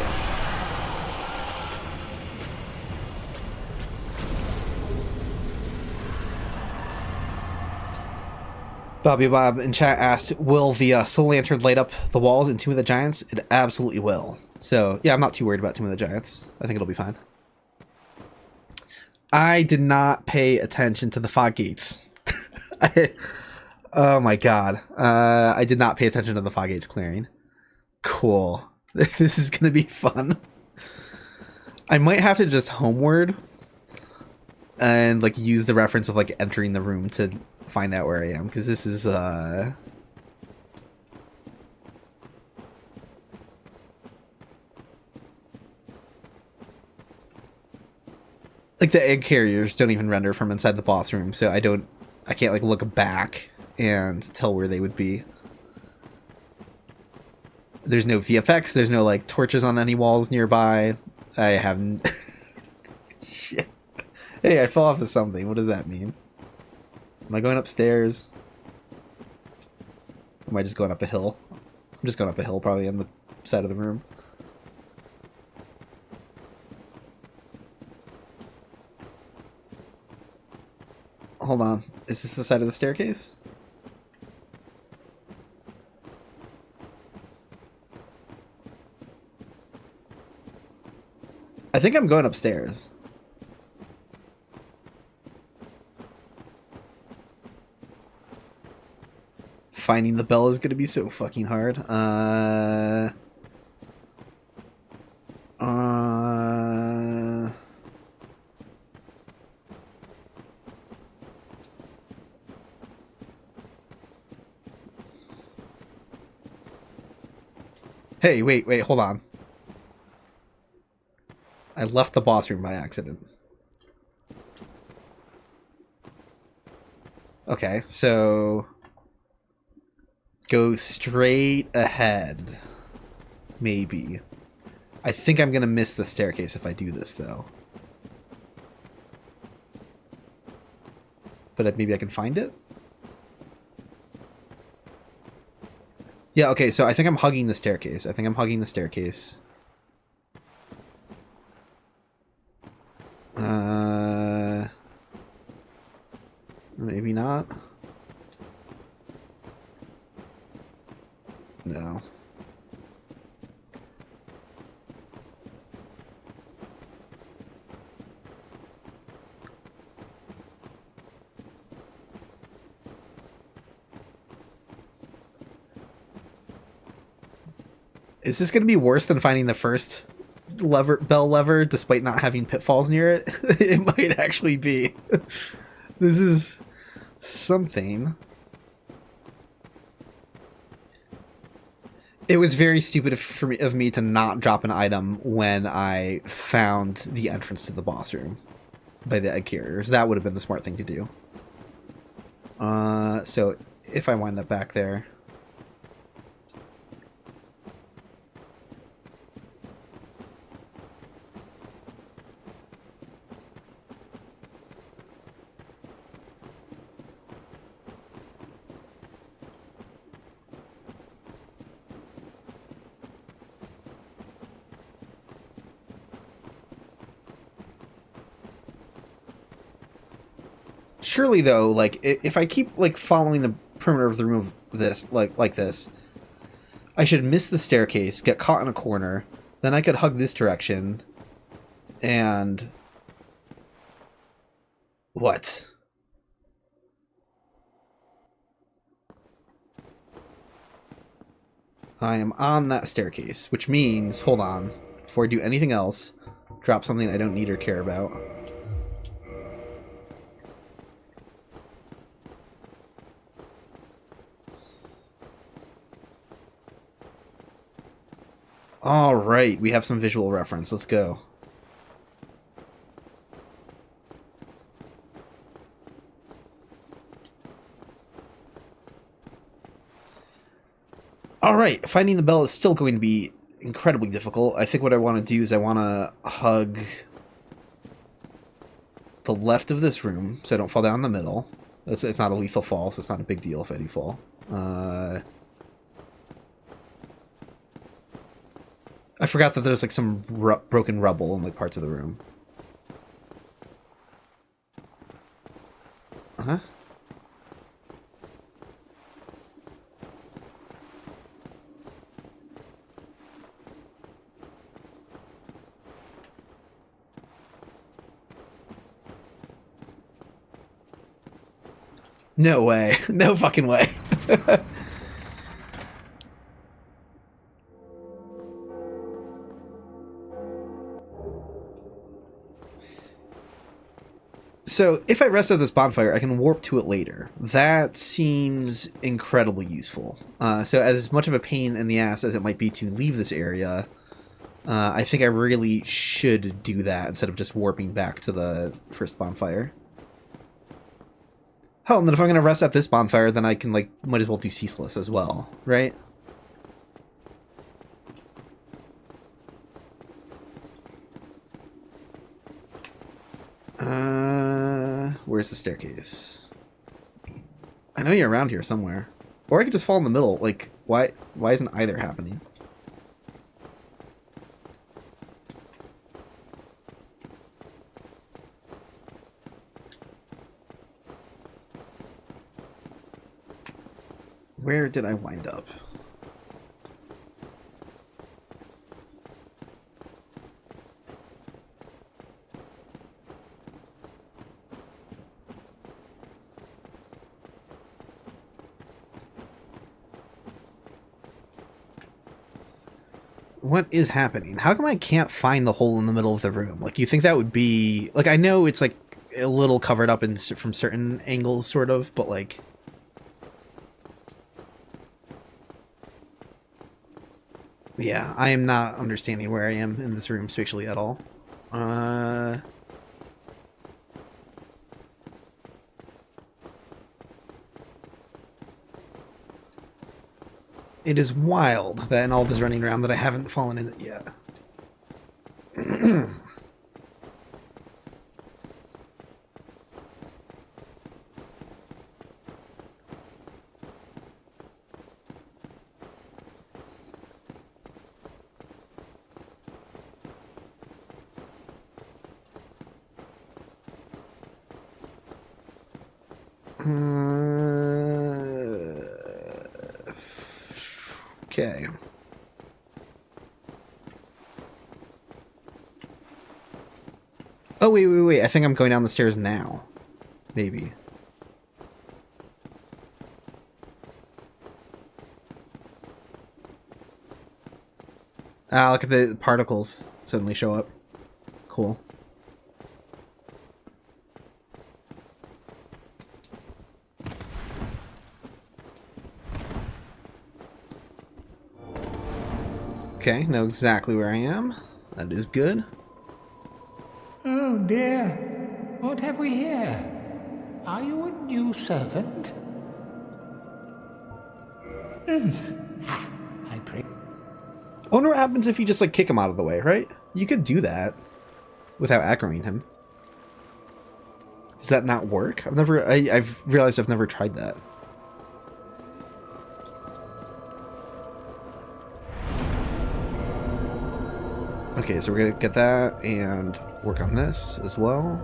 Bobby Bob in chat asked, will the Soul Lantern light up the walls in Tomb of the Giants? It absolutely will. So, yeah, I'm not too worried about Tomb of the Giants. I think it'll be fine. I did not pay attention to the fog gates. Oh my god. I did not pay attention to the fog gates clearing. Cool. This is gonna be fun. I might have to just homeward and like use the reference of like entering the room to find out where I am, because this is like the egg carriers don't even render from inside the boss room, so I can't like look back and tell where they would be. There's no VFX, there's no like torches on any walls nearby. I haven't. Shit. Hey, I fell off of something. What does that mean? Am I going upstairs? Or am I just going up a hill? I'm just going up a hill, probably on the side of the room. Hold on. Is this the side of the staircase? I think I'm going upstairs. Finding the bell is going to be so fucking hard. Hey, wait, hold on. I left the boss room by accident. Okay, so go straight ahead. Maybe. I think I'm gonna miss the staircase if I do this, though. But maybe I can find it? Yeah, okay, so I think I'm hugging the staircase. Maybe not. No. Is this going to be worse than finding the first bell lever despite not having pitfalls near it? It might actually be. This is something. It was very stupid of me to not drop an item when I found the entrance to the boss room by the egg carriers. That would have been the smart thing to do. So if I wind up back there... Surely, though, like, if I keep, like, following the perimeter of the room of this, like this, I should miss the staircase, get caught in a corner, then I could hug this direction, and... What? I am on that staircase, which means, hold on, before I do anything else, drop something I don't need or care about. Alright, we have some visual reference. Let's go. Alright, finding the bell is still going to be incredibly difficult. I think what I want to do is I want to hug the left of this room so I don't fall down in the middle. It's not a lethal fall, so it's not a big deal if I do fall. I forgot that there's like some broken rubble in like parts of the room. Uh-huh. No way. No fucking way. So, if I rest at this bonfire, I can warp to it later. That seems incredibly useful. So as much of a pain in the ass as it might be to leave this area, I think I really should do that instead of just warping back to the first bonfire. Hell, and then if I'm going to rest at this bonfire, then I can, like, might as well do Ceaseless as well, right? Where's the staircase? I know you're around here somewhere. Or I could just fall in the middle. Like, why isn't either happening? Where did I wind up? What is happening? How come I can't find the hole in the middle of the room? Like, you think that would be... Like, I know it's, like, a little covered up from certain angles, sort of, but, like... Yeah, I am not understanding where I am in this room spatially at all. It is wild that in all this running around that I haven't fallen in it yet. Okay. Oh, wait. I think I'm going down the stairs now. Maybe. Ah, look at the particles suddenly show up. Cool. Okay, know exactly where I am. That is good. Oh dear, what have we here? Are you a new servant? I pray. I wonder what happens if you just like kick him out of the way, right? You could do that without aggroing him. Does that not work? I've realized I've never tried that. Okay, so we're gonna get that and work on this as well.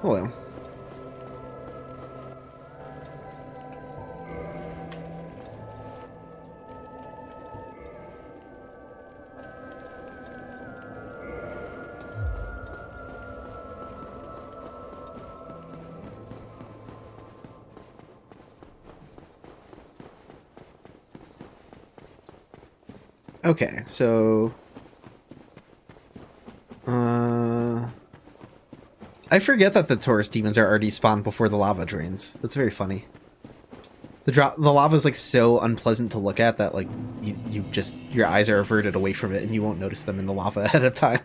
Hello. Okay, so I forget that the Taurus demons are already spawned before the lava drains. That's very funny. The lava is like so unpleasant to look at that like you just your eyes are averted away from it and you won't notice them in the lava ahead of time.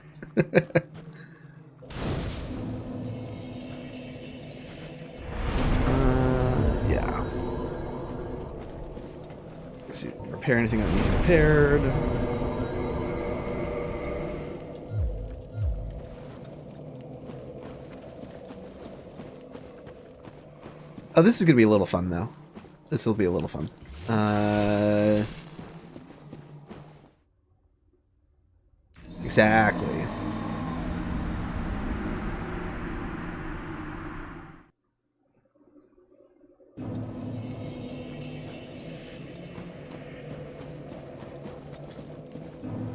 Yeah. Let's see, repair anything that needs repaired. Oh, this is gonna be a little fun though. This will be a little fun. Exactly.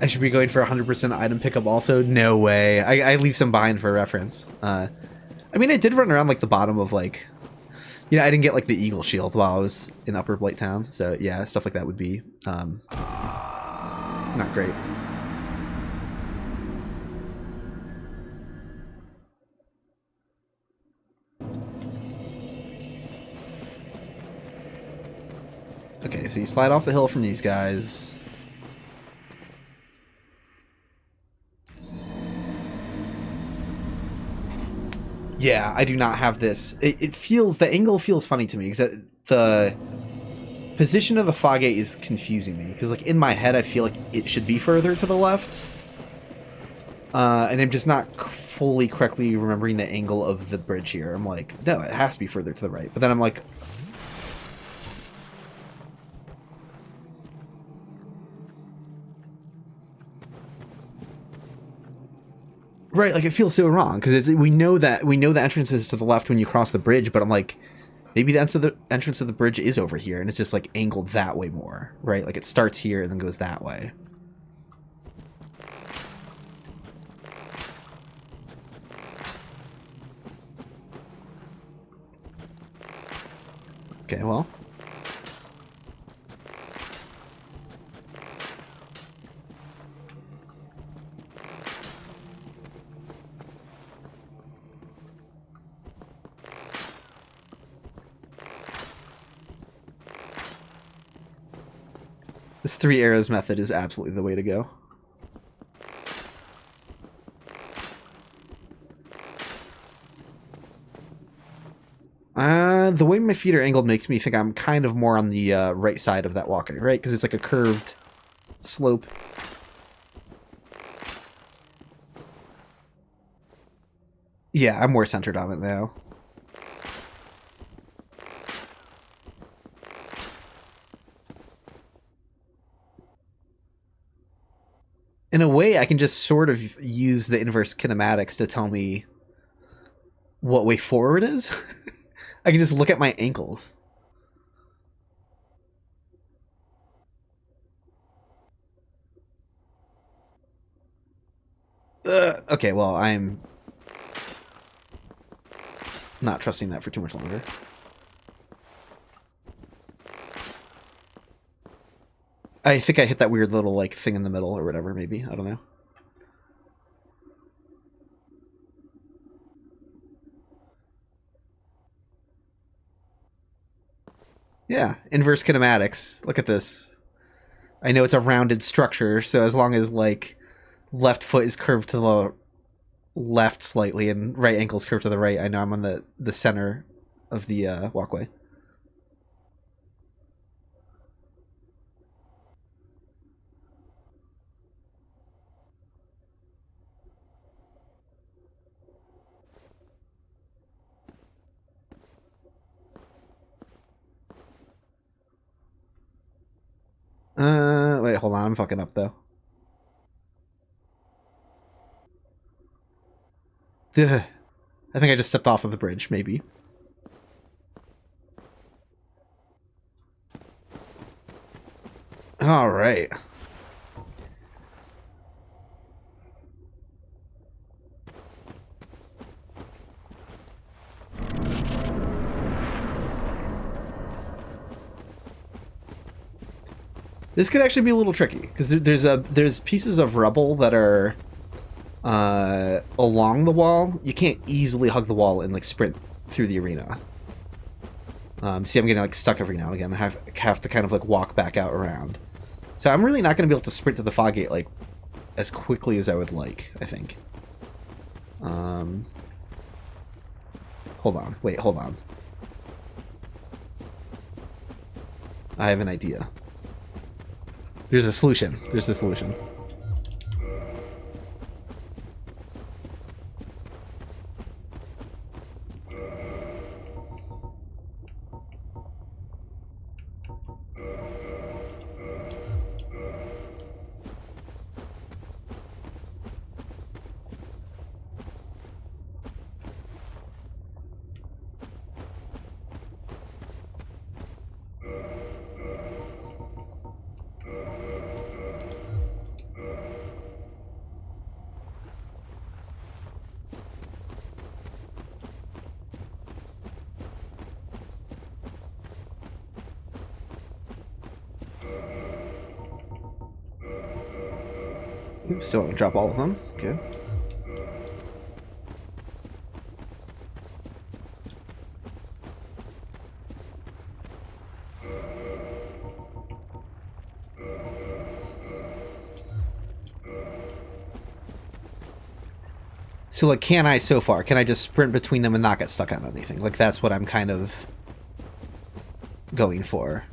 I should be going for 100% item pickup also? No way. I leave some behind for reference. I mean, I did run around like the bottom of like... You know, I didn't get like the Eagle Shield while I was in Upper Blighttown. So yeah, stuff like that would be not great. Okay, so you slide off the hill from these guys. Yeah, I do not have this. It feels, the angle feels funny to me because the position of the fog gate is confusing me because like in my head I feel like it should be further to the left. And I'm just not fully correctly remembering the angle of the bridge here. I'm like, no, it has to be further to the right. But then I'm like, right, like it feels so wrong because we know the entrance is to the left when you cross the bridge, but I'm like, maybe the entrance of the bridge is over here and it's just like angled that way more, right? Like it starts here and then goes that way. Okay, well. This 3 arrows method is absolutely the way to go. The way my feet are angled makes me think I'm kind of more on the right side of that walkway, right? Because it's like a curved slope. Yeah, I'm more centered on it now. In a way, I can just sort of use the inverse kinematics to tell me what way forward is. I can just look at my ankles. Okay, well, I'm not trusting that for too much longer. I think I hit that weird little, like, thing in the middle or whatever, maybe. I don't know. Yeah, inverse kinematics. Look at this. I know it's a rounded structure, so as long as, like, left foot is curved to the left slightly and right ankle's curved to the right, I know I'm on the center of the walkway. Wait, hold on, I'm fucking up though. Duh. I think I just stepped off of the bridge, maybe. All right. This could actually be a little tricky because there's pieces of rubble that are along the wall. You can't easily hug the wall and like sprint through the arena. See, I'm getting like stuck every now and again. I have to kind of like walk back out around. So I'm really not going to be able to sprint to the fog gate like as quickly as I would like, I think. Hold on. Wait, hold on. I have an idea. There's a solution. There's a solution. Oops, don't want to drop all of them. Okay. So, like, can I so far? Can I just sprint between them and not get stuck on anything? Like, that's what I'm kind of going for.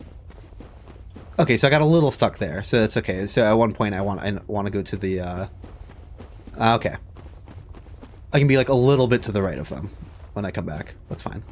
Okay, so I got a little stuck there, so that's okay. So at one point I want to go to the okay. I can be like a little bit to the right of them when I come back. That's fine.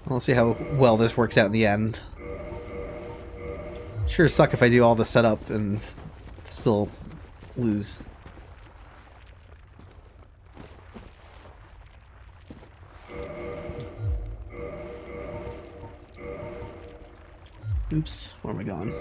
We'll see how well this works out in the end. Sure suck if I do all the setup and still lose. Oops, where am I going?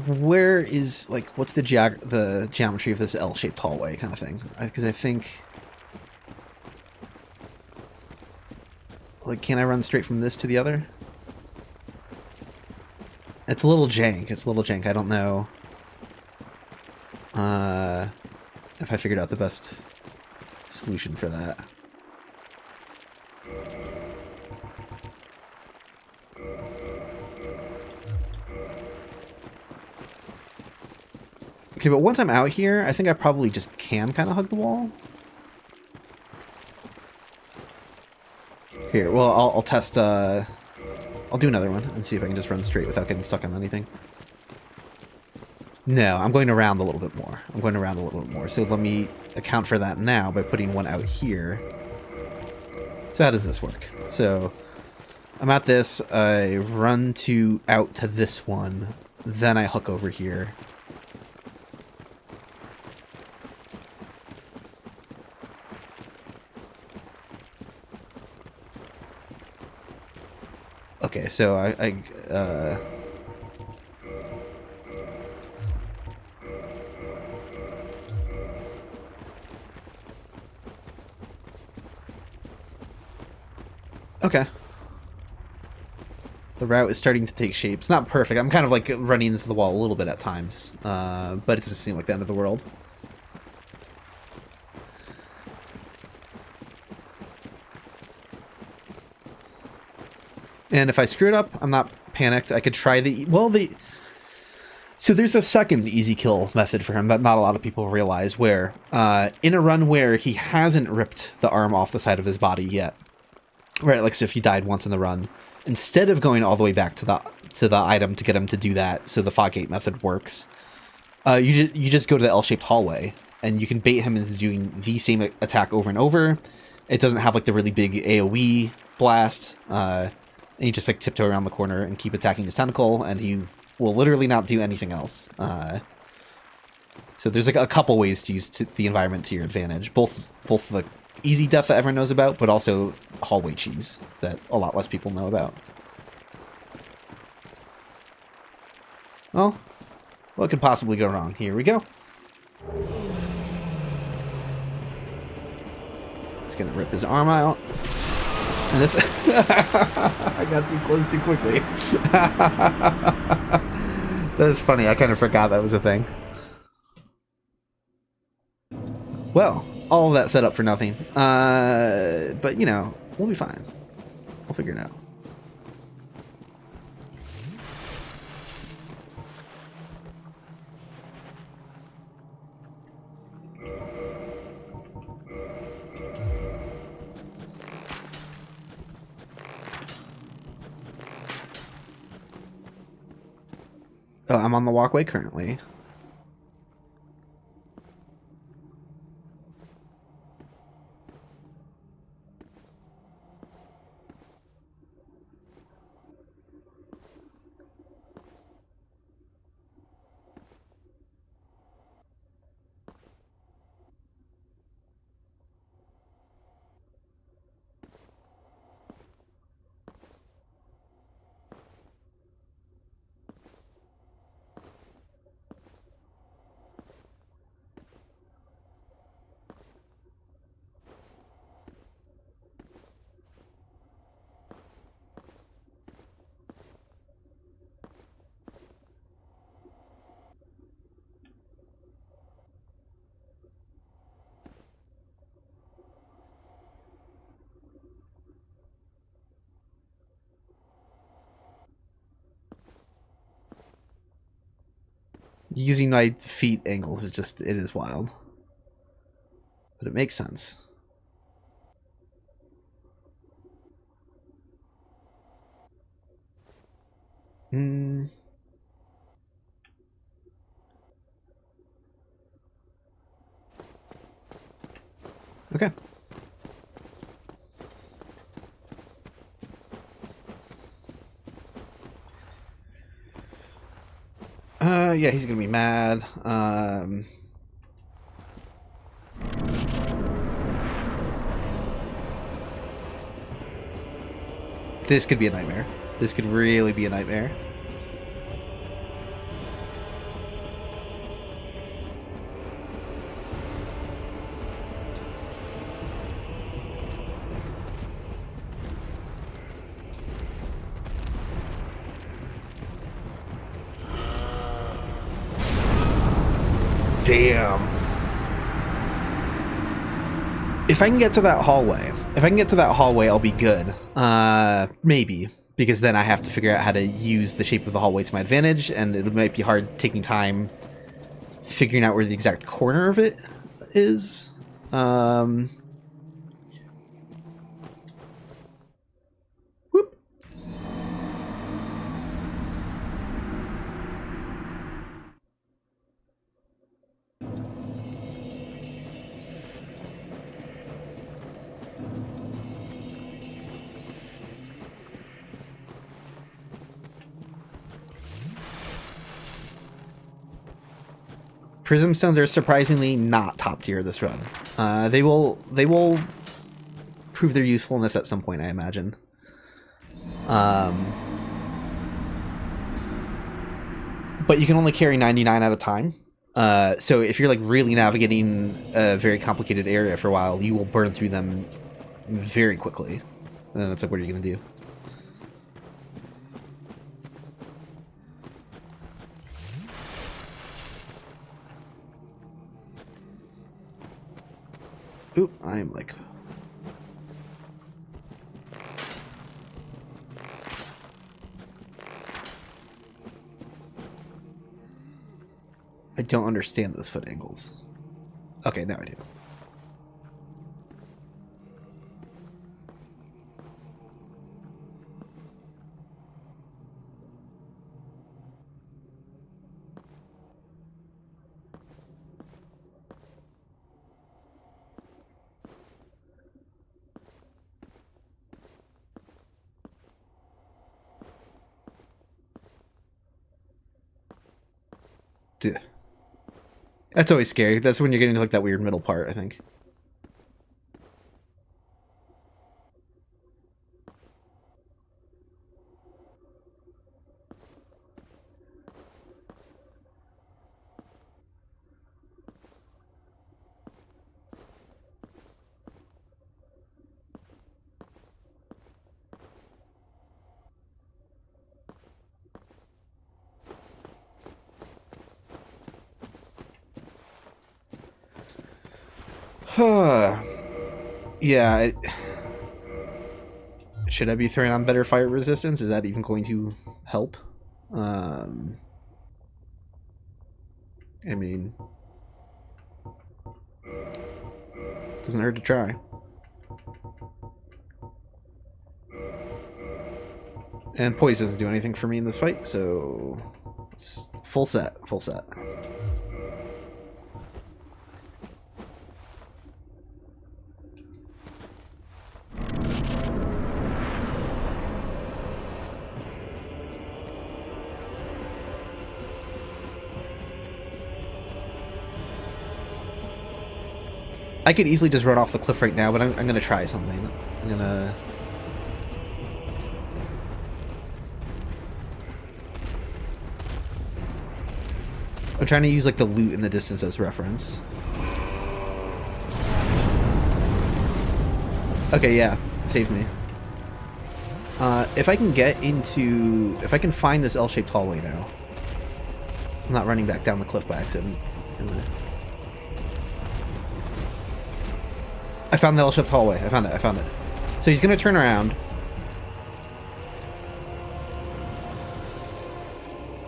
Where is, like, what's the geometry of this L-shaped hallway kind of thing? Because I think, like, can I run straight from this to the other? It's a little jank. It's a little jank. I don't know if I figured out the best solution for that. Okay, but once I'm out here, I think I probably just can kind of hug the wall. Here, well, I'll test, I'll do another one and see if I can just run straight without getting stuck on anything. No, I'm going around a little bit more. I'm going around a little bit more. So let me account for that now by putting one out here. So how does this work? So I'm at this, I run out to this one, then I hook over here. Okay, so okay. The route is starting to take shape. It's not perfect. I'm kind of like running into the wall a little bit at times, but it doesn't seem like the end of the world. And if I screw it up, I'm not panicked. I could try the... Well, so there's a second easy kill method for him that not a lot of people realize, where in a run where he hasn't ripped the arm off the side of his body yet, right? Like, so if he died once in the run, instead of going all the way back to the item to get him to do that, so the Foggate method works, you just go to the L-shaped hallway, and you can bait him into doing the same attack over and over. It doesn't have like the really big AoE blast, and you just like tiptoe around the corner and keep attacking his tentacle, and he will literally not do anything else. So there's like a couple ways to use the environment to your advantage, both the easy death that everyone knows about, but also hallway cheese that a lot less people know about. Well, what could possibly go wrong? Here we go. He's gonna rip his arm out. And that's... I got too close too quickly. That's funny. I kind of forgot that was a thing. Well, all of that set up for nothing. But, you know, we'll be fine. We'll figure it out. Oh, I'm on the walkway currently. Using my feet angles is just, it is wild. But it makes sense. Okay. Yeah, he's gonna be mad. This could be a nightmare. This could really be a nightmare. Damn. If I can get to that hallway, I'll be good. Maybe. Because then I have to figure out how to use the shape of the hallway to my advantage, and it might be hard taking time figuring out where the exact corner of it is. Whoop. Prism stones are surprisingly not top tier this run. They will prove their usefulness at some point, I imagine. But you can only carry 99 at a time. So if you're like really navigating a very complicated area for a while, you will burn through them very quickly. And then it's like, what are you gonna do? Oop, I am like... don't understand those foot angles. Okay, now I do. Duh. That's always scary. That's when you're getting to like that weird middle part, I think. Yeah. Should I be throwing on better fire resistance? Is that even going to help? I mean, doesn't hurt to try. And poison doesn't do anything for me in this fight, so it's full set, full set. I could easily just run off the cliff right now, but I'm gonna try something. I'm trying to use like the loot in the distance as reference. Okay, yeah, it saved me. If I can get into, if I can find this L-shaped hallway now, I'm not running back down the cliff by accident. I found the L-shaped hallway. I found it. So he's gonna turn around.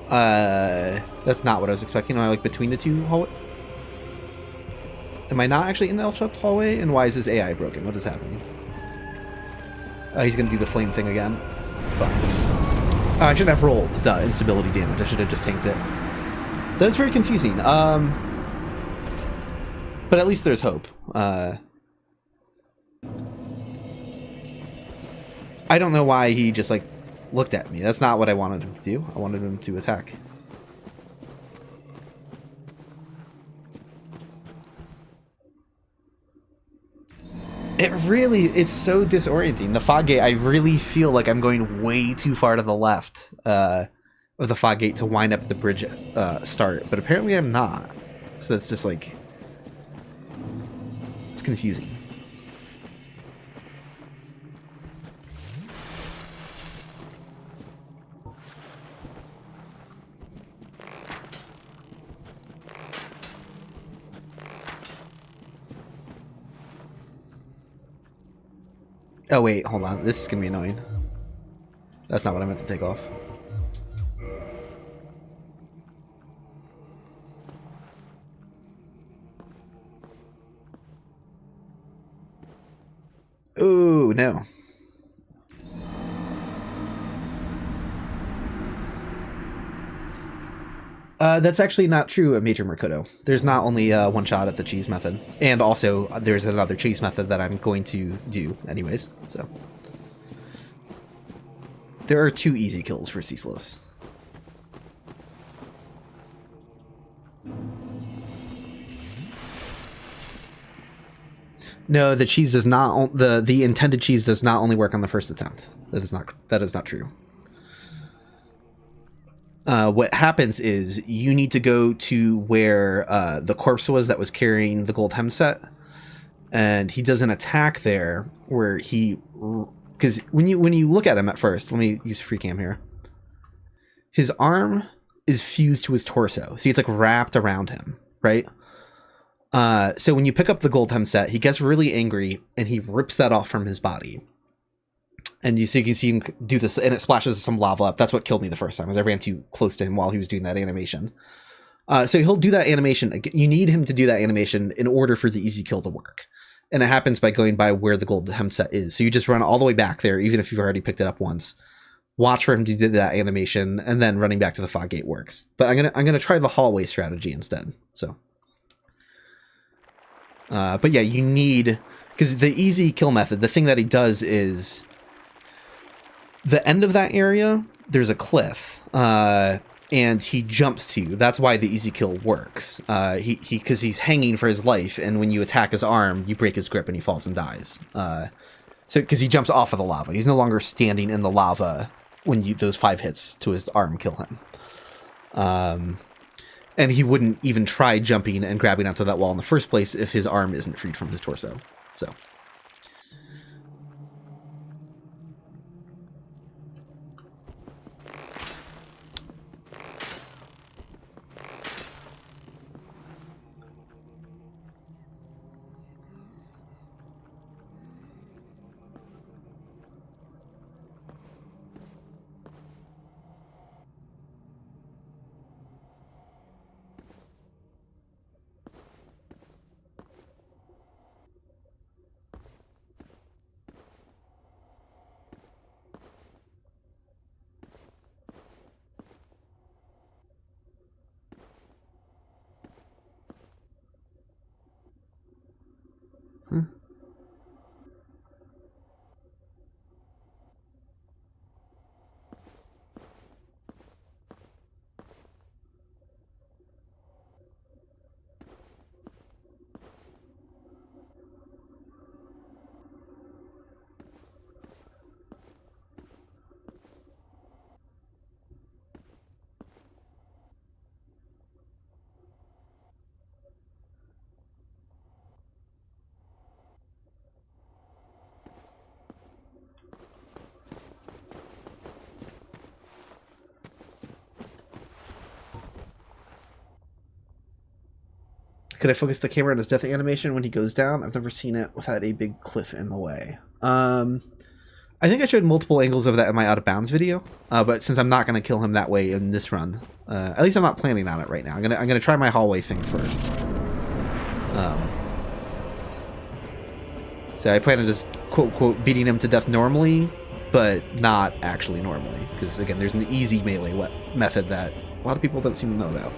That's not what I was expecting. Am I like between the two hallway? Am I not actually in the L-shaped hallway? And why is his AI broken? What is happening? He's gonna do the flame thing again. Fine. I shouldn't have rolled the instability damage. I should have just tanked it. That's very confusing. But at least there's hope. I don't know why he just like looked at me. That's not what I wanted him to do. I wanted him to attack. It's so disorienting. The fog gate, I really feel like I'm going way too far to the left of the fog gate to wind up at the bridge start, but apparently I'm not. So that's just like, it's confusing. Oh wait, hold on. This is gonna be annoying. That's not what I meant to take off. Ooh, no. That's actually not true of Major Mercado. There's not only one shot at the cheese method. And also, there's another cheese method that I'm going to do anyways, so. There are 2 easy kills for Ceaseless. No, the cheese does not, the intended cheese does not only work on the first attempt. That is not true. What happens is you need to go to where the corpse was that was carrying the gold hem set, and he does an attack there where he, because when you look at him at first, let me use free cam here. His arm is fused to his torso, see, it's like wrapped around him, right? So when you pick up the gold hem set, he gets really angry and he rips that off from his body. And so you can see him do this, and it splashes some lava up. That's what killed me the first time, was I ran too close to him while he was doing that animation. So he'll do that animation. You need him to do that animation in order for the easy kill to work. And it happens by going by where the gold hem set is. So you just run all the way back there, even if you've already picked it up once. Watch for him to do that animation, and then running back to the fog gate works. But I'm gonna try the hallway strategy instead. So, but yeah, you need, because the easy kill method, the thing that he does is the end of that area. There's a cliff. And he jumps to you. That's why the easy kill works. Because he's hanging for his life, and when you attack his arm, you break his grip and he falls and dies. So because he jumps off of the lava, he's no longer standing in the lava when those 5 hits to his arm kill him. And he wouldn't even try jumping and grabbing onto that wall in the first place if his arm isn't freed from his torso. So. Could I focus the camera on his death animation when he goes down? I've never seen it without a big cliff in the way. I think I showed multiple angles of that in my out of bounds video, but since I'm not going to kill him that way in this run, at least I'm not planning on it right now. I'm gonna try my hallway thing first. So I plan on just quote beating him to death normally, but not actually normally, because again, there's an easy melee method that a lot of people don't seem to know about.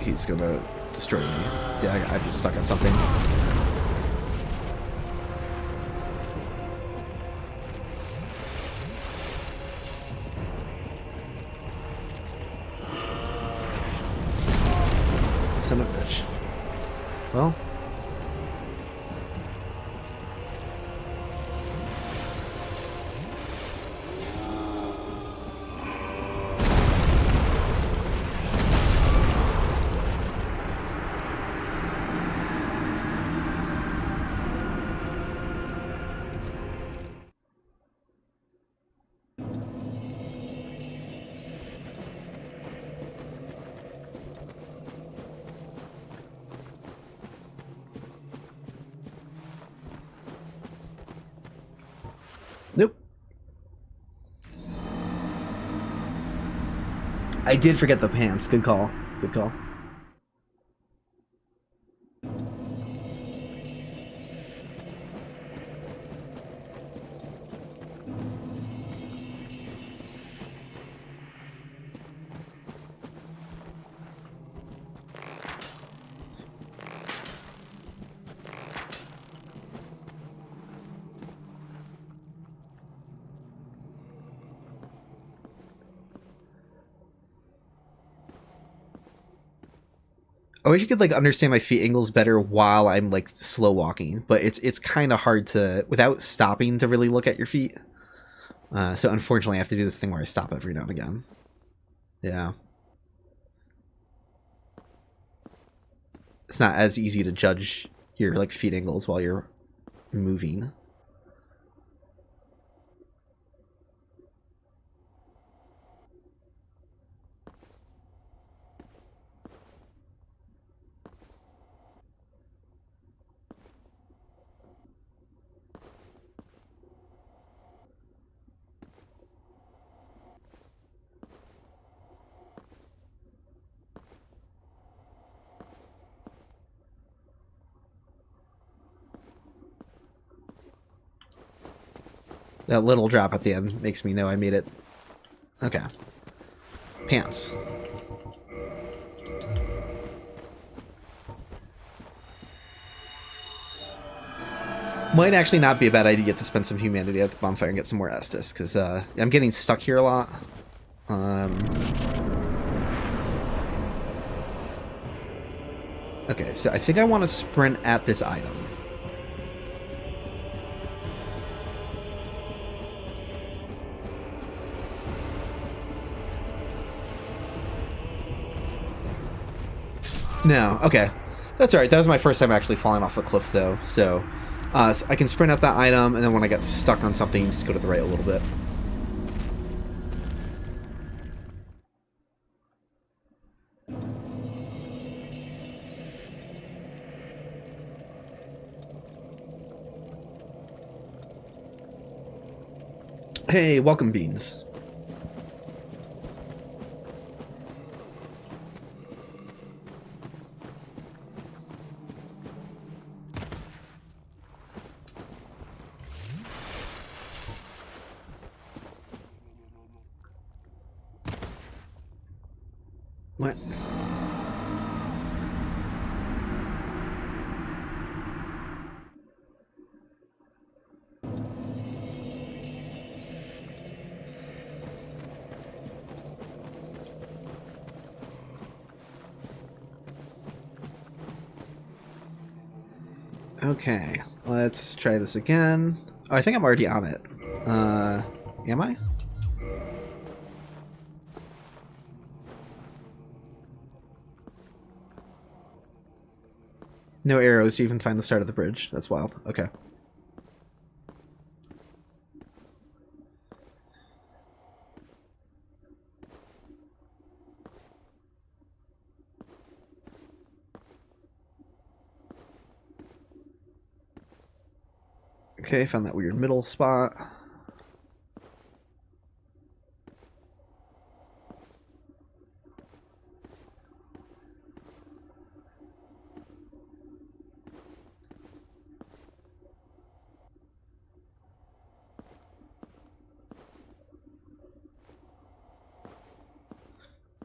He's gonna destroy me. Yeah, I'm just stuck on something. Son of a bitch. Well. Nope. I did forget the pants. Good call. Good call. I wish you could like understand my feet angles better while I'm like slow walking, but it's kind of hard to without stopping to really look at your feet. So unfortunately, I have to do this thing where I stop every now and again. Yeah, it's not as easy to judge your like feet angles while you're moving. That little drop at the end makes me know I made it. Okay. Pants. Might actually not be a bad idea to spend some humanity at the bonfire and get some more Estus, because I'm getting stuck here a lot. Okay, so I think I want to sprint at this item. No, okay. That's alright. That was my first time actually falling off a cliff, though, so I can sprint at that item, and then when I get stuck on something, just go to the right a little bit. Hey, welcome, Beans. What? Okay, let's try this again. Oh, I think I'm already on it. Am I? No arrows to even find the start of the bridge. That's wild. Okay. Okay, found that weird middle spot.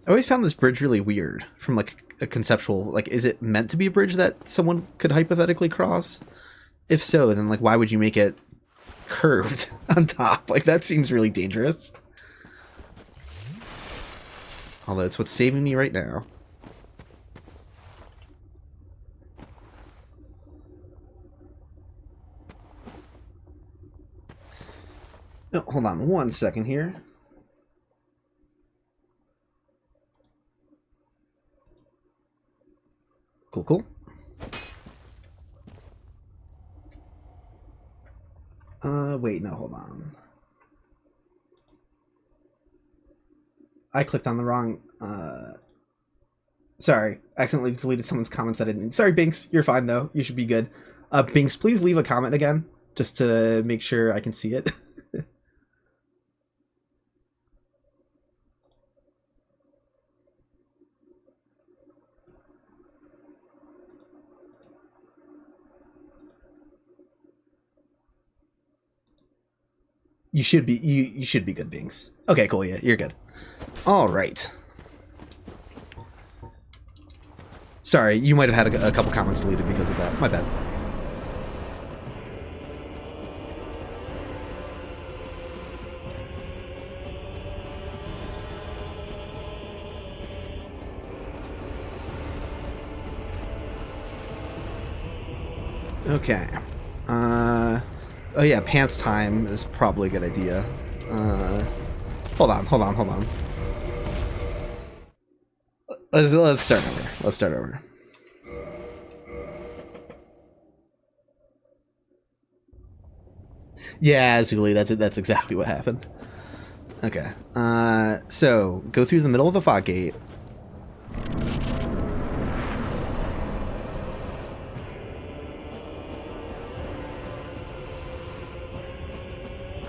I always found this bridge really weird from like a conceptual, like, is it meant to be a bridge that someone could hypothetically cross? If so, then like why would you make it curved on top? Like that seems really dangerous. Although it's what's saving me right now. No, hold on one second here. Cool, cool. Wait, no, hold on. I clicked on the wrong, sorry, accidentally deleted someone's comments I didn't. Sorry, Binks, you're fine though. You should be good. Binks, please leave a comment again, just to make sure I can see it. You should be you should be good, Binks. Okay, cool, yeah, you're good. All right. Sorry, you might have had a couple comments deleted because of that. My bad. Okay. Oh yeah, pants time is probably a good idea. Hold on. Let's start over. Let's start over. Yeah, Zuli, that's exactly what happened. Okay. So go through the middle of the fog gate.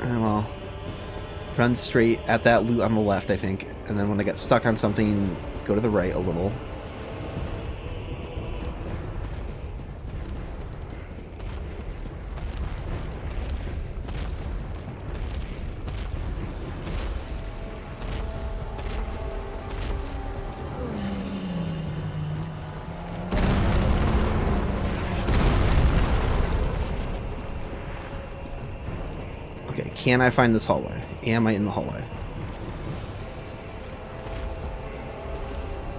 Well, run straight at that loot on the left, I think, and then when I get stuck on something, go to the right a little. Okay, can I find this hallway? Am I in the hallway?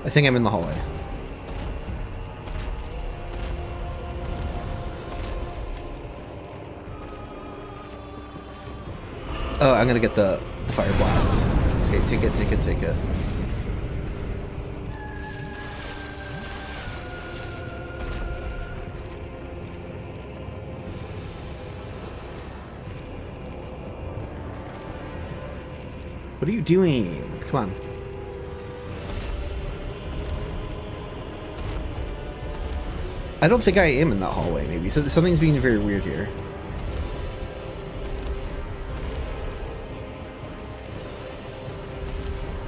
I think I'm in the hallway. Oh, I'm gonna get the fire blast. Okay, take it, take it, take it. What are you doing? Come on. I don't think I am in that hallway, maybe. So something's being very weird here.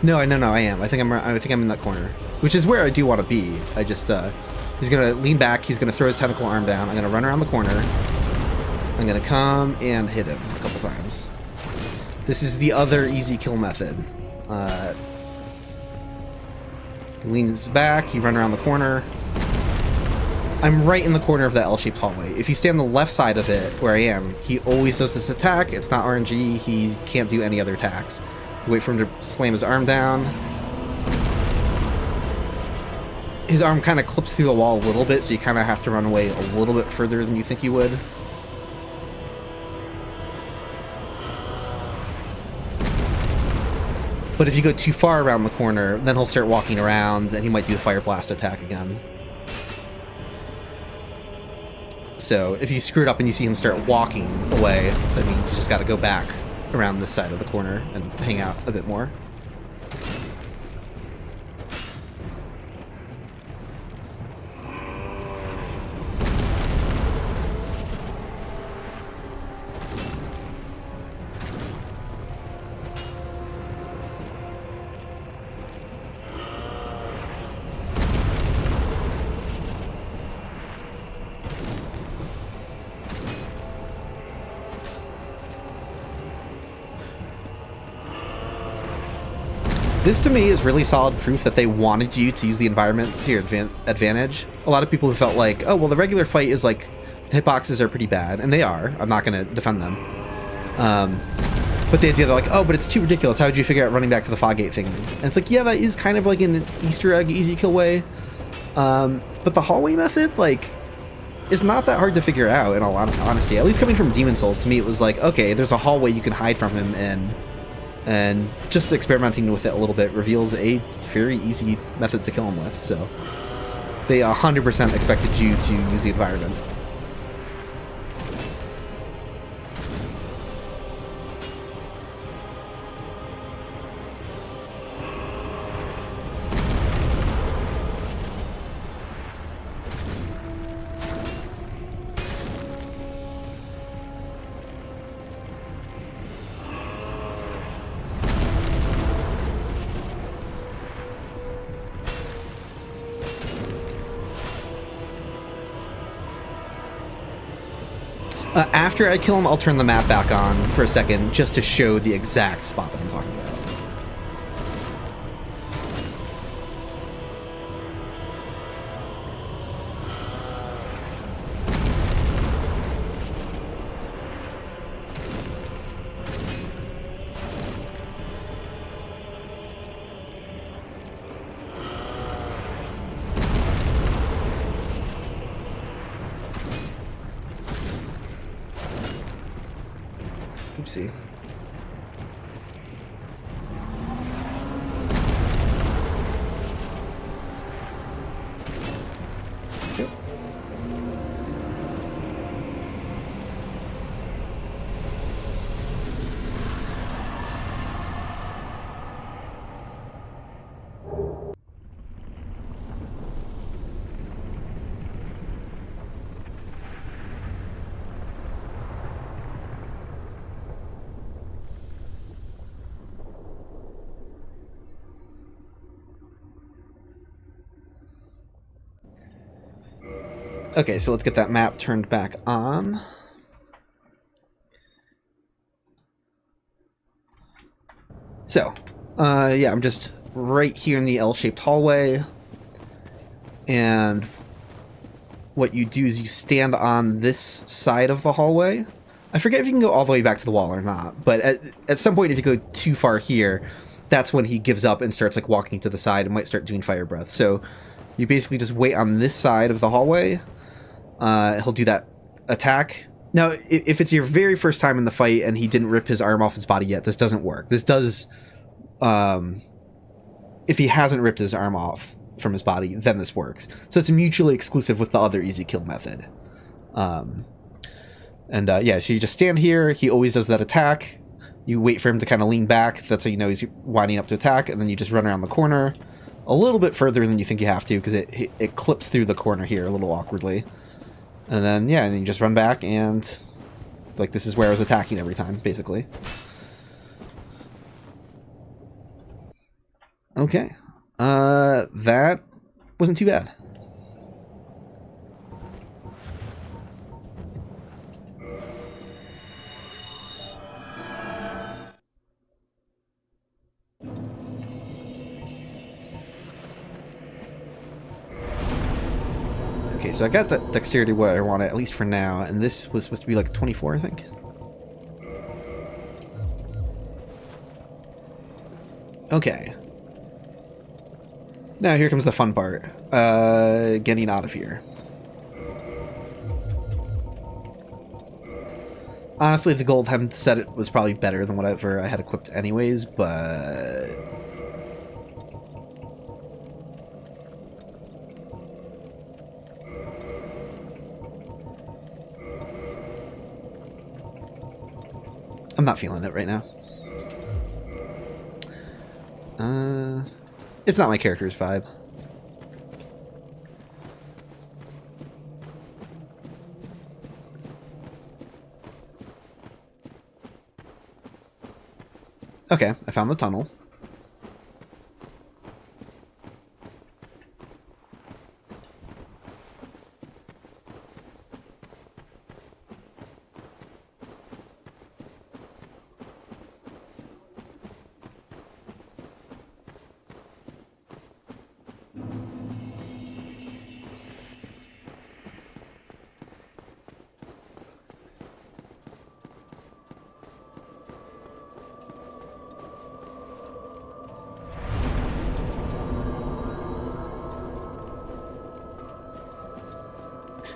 No, I am. I think I'm in that corner, which is where I do want to be. I just he's gonna lean back. He's gonna throw his tentacle arm down. I'm gonna run around the corner. I'm gonna come and hit him a couple times. This is the other easy kill method. He leans back. You run around the corner. I'm right in the corner of that L-shaped hallway. If you stand on the left side of it, where I am, he always does this attack. It's not RNG. He can't do any other attacks. Wait for him to slam his arm down. His arm kind of clips through the wall a little bit, so you kind of have to run away a little bit further than you think you would. But if you go too far around the corner, then he'll start walking around, and he might do the fire blast attack again. So if you screw it up and you see him start walking away, that means you just got to go back around this side of the corner and hang out a bit more. This, to me, is really solid proof that they wanted you to use the environment to your advantage. A lot of people have felt like, oh, well, the regular fight is like, hitboxes are pretty bad, and they are. I'm not going to defend them. But the idea, they're like, oh, but it's too ridiculous. How did you figure out running back to the fog gate thing? And it's like, yeah, that is kind of like an Easter egg, easy kill way. But the hallway method, like, is not that hard to figure out, in all honesty. At least coming from Demon Souls, to me, it was like, okay, there's a hallway you can hide from him, and just experimenting with it a little bit reveals a very easy method to kill him with. So they 100% expected you to use the environment. After I kill him, I'll turn the map back on for a second, just to show the exact spot that I'm talking about. Oopsie. Yep. Okay, so let's get that map turned back on. So, yeah, I'm just right here in the L-shaped hallway. And what you do is you stand on this side of the hallway. I forget if you can go all the way back to the wall or not, but at some point if you go too far here, that's when he gives up and starts like walking to the side and might start doing fire breath. So you basically just wait on this side of the hallway. He'll do that attack. Now, if it's your very first time in the fight and he didn't rip his arm off his body yet, this doesn't work. This does, if he hasn't ripped his arm off from his body, then this works. So it's mutually exclusive with the other easy kill method. Yeah, so you just stand here. He always does that attack. You wait for him to kind of lean back. That's how you know he's winding up to attack. And then you just run around the corner a little bit further than you think you have to, because it clips through the corner here a little awkwardly. And then, yeah, and then you just run back, and like this is where I was attacking every time, basically. Okay. That wasn't too bad. Okay, so I got the dexterity where I want it, at least for now, and this was supposed to be like 24, I think. Okay. Now here comes the fun part. Getting out of here. Honestly, the gold hem set was probably better than whatever I had equipped anyways, but... I'm not feeling it right now. It's not my character's vibe. Okay, I found the tunnel.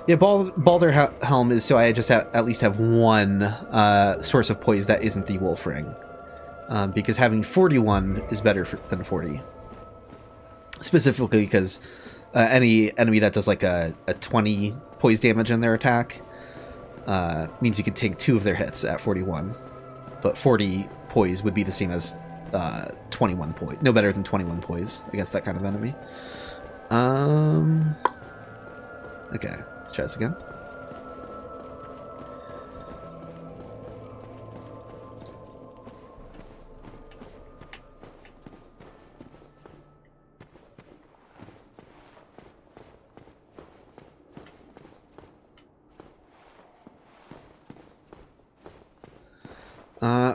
Yeah, Balder Helm is so I just at least have one source of poise that isn't the Wolf Ring. Because having 41 is better than 40. Specifically because any enemy that does like a 20 poise damage in their attack means you can take 2 of their hits at 41. But 40 poise would be the same as 21 poise. No better than 21 poise against that kind of enemy. Okay. Let's try this again.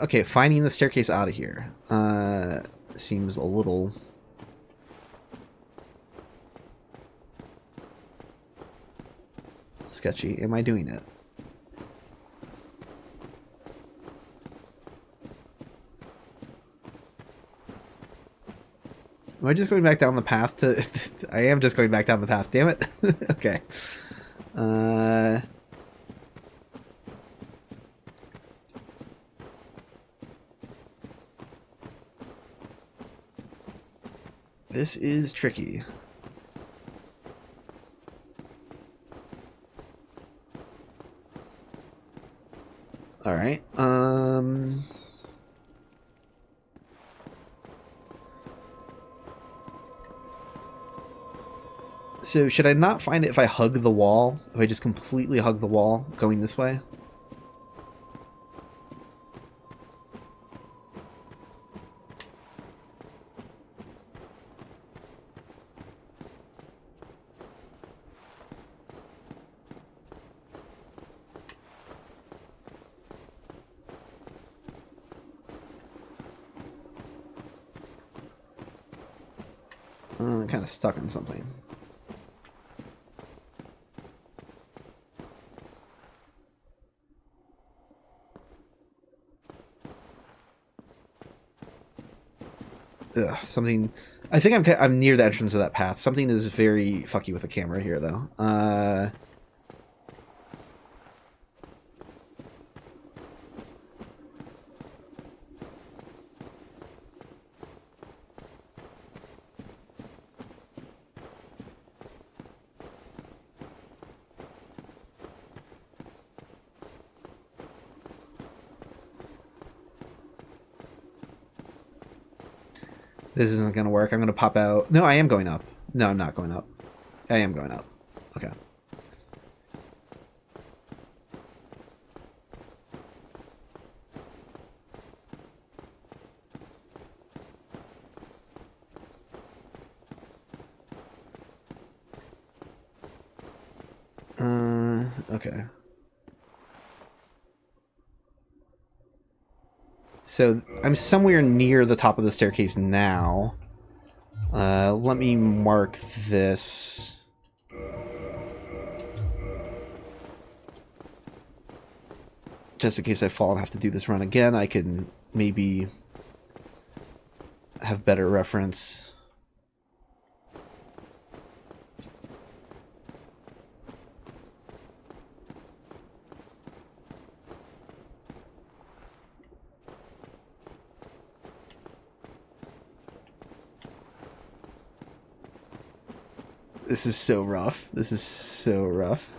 Okay, finding the staircase out of here seems a little... sketchy. Am I doing it? Am I just going back down the path to... I am just going back down the path, damn it. Okay. This is tricky. All right. So should I not find it if I hug the wall? If I just completely hug the wall going this way? I'm kind of stuck on something. Something. I think I'm near the entrance of that path. Something is very fucky with the camera here, though. This isn't going to work. I'm going to pop out. No, I am going up. No, I'm not going up. I am going up. Okay. Okay. So I'm somewhere near the top of the staircase now. Let me mark this. Just in case I fall and have to do this run again, I can maybe have better reference. This is so rough. This is so rough.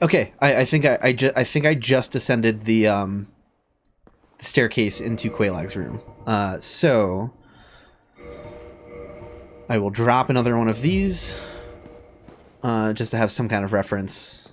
Okay, I think I just descended the staircase into Quelaag's room. So I will drop another one of these just to have some kind of reference.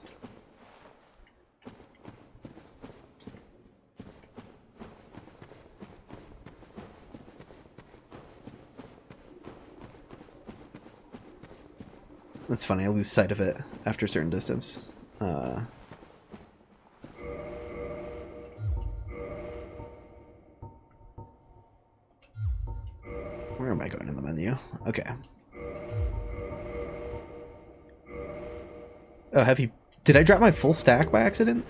That's funny, I lose sight of it after a certain distance. Where am I going in the menu? Okay. Oh, have you... Did I drop my full stack by accident?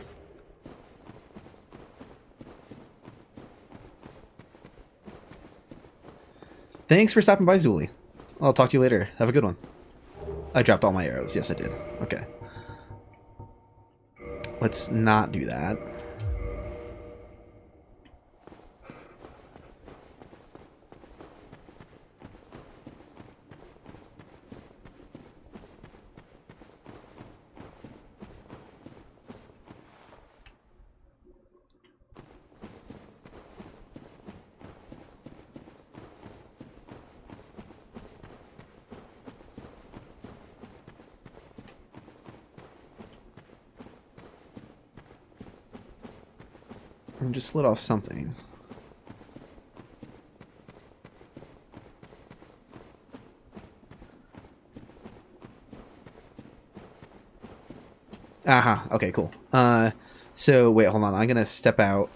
Thanks for stopping by, Zuli. I'll talk to you later. Have a good one. I dropped all my arrows. Yes, I did. Okay. Let's not do that. And just lit off something. Aha, okay, cool. So wait, hold on. I'm gonna step out.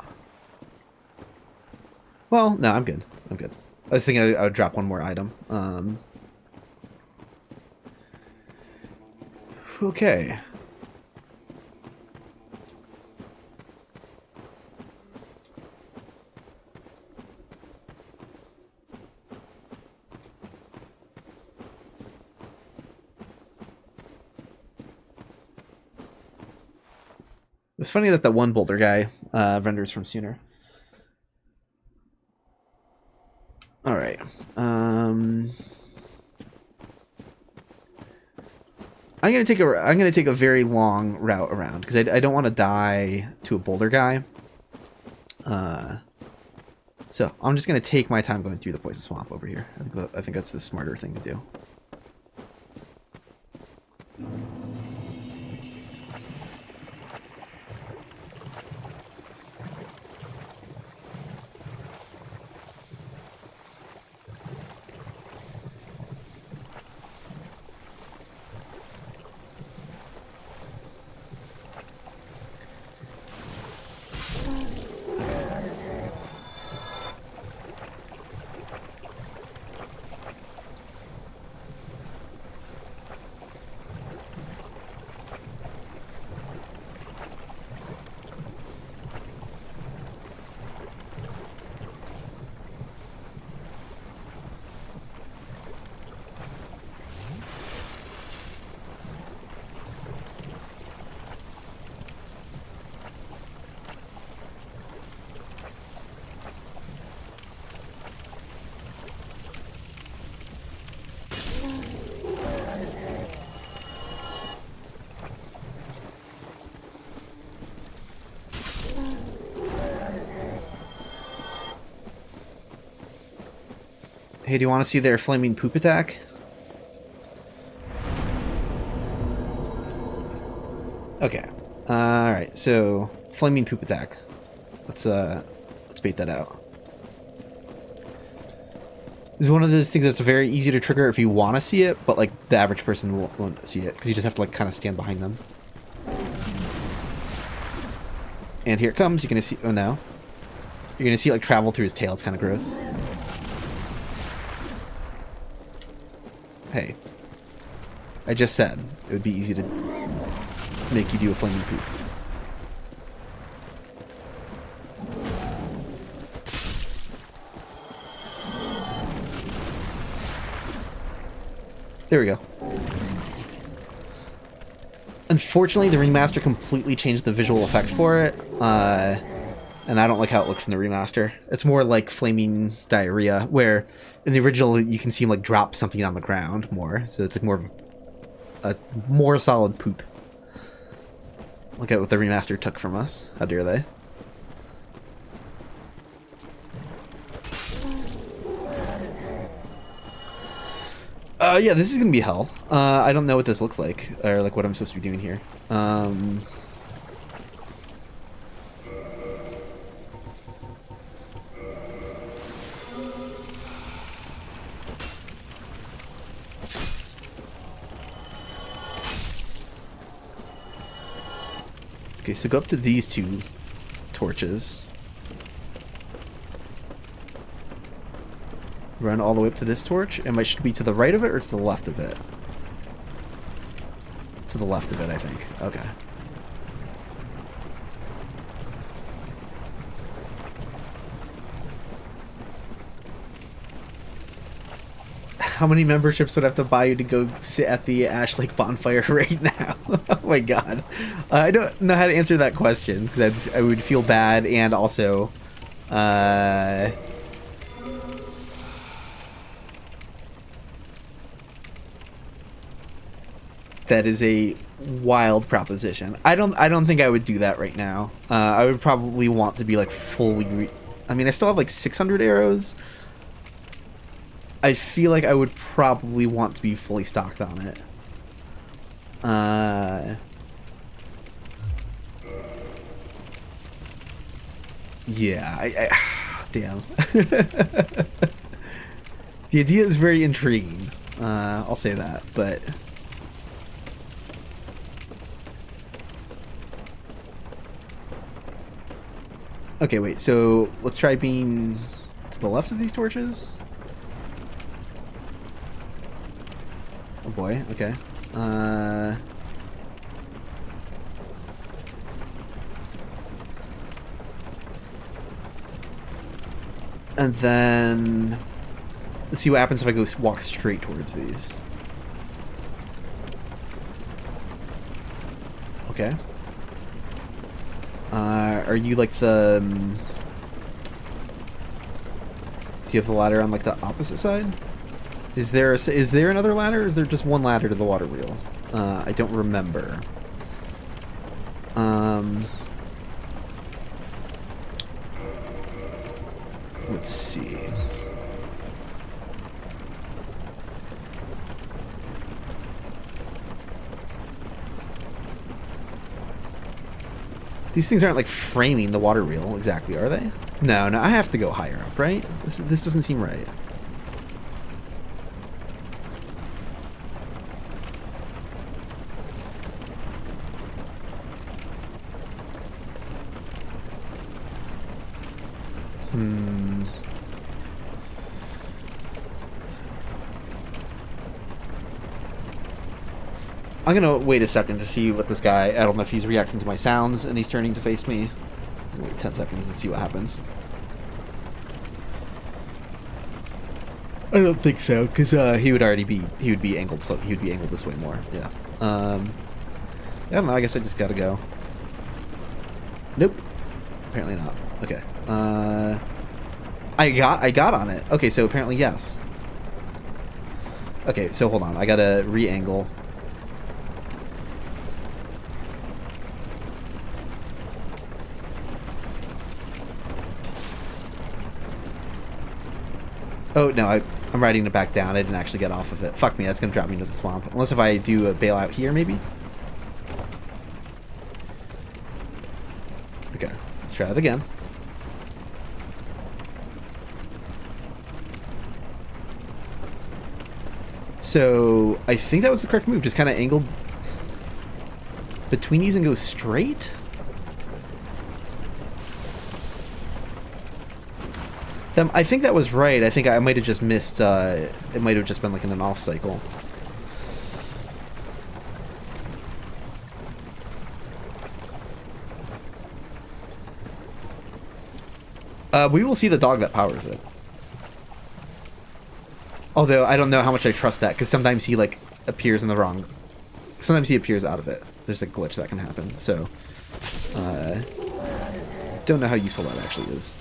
Well, no, I'm good. I'm good. I was thinking I would drop one more item. Okay. It's funny that the one boulder guy renders from sooner. All right. I'm gonna take a very long route around because I don't want to die to a boulder guy. So I'm just gonna take my time going through the poison swamp over here. I think that's the smarter thing to do. Hey, do you want to see their flaming poop attack? Okay. Alright, so flaming poop attack. Let's bait that out. This is one of those things that's very easy to trigger if you want to see it, but like the average person won't see it because you just have to like kind of stand behind them. And here it comes. You're gonna see. Oh no! You're gonna see it like travel through his tail. It's kind of gross. Hey, I just said it would be easy to make you do a flaming poop. There we go. Unfortunately, the remaster completely changed the visual effect for it, and I don't like how it looks in the remaster. It's more like flaming diarrhea, where in the original you can see him like drop something on the ground more, so it's like more of a more solid poop. Look at what the remaster took from us. How dare they? Yeah, this is gonna be hell. I don't know what this looks like, or like what I'm supposed to be doing here. Okay, so go up to these two torches. Run all the way up to this torch. It should be to the right of it or to the left of it? To the left of it, I think. Okay. How many memberships would I have to buy you to go sit at the Ash Lake bonfire right now? Oh my god. I don't know how to answer that question because I would feel bad, and also that is a wild proposition. I don't think I would do that right now. I would probably want to be like fully I mean, I still have like 600 arrows. I feel like I would probably want to be fully stocked on it. Yeah, damn. The idea is very intriguing. I'll say that, but okay, wait, so let's try being to the left of these torches. Oh boy, okay. And then let's see what happens if I go walk straight towards these. Okay. Are you like the... do you have the ladder on like the opposite side? Is there another ladder, or is there just one ladder to the water wheel? I don't remember. Let's see. These things aren't like framing the water wheel exactly, are they? No, I have to go higher up, right? This doesn't seem right. I'm gonna wait a second to see what this guy... I don't know if he's reacting to my sounds and he's turning to face me. Wait 10 seconds and see what happens. I don't think so, because he would be angled this way more. Yeah. I don't know, I guess I just gotta go. Nope. Apparently not. Okay. I got on it. Okay, so apparently yes. Okay, so hold on. I gotta re-angle. Oh, no, I'm riding it back down. I didn't actually get off of it. Fuck me, that's gonna drop me into the swamp. Unless if I do a bailout here, maybe? Okay, let's try that again. So, I think that was the correct move. Just kind of angled between these and go straight? I think that was right. I think I might have just missed, it might have just been like in an off cycle. We will see the dog that powers it. Although, I don't know how much I trust that, because sometimes he, like, appears in the wrong... Sometimes he appears out of it. There's a glitch that can happen, so... don't know how useful that actually is.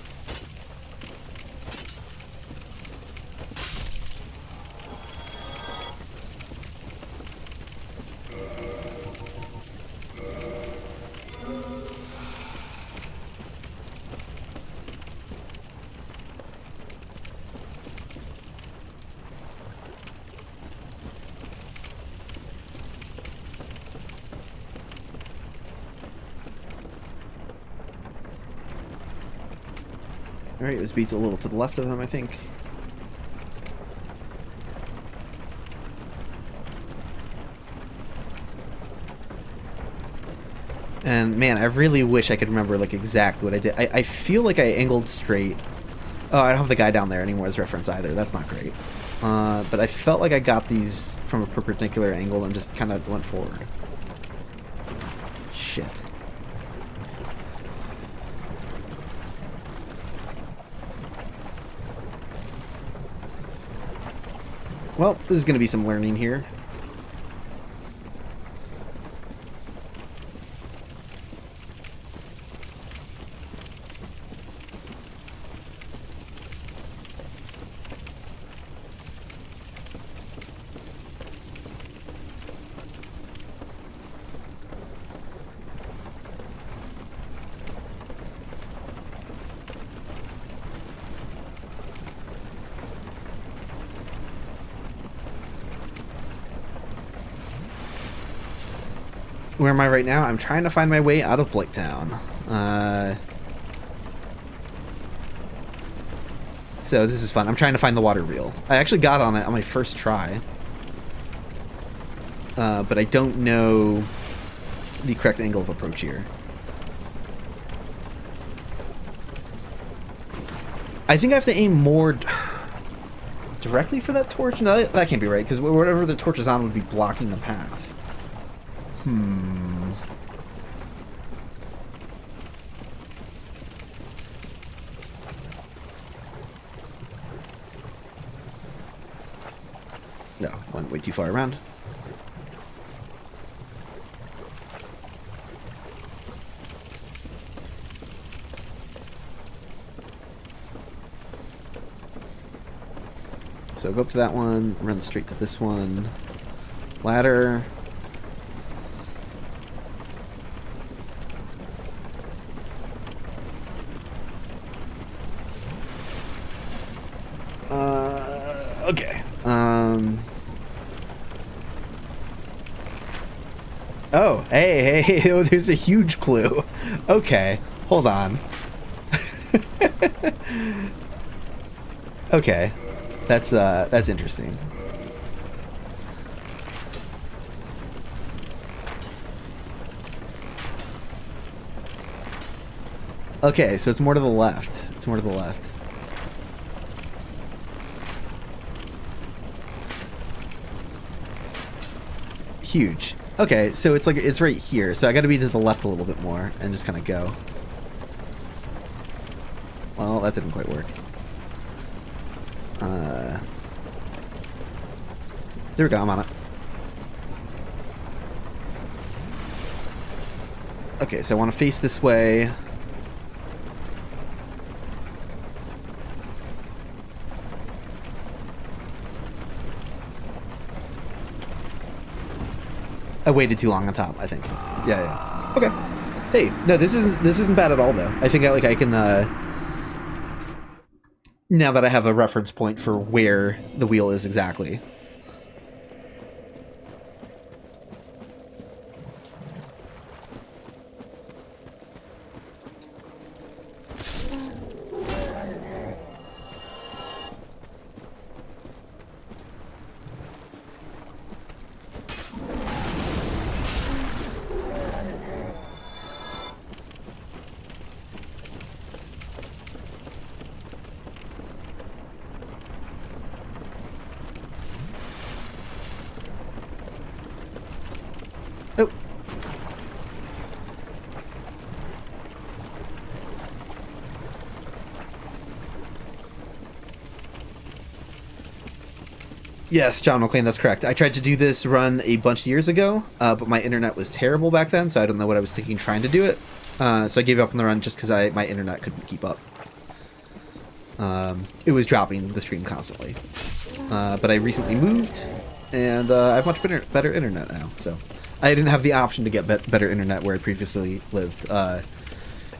Alright, this beats a little to the left of them, I think. And man, I really wish I could remember like exactly what I did. I feel like I angled straight. Oh, I don't have the guy down there anymore as reference either. That's not great. But I felt like I got these from a perpendicular angle and just kind of went forward. Shit. Well, this is going to be some learning here. Where am I right now? I'm trying to find my way out of Blighttown. So this is fun. I'm trying to find the water reel. I actually got on it on my first try. But I don't know the correct angle of approach here. I think I have to aim more directly for that torch? No, that can't be right, because whatever the torch is on would be blocking the path. No, went way too far around. So go up to that one, run straight to this one. Ladder. Okay. Oh, hey, oh, there's a huge clue. Okay, hold on. Okay, that's interesting. Okay, so it's more to the left. It's more to the left. Huge. Okay, so it's like it's right here. So I got to be to the left a little bit more and just kind of go. Well, that didn't quite work. There we go. I'm on it. Okay, so I want to face this way. I waited too long on top, I think. Yeah. Okay. Hey, no, this isn't bad at all though. I think I can Now that I have a reference point for where the wheel is exactly. Oh. Yes, John McClain, that's correct. I tried to do this run a bunch of years ago, but my internet was terrible back then, so I don't know what I was thinking trying to do it. So I gave up on the run just because my internet couldn't keep up. It was dropping the stream constantly. But I recently moved, and I have much better internet now, so... I didn't have the option to get better internet where I previously lived.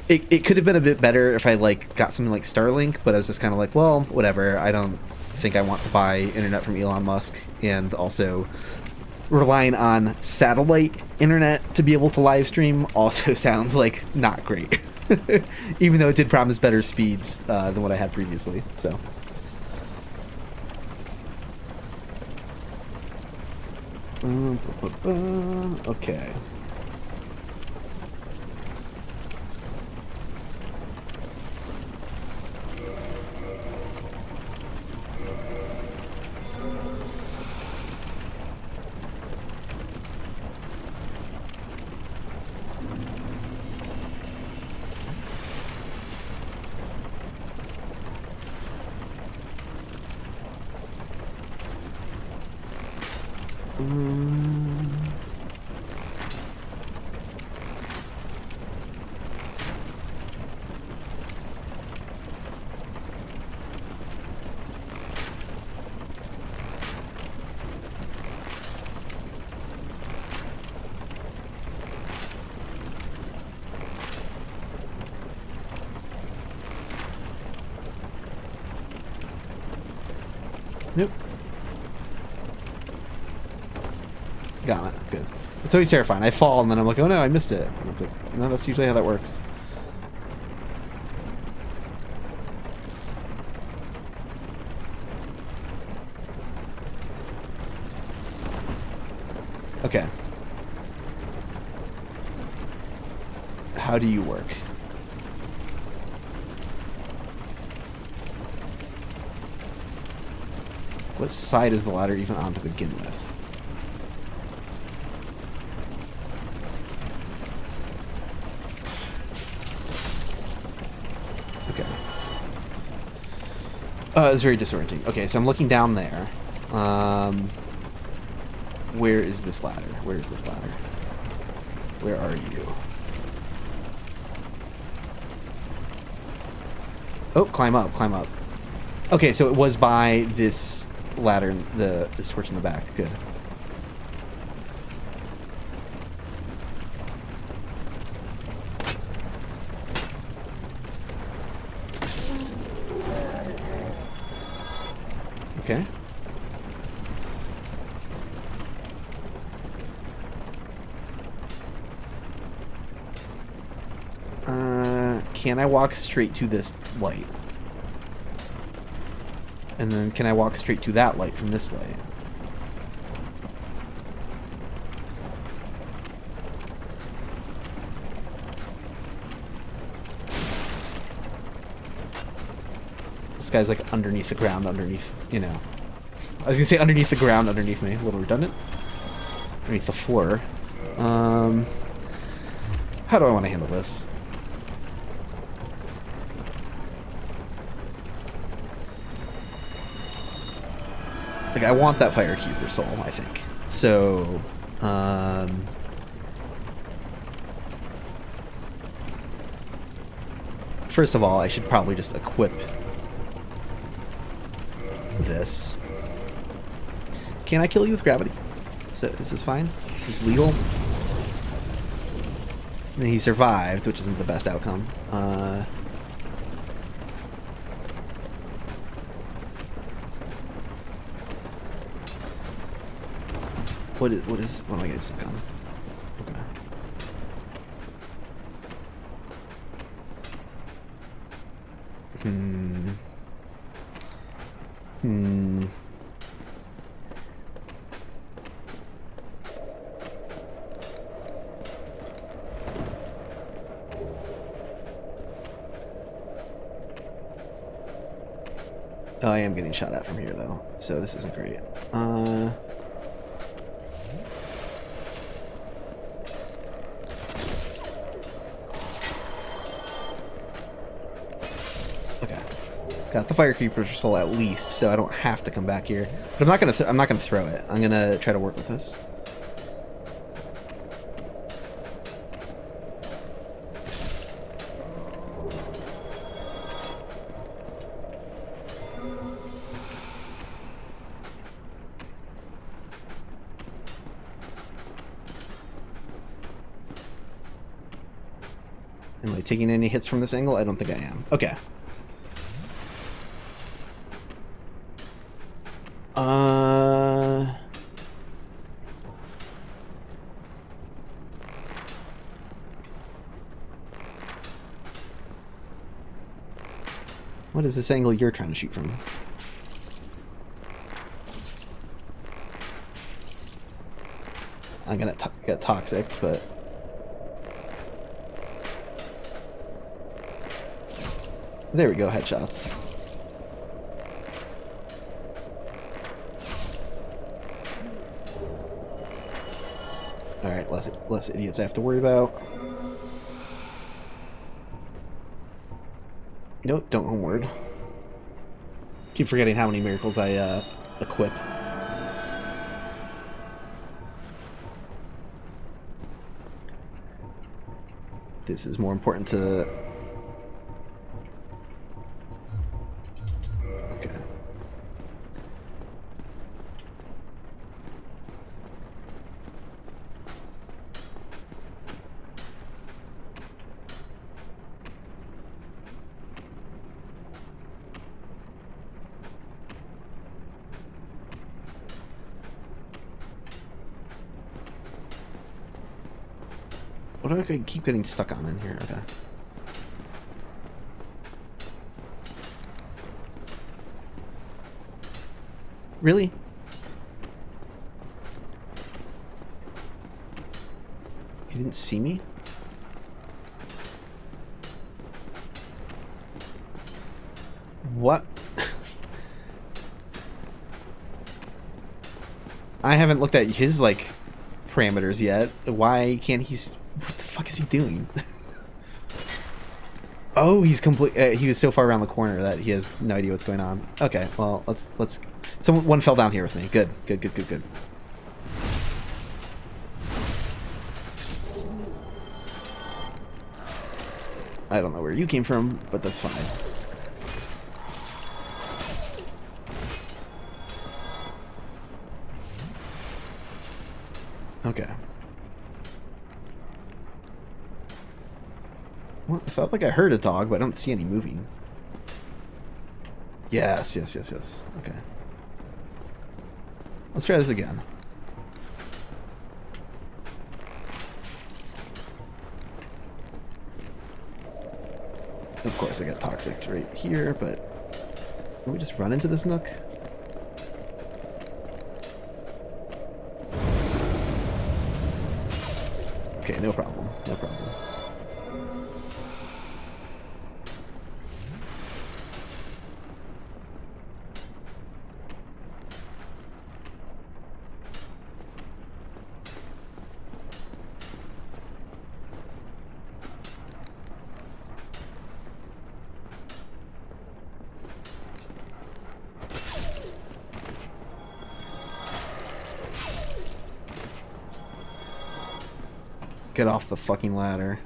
It could have been a bit better if I got something like Starlink, but I was just kind of like, well, whatever. I don't think I want to buy internet from Elon Musk, and also relying on satellite internet to be able to live stream also sounds like not great. Even though it did promise better speeds than what I had previously. So. Okay. Nope. Got it. Good. It's always terrifying. I fall and then I'm like, oh no, I missed it. And it's like, no, that's usually how that works. Okay. How do you work? What side is the ladder even on to begin with? Okay. It's very disorienting. Okay, so I'm looking down there. Where is this ladder? Where is this ladder? Where are you? Oh, climb up, climb up. Okay, so it was by this ladder, this torch in the back. Good. Okay. Can I walk straight to this light? And then can I walk straight to that light from this light? This guy's like underneath the ground, underneath, you know. I was gonna say underneath the ground, underneath me. A little redundant. Underneath the floor. How do I want to handle this? Like, I want that Firekeeper soul, I think. So, first of all, I should probably just equip this. Can I kill you with gravity? Is this fine? Is this legal? And he survived, which isn't the best outcome. What am I getting stuck on? Okay. Oh, I am getting shot at from here, though, so this isn't great. Okay, got the fire creeper soul at least, so I don't have to come back here. But I'm not gonna throw it. I'm gonna try to work with this. Am I taking any hits from this angle? I don't think I am. Okay. What is this angle you're trying to shoot from? I'm gonna get toxic, but... There we go, headshots. Alright, less idiots I have to worry about. Nope, don't homeward. Keep forgetting how many miracles I equip. This is more important to... Okay. What do I keep getting stuck on in here? Okay. Really? You didn't see me? What? I haven't looked at his, like, parameters yet. Why can't he... What the fuck is he doing? Oh, he's he was so far around the corner that he has no idea what's going on. Okay, well, let's... One fell down here with me. Good. I don't know where you came from, but that's fine. Okay. Well, I felt like I heard a dog, but I don't see any moving. Yes. Okay. Let's try this again. Of course, I got toxic right here, but can we just run into this nook? Okay, no problem. Get off the fucking ladder.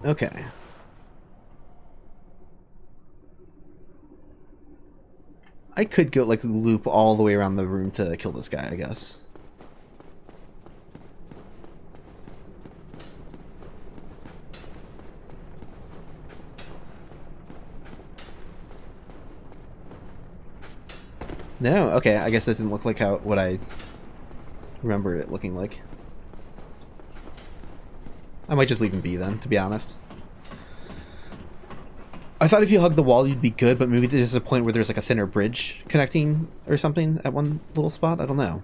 Okay. I could go, like, loop all the way around the room to kill this guy, I guess. No? Okay, I guess that didn't look like what I remember it looking like. I might just leave him be then, to be honest. I thought if you hugged the wall you'd be good, but maybe there's a point where there's like a thinner bridge connecting or something at one little spot? I don't know.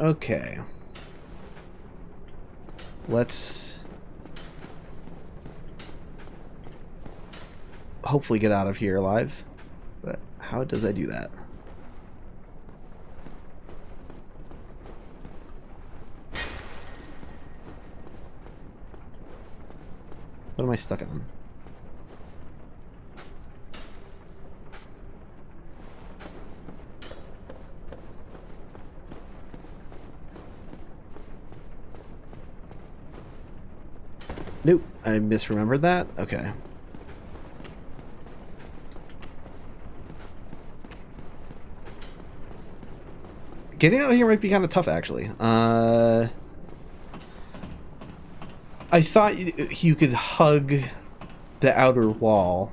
Okay. Let's hopefully get out of here alive. But how does I do that? What am I stuck on? Nope, I misremembered that. Okay. Getting out of here might be kind of tough, actually. I thought you could hug the outer wall.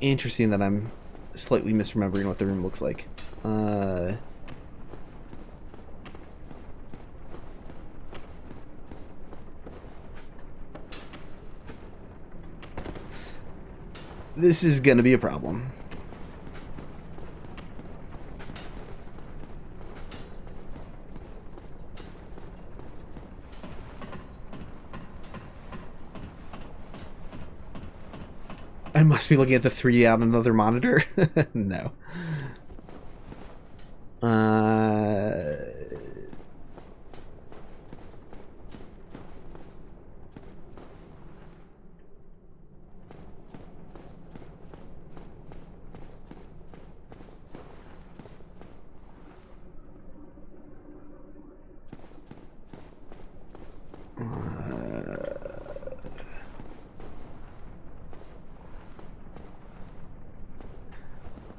Interesting that I'm slightly misremembering what the room looks like. This is gonna be a problem. I must be looking at the 3D on another monitor. No.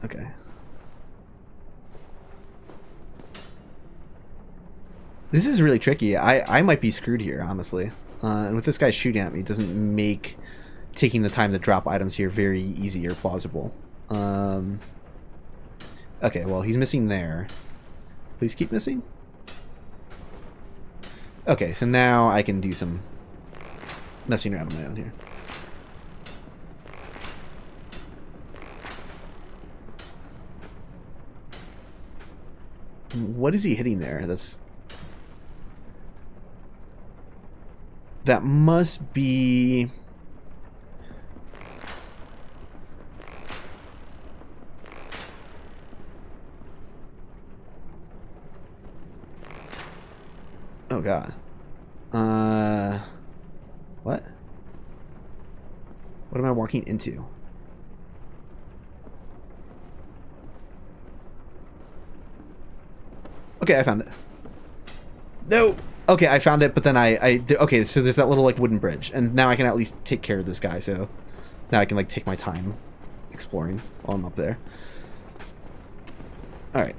Okay. This is really tricky. I might be screwed here, honestly. And with this guy shooting at me, it doesn't make taking the time to drop items here very easy or plausible. Okay, well, he's missing there. Please keep missing. Okay, so now I can do some messing around on my own here. What is he hitting there? That must be... Oh god. What? What am I walking into? Okay, I found it. No! Okay, I found it, but then okay, so there's that little, like, wooden bridge. And now I can at least take care of this guy, so... Now I can, like, take my time exploring while I'm up there. Alright.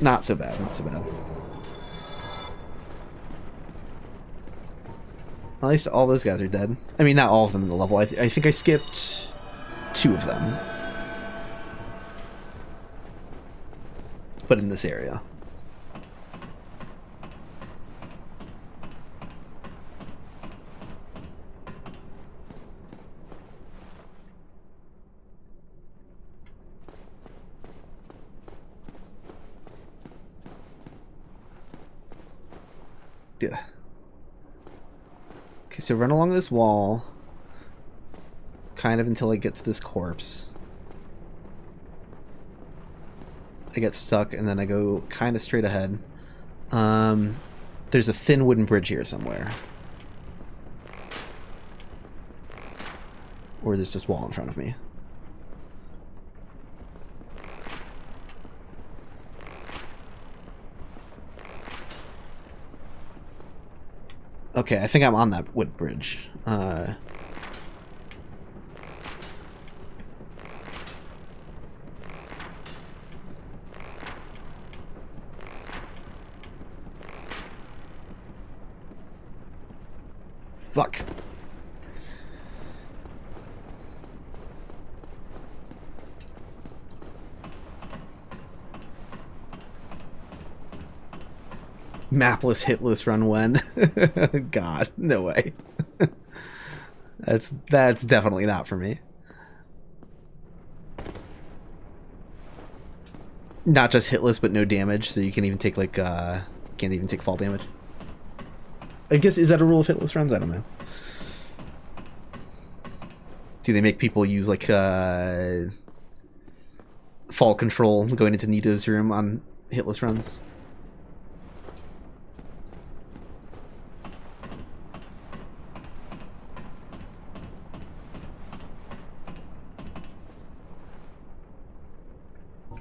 Not so bad, not so bad. At least all those guys are dead. I mean, not all of them in the level. I think I skipped 2 of them. But in this area. Yeah. Okay, so run along this wall. Kind of until I get to this corpse. I get stuck, and then I go kind of straight ahead. There's a thin wooden bridge here somewhere. Or there's just wall in front of me. Okay, I think I'm on that wood bridge. Fuck. Mapless, hitless, run when. God, no way. That's definitely not for me. Not just hitless, but no damage, so you can even take like can't even take fall damage. I guess, is that a rule of hitless runs? I don't know. Do they make people use like fall control going into Nito's room on hitless runs?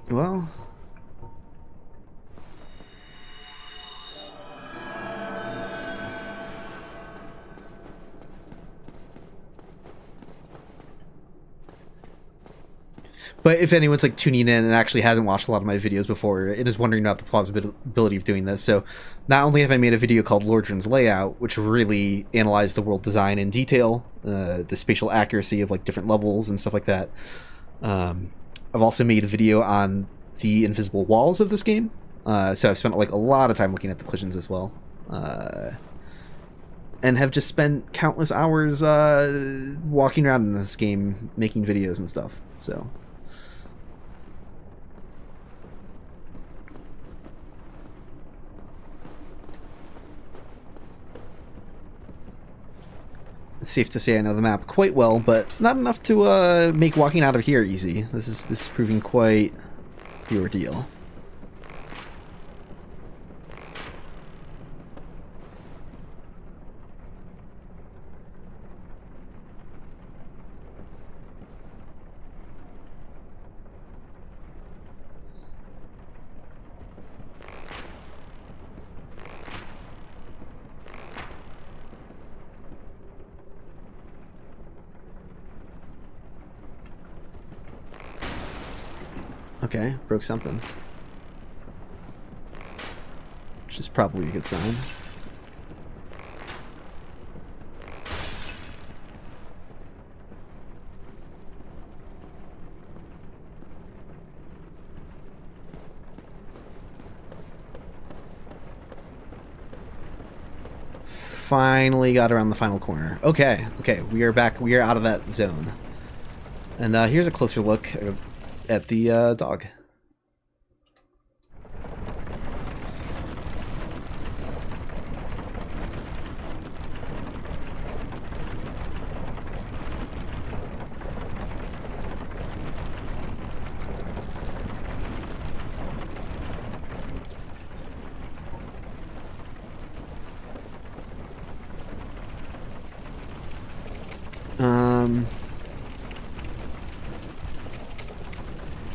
Well, but if anyone's like tuning in and actually hasn't watched a lot of my videos before and is wondering about the plausibility of doing this, so not only have I made a video called Lordran's Layout, which really analyzed the world design in detail, the spatial accuracy of like different levels and stuff like that. I've also made a video on the invisible walls of this game, so I've spent like a lot of time looking at the collisions as well, and have just spent countless hours walking around in this game making videos and stuff. So it's safe to say I know the map quite well, but not enough to make walking out of here easy. This is proving quite the ordeal. Okay, broke something. Which is probably a good sign. Finally got around the final corner. Okay, we are back. We are out of that zone. And here's a closer look at the dog.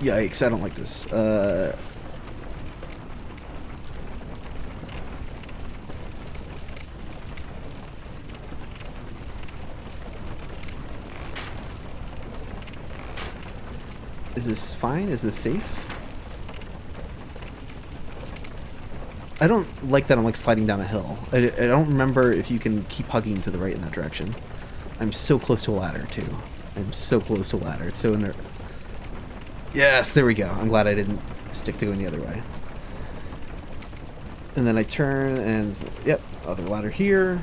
Yikes, I don't like this. Is this fine? Is this safe? I don't like that I'm like sliding down a hill. I don't remember if you can keep hugging to the right in that direction. I'm so close to a ladder too. I'm so close to a ladder. It's so inert. Yes, there we go. I'm glad I didn't stick to going the other way. And then I turn and, yep, other ladder here.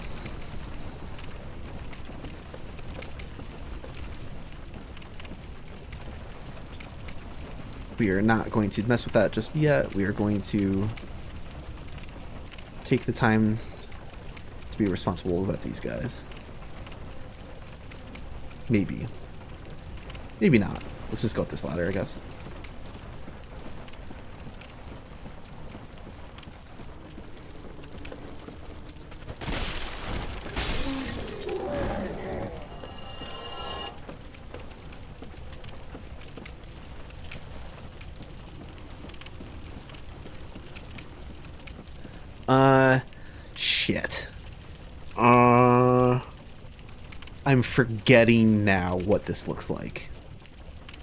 We are not going to mess with that just yet. We are going to take the time to be responsible about these guys. Maybe. Maybe not. Let's just go up this ladder, I guess. shit. I'm forgetting now what this looks like.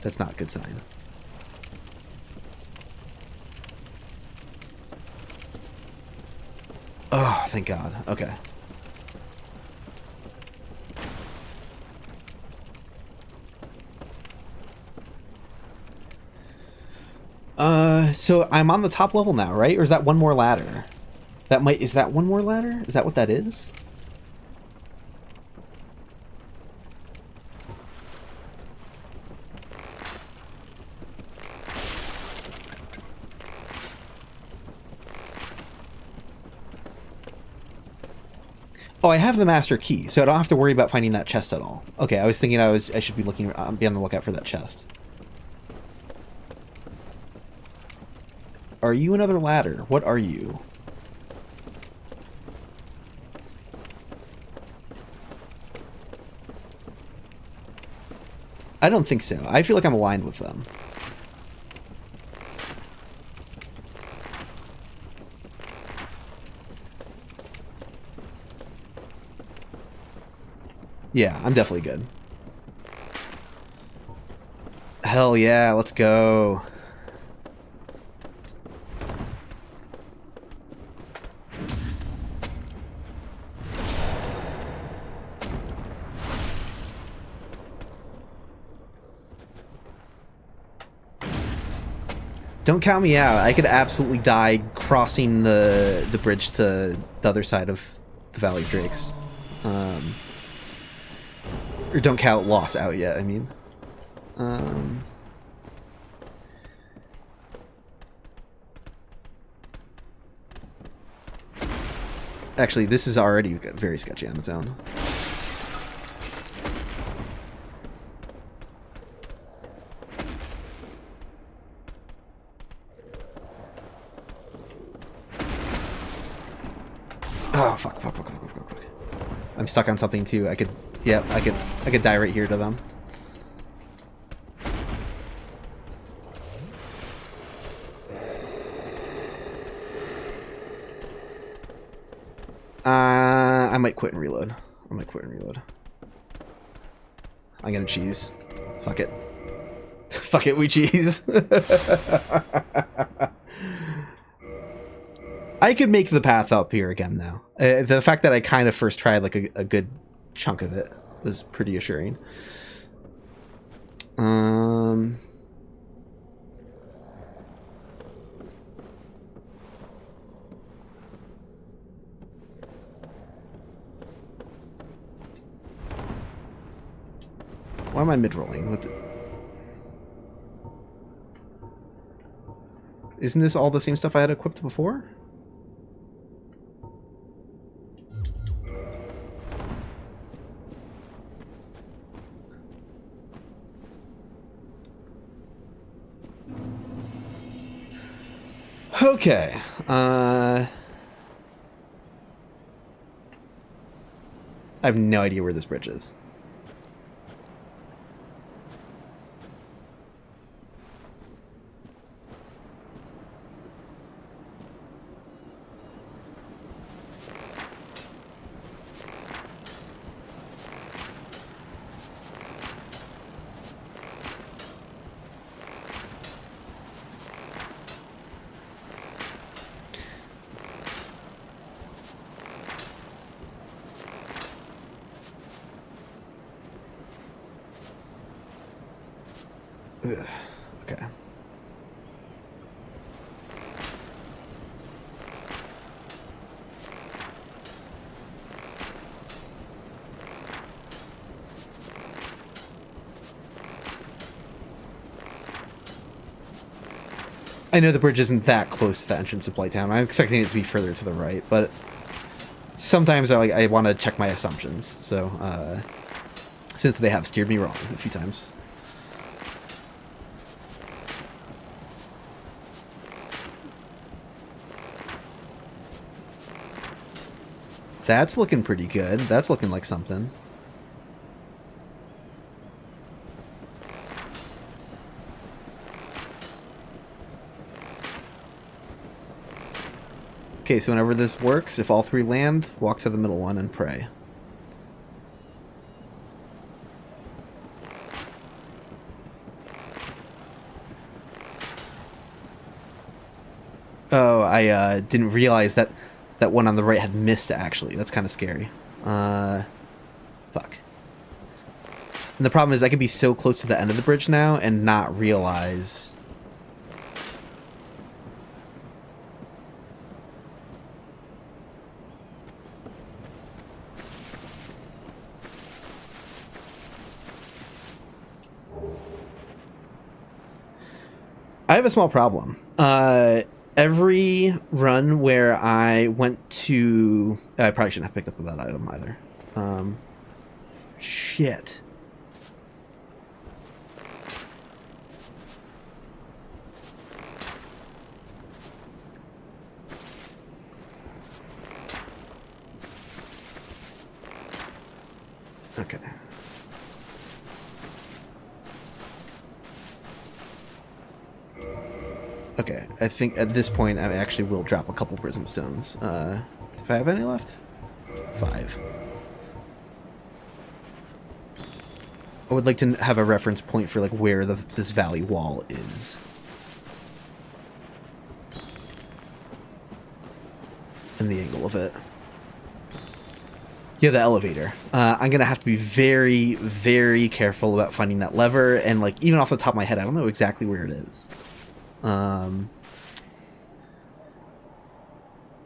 That's not a good sign. Oh, thank God. Okay. So I'm on the top level now, right? Or is that one more ladder? Is that one more ladder? Is that what that is? Oh, I have the master key, so I don't have to worry about finding that chest at all. Okay, I was thinking I should be looking, be on the lookout for that chest. Are you another ladder? What are you? I don't think so. I feel like I'm aligned with them. Yeah, I'm definitely good. Hell yeah, let's go. Don't count me out. I could absolutely die crossing the bridge to the other side of the Valley of Drakes. Or don't count loss out yet, I mean. Actually, this is already very sketchy on its own. Oh, fuck. I'm stuck on something too. I could die right here to them. I might quit and reload. I'm gonna cheese. Fuck it. Fuck it, we cheese. I could make the path up here again, though. The fact that I kind of first tried like a good chunk of it was pretty assuring. Why am I mid-rolling? Isn't this all the same stuff I had equipped before? Okay. I have no idea where this bridge is. Ugh. Okay. I know the bridge isn't that close to the entrance of Blighttown. I'm expecting it to be further to the right, but sometimes I want to check my assumptions. So, since they have steered me wrong a few times. That's looking pretty good. That's looking like something. Okay, so whenever this works, if all three land, walk to the middle one and pray. Oh, I didn't realize that that one on the right had missed, actually. That's kind of scary. Fuck. And the problem is I could be so close to the end of the bridge now and not realize... I have a small problem. Every run where I went to... I probably shouldn't have picked up that item either. Shit. Okay. Okay, I think at this point I actually will drop a couple prism stones. If I have any left? 5. I would like to have a reference point for like where this valley wall is. And the angle of it. Yeah, the elevator. I'm gonna have to be very, very careful about finding that lever, and like even off the top of my head, I don't know exactly where it is.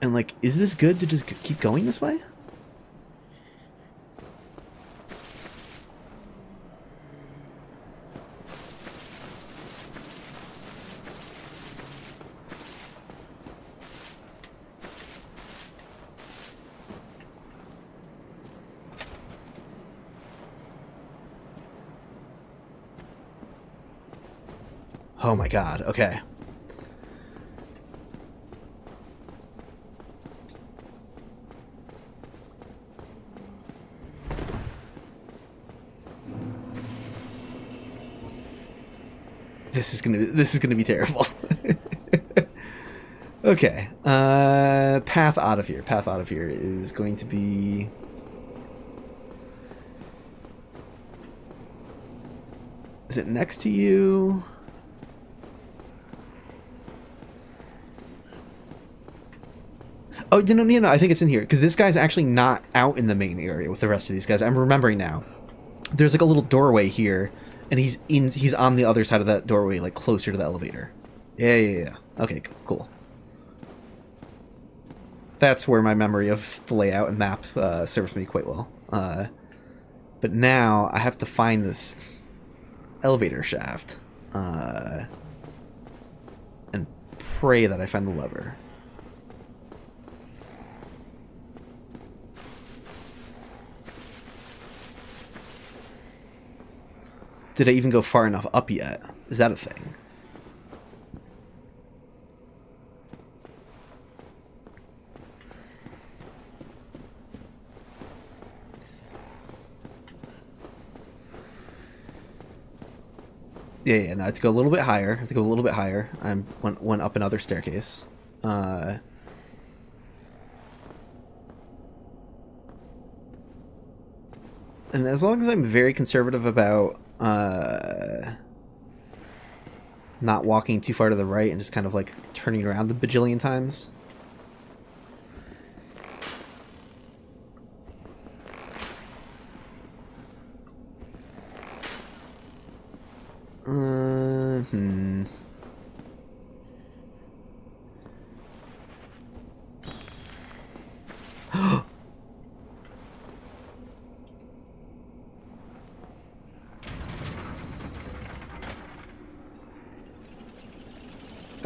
And like, is this good to just keep going this way? Oh my god, okay. This is gonna be terrible. Okay. Path out of here. Path out of here is going to be... Is it next to you? Oh, no, I think it's in here. Because this guy's actually not out in the main area with the rest of these guys. I'm remembering now. There's like a little doorway here. And he's on the other side of that doorway, like closer to the elevator. Yeah. Okay, cool. That's where my memory of the layout and map serves me quite well. But now I have to find this elevator shaft. And pray that I find the lever. Did I even go far enough up yet? Is that a thing? Yeah, no, I have to go a little bit higher. I went up another staircase. And as long as I'm very conservative about not walking too far to the right and just kind of like turning around a bajillion times.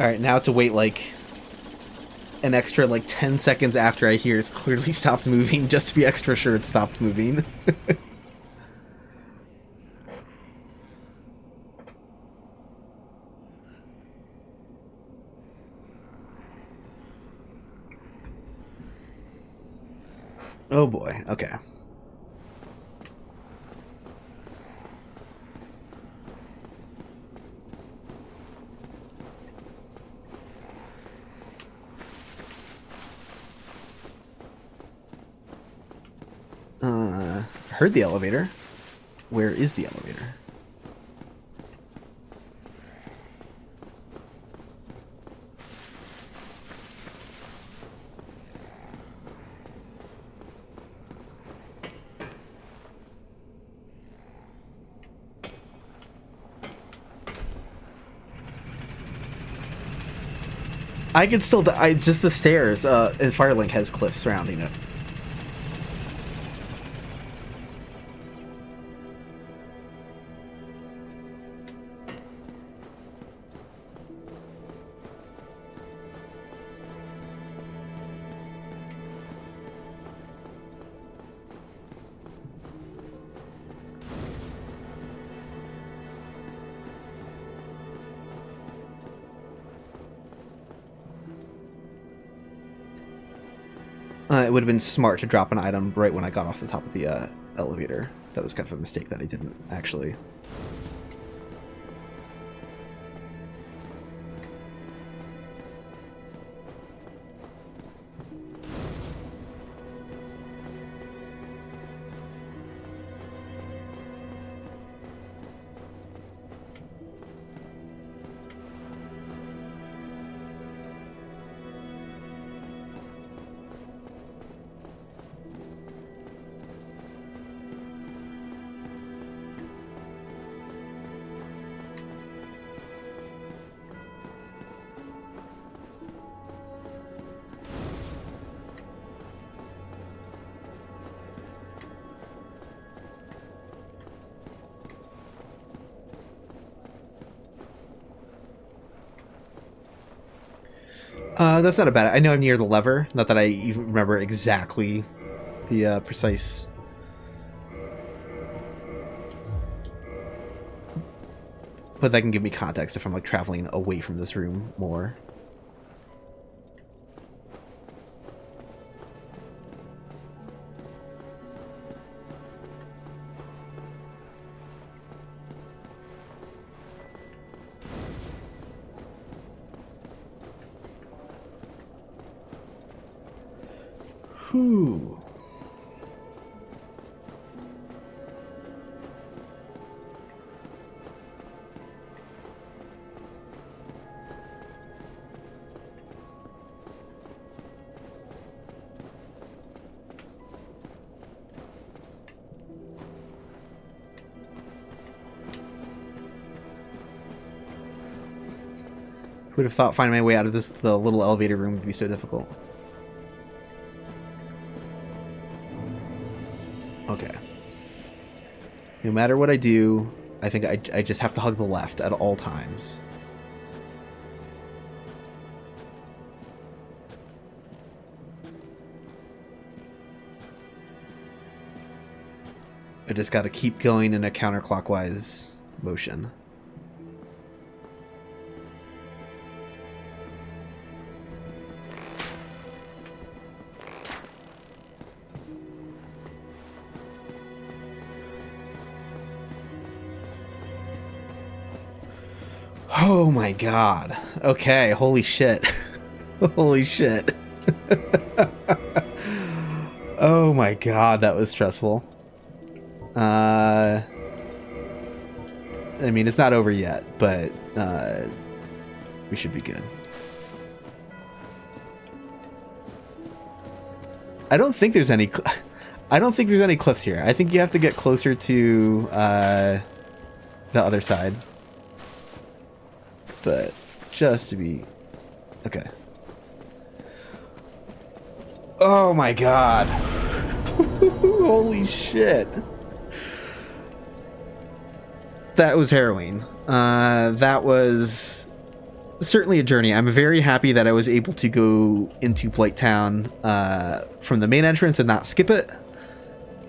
Alright, now to wait like an extra like 10 seconds after I hear it's clearly stopped moving just to be extra sure it stopped moving. Oh boy, okay. Heard the elevator. Where is the elevator? I could still... just the stairs. And Firelink has cliffs surrounding it. It would have been smart to drop an item right when I got off the top of the elevator. That was kind of a mistake that I didn't actually. That's not a bad... I know I'm near the lever. Not that I even remember exactly the precise... But that can give me context if I'm like traveling away from this room more. Whew. Who would have thought finding my way out of the little elevator room would be so difficult? Okay. No matter what I do, I think I just have to hug the left at all times. I just gotta keep going in a counterclockwise motion. Oh my god. Okay, holy shit. Holy shit. Oh my god, that was stressful. I mean, it's not over yet, but we should be good. I don't think there's any cliffs here. I think you have to get closer to the other side. But just to be... Okay. Oh my god. Holy shit. That was harrowing. That was certainly a journey. I'm very happy that I was able to go into Blighttown from the main entrance and not skip it.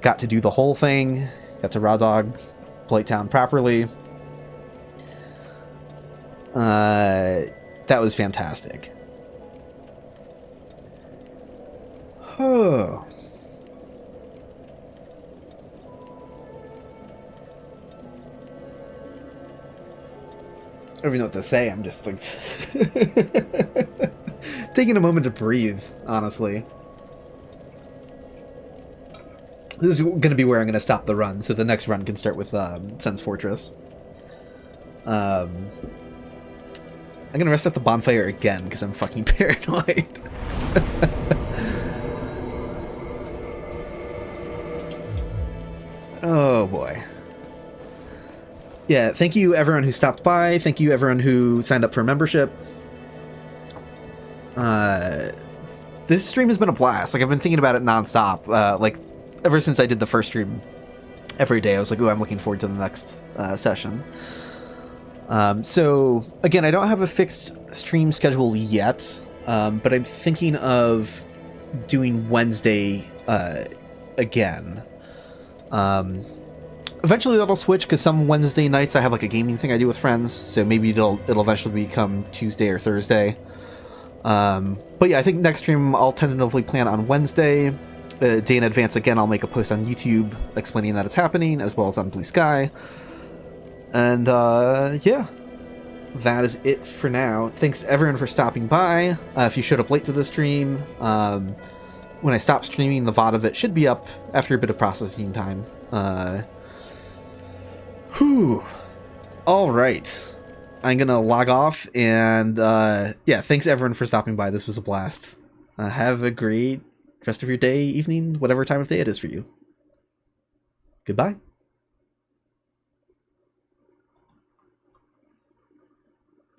Got to do the whole thing. Got to raw dog Blighttown properly. That was fantastic. Oh. I don't even know what to say. I'm just like taking a moment to breathe, honestly. This is going to be where I'm going to stop the run, so the next run can start with Sen's Fortress. I'm going to rest at the bonfire again, because I'm fucking paranoid. Oh boy. Yeah, thank you everyone who stopped by. Thank you everyone who signed up for membership. This stream has been a blast. Like, I've been thinking about it nonstop. Like, ever since I did the first stream every day, I was like, ooh, I'm looking forward to the next session. So, again, I don't have a fixed stream schedule yet, but I'm thinking of doing Wednesday again. Eventually that'll switch, because some Wednesday nights I have like a gaming thing I do with friends, so maybe it'll eventually become Tuesday or Thursday. But yeah, I think next stream I'll tentatively plan on Wednesday. A day in advance again, I'll make a post on YouTube explaining that it's happening, as well as on Blue Sky. And yeah, that is it for now. Thanks everyone for stopping by. If you showed up late to the stream, when I stop streaming, the VOD of it should be up after a bit of processing time. All right. I'm going to log off, and yeah, thanks everyone for stopping by. This was a blast. Have a great rest of your day, evening, whatever time of day it is for you. Goodbye.